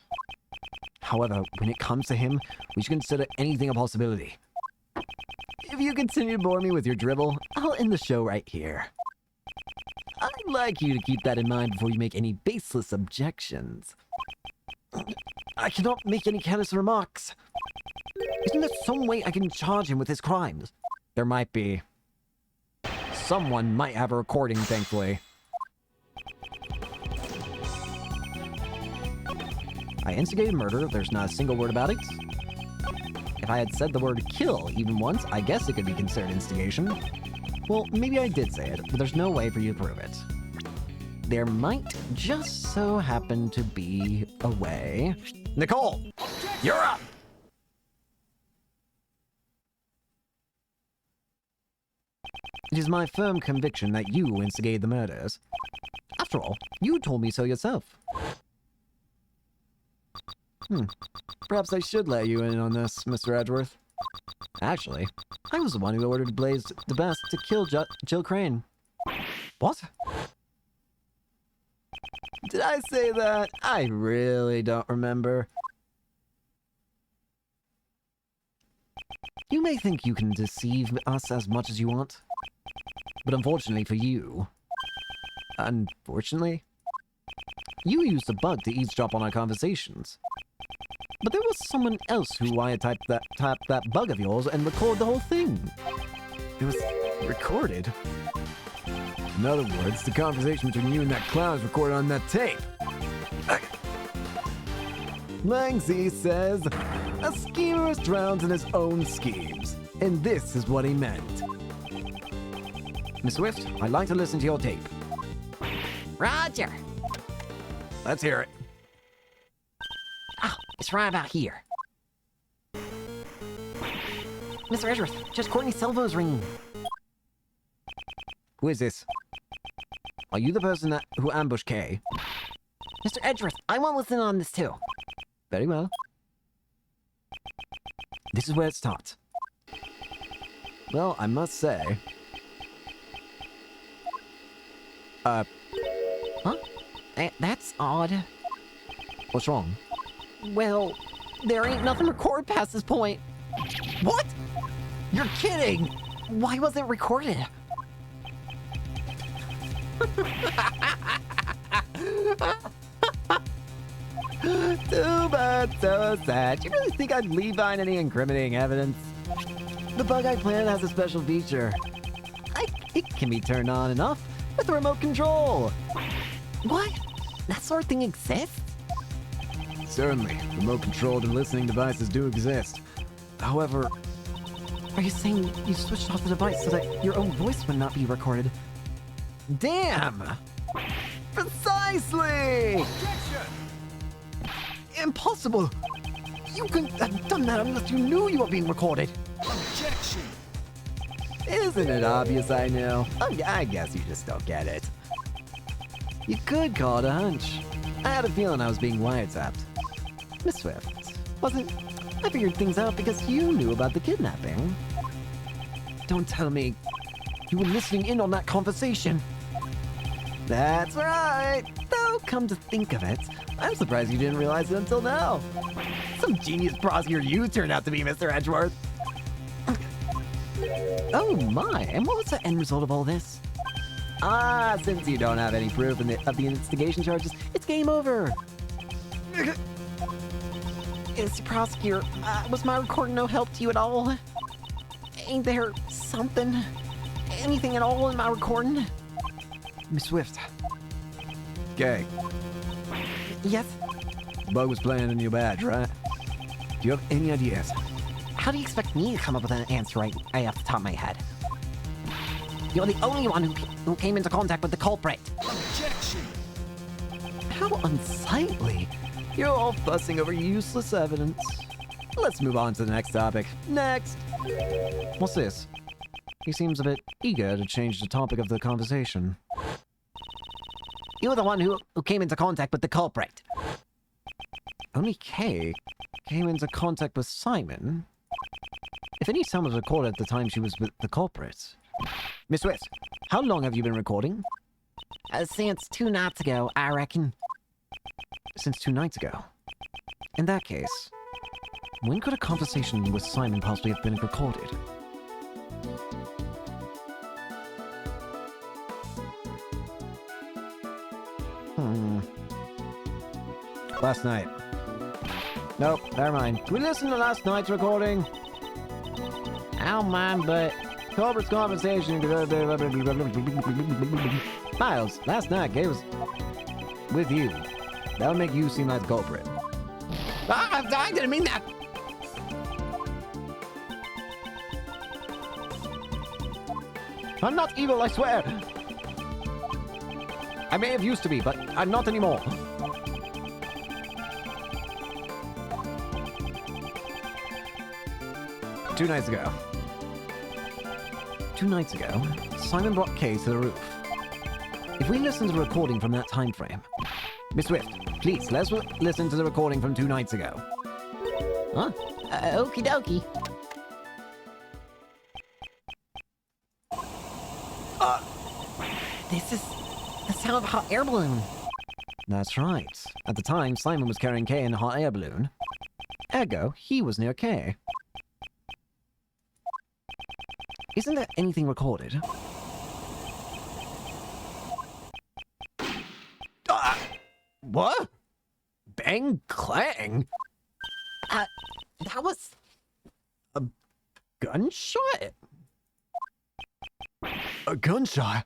However, when it comes to him, we should consider anything a possibility. If you continue to bore me with your dribble, I'll end the show right here. I'd like you to keep that in mind before you make any baseless objections. I cannot make any careless remarks. Isn't there some way I can charge him with his crimes? There might be. Someone might have a recording, thankfully. I instigated murder, there's not a single word about it. If I had said the word kill even once, I guess it could be considered instigation. Well, maybe I did say it, but there's no way for you to prove it. There might just so happen to be a way. Nicole, you're up! It is my firm conviction that you instigated the murders. After all, you told me so yourself. Perhaps I should let you in on this, Mr. Edgeworth. Actually, I was the one who ordered Blaze the Best to kill Jill Crane. What? Did I say that? I really don't remember. You may think you can deceive us as much as you want, but unfortunately for you... Unfortunately? You used a bug to eavesdrop on our conversations. But there was someone else who wiretapped that bug of yours and recorded the whole thing. It was recorded. In other words, the conversation between you and that clown is recorded on that tape. Langsy says, a schemer is drowned in his own schemes. And this is what he meant. Miss Swift, I'd like to listen to your tape. Roger. Let's hear it. Oh, it's right about here. Mr. Edgeworth, just Courtney's cell phone's ringing. Who is this? Are you the person who ambushed Kay? Mr. Edgeworth, I want to listen on this too. Very well. This is where it starts. Well, I must say... Huh? That's odd. What's wrong? Well, there ain't nothing recorded past this point. What? You're kidding! Why was it recorded? Too bad, so sad. Do you really think I'd leave behind any incriminating evidence? The bug I planned has a special feature. It can be turned on and off with a remote control. What? That sort of thing exists? Certainly, remote-controlled and listening devices do exist. However, Are you saying you switched off the device so that your own voice would not be recorded? damn! Precisely! Impossible! You couldn't have done that unless you knew you were being recorded. Objection! Isn't it obvious I know? I guess you just don't get it. You could call it a hunch. I had a feeling I was being wiretapped. Miss Swift, I figured things out because you knew about the kidnapping. Don't tell me you were listening in on that conversation. That's right. Though, come to think of it, I'm surprised you didn't realize it until now. Some genius prosecutor you turned out to be, Mr. Edgeworth. Oh my, and what was the end result of all this? Since you don't have any proof of the instigation charges, it's game over. Mr. Prosecutor, was my recording no help to you at all? Ain't there something, anything at all in my recording? Miss Swift. Okay, Yes? the bug was planted in your badge, right? Do you have any ideas? How do you expect me to come up with an answer right off the top of my head? You're the only one who came into contact with the culprit. Objection! How unsightly. You're all fussing over useless evidence. Let's move on to the next topic. Next! What's this? He seems a bit eager to change the topic of the conversation. You're the one who came into contact with the culprit. Only Kay came into contact with Simon. If any sound was recorded at the time she was with the culprit. Miss Swift, how long have you been recording? Since 2 nights ago, I reckon. Since 2 nights ago. In that case, when could a conversation with Simon possibly have been recorded? Last night. Nope, never mind. Can we listen to last night's recording? I don't mind, but Culprit's conversation. Miles, last night Kay was with you. That would make you seem like the culprit. I didn't mean that. I'm not evil, I swear. I may have used to be, but I'm not anymore. Two nights ago, Simon brought Kay to the roof. If we listen to the recording from that time frame, Miss Swift, please, let's listen to the recording from 2 nights ago. Huh? Okie dokie. This is the sound of a hot air balloon. That's right. At the time, Simon was carrying Kay in a hot air balloon. Ergo, he was near Kay. Isn't there anything recorded? What? Bang clang? That was a gunshot? A gunshot?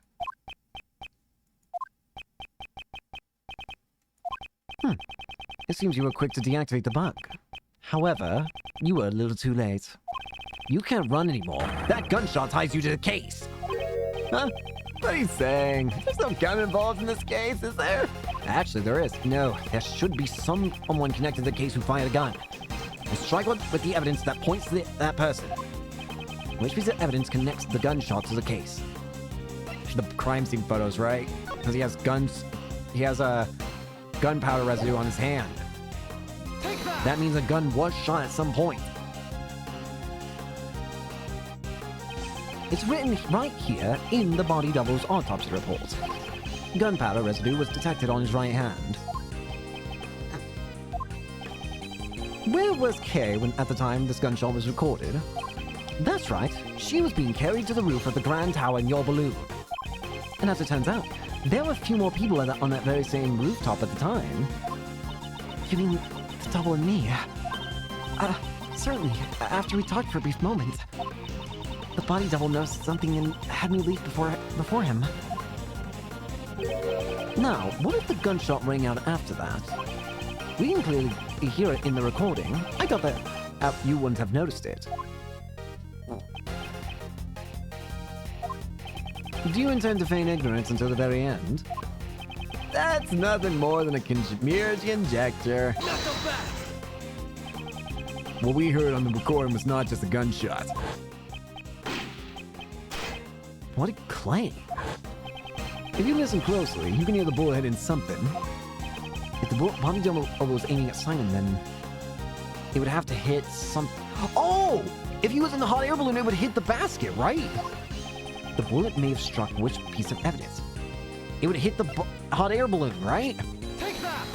It seems you were quick to deactivate the bug. However, you were a little too late. You can't run anymore. That gunshot ties you to the case. Huh? What are you saying? There's no gun involved in this case, is there? Actually, there is. No, there should be someone connected to the case who fired a gun. And strike with the evidence that points to that person. Which piece of evidence connects the gunshot to the case? The crime scene photos, right? Because he has guns. He has a gunpowder residue on his hand. That means a gun was shot at some point. It's written right here in the body double's autopsy report. Gunpowder residue was detected on his right hand. Where was Kay at the time this gunshot was recorded? That's right, she was being carried to the roof of the Grand Tower in your balloon. And as it turns out, there were a few more people on that very same rooftop at the time. You mean the double and me? Certainly, after we talked for a brief moment. The body double noticed something and had me leave before him. Now, what if the gunshot rang out after that? We can clearly hear it in the recording. I thought that you wouldn't have noticed it. Do you intend to feign ignorance until the very end? That's nothing more than a mere conjecture. What we heard on the recording was not just a gunshot. What a claim. If you listen closely, you can hear the bullet hitting something. If the body double was aiming at Simon, then it would have to hit some... Oh! If he was in the hot air balloon, it would hit the basket, right? The bullet may have struck which piece of evidence? It would hit the hot air balloon, right? Take that!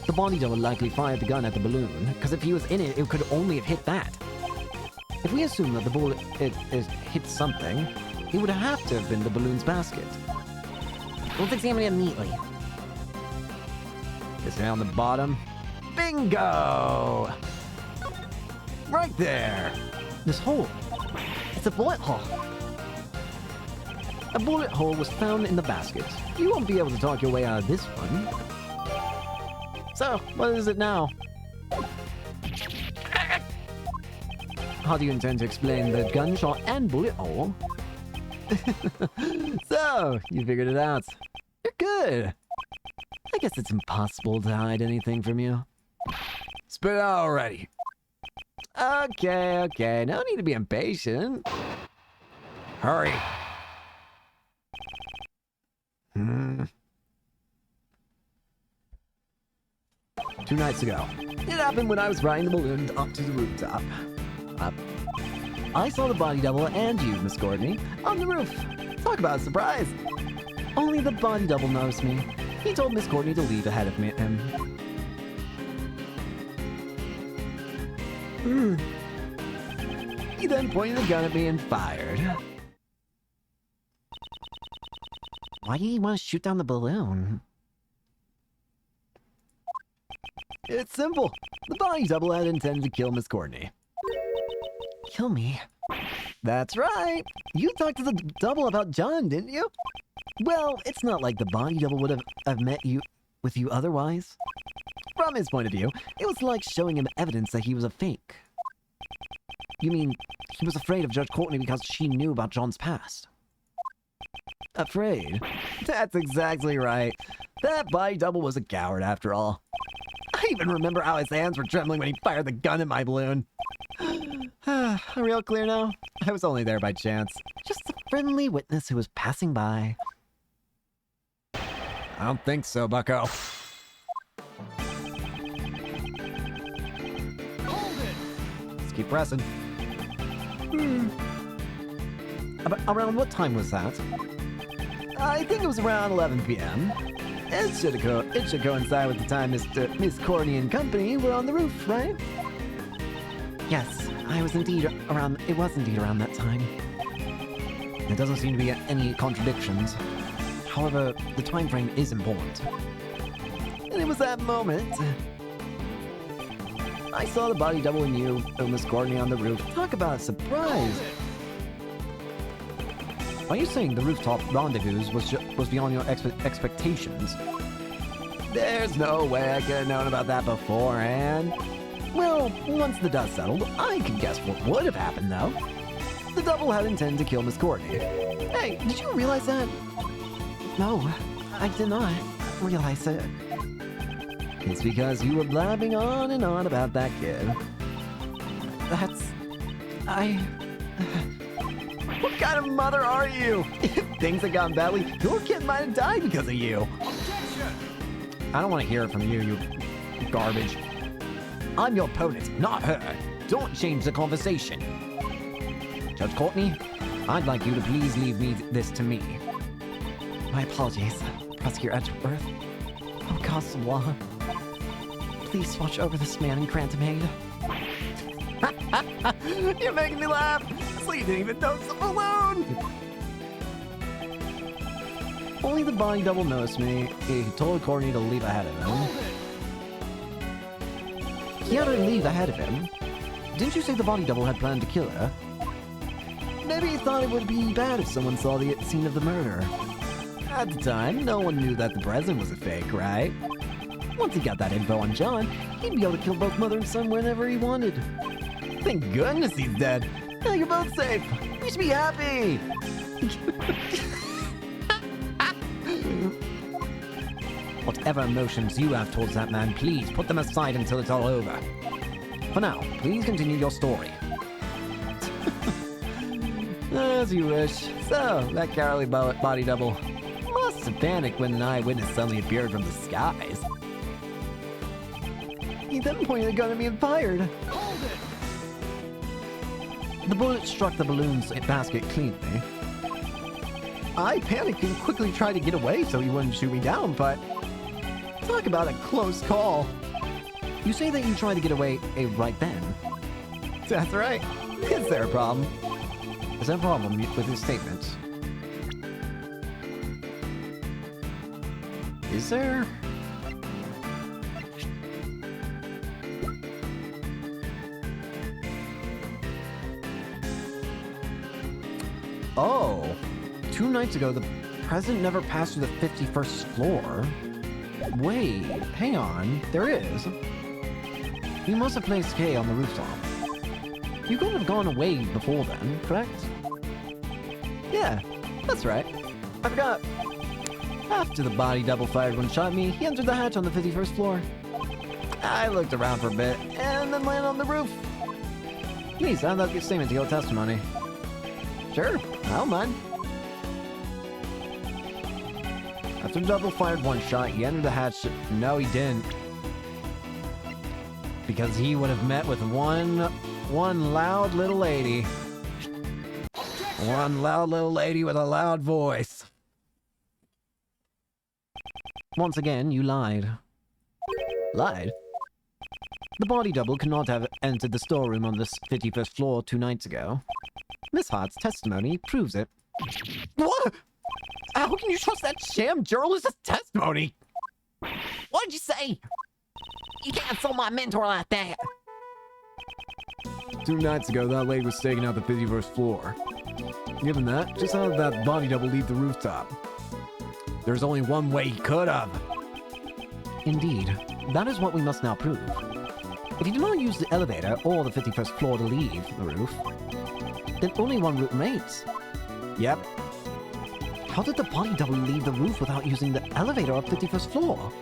The body double likely fired the gun at the balloon, because if he was in it, it could only have hit that. If we assume that the bullet it hit something, it would have to have been the balloon's basket. Let's examine it neatly. Is it on the bottom? Bingo! Right there! This hole. It's a bullet hole. A bullet hole was found in the basket. You won't be able to talk your way out of this one. So, what is it now? How do you intend to explain the gunshot and bullet hole? So, you figured it out. You're good. I guess it's impossible to hide anything from you. Spit it out already. Okay, no need to be impatient. Hurry. 2 nights ago. It happened when I was riding the balloon up to the rooftop. I saw the body double and you, Miss Courtney, on the roof. Talk about a surprise. Only the body double noticed me. He told Miss Courtney to leave ahead of him. He then pointed the gun at me and fired. Why do you want to shoot down the balloon? It's simple. The body double had intended to kill Miss Courtney. Kill me? That's right. You talked to the double about John, didn't you? Well, it's not like the body double would have met with you otherwise. From his point of view, it was like showing him evidence that he was a fake. You mean, he was afraid of Judge Courtney because she knew about John's past? Afraid? That's exactly right. That body double was a coward after all. I even remember how his hands were trembling when he fired the gun at my balloon. Real clear now? I was only there by chance. Just a friendly witness who was passing by. I don't think so, bucko. Hold it! Let's keep pressing. Around what time was that? I think it was around 11 p.m. It should coincide with the time Miss Courtney and company were on the roof, right? Yes, it was indeed around that time. There doesn't seem to be any contradictions. However, the time frame is important. And it was that moment. I saw the body double and you, Miss Courtney, on the roof. Talk about a surprise! Are you saying the rooftop rendezvous was beyond your expectations? There's no way I could have known about that beforehand. Well, once the dust settled, I could guess what would have happened, though. The double had intended to kill Miss Courtney. Hey, did you realize that? No, I did not realize it. It's because you were blabbing on and on about that kid. What kind of mother are you? If things had gone badly, your kid might have died because of you. I don't want to hear it from you, you garbage. I'm your opponent, not her. Don't change the conversation. Judge Courtney, I'd like you to please leave this to me. My apologies, Prosecutor Edgeworth. Oh, Constable, please watch over this man and grant him aid. You're making me laugh! So you didn't even notice the balloon! Only the body double noticed me. He told Courtney to leave ahead of him. He had to leave ahead of him? Didn't you say the body double had planned to kill her? Maybe he thought it would be bad if someone saw the scene of the murder. At the time, no one knew that the president was a fake, right? Once he got that info on John, he'd be able to kill both mother and son whenever he wanted. Thank goodness he's dead. Now you're both safe. You should be happy. Whatever emotions you have towards that man, please put them aside until it's all over. For now, please continue your story. As you wish. So, that cowardly body double must have panicked when an eyewitness suddenly appeared from the skies. He then pointed a gun at me and fired. Hold it! The bullet struck the balloon's basket cleanly. I panicked and quickly tried to get away so he wouldn't shoot me down, but... Talk about a close call. You say that you tried to get away right then. That's right. Is there a problem? Is there a problem with his statements? Is there? Oh, 2 nights ago, the president never passed through the 51st floor. Wait, hang on, there is. You must have placed K on the rooftop. You couldn't have gone away before then, correct? Yeah, that's right. I forgot. After the body double fired one shot at me, he entered the hatch on the 51st floor. I looked around for a bit, and then landed on the roof. Please, I'd like your statement to go testimony. Sure, I don't mind. After double fired one shot, he entered the hatch. No, he didn't. Because he would have met with one loud little lady. One loud little lady with a loud voice. Once again, you lied. Lied? The body double could not have entered the storeroom on the 51st floor 2 nights ago. Miss Hart's testimony proves it. What? How can you trust that sham journalist's testimony? What did you say? You can't insult my mentor like that. 2 nights ago, that lady was staking out the 51st floor. Given that, just how did that body double leave the rooftop? There's only one way he could have. Indeed, that is what we must now prove. If you do not use the elevator or the 51st floor to leave the roof, then only one route remains. Yep. How did the body double leave the roof without using the elevator on 51st floor?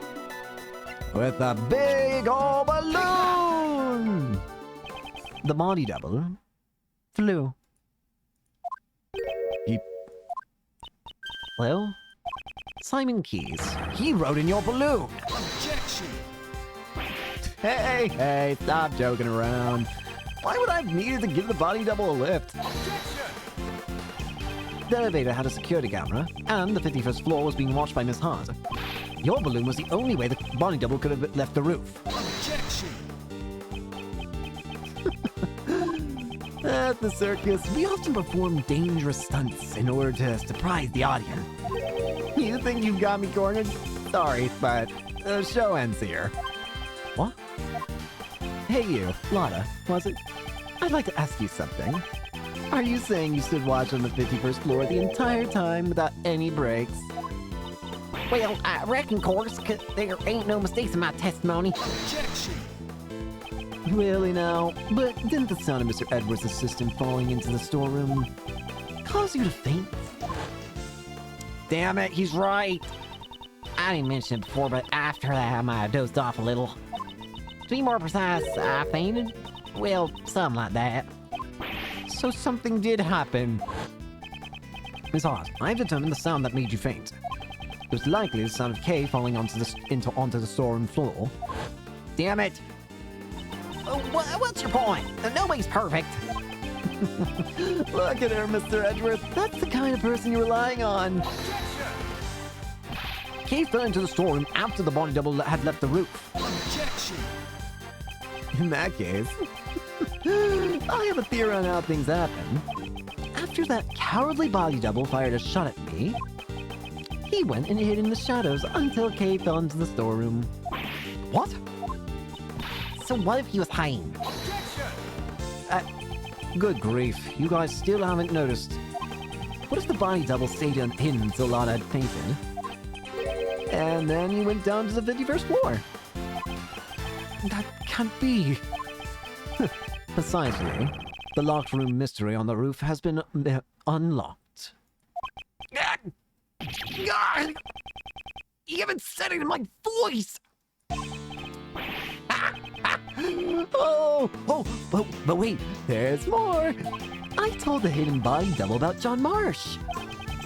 With a big old balloon! The body double flew. Well, Simon Keys, he rode in your balloon. Objection! Hey, stop joking around. Why would I have needed to give the body double a lift? The elevator had a security camera, and the 51st floor was being watched by Miss Hart. Your balloon was the only way the body double could have left the roof. Objection! At the circus, we often perform dangerous stunts in order to surprise the audience. You think you've got me cornered? Sorry, but the show ends here. What? Hey you, Lotta, was it? I'd like to ask you something. Are you saying you stood watch on the 51st floor the entire time without any breaks? Well, I reckon, course, 'cause there ain't no mistakes in my testimony. Objection. Really now? But didn't the sound of Mr. Edwards' assistant falling into the storeroom cause you to faint? Damn it, he's right. I didn't mention it before, but after that, I might have dozed off a little. To be more precise, I fainted. Well, something like that. So something did happen. Miss Hart, I've determined the sound that made you faint. It was likely the sound of Kay falling onto the storeroom floor. Damn it. What's your point? Nobody's perfect. Look at her, Mr. Edwards. That's the kind of person you're relying on. Kay fell into the storeroom after the body double had left the roof. Objection. In that case, I have a theory on how things happen. After that cowardly body double fired a shot at me, he went and hid in the shadows until Kay fell into the storeroom. What? So what if he was hiding? Good grief, you guys still haven't noticed. What if the body double stayed hidden until Lotta had fainted? And then he went down to the 51st floor. That can't be. Precisely. The locked room mystery on the roof has been unlocked. You haven't said it in my voice! But wait, there's more. I told the hidden body double about John Marsh.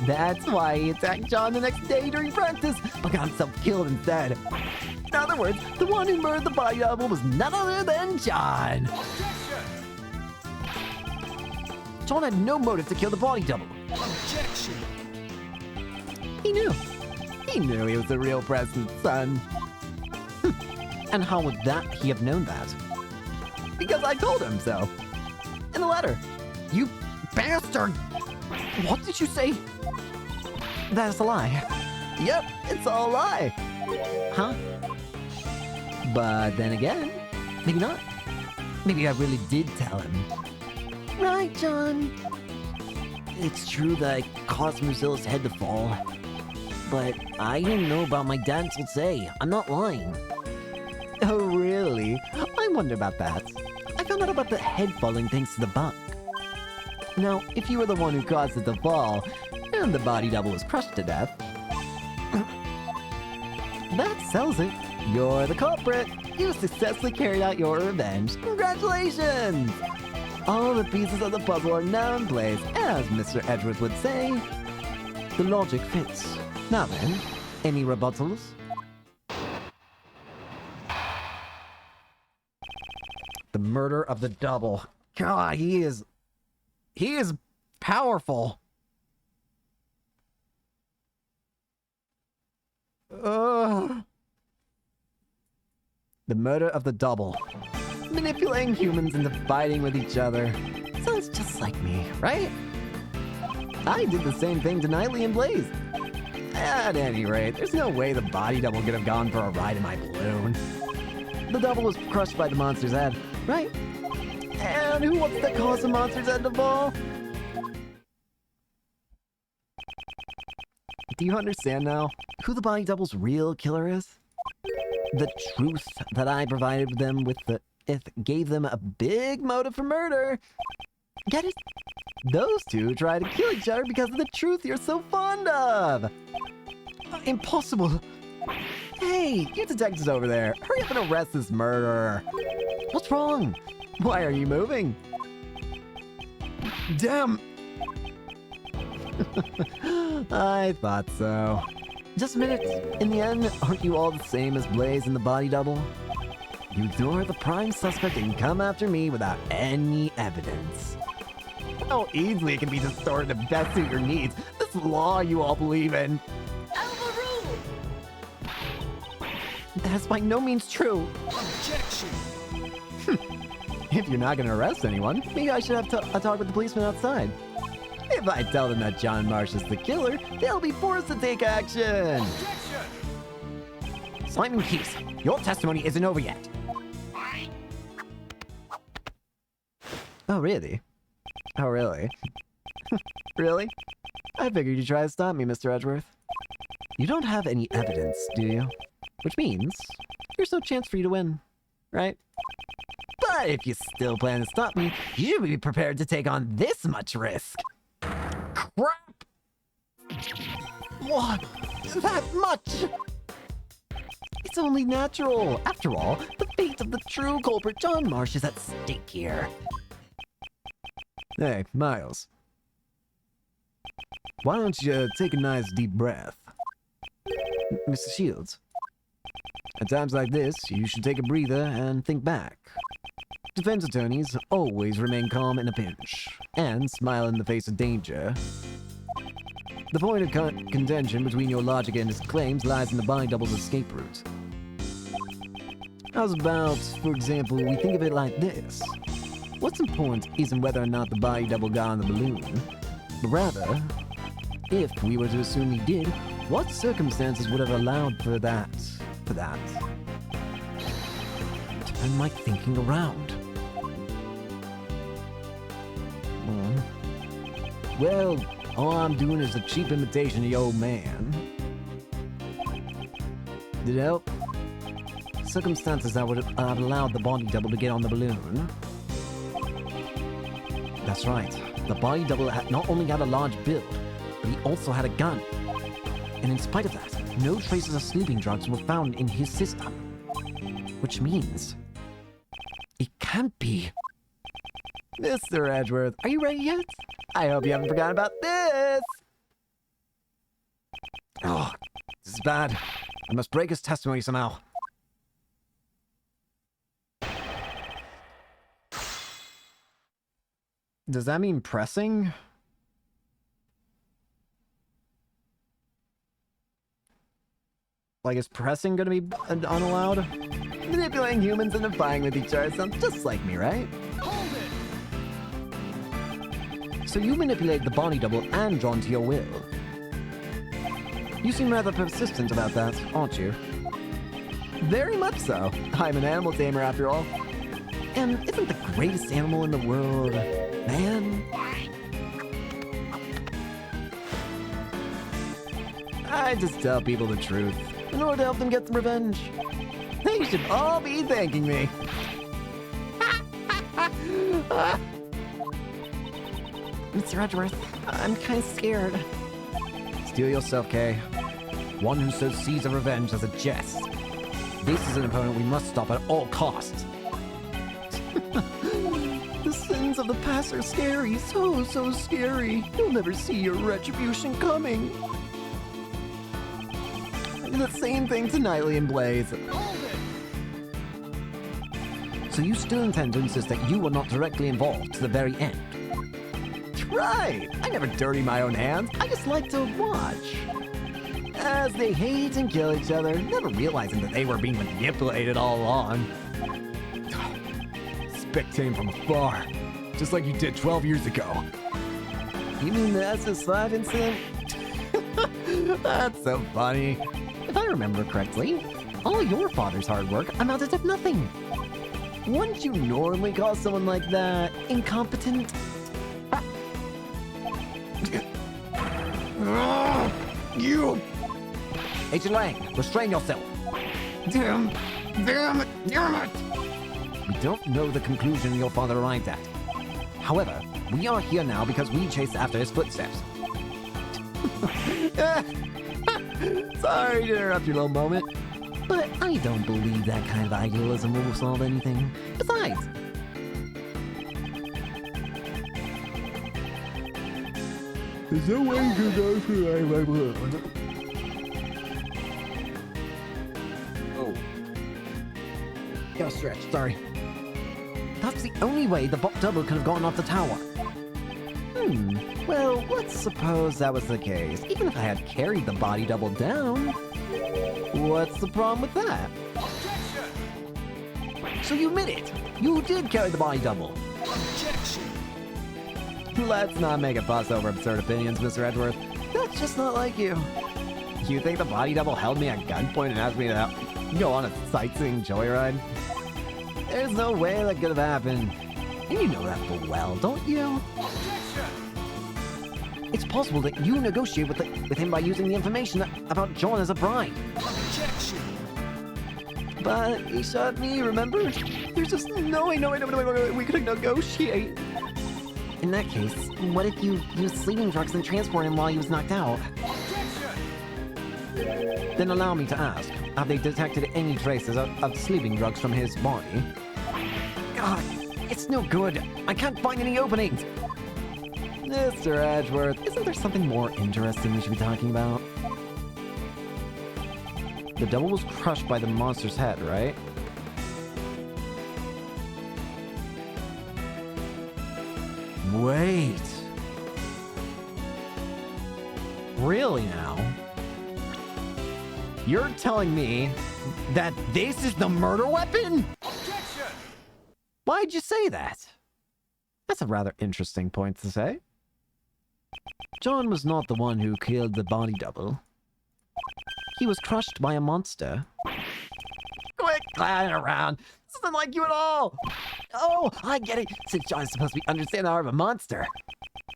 That's why he attacked John the next day during practice, but got himself killed instead. In other words, the one who murdered the body double was none other than John. John had no motive to kill the body double. Objection. He knew. He knew he was the real president's son. And how would he have known that? Because I told him so. In the letter. You bastard! What did you say? That's a lie. Yep, it's all a lie. Huh? But then again, maybe not. Maybe I really did tell him. Right, John? It's true that I caused Mozilla's head to fall. But I didn't know about my dad until today. I'm not lying. Oh, really? I wonder about that. I found out about the head falling thanks to the bug. Now, if you were the one who caused it to fall, and the body double was crushed to death, that sells it. You're the culprit. You successfully carried out your revenge. Congratulations! All the pieces of the puzzle are now in place, as Mr. Edwards would say. The logic fits. Now then, any rebuttals? The murder of the double. God, he is powerful. The murder of the double. Manipulating humans into fighting with each other. Sounds just like me, right? I did the same thing to Nightly and Blaze. At any rate, there's no way the body double could have gone for a ride in my balloon. The double was crushed by the monster's head, right? And who wants to cause the monster's head to fall? Do you understand now who the body double's real killer is? The truth that I provided them with gave them a big motive for murder. Get it? Those two try to kill each other because of the truth you're so fond of. Impossible. Hey, you detectives over there, hurry up and arrest this murderer. What's wrong? Why are you moving? Damn. I thought so. Just a minute. In the end, aren't you all the same as Blaze and the body double? You lure the prime suspect and come after me without any evidence. How easily it can be distorted to best suit your needs. This law you all believe in. That's by no means true. Objection. If you're not going to arrest anyone, maybe I should have a talk with the policeman outside. If I tell them that John Marsh is the killer, they'll be forced to take action. Simon Keys, your testimony isn't over yet. Oh, really? Oh, really? Really? I figured you'd try to stop me, Mr. Edgeworth. You don't have any evidence, do you? Which means there's no chance for you to win, right? But if you still plan to stop me, you should be prepared to take on this much risk. Crap! What? That much? It's only natural. After all, the fate of the true culprit John Marsh is at stake here. Hey, Miles. Why don't you take a nice deep breath? Mr. Shields, At times like this, you should take a breather and think back. Defense attorneys always remain calm in a pinch, and smile in the face of danger. The point of contention between your logic and his claims lies in the body double's escape route. How's about, for example, we think of it like this? What's important isn't whether or not the body double got on the balloon, but rather, if we were to assume he did, what circumstances would have allowed for that? turn my thinking around. Well, all I'm doing is a cheap imitation of the old man. Did it help? Circumstances that would have allowed the body double to get on the balloon. That's right. The body double not only had a large build, but he also had a gun. And in spite of that, no traces of sleeping drugs were found in his system. Which means it can't be. Mr. Edgeworth, are you ready yet? I hope you haven't forgotten about this! Oh, this is bad. I must break his testimony somehow. Does that mean pressing? Like, is pressing gonna be unallowed? Manipulating humans into fighting with each other sounds just like me, right? Hold it! So you manipulate the body double and drawn to your will. You seem rather persistent about that, aren't you? Very much so. I'm an animal tamer after all. And isn't the greatest animal in the world man? I just tell people the truth in order to help them get some revenge. They should all be thanking me. Mr. Edgeworth, I'm kind of scared. Steel yourself, Kay. One who so sees a revenge as a jest. This is an opponent we must stop at all costs. The sins of the past are scary, so scary. You'll never see your retribution coming. The same thing to Knightley and Blaze. Hold it! So you still intend to insist that you were not directly involved to the very end? Right! I never dirty my own hands. I just like to watch. As they hate and kill each other, never realizing that they were being manipulated all along. Spectating from afar, just like you did 12 years ago. You mean the SS5 incident? That's so funny. If I remember correctly, all your father's hard work amounted to nothing. Wouldn't you normally call someone like that Incompetent? You! Agent Lang, restrain yourself. Damn it! We don't know the conclusion your father arrived at. However, we are here now because we chased after his footsteps. Sorry to interrupt your little moment. But I don't believe that kind of idealism will solve anything. Besides, There's no way you can go through my blood. oh. Gotta stretch, sorry. That's the only way the double could have gotten off the tower. Well, let's suppose that was the case. Even if I had carried the body double down, what's the problem with that? So you admit it. You did carry the body double. Objection! Let's not make a fuss over absurd opinions, Mr. Edgeworth. That's just not like you. You think the body double held me at gunpoint and asked me to go on a sightseeing joyride? There's no way that could have happened. And you know that full well, don't you? It's possible that you negotiate with him by using the information about John as a bribe. Objection. But he shot me, remember? There's just no way we could negotiate. In that case, what if you used sleeping drugs and transport him while he was knocked out? Then allow me to ask, have they detected any traces of sleeping drugs from his body? God, it's no good. I can't find any openings. Mr. Edgeworth, isn't there something more interesting we should be talking about? The double was crushed by the monster's head, right? Wait. Really now? You're telling me that this is the murder weapon? Objection. Why'd you say that? That's a rather interesting point to say. John was not the one who killed the body double. He was crushed by a monster. Quit clowning around. This isn't like you at all. Oh, I get it. Since John is supposed to understand the heart of a monster.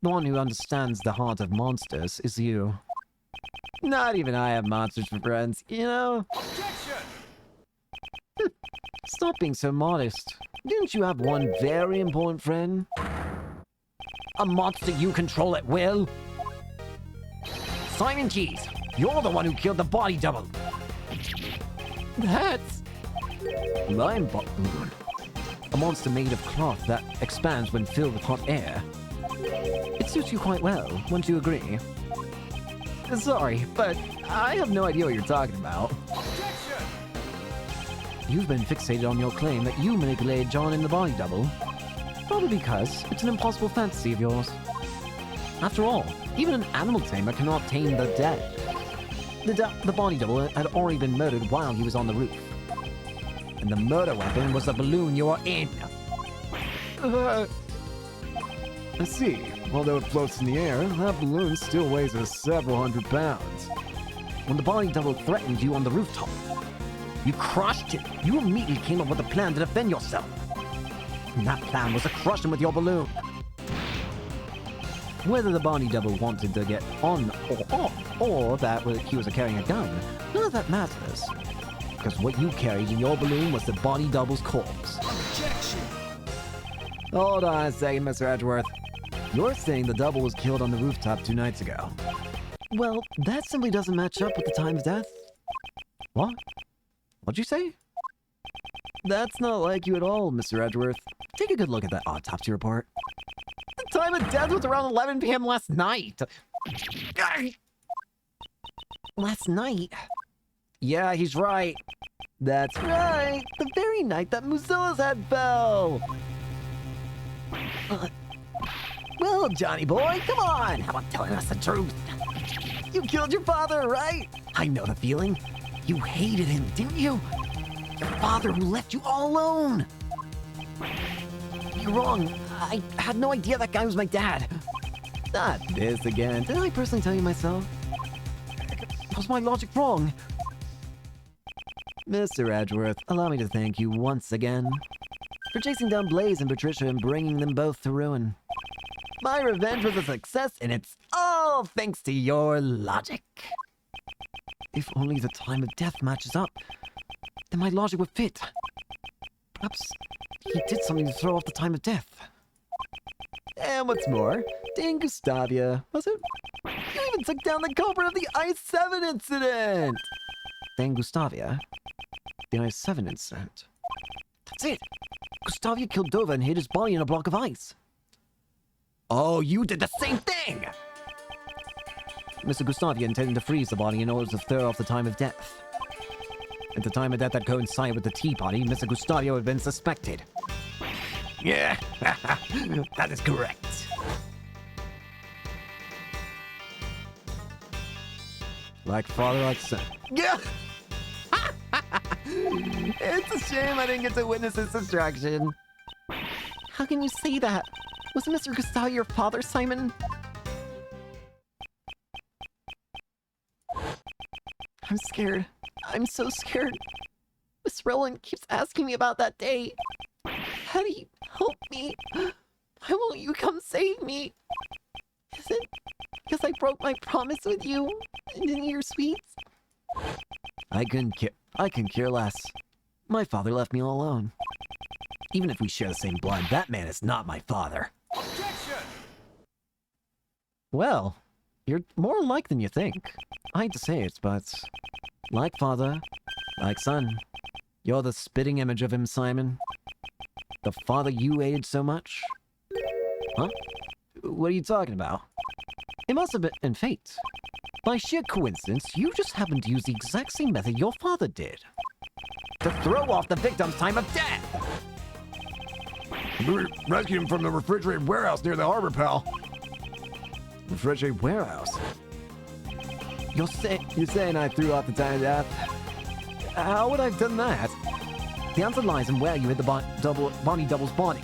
The one who understands the heart of monsters is you. Not even I have monsters for friends, you know? Objection. Stop being so modest. Didn't you have one very important friend? A monster you control at will? Simon Keys, you're the one who killed the body double. That's... Lime balloon. A monster made of cloth that expands when filled with hot air. It suits you quite well, wouldn't you agree? Sorry, but I have no idea what you're talking about. Objection. You've been fixated on your claim that you manipulated John in the body double. Probably because it's an impossible fantasy of yours. After all, even an animal tamer cannot tame the dead. The body double had already been murdered while he was on the roof. And the murder weapon was the balloon you were in. I see. Although it floats in the air, that balloon still weighs several hundred pounds. When the body double threatened you on the rooftop, you crushed it. You immediately came up with a plan to defend yourself. And that plan was to crush him with your balloon. Whether the body double wanted to get on or off, or that he was carrying a gun, none of that matters. Because what you carried in your balloon was the body double's corpse. Objection. Hold on a second, Mr. Edgeworth. You're saying the double was killed on the rooftop 2 nights ago. Well, that simply doesn't match up with the time of death. What? What'd you say? That's not like you at all, Mr. Edgeworth. Take a good look at that autopsy report. The time of death was around 11 p.m. last night. Last night? Yeah, he's right. That's right. The very night that Muzilla's head fell. Well, Johnny boy, come on. How about telling us the truth? You killed your father, right? I know the feeling. You hated him, didn't you? Your father who left you all alone. You're wrong. I had no idea that guy was my dad. Not this again. Did I personally tell you myself? Was my logic wrong? Mr. Edgeworth, allow me to thank you once again for chasing down Blaze and Patricia and bringing them both to ruin. My revenge was a success, and it's all thanks to your logic. If only the time of death matches up, then my logic would fit. Perhaps he did something to throw off the time of death. And what's more, Dane Gustavia, was it? You even took down the culprit of the I-7 incident! Dane Gustavia? The I-7 incident? That's it! Gustavia killed Dova and hid his body in a block of ice. Oh, you did the same thing! Mr. Gustavia intended to freeze the body in order to throw off the time of death. At the time of death that coincided with the tea party, Mr. Gustavia had been suspected. Yeah, that is correct. Like father, like son. Yeah! It's a shame I didn't get to witness his destruction. How can you say that? Was Mr. Gustavo your father, Simon? I'm scared. I'm so scared. Miss Roland keeps asking me about that day. How do you help me? Why won't you come save me? Is it because I broke my promise with you and didn't eat your sweets? I couldn't care less. My father left me all alone. Even if we share the same blood, that man is not my father. Objection! Well, you're more alike than you think. I hate to say it, but like father, like son. You're the spitting image of him, Simon. The father you hated so much. Huh? What are you talking about? It must have been fate. By sheer coincidence, you just happened to use the exact same method your father did. To throw off the victim's time of death! We rescued him from the refrigerated warehouse near the harbor, pal. Refrigerated warehouse? You're saying I threw off the time of death? How would I have done that? The answer lies in where you hid the Bonnie Double's body.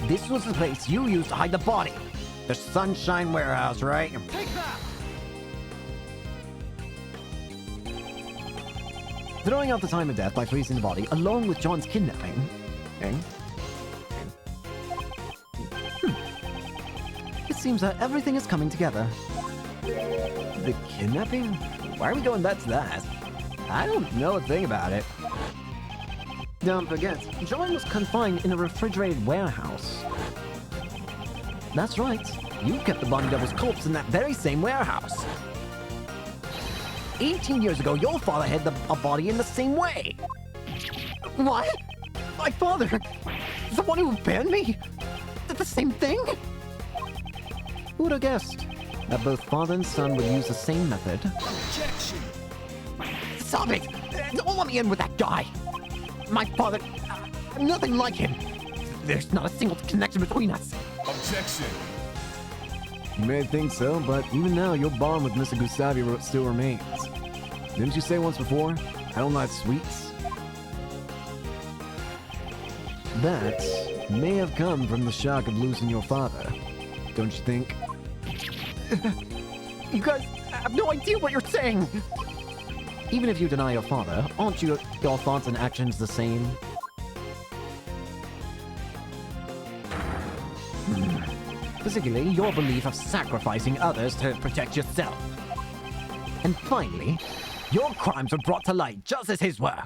This was the place you used to hide the body. The Sunshine Warehouse, right? Take that! Throwing out the time of death by freezing the body, along with John's kidnapping. It seems that everything is coming together. The kidnapping? Why are we going back to that? I don't know a thing about it. Don't forget, John was confined in a refrigerated warehouse. That's right. You kept the Bonnie Double's corpse in that very same warehouse. 18 years ago, your father hid a body in the same way. What? My father? The one who abandoned me? Did the same thing? Who would have guessed that both father and son would use the same method? Objection! Stop it! Don't let me in with that guy! My father... I'm nothing like him! There's not a single connection between us! Objection! You may think so, but even now, your bond with Mr. Gustavi still remains. Didn't you say once before, I don't like sweets? That may have come from the shock of losing your father, don't you think? You guys have no idea what you're saying! Even if you deny your father, aren't your thoughts and actions the same? Particularly your belief of sacrificing others to protect yourself. And finally, your crimes were brought to light just as his were.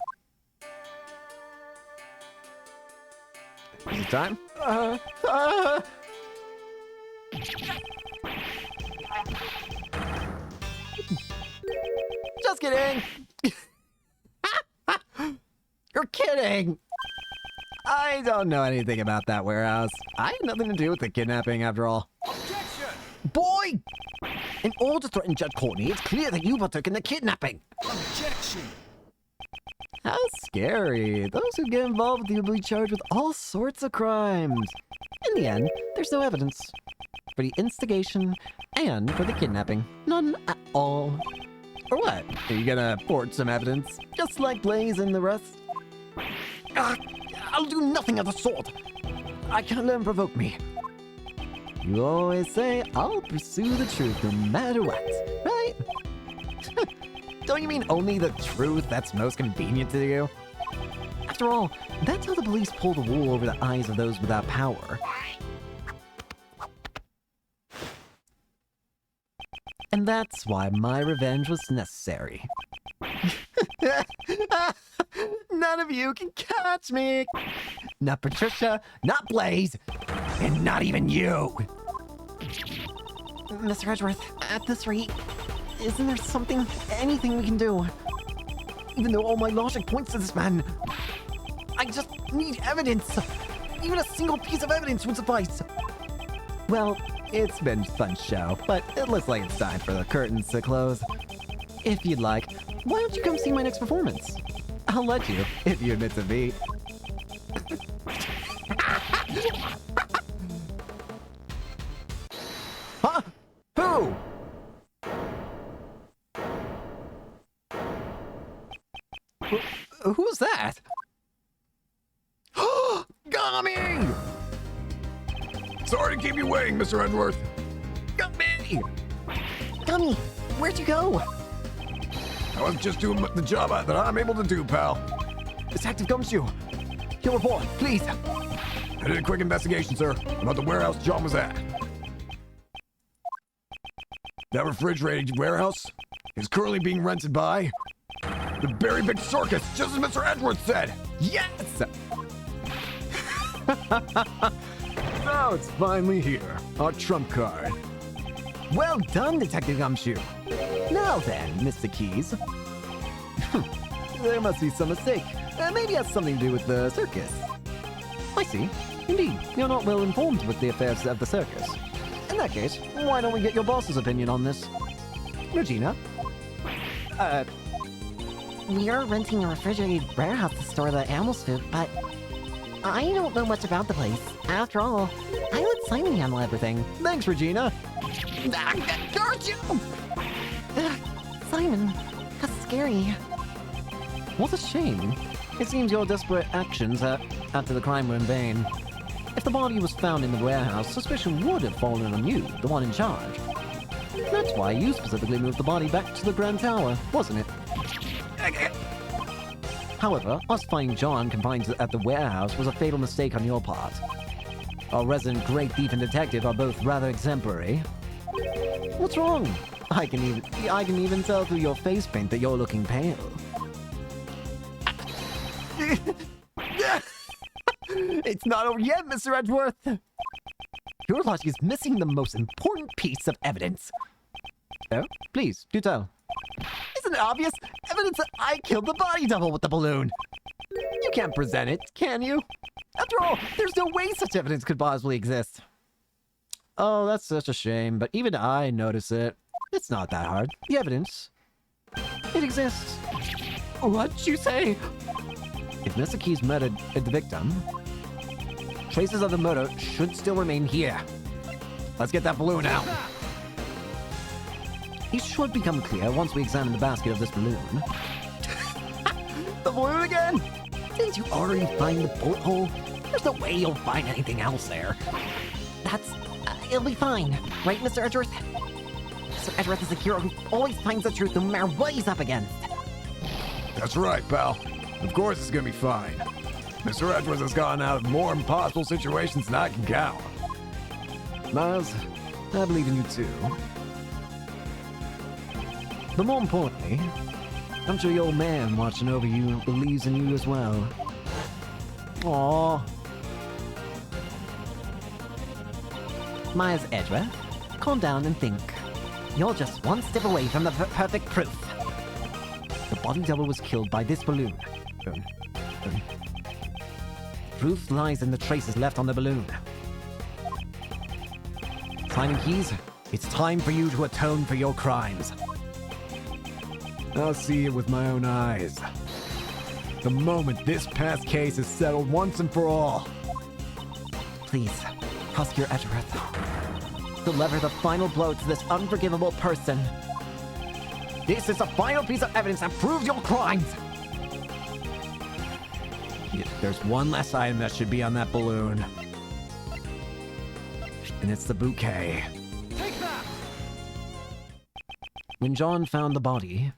Is it time? Just kidding! You're kidding! I don't know anything about that warehouse. I had nothing to do with the kidnapping after all. Objection! Boy! In order to threaten Judge Courtney, it's clear that you partook in the kidnapping. Objection! How scary. Those who get involved with you will be charged with all sorts of crimes. In the end, there's no evidence. For the instigation and for the kidnapping. None at all. Or what? Are you gonna forge some evidence? Just like Blaze and the rest? I'll do nothing of the sort. I can't let him provoke me. You always say, I'll pursue the truth no matter what, right? Don't you mean only the truth that's most convenient to you? After all, that's how the police pull the wool over the eyes of those without power. And that's why my revenge was necessary. None of you can catch me. Not Patricia, not Blaze, and not even you! Mr. Edgeworth, at this rate, isn't there anything we can do? Even though all my logic points to this man, I just need evidence. Even a single piece of evidence would suffice. Well, it's been a fun show, but it looks like it's time for the curtains to close. If you'd like, why don't you come see my next performance? I'll let you, if you admit to me. Huh? Who? Who's that? God keep you waiting, Mr. Edgeworth. Gummy! Gummy, where'd you go? I was just doing the job that I'm able to do, pal. Detective Gumshoe, your report, please. I did a quick investigation, sir, about the warehouse John was at. That refrigerated warehouse is currently being rented by the Berry Big Circus, just as Mr. Edgeworth said. Yes! Now it's finally here, our trump card. Well done, Detective Gumshoe. Now then, Mr. Keys. There must be some mistake. Maybe it has something to do with the circus. I see. Indeed, you're not well informed with the affairs of the circus. In that case, why don't we get your boss's opinion on this? Regina? We are renting a refrigerated warehouse to store the animals' food, but I don't know much about the place. After all, I let Simon handle everything. Thanks, Regina. Simon, that's scary. What a shame. It seems your desperate actions after the crime were in vain. If the body was found in the warehouse, suspicion would have fallen on you, the one in charge. That's why you specifically moved the body back to the Grand Tower, wasn't it? However, us finding John confined at the warehouse was a fatal mistake on your part. Our resident great thief and detective are both rather exemplary. What's wrong? I can even tell through your face paint that you're looking pale. It's not over yet, Mr. Edgeworth. Your logic is missing the most important piece of evidence. Oh, please, do tell. Isn't it obvious? Evidence that I killed the body double with the balloon. You can't present it, can you? After all, there's no way such evidence could possibly exist. Oh, that's such a shame, but even I notice it. It's not that hard. The evidence, it exists. What'd you say? If Mr. Keys murdered the victim, traces of the murder should still remain here. Let's get that balloon out. It should become clear once we examine the basket of this balloon. The balloon again? Didn't you already find the bullet hole? There's no way you'll find anything else there. It'll be fine. Right, Mr. Edgeworth? Mr. Edgeworth is a hero who always finds the truth no matter what he's up against. That's right, pal. Of course it's gonna be fine. Mr. Edgeworth has gotten out of more impossible situations than I can count. Miles, I believe in you too. But more importantly, I'm sure your man watching over you believes in you as well. Aww. Miles Edgeworth, calm down and think. You're just one step away from the perfect proof. The body double was killed by this balloon. Proof lies in the traces left on the balloon. Simon Keys, it's time for you to atone for your crimes. I'll see it with my own eyes. The moment this past case is settled once and for all. Please, Prosecutor Edgeworth, Deliver the final blow to this unforgivable person. This is the final piece of evidence that proves your crimes. There's one less item that should be on that balloon. And it's the bouquet. Take that! When John found the body,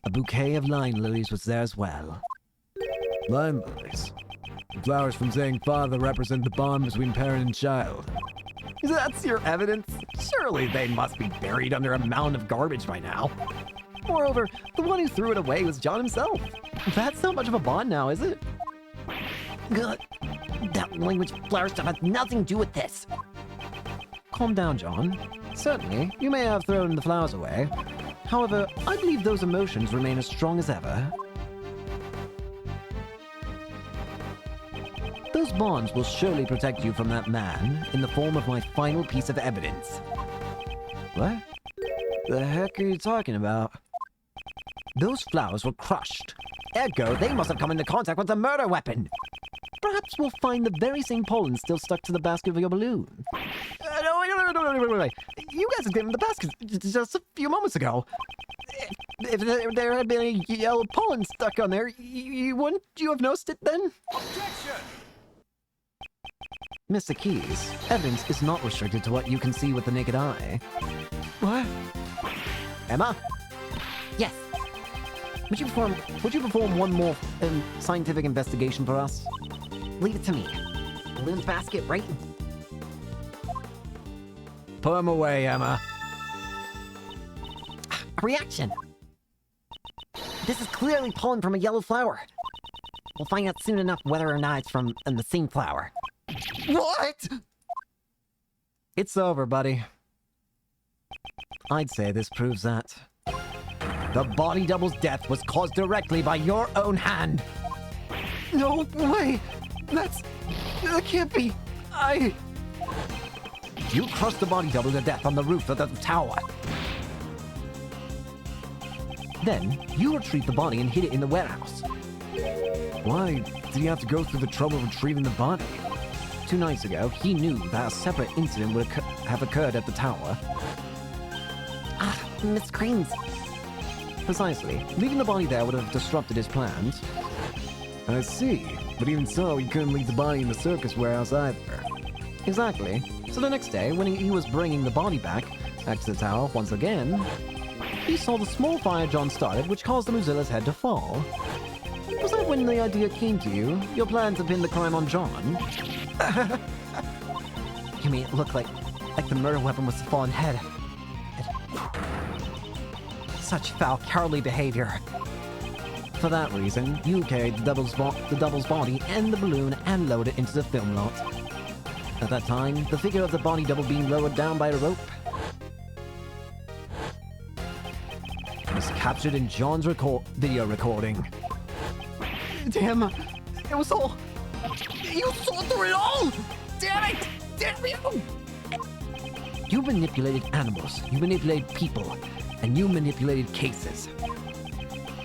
a bouquet of line lilies was there as well. Lime lilies. The flowers from saying father represent the bond between parent and child. That's your evidence? Surely they must be buried under a mound of garbage by now. Moreover, the one who threw it away was John himself. That's not much of a bond now, is it? good. That language flower stuff has nothing to do with this. Calm down, John. Certainly, you may have thrown the flowers away. However, I believe those emotions remain as strong as ever. Those bonds will surely protect you from that man in the form of my final piece of evidence. What? The heck are you talking about? Those flowers were crushed. Ergo, they must have come into contact with the murder weapon. Perhaps we'll find the very same pollen still stuck to the basket of your balloon. Wait. You guys examined the basket just a few moments ago. If there had been a yellow pollen stuck on there, wouldn't you have noticed it then? Objection! Mr. Keys, evidence is not restricted to what you can see with the naked eye. What? Emma, Yes. would you perform one more scientific investigation for us? Leave it to me. Balloon's basket, right? Put him away, Emma. A reaction. This is clearly pollen from a yellow flower. We'll find out soon enough whether or not it's from the same flower. What? It's over, buddy. I'd say this proves that the body double's death was caused directly by your own hand. No way! That can't be. You crushed the body double to death on the roof of the tower. Then, you retrieved the body and hid it in the warehouse. Why did he have to go through the trouble of retrieving the body? 2 nights ago, he knew that a separate incident would have occurred at the tower. Ah, Miss Cranes. Precisely. Leaving the body there would have disrupted his plans. I see. But even so, he couldn't leave the body in the circus warehouse either. Exactly. So the next day, when he was bringing the body back to the tower once again, he saw the small fire John started, which caused the Mozilla's head to fall. Was that when the idea came to you? Your plan to pin the crime on John? You made it look like the murder weapon was the fallen head. Such foul, cowardly behavior. For that reason, you carried the double's body and the balloon and lowered it into the film lot. At that time, the figure of the body double being lowered down by a rope was captured in John's video recording. Damn, it was all. You saw through it all! Damn it! Damn you! You manipulated animals, you manipulated people, and you manipulated cases.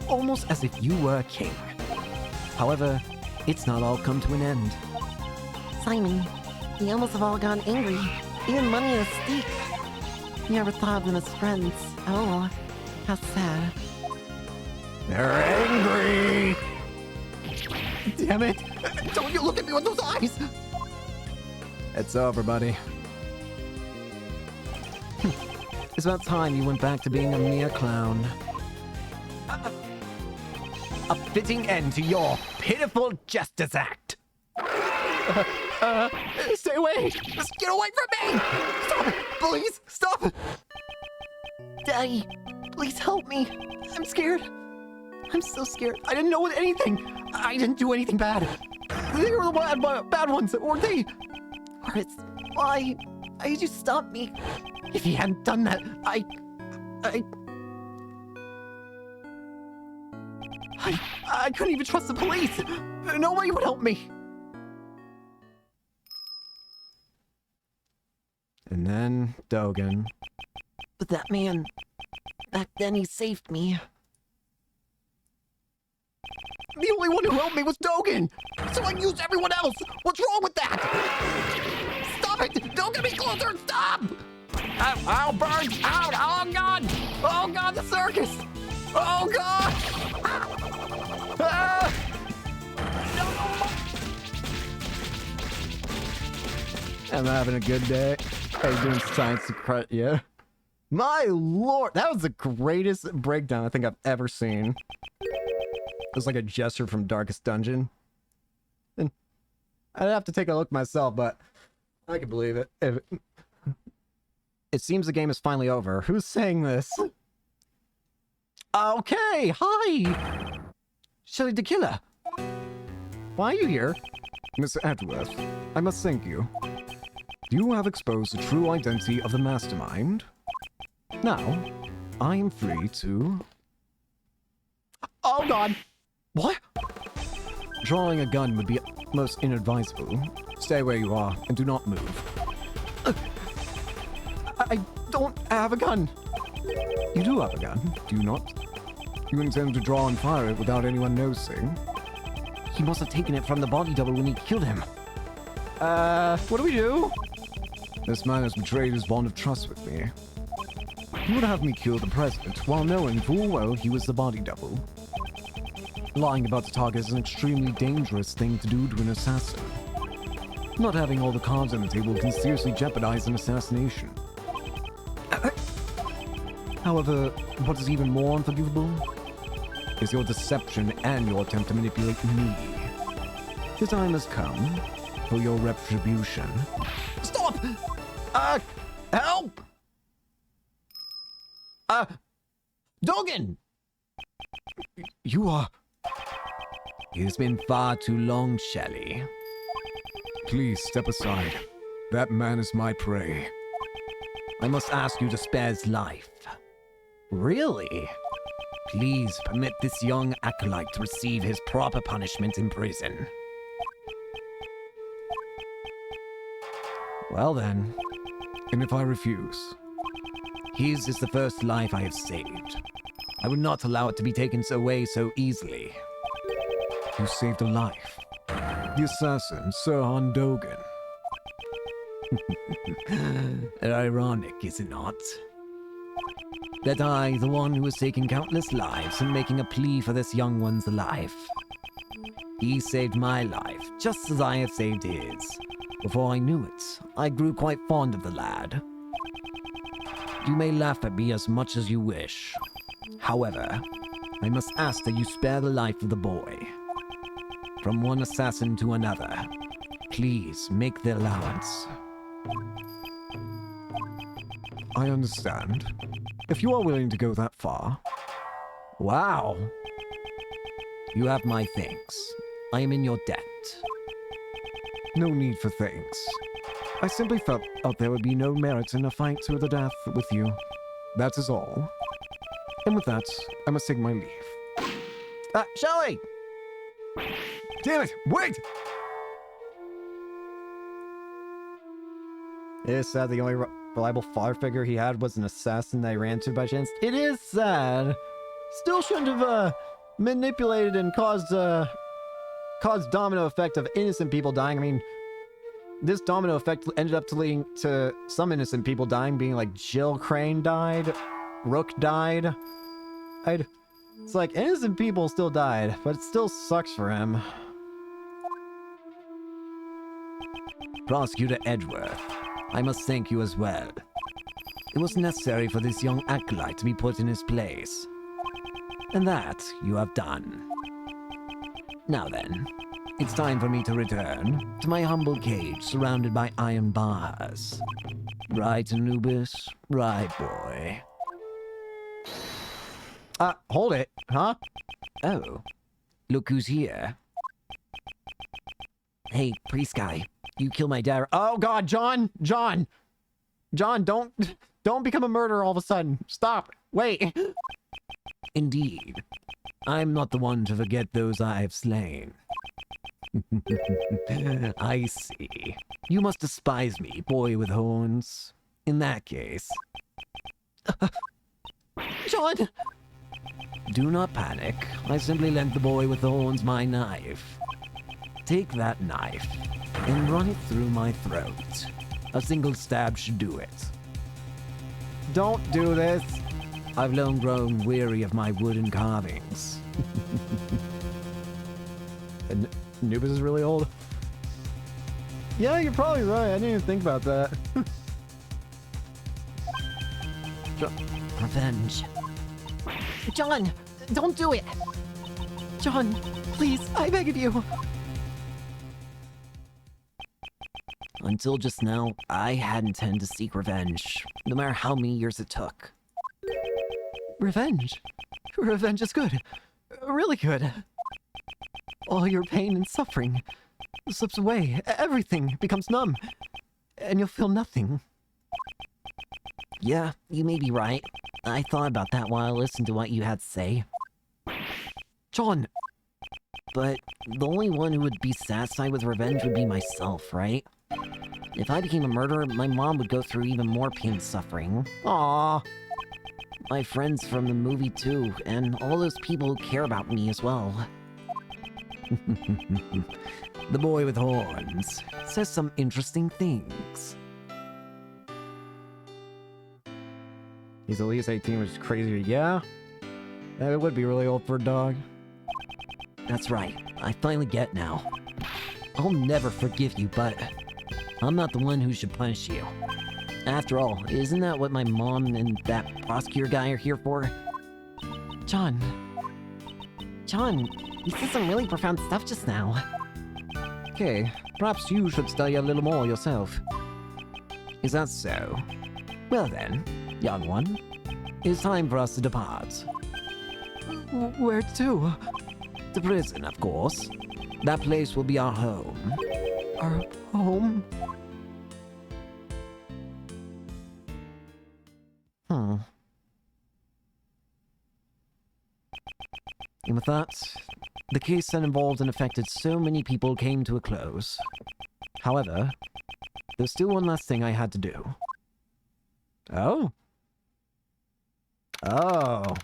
Almost as if you were a king. However, it's not all come to an end. Simon, the animals have all gone angry. Even Money and Steak. You never thought of them as friends. Oh, how sad. They're angry! Damn it! Don't you look at me with those eyes! It's over, buddy. It's about time you went back to being a mere clown. A fitting end to your pitiful justice act. Stay away! Just get away from me! Stop it! Please, stop it! Daddy, please help me. I'm scared. I'm so scared. I didn't know anything. I didn't do anything bad. They were the bad ones, weren't they? Horace, why did you stop me? If you hadn't done that, I couldn't even trust the police. Nobody would help me. And then Dogen. But that man, back then he saved me. The only one who helped me was Dogen. So I used everyone else. What's wrong with that? Stop it! Don't get me closer! Stop! I'll burn out! Oh God! Oh God! The circus! Oh God! Ah! I'm having a good day. Are you doing science to credit? Yeah. My lord, that was the greatest breakdown I think I've ever seen. It was like a gesture from Darkest Dungeon. And I'd have to take a look myself, but I can believe it. It seems the game is finally over. Who's saying this? Okay, hi! Shelly the Killer. Why are you here? Mr. Edworth, I must thank you. You have exposed the true identity of the mastermind. Now, I am free to... Oh God! What? Drawing a gun would be most inadvisable. Stay where you are and do not move. I don't have a gun. You do have a gun, do you not? You intend to draw and fire it without anyone noticing? He must have taken it from the body double when he killed him. What do we do? This man has betrayed his bond of trust with me. He would have me kill the president while knowing full well he was the body double. Lying about the target is an extremely dangerous thing to do to an assassin. Not having all the cards on the table can seriously jeopardize an assassination. However, what is even more unforgivable is your deception and your attempt to manipulate me. The time has come for your retribution. Stop! Help! Dogen! You are... It has been far too long, Shelley. Please step aside. That man is my prey. I must ask you to spare his life. Really? Please permit this young acolyte to receive his proper punishment in prison. Well then. And if I refuse? His is the first life I have saved. I would not allow it to be taken away so easily. You saved a life. The assassin, Sir Han Dogen. Ironic, is it not? That I, the one who has taken countless lives, am making a plea for this young one's life. He saved my life, just as I have saved his. Before I knew it, I grew quite fond of the lad. You may laugh at me as much as you wish. However, I must ask that you spare the life of the boy. From one assassin to another, please make the allowance. I understand. If you are willing to go that far. Wow. You have my thanks. I am in your debt. No need for thanks. I simply felt there would be no merit in a fight to the death with you. That is all. And with that, I must take my leave. Shelly! Damn it! Wait! It is sad the only reliable father figure he had was an assassin that he ran to by chance. It is sad. Still shouldn't have manipulated and caused domino effect of innocent people dying. I mean, this domino effect ended up leading to some innocent people dying, being like Jill Crane died, Rook died. It's like innocent people still died, but it still sucks for him. Prosecutor Edgeworth, I must thank you as well. It was necessary for this young acolyte to be put in his place. And that you have done. Now then, it's time for me to return to my humble cage surrounded by iron bars. Right, Anubis? Right, boy. Hold it, huh? Oh, look who's here. Hey, priest guy, you killed my dad. Oh God, John, don't become a murderer all of a sudden. Stop. Wait. Indeed. I'm not the one to forget those I have slain. I see. You must despise me, boy with horns. In that case... John! Do not panic. I simply lent the boy with the horns my knife. Take that knife and run it through my throat. A single stab should do it. Don't do this. I've long grown weary of my wooden carvings. And Anubis is really old. Yeah, you're probably right. I didn't even think about that. Revenge. John, don't do it! John, please, I beg of you! Until just now, I had intended to seek revenge, no matter how many years it took. Revenge? Revenge is good. Really good. All your pain and suffering slips away. Everything becomes numb. And you'll feel nothing. Yeah, you may be right. I thought about that while I listened to what you had to say. John! But the only one who would be satisfied with revenge would be myself, right? If I became a murderer, my mom would go through even more pain and suffering. Aww. My friends from the movie too, and all those people who care about me as well. The boy with horns says some interesting things. He's at least 18, which is crazy. Yeah? It would be really old for a dog. That's right, I finally get now. I'll never forgive you, but I'm not the one who should punish you. After all, isn't that what my mom and that prosecutor guy are here for? John, You said some really profound stuff just now. Okay, perhaps you should study a little more yourself. Is that so? Well then, young one, it's time for us to depart. where to? The prison, of course. That place will be our home. Our home? And with that, the case that involved and affected so many people came to a close. However, there's still one last thing I had to do. Oh? Oh.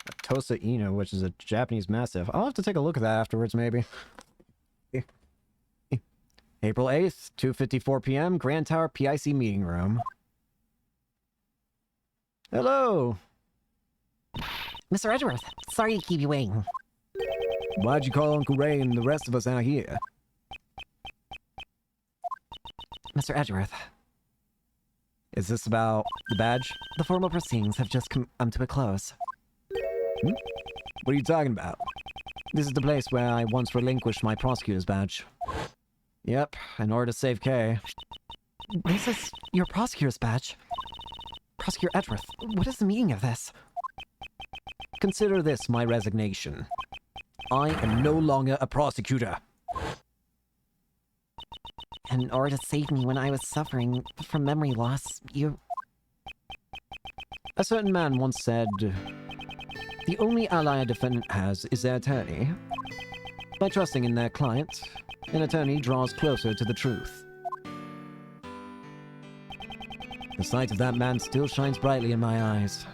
A Tosa Inu, which is a Japanese mastiff. I'll have to take a look at that afterwards, maybe. April 8th, 2:54 p.m., Grand Tower PIC meeting room. Hello! Mr. Edgeworth, sorry to keep you waiting. Why'd you call Uncle Ray and the rest of us out here? Mr. Edgeworth, Is this about the badge? the formal proceedings have just come to a close. What are you talking about? This is the place where I once relinquished my prosecutor's badge. Yep, in order to save Kay. This is your prosecutor's badge. Prosecutor Edgeworth, what is the meaning of this? Consider this my resignation. I am no longer a prosecutor. In order to save me when I was suffering from memory loss, you... A certain man once said, the only ally a defendant has is their attorney. By trusting in their client, an attorney draws closer to the truth. The sight of that man still shines brightly in my eyes.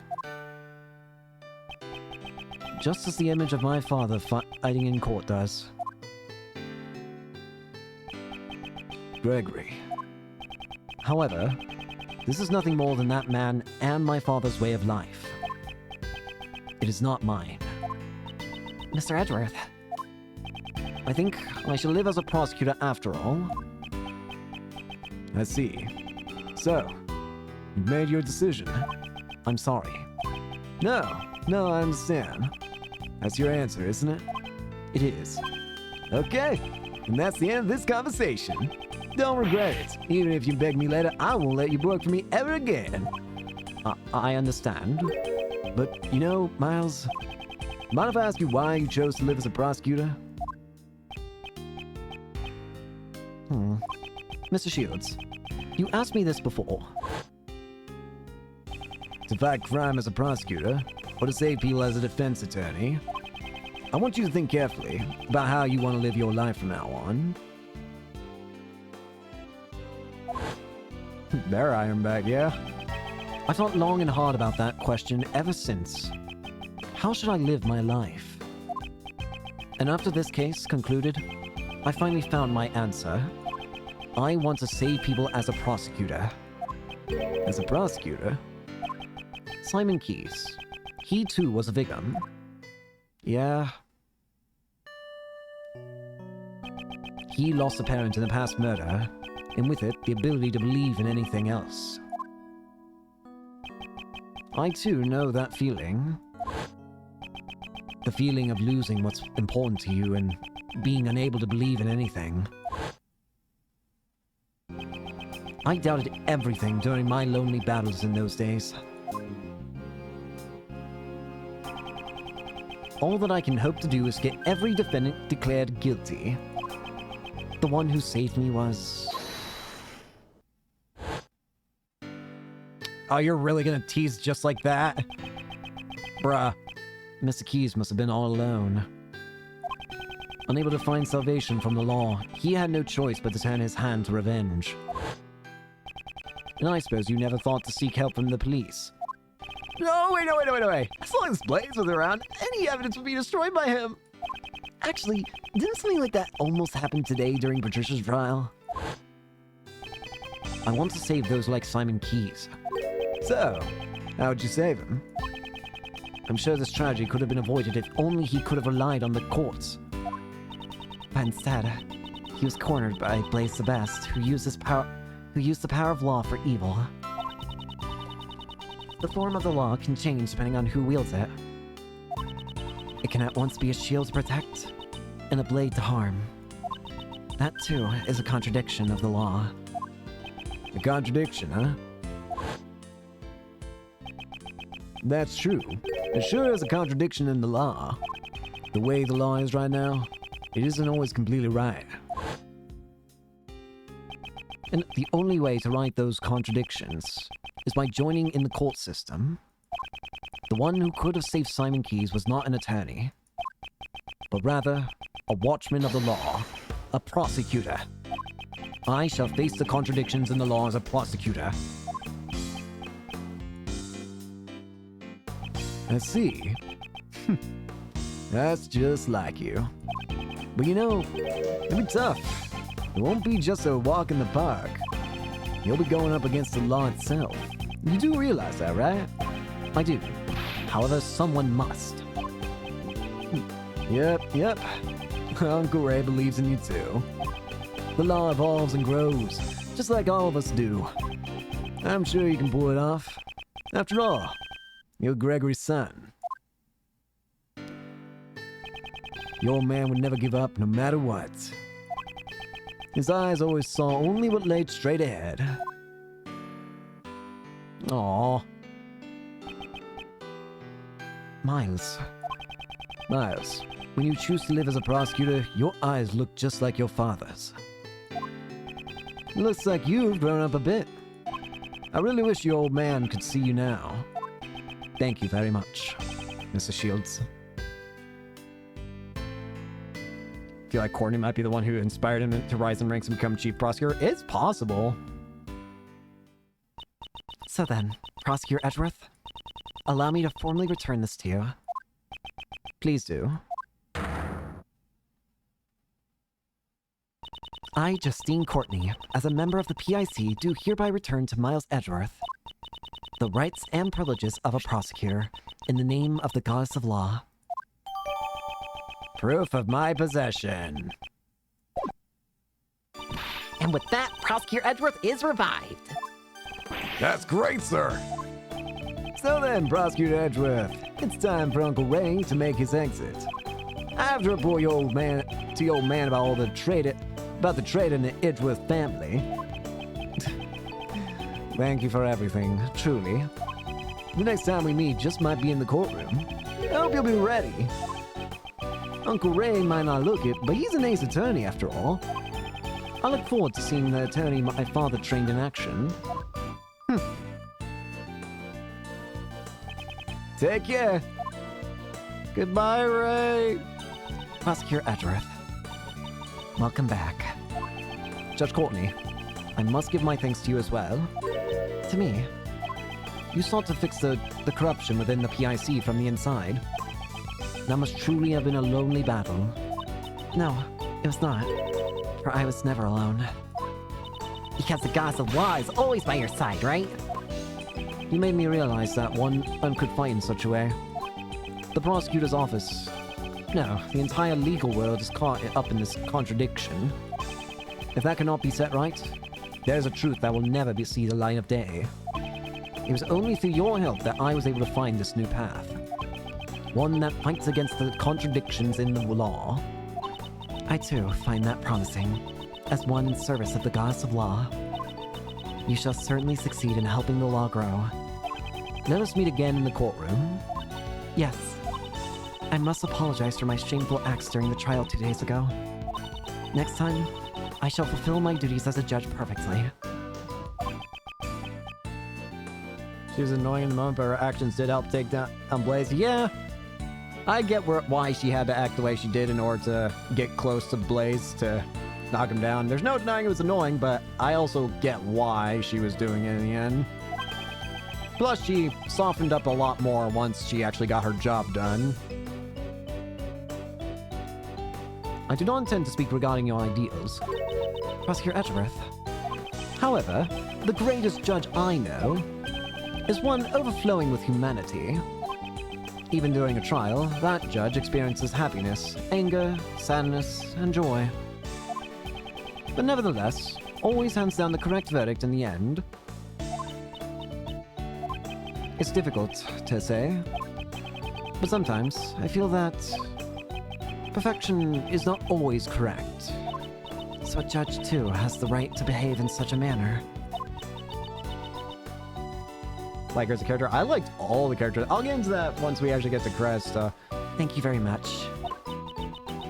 Just as the image of my father fighting in court does. Gregory. However, this is nothing more than that man and my father's way of life. It is not mine. Mr. Edgeworth, I think I shall live as a prosecutor after all. I see. So, you've made your decision. I'm sorry. No, I understand. That's your answer, isn't it? It is. Okay, and that's the end of this conversation. Don't regret it. Even if you beg me later, I won't let you work for me ever again. I understand. But, you know, Miles, mind if I ask you why you chose to live as a prosecutor? Mr. Shields, you asked me this before. To fight crime as a prosecutor, or to save people as a defense attorney? I want you to think carefully about how you want to live your life from now on. There I am back, yeah? I thought long and hard about that question ever since. How should I live my life? And after this case concluded, I finally found my answer. I want to save people as a prosecutor. As a prosecutor? Simon Keyes. He too was a victim. Yeah. He lost a parent in a past murder, and with it, the ability to believe in anything else. I too know that feeling. The feeling of losing what's important to you and being unable to believe in anything. I doubted everything during my lonely battles in those days. All that I can hope to do is get every defendant declared guilty. The one who saved me was... Oh, you're really gonna tease just like that? Bruh. Mr. Keyes must have been all alone. Unable to find salvation from the law, he had no choice but to turn his hand to revenge. And I suppose you never thought to seek help from the police. No, wait. As long as Blaze was around, any evidence would be destroyed by him. actually, didn't something like that almost happen today during Patricia's trial? I want to save those like Simon Keyes. So, how'd you save him? I'm sure this tragedy could have been avoided if only he could have relied on the courts. But instead, he was cornered by Blaze the Best, who used the power of law for evil. The form of the law can change depending on who wields it. It can at once be a shield to protect and a blade to harm. That too is a contradiction of the law. A contradiction, huh? That's true. There sure is a contradiction in the law. The way the law is right now, it isn't always completely right. And the only way to right those contradictions is by joining in the court system. The one who could have saved Simon Keys was not an attorney, but rather a watchman of the law, a prosecutor. I shall face the contradictions in the law as a prosecutor. I see. That's just like you. But you know, it'll be tough. It won't be just a walk in the park. You'll be going up against the law itself. You do realize that, right? I do. However, someone must. Yep. Uncle Ray believes in you too. The law evolves and grows, just like all of us do. I'm sure you can pull it off. After all, you're Gregory's son. The old man would never give up no matter what. His eyes always saw only what lay straight ahead. Aww. Miles. Miles, when you choose to live as a prosecutor, your eyes look just like your father's. Looks like you've grown up a bit. I really wish your old man could see you now. Thank you very much, Mrs. Shields. I feel like Courtney might be the one who inspired him to rise in ranks and become chief prosecutor. It's possible. So then, Prosecutor Edgeworth, allow me to formally return this to you. Please do. I, Justine Courtney, as a member of the PIC, do hereby return to Miles Edgeworth the rights and privileges of a prosecutor in the name of the goddess of law. Proof of my possession. And with that, Prosecutor Edgeworth is revived. That's great, sir. So then, Prosecutor Edgeworth, it's time for Uncle Ray to make his exit. I have to report your old man about all the trade about the trade in the Edgeworth family. Thank you for everything, truly. The next time we meet just might be in the courtroom. I hope you'll be ready. Uncle Ray might not look it, but he's an ace attorney after all. I look forward to seeing the attorney my father trained in action. Take care. Goodbye, Ray. Prosecutor Edgeworth, welcome back. Judge Courtney, I must give my thanks to you as well. To me, you sought to fix the corruption within the PIC from the inside. That must truly have been a lonely battle. No, it was not, for I was never alone. Because the goddess of law is always by your side, right? You made me realize that one could fight in such a way. The prosecutor's office, no, the entire legal world is caught up in this contradiction. If that cannot be set right, there's a truth that will never see the light of day. It was only through your help that I was able to find this new path. One that fights against the contradictions in the law. I too find that promising, as one in service of the goddess of law. You shall certainly succeed in helping the law grow. Let us meet again in the courtroom. Yes. I must apologize for my shameful acts during the trial 2 days ago. Next time, I shall fulfill my duties as a judge perfectly. She was annoying in the moment, but her actions did help take down Blaze. Yeah, I get why she had to act the way she did in order to get close to Blaze to knock him down. There's no denying it was annoying, but I also get why she was doing it in the end. Plus, she softened up a lot more once she actually got her job done. I do not intend to speak regarding your ideals, Prosecutor Edgeworth. However, the greatest judge I know is one overflowing with humanity. Even during a trial, that judge experiences happiness, anger, sadness, and joy. But nevertheless, always hands down the correct verdict in the end. It's difficult to say, but sometimes I feel that perfection is not always correct. So a judge too has the right to behave in such a manner. Like her as a character. I liked all the characters. I'll get into that once we actually get to Cresta. Thank you very much.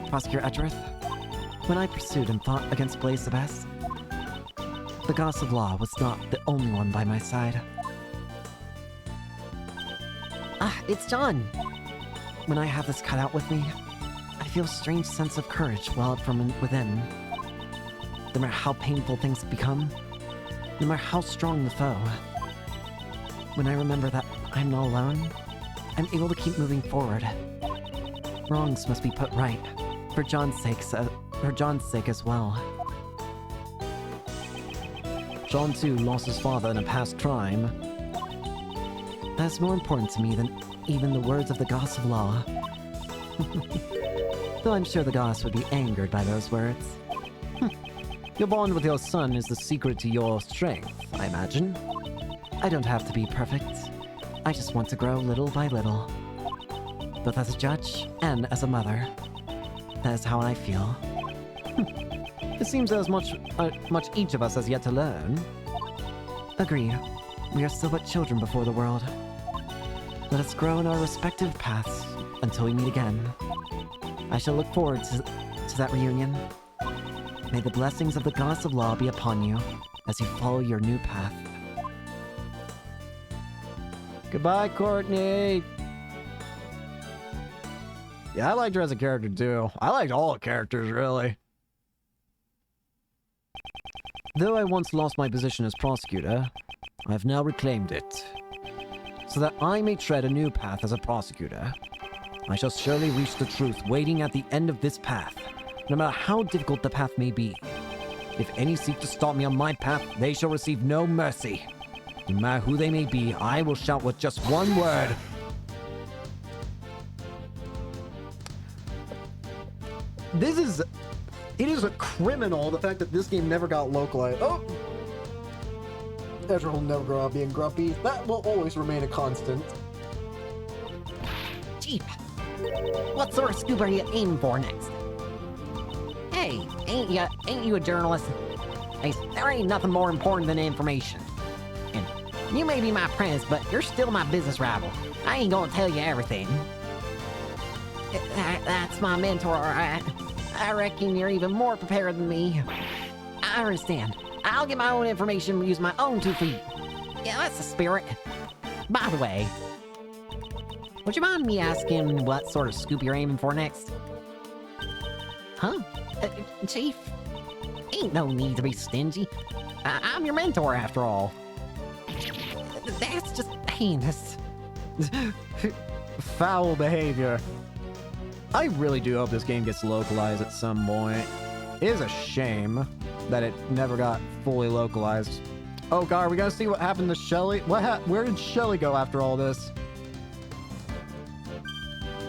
Prosecutor Edgeworth, when I pursued and fought against Blaze the Best, the goddess of law was not the only one by my side. Ah, it's John! When I have this cut out with me, I feel a strange sense of courage well up from within. No matter how painful things become, no matter how strong the foe, when I remember that I'm not alone, I'm able to keep moving forward. Wrongs must be put right, for John's sake as well. John too lost his father in a past crime. That's more important to me than even the words of the goddess of law. Though I'm sure the goddess would be angered by those words. Your bond with your son is the secret to your strength, I imagine. I don't have to be perfect. I just want to grow little by little. Both as a judge and as a mother. That is how I feel. It seems there's much each of us has yet to learn. Agreed. We are still but children before the world. Let us grow in our respective paths until we meet again. I shall look forward to that reunion. May the blessings of the goddess of law be upon you as you follow your new path. Goodbye, Courtney. Yeah, I liked her as a character too. I liked all the characters, really. Though I once lost my position as prosecutor, I have now reclaimed it. So that I may tread a new path as a prosecutor, I shall surely reach the truth waiting at the end of this path, no matter how difficult the path may be. If any seek to stop me on my path, they shall receive no mercy. No matter who they may be, I will shout with just one word. It is a criminal, the fact that this game never got localized. Oh! Ezra will never grow up being grumpy. That will always remain a constant. Chief, what sort of scoop are you aiming for next? Hey, ain't you a journalist? Hey, there ain't nothing more important than information. And you may be my apprentice, but you're still my business rival. I ain't gonna tell you everything. That's my mentor, alright. I reckon you're even more prepared than me. I understand. I'll get my own information and use my own 2 feet. Yeah, that's the spirit. By the way, would you mind me asking what sort of scoop you're aiming for next? Huh? Chief? Ain't no need to be stingy. I'm your mentor after all. That's just heinous. Foul behavior. I really do hope this game gets localized at some point. It is a shame that it never got fully localized. Oh god, are we gonna see what happened to Shelly? Where did Shelly go after all this?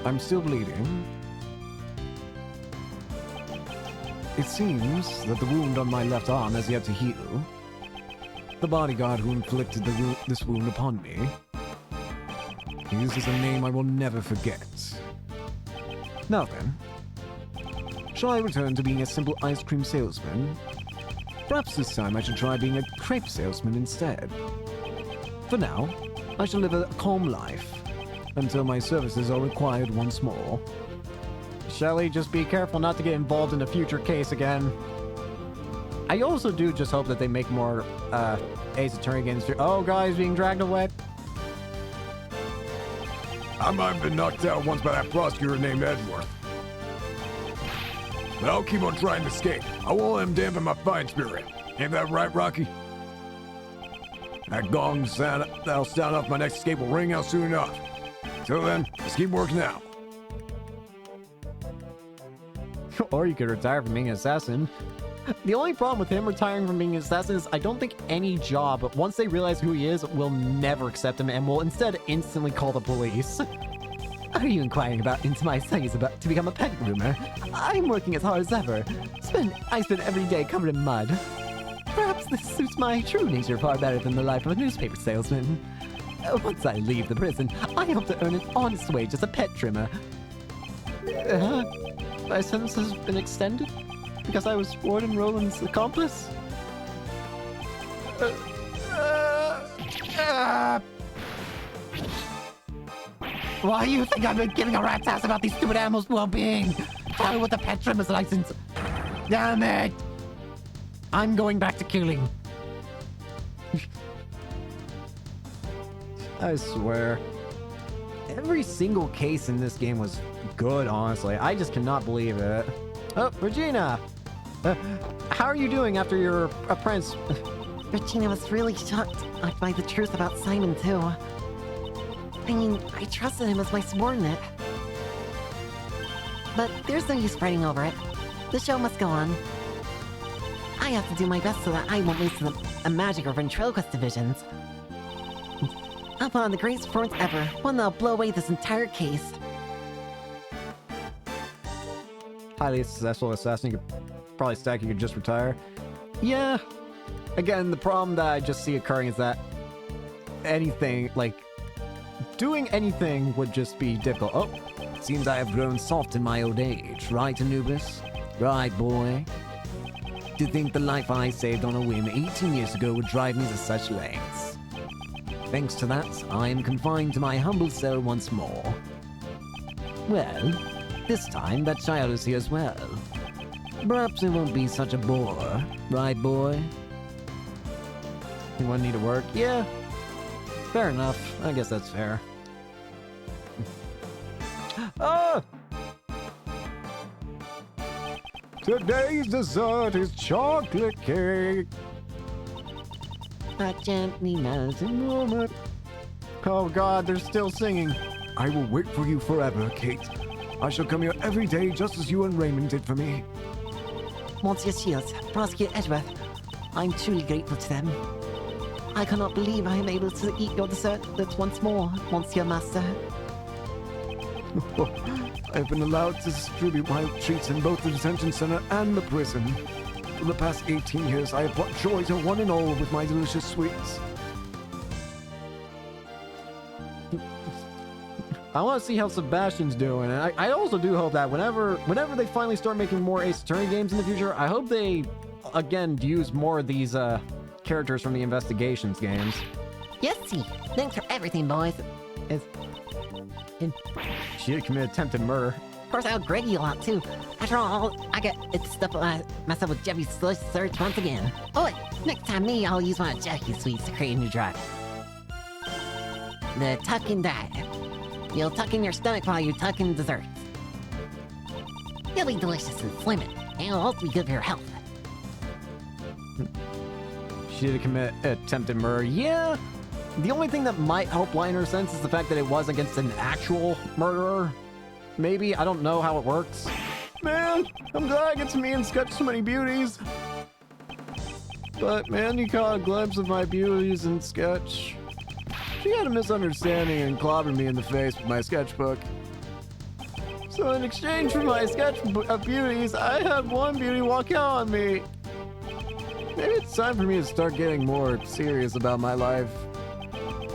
I'm still bleeding. It seems that the wound on my left arm has yet to heal. The bodyguard who inflicted this wound upon me. His is a name I will never forget. Now then, shall I return to being a simple ice cream salesman? Perhaps this time I should try being a crepe salesman instead. For now, I shall live a calm life until my services are required once more. Shelly, just be careful not to get involved in a future case again. I also do just hope that they make more Ace Attorney games. Oh, guys being dragged away. I might have been knocked out once by that prosecutor named Edgeworth. But I'll keep on trying to escape. I won't let him dampen my fighting spirit. Ain't that right, Rocky? That gong sound that'll sound off my next escape will ring out soon enough. Till then, just keep working out. Or you could retire from being an assassin. The only problem with him retiring from being an assassin is I don't think any job, once they realize who he is, will never accept him and will instead instantly call the police. Are you inquiring into my studies to become a pet groomer? I'm working as hard as ever. I spend every day covered in mud. Perhaps this suits my true nature far better than the life of a newspaper salesman. Once I leave the prison, I hope to earn an honest wage as a pet trimmer. My sentence has been extended because I was Warden Roland's accomplice? Why do you think I've been giving a rat's ass about these stupid animals' well-being? Tell me what the pet trimmer's license. Damn it! I'm going back to killing. I swear. Every single case in this game was good, honestly. I just cannot believe it. Oh, Regina! How are you doing after your apprentice? Regina was really shocked by the truth about Simon, too. I mean, I trusted him as my subordinate. But there's no use fighting over it. The show must go on. I have to do my best so that I won't lose to the magic or ventriloquist divisions. I'll put on the greatest performance ever, one that'll blow away this entire case. Highly successful assassin. You could probably stack, you could just retire. Yeah. Again, the problem that I just see occurring is that anything, like, doing anything would just be difficult. Oh, Seems I have grown soft in my old age, right, Anubis? Right, boy? To think the life I saved on a whim 18 years ago would drive me to such lengths. Thanks to that, I am confined to my humble cell once more. Well, this time that child is here as well. Perhaps it won't be such a bore, right, boy? you want need to work? Yeah. Fair enough. I guess that's fair. Oh! Today's dessert is chocolate cake. A gently melting moment. Oh god, they're still singing. I will wait for you forever, Kate. I shall come here every day just as you and Raymond did for me. Monsieur Shields, Prosecutor Edgeworth, I'm truly grateful to them. I cannot believe I am able to eat your dessert once more, Monsieur Master. I've been allowed to distribute my treats in both the detention center and the prison. For the past 18 years, I have brought joy to one and all with my delicious sweets. I want to see how Sebastian's doing, and I also do hope that whenever they finally start making more Ace Attorney games in the future, I hope they, again, use more of these characters from the Investigations games. Yes, see. Thanks for everything, boys. She had committed attempted murder. Of course, I owe Greggy a lot, too. After all, I got stuff myself with Jeffy's search once again. Oh, wait. Next time, I'll use one of Jeffy's sweets to create a new drug. The tuck and dive. You'll tuck in your stomach while you tuck in desserts. It'll be delicious and slimming, and it'll also be good for your health. She did commit attempted murder. Yeah. The only thing that might help lighten her sense is the fact that it was against an actual murderer. Maybe. I don't know how it works. Man, I'm glad I get to meet and sketch so many beauties. But man, you caught a glimpse of my beauties in sketch. She had a misunderstanding and clobbered me in the face with my sketchbook. So in exchange for my sketch of beauties, I had one beauty walk out on me. Maybe it's time for me to start getting more serious about my life.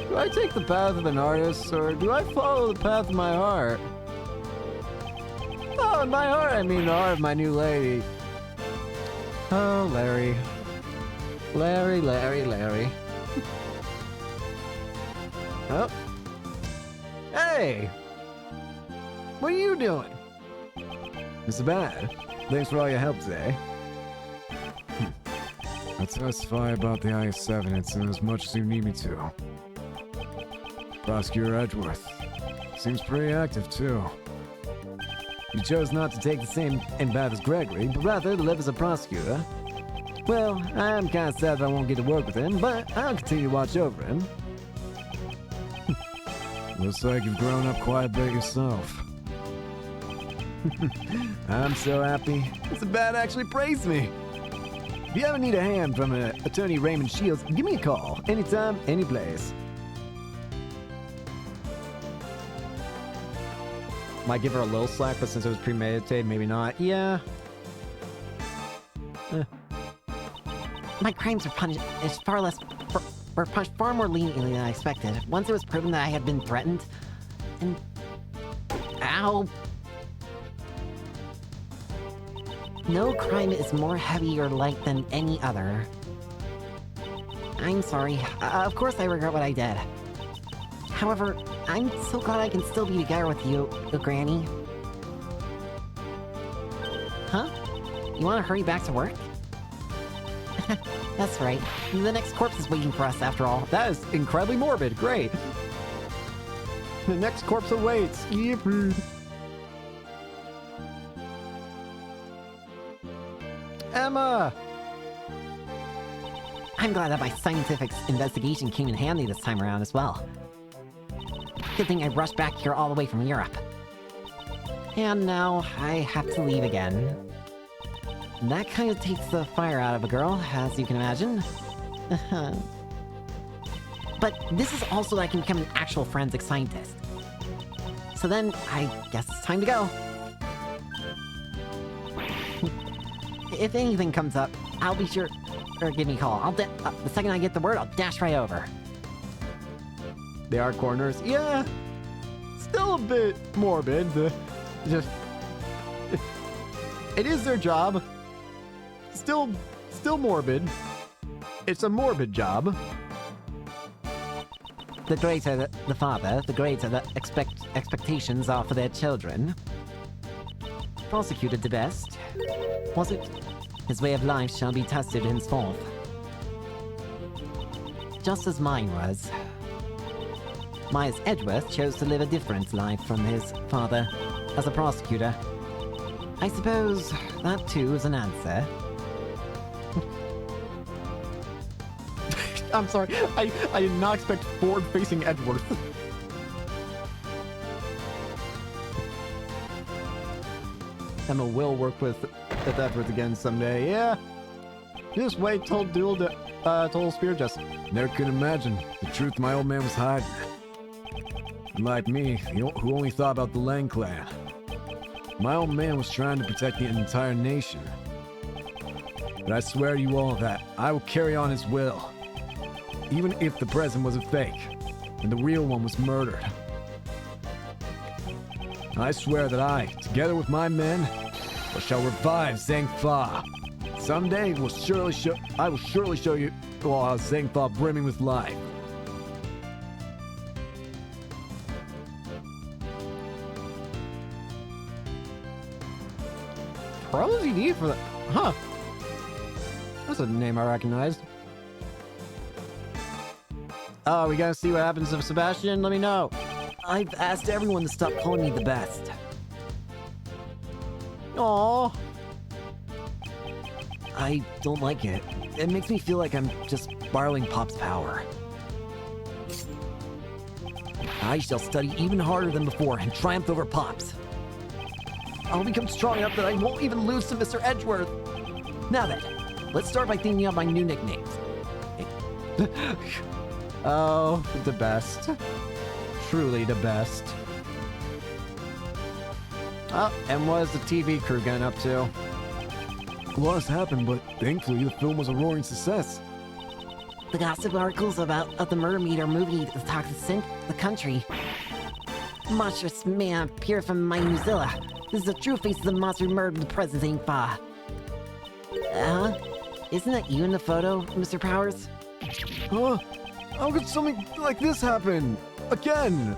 Do I take the path of an artist, or do I follow the path of my heart? Oh, in my heart, I mean the heart of my new lady. Oh, Larry. Larry. Oh. Hey! What are you doing? Mr. Bad, thanks for all your help today. I'll testify about the IS-7 in as much as you need me to. Prosecutor Edgeworth seems pretty active, too. You chose not to take the same path as Gregory, but rather to live as a prosecutor. Well, I'm kind of sad that I won't get to work with him, but I'll continue to watch over him. Looks like you've grown up quite a bit yourself. I'm so happy. Mr. Bad actually praised me. If you ever need a hand from Attorney Raymond Shields, give me a call. Anytime, any place. Might give her a little slack, but since it was premeditated, maybe not. Yeah. My crimes are punished is far less were punished far more leniently than I expected. Once it was proven that I had been threatened, and ow. No crime is more heavy or light than any other. I'm sorry. Of course I regret what I did. However, I'm so glad I can still be together with you, Granny. Huh? You want to hurry back to work? That's right. The next corpse is waiting for us, after all. That is incredibly morbid. Great. The next corpse awaits. Yippee. Emma! I'm glad that my scientific investigation came in handy this time around as well. Good thing I rushed back here all the way from Europe. And now I have to leave again. That kind of takes the fire out of a girl, as you can imagine. But this is also that I can become an actual forensic scientist. So then, I guess it's time to go. If anything comes up, I'll be sure... or give me a call. The second I get the word, I'll dash right over. They are corners. Yeah. Still a bit morbid. Just... It is their job. Still morbid. It's a morbid job. The greater the father, the greater the expectations are for their children. Prosecuted the best. Was it? His way of life shall be tested henceforth. Just as mine was. Miles Edgeworth chose to live a different life from his father as a prosecutor. I suppose that too is an answer. I'm sorry. I did not expect forward-facing Edgeworth. Emma will work with Edgeworth again someday. Yeah. Just wait till told Spear just. Never could imagine the truth my old man was hiding. Like me, who only thought about the Lang clan. My old man was trying to protect the entire nation. But I swear to you all that I will carry on his will. Even if the present was a fake, and the real one was murdered. I swear that I, together with my men, shall revive Zhang-Fa. Someday I will surely show you all how Zhang-Fa brimming with life. Pro CD for that? Huh. That's a name I recognized. Oh, we gotta see what happens to Sebastian? Let me know. I've asked everyone to stop calling me the best. Aww. I don't like it. It makes me feel like I'm just borrowing Pop's power. I shall study even harder than before and triumph over Pops. I'll become strong enough that I won't even lose to Mr. Edgeworth. Now then, let's start by thinking of my new nicknames. Oh, the best. Truly the best. Oh, and what is the TV crew getting up to? A lot has happened, but thankfully the film was a roaring success. The gossip articles about the Murder Meter movie talk the country. Monstrous man appeared from my Muzilla. This is the true face of the monster who murdered the President Zhang-Fa. Isn't that you in the photo, Mr. Powers? Huh? How could something like this happen? Again?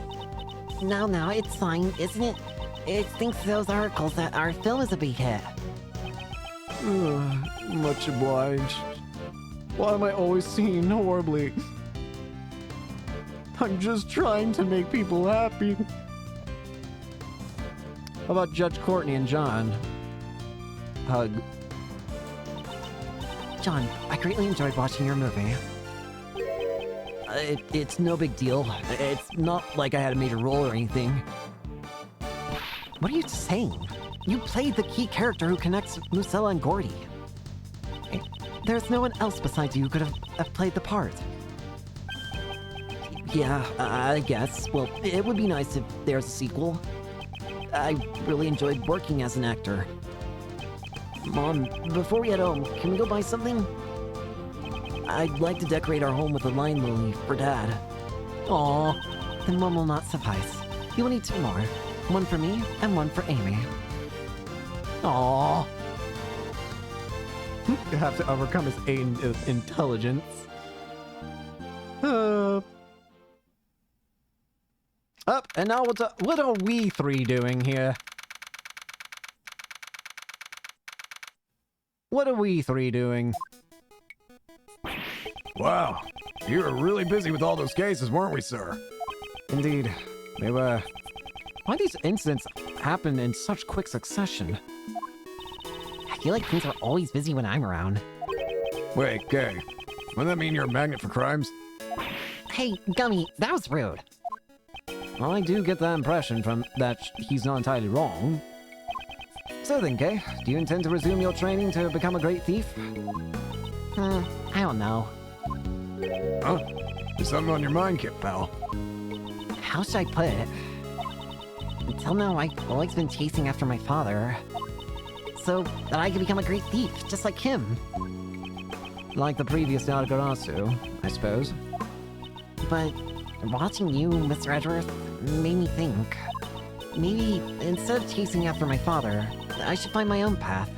No, it's fine, isn't it? It thinks those articles that our film is a big hit. Much obliged. Why am I always seen horribly? I'm just trying to make people happy. How about Judge Courtney and John? Hug. John, I greatly enjoyed watching your movie. It's no big deal. It's not like I had a major role or anything. What are you saying? You played the key character who connects Lucilla and Gordy. There's no one else besides you who could have played the part. Yeah, I guess. Well, it would be nice if there's a sequel. I really enjoyed working as an actor. Mom, before we head home, can we go buy something? I'd like to decorate our home with a line lily for Dad. Aw, then one will not suffice. You will need 2 more. One for me and one for Amy. Aw. You have to overcome his intelligence. Up, and now what are we 3 doing here? What are we 3 doing? Wow, you were really busy with all those cases, weren't we, sir? Indeed, they were. Why these incidents happen in such quick succession? I feel like things are always busy when I'm around. Wait, Kay, wouldn't that mean you're a magnet for crimes? Hey, Gummy, that was rude. I do get that impression from that he's not entirely wrong. So then, Kay, do you intend to resume your training to become a great thief? I don't know. Huh? There's something on your mind, Kip, pal. How should I put it? Until now, I've always been chasing after my father. So that I could become a great thief, just like him. Like the previous Yagarasu, I suppose. But watching you, Mr. Edgeworth, made me think. Maybe instead of chasing after my father, I should find my own path.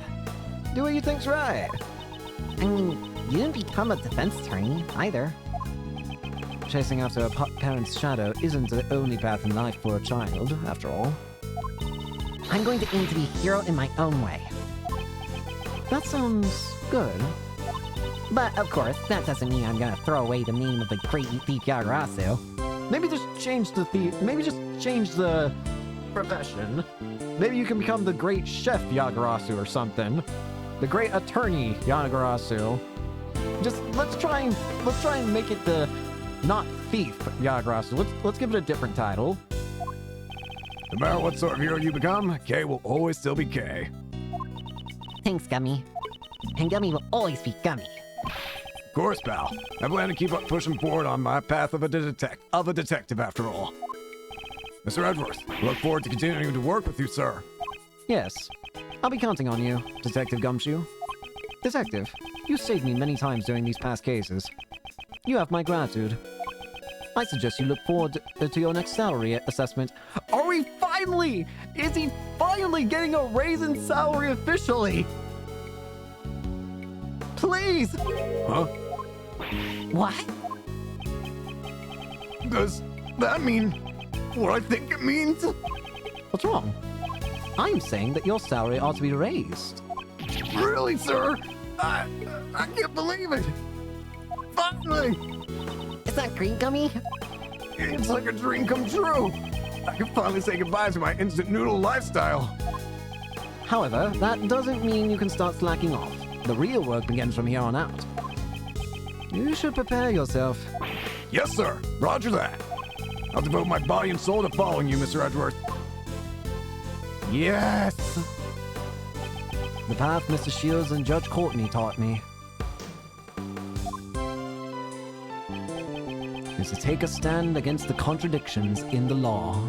Do what you think's right. I mean, you didn't become a defense attorney, either. Chasing after a parent's shadow isn't the only path in life for a child, after all. I'm going to aim to be a hero in my own way. That sounds good. But, of course, that doesn't mean I'm gonna throw away the name of the great thief Yagarasu. Maybe just change the maybe just change the profession. Maybe you can become the great chef Yagarasu or something. The great attorney Yagarasu. Just let's try and make it the not thief Yagarasu. Let's give it a different title. No matter what sort of hero you become, Kay will always still be Kay. Thanks, Gummy. And Gummy will always be Gummy. Of course, pal. I plan to keep up pushing forward on my path of a detective after all. Mr. Edgeworth, I look forward to continuing to work with you, sir. Yes, I'll be counting on you, Detective Gumshoe. Detective, you saved me many times during these past cases. You have my gratitude. I suggest you look forward to your next salary assessment. Are we finally? Is he finally getting a raise in salary officially? Please! Huh? What? Does that mean what I think it means? What's wrong? I'm saying that your salary ought to be raised. Really, sir? I can't believe it. Finally! Is that great, Gummy? It's like a dream come true. I can finally say goodbye to my instant noodle lifestyle. However, that doesn't mean you can start slacking off. The real work begins from here on out. You should prepare yourself. Yes, sir. Roger that. I'll devote my body and soul to following you, Mr. Edgeworth. Yes! The path Mr. Shields and Judge Courtney taught me is to take a stand against the contradictions in the law.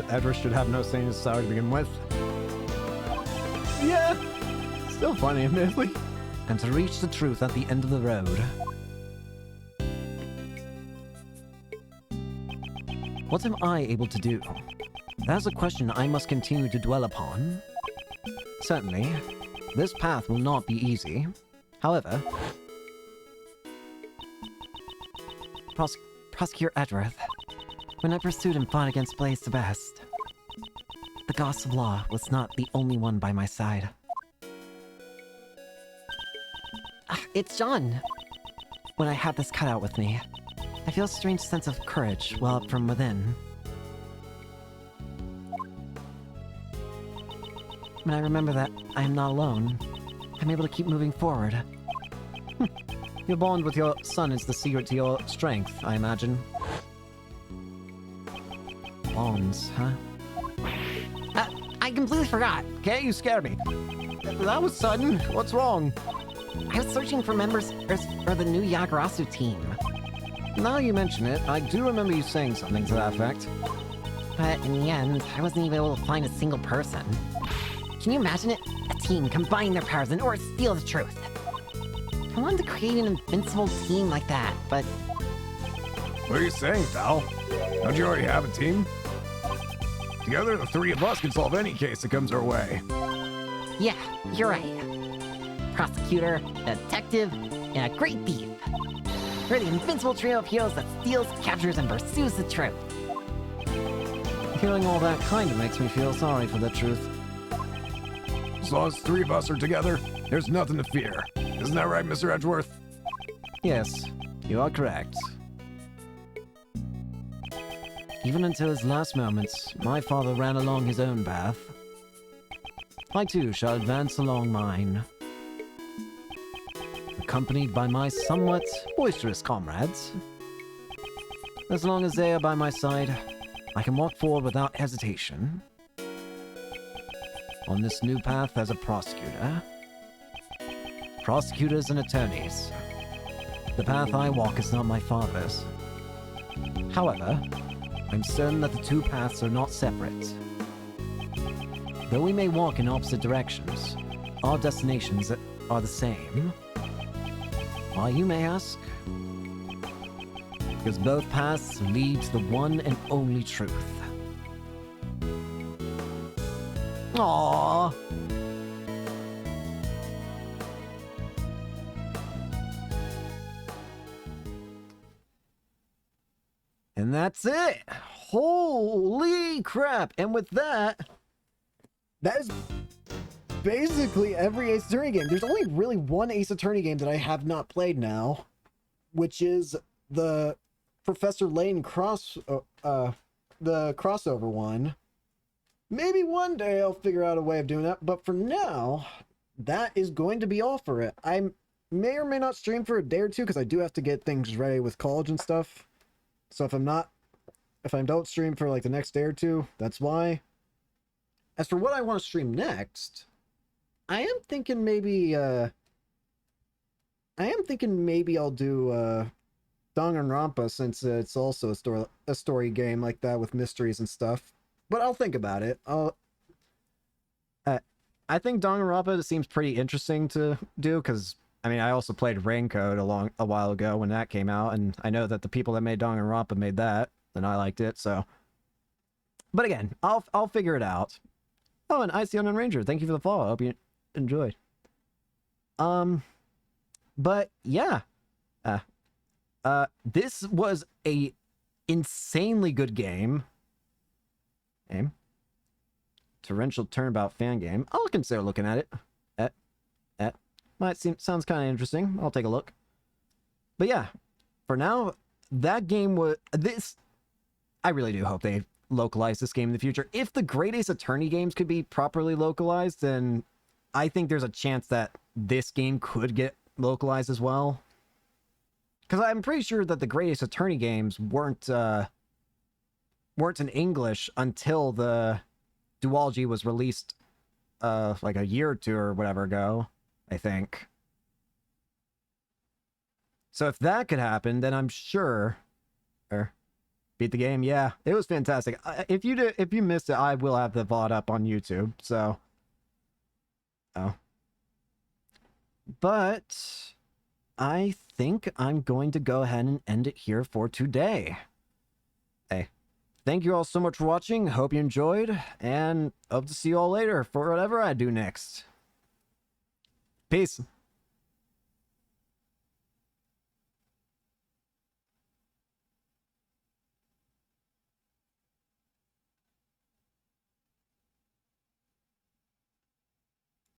Edward should have no say in his salary to begin with. Yeah, still funny, admittedly. And to reach the truth at the end of the road. What am I able to do? That's a question I must continue to dwell upon. Certainly, this path will not be easy. However, Prosecutor Edgeworth, when I pursued and fought against Blaze the Best, the goddess of law was not the only one by my side. It's John. When I have this cut out with me, I feel a strange sense of courage well up from within. When I remember that I am not alone, I'm able to keep moving forward. your bond with your son is the secret to your strength, I imagine. Bonds, huh? I completely forgot. Okay, you scared me. That was sudden. What's wrong? I was searching for members for the new Yagarasu team. Now you mention it, I do remember you saying something to that effect. But in the end, I wasn't even able to find a single person. Can you imagine it? A team combining their powers in order to steal the truth. I wanted to create an invincible team like that, but What are you saying, pal? Don't you already have a team? Together, the three of us can solve any case that comes our way. yeah, you're right. Prosecutor, a detective, and a great thief. We're the invincible trio of heroes that steals, captures, and pursues the truth. Hearing all that kind of makes me feel sorry for the truth. As long as the three of us are together, there's nothing to fear. Isn't that right, Mr. Edgeworth? Yes, you are correct. Even until his last moments, my father ran along his own path. I too shall advance along mine. Accompanied by my somewhat boisterous comrades. As long as they are by my side, I can walk forward without hesitation. On this new path as a prosecutor. Prosecutors and attorneys. The path I walk is not my father's. However, I'm certain that the two paths are not separate. Though we may walk in opposite directions, our destinations are the same. Why, you may ask? Because both paths lead to the one and only truth. Aww. And that's it. Holy crap. And with that, that is basically every Ace Attorney game. There's only really one Ace Attorney game that I have not played now, which is the Professor Layton the crossover one. Maybe one day I'll figure out a way of doing that, but for now, that is going to be all for it. I may or may not stream for a day or two because I do have to get things ready with college and stuff. So if I don't stream for like the next day or two, that's why. As for what I want to stream next, I am thinking maybe I'll do Danganronpa, since it's also a story game like that with mysteries and stuff. But I'll think about it. I think Danganronpa seems pretty interesting to do because I mean I also played Raincoat a while ago when that came out, and I know that the people that made Danganronpa made that, and I liked it. So, but again, I'll figure it out. Oh, and Icy Unknown Ranger, thank you for the follow. I hope you enjoyed. But yeah, this was a insanely good game. Torrential Turnabout fan game. I'll consider looking at it. Sounds kind of interesting. I'll take a look. But yeah, for now, that game was this. I really do hope they localize this game in the future. If the Great Ace Attorney games could be properly localized, then I think there's a chance that this game could get localized as well. Because I'm pretty sure that the Great Ace Attorney games weren't in English until the duology was released like a year or two or whatever ago, I think. So if that could happen, then I'm sure. Beat the game, yeah, it was fantastic. If you missed it, I will have the VOD up on YouTube. So, but I think I'm going to go ahead and end it here for today. Hey, thank you all so much for watching. Hope you enjoyed, and hope to see you all later for whatever I do next. Peace.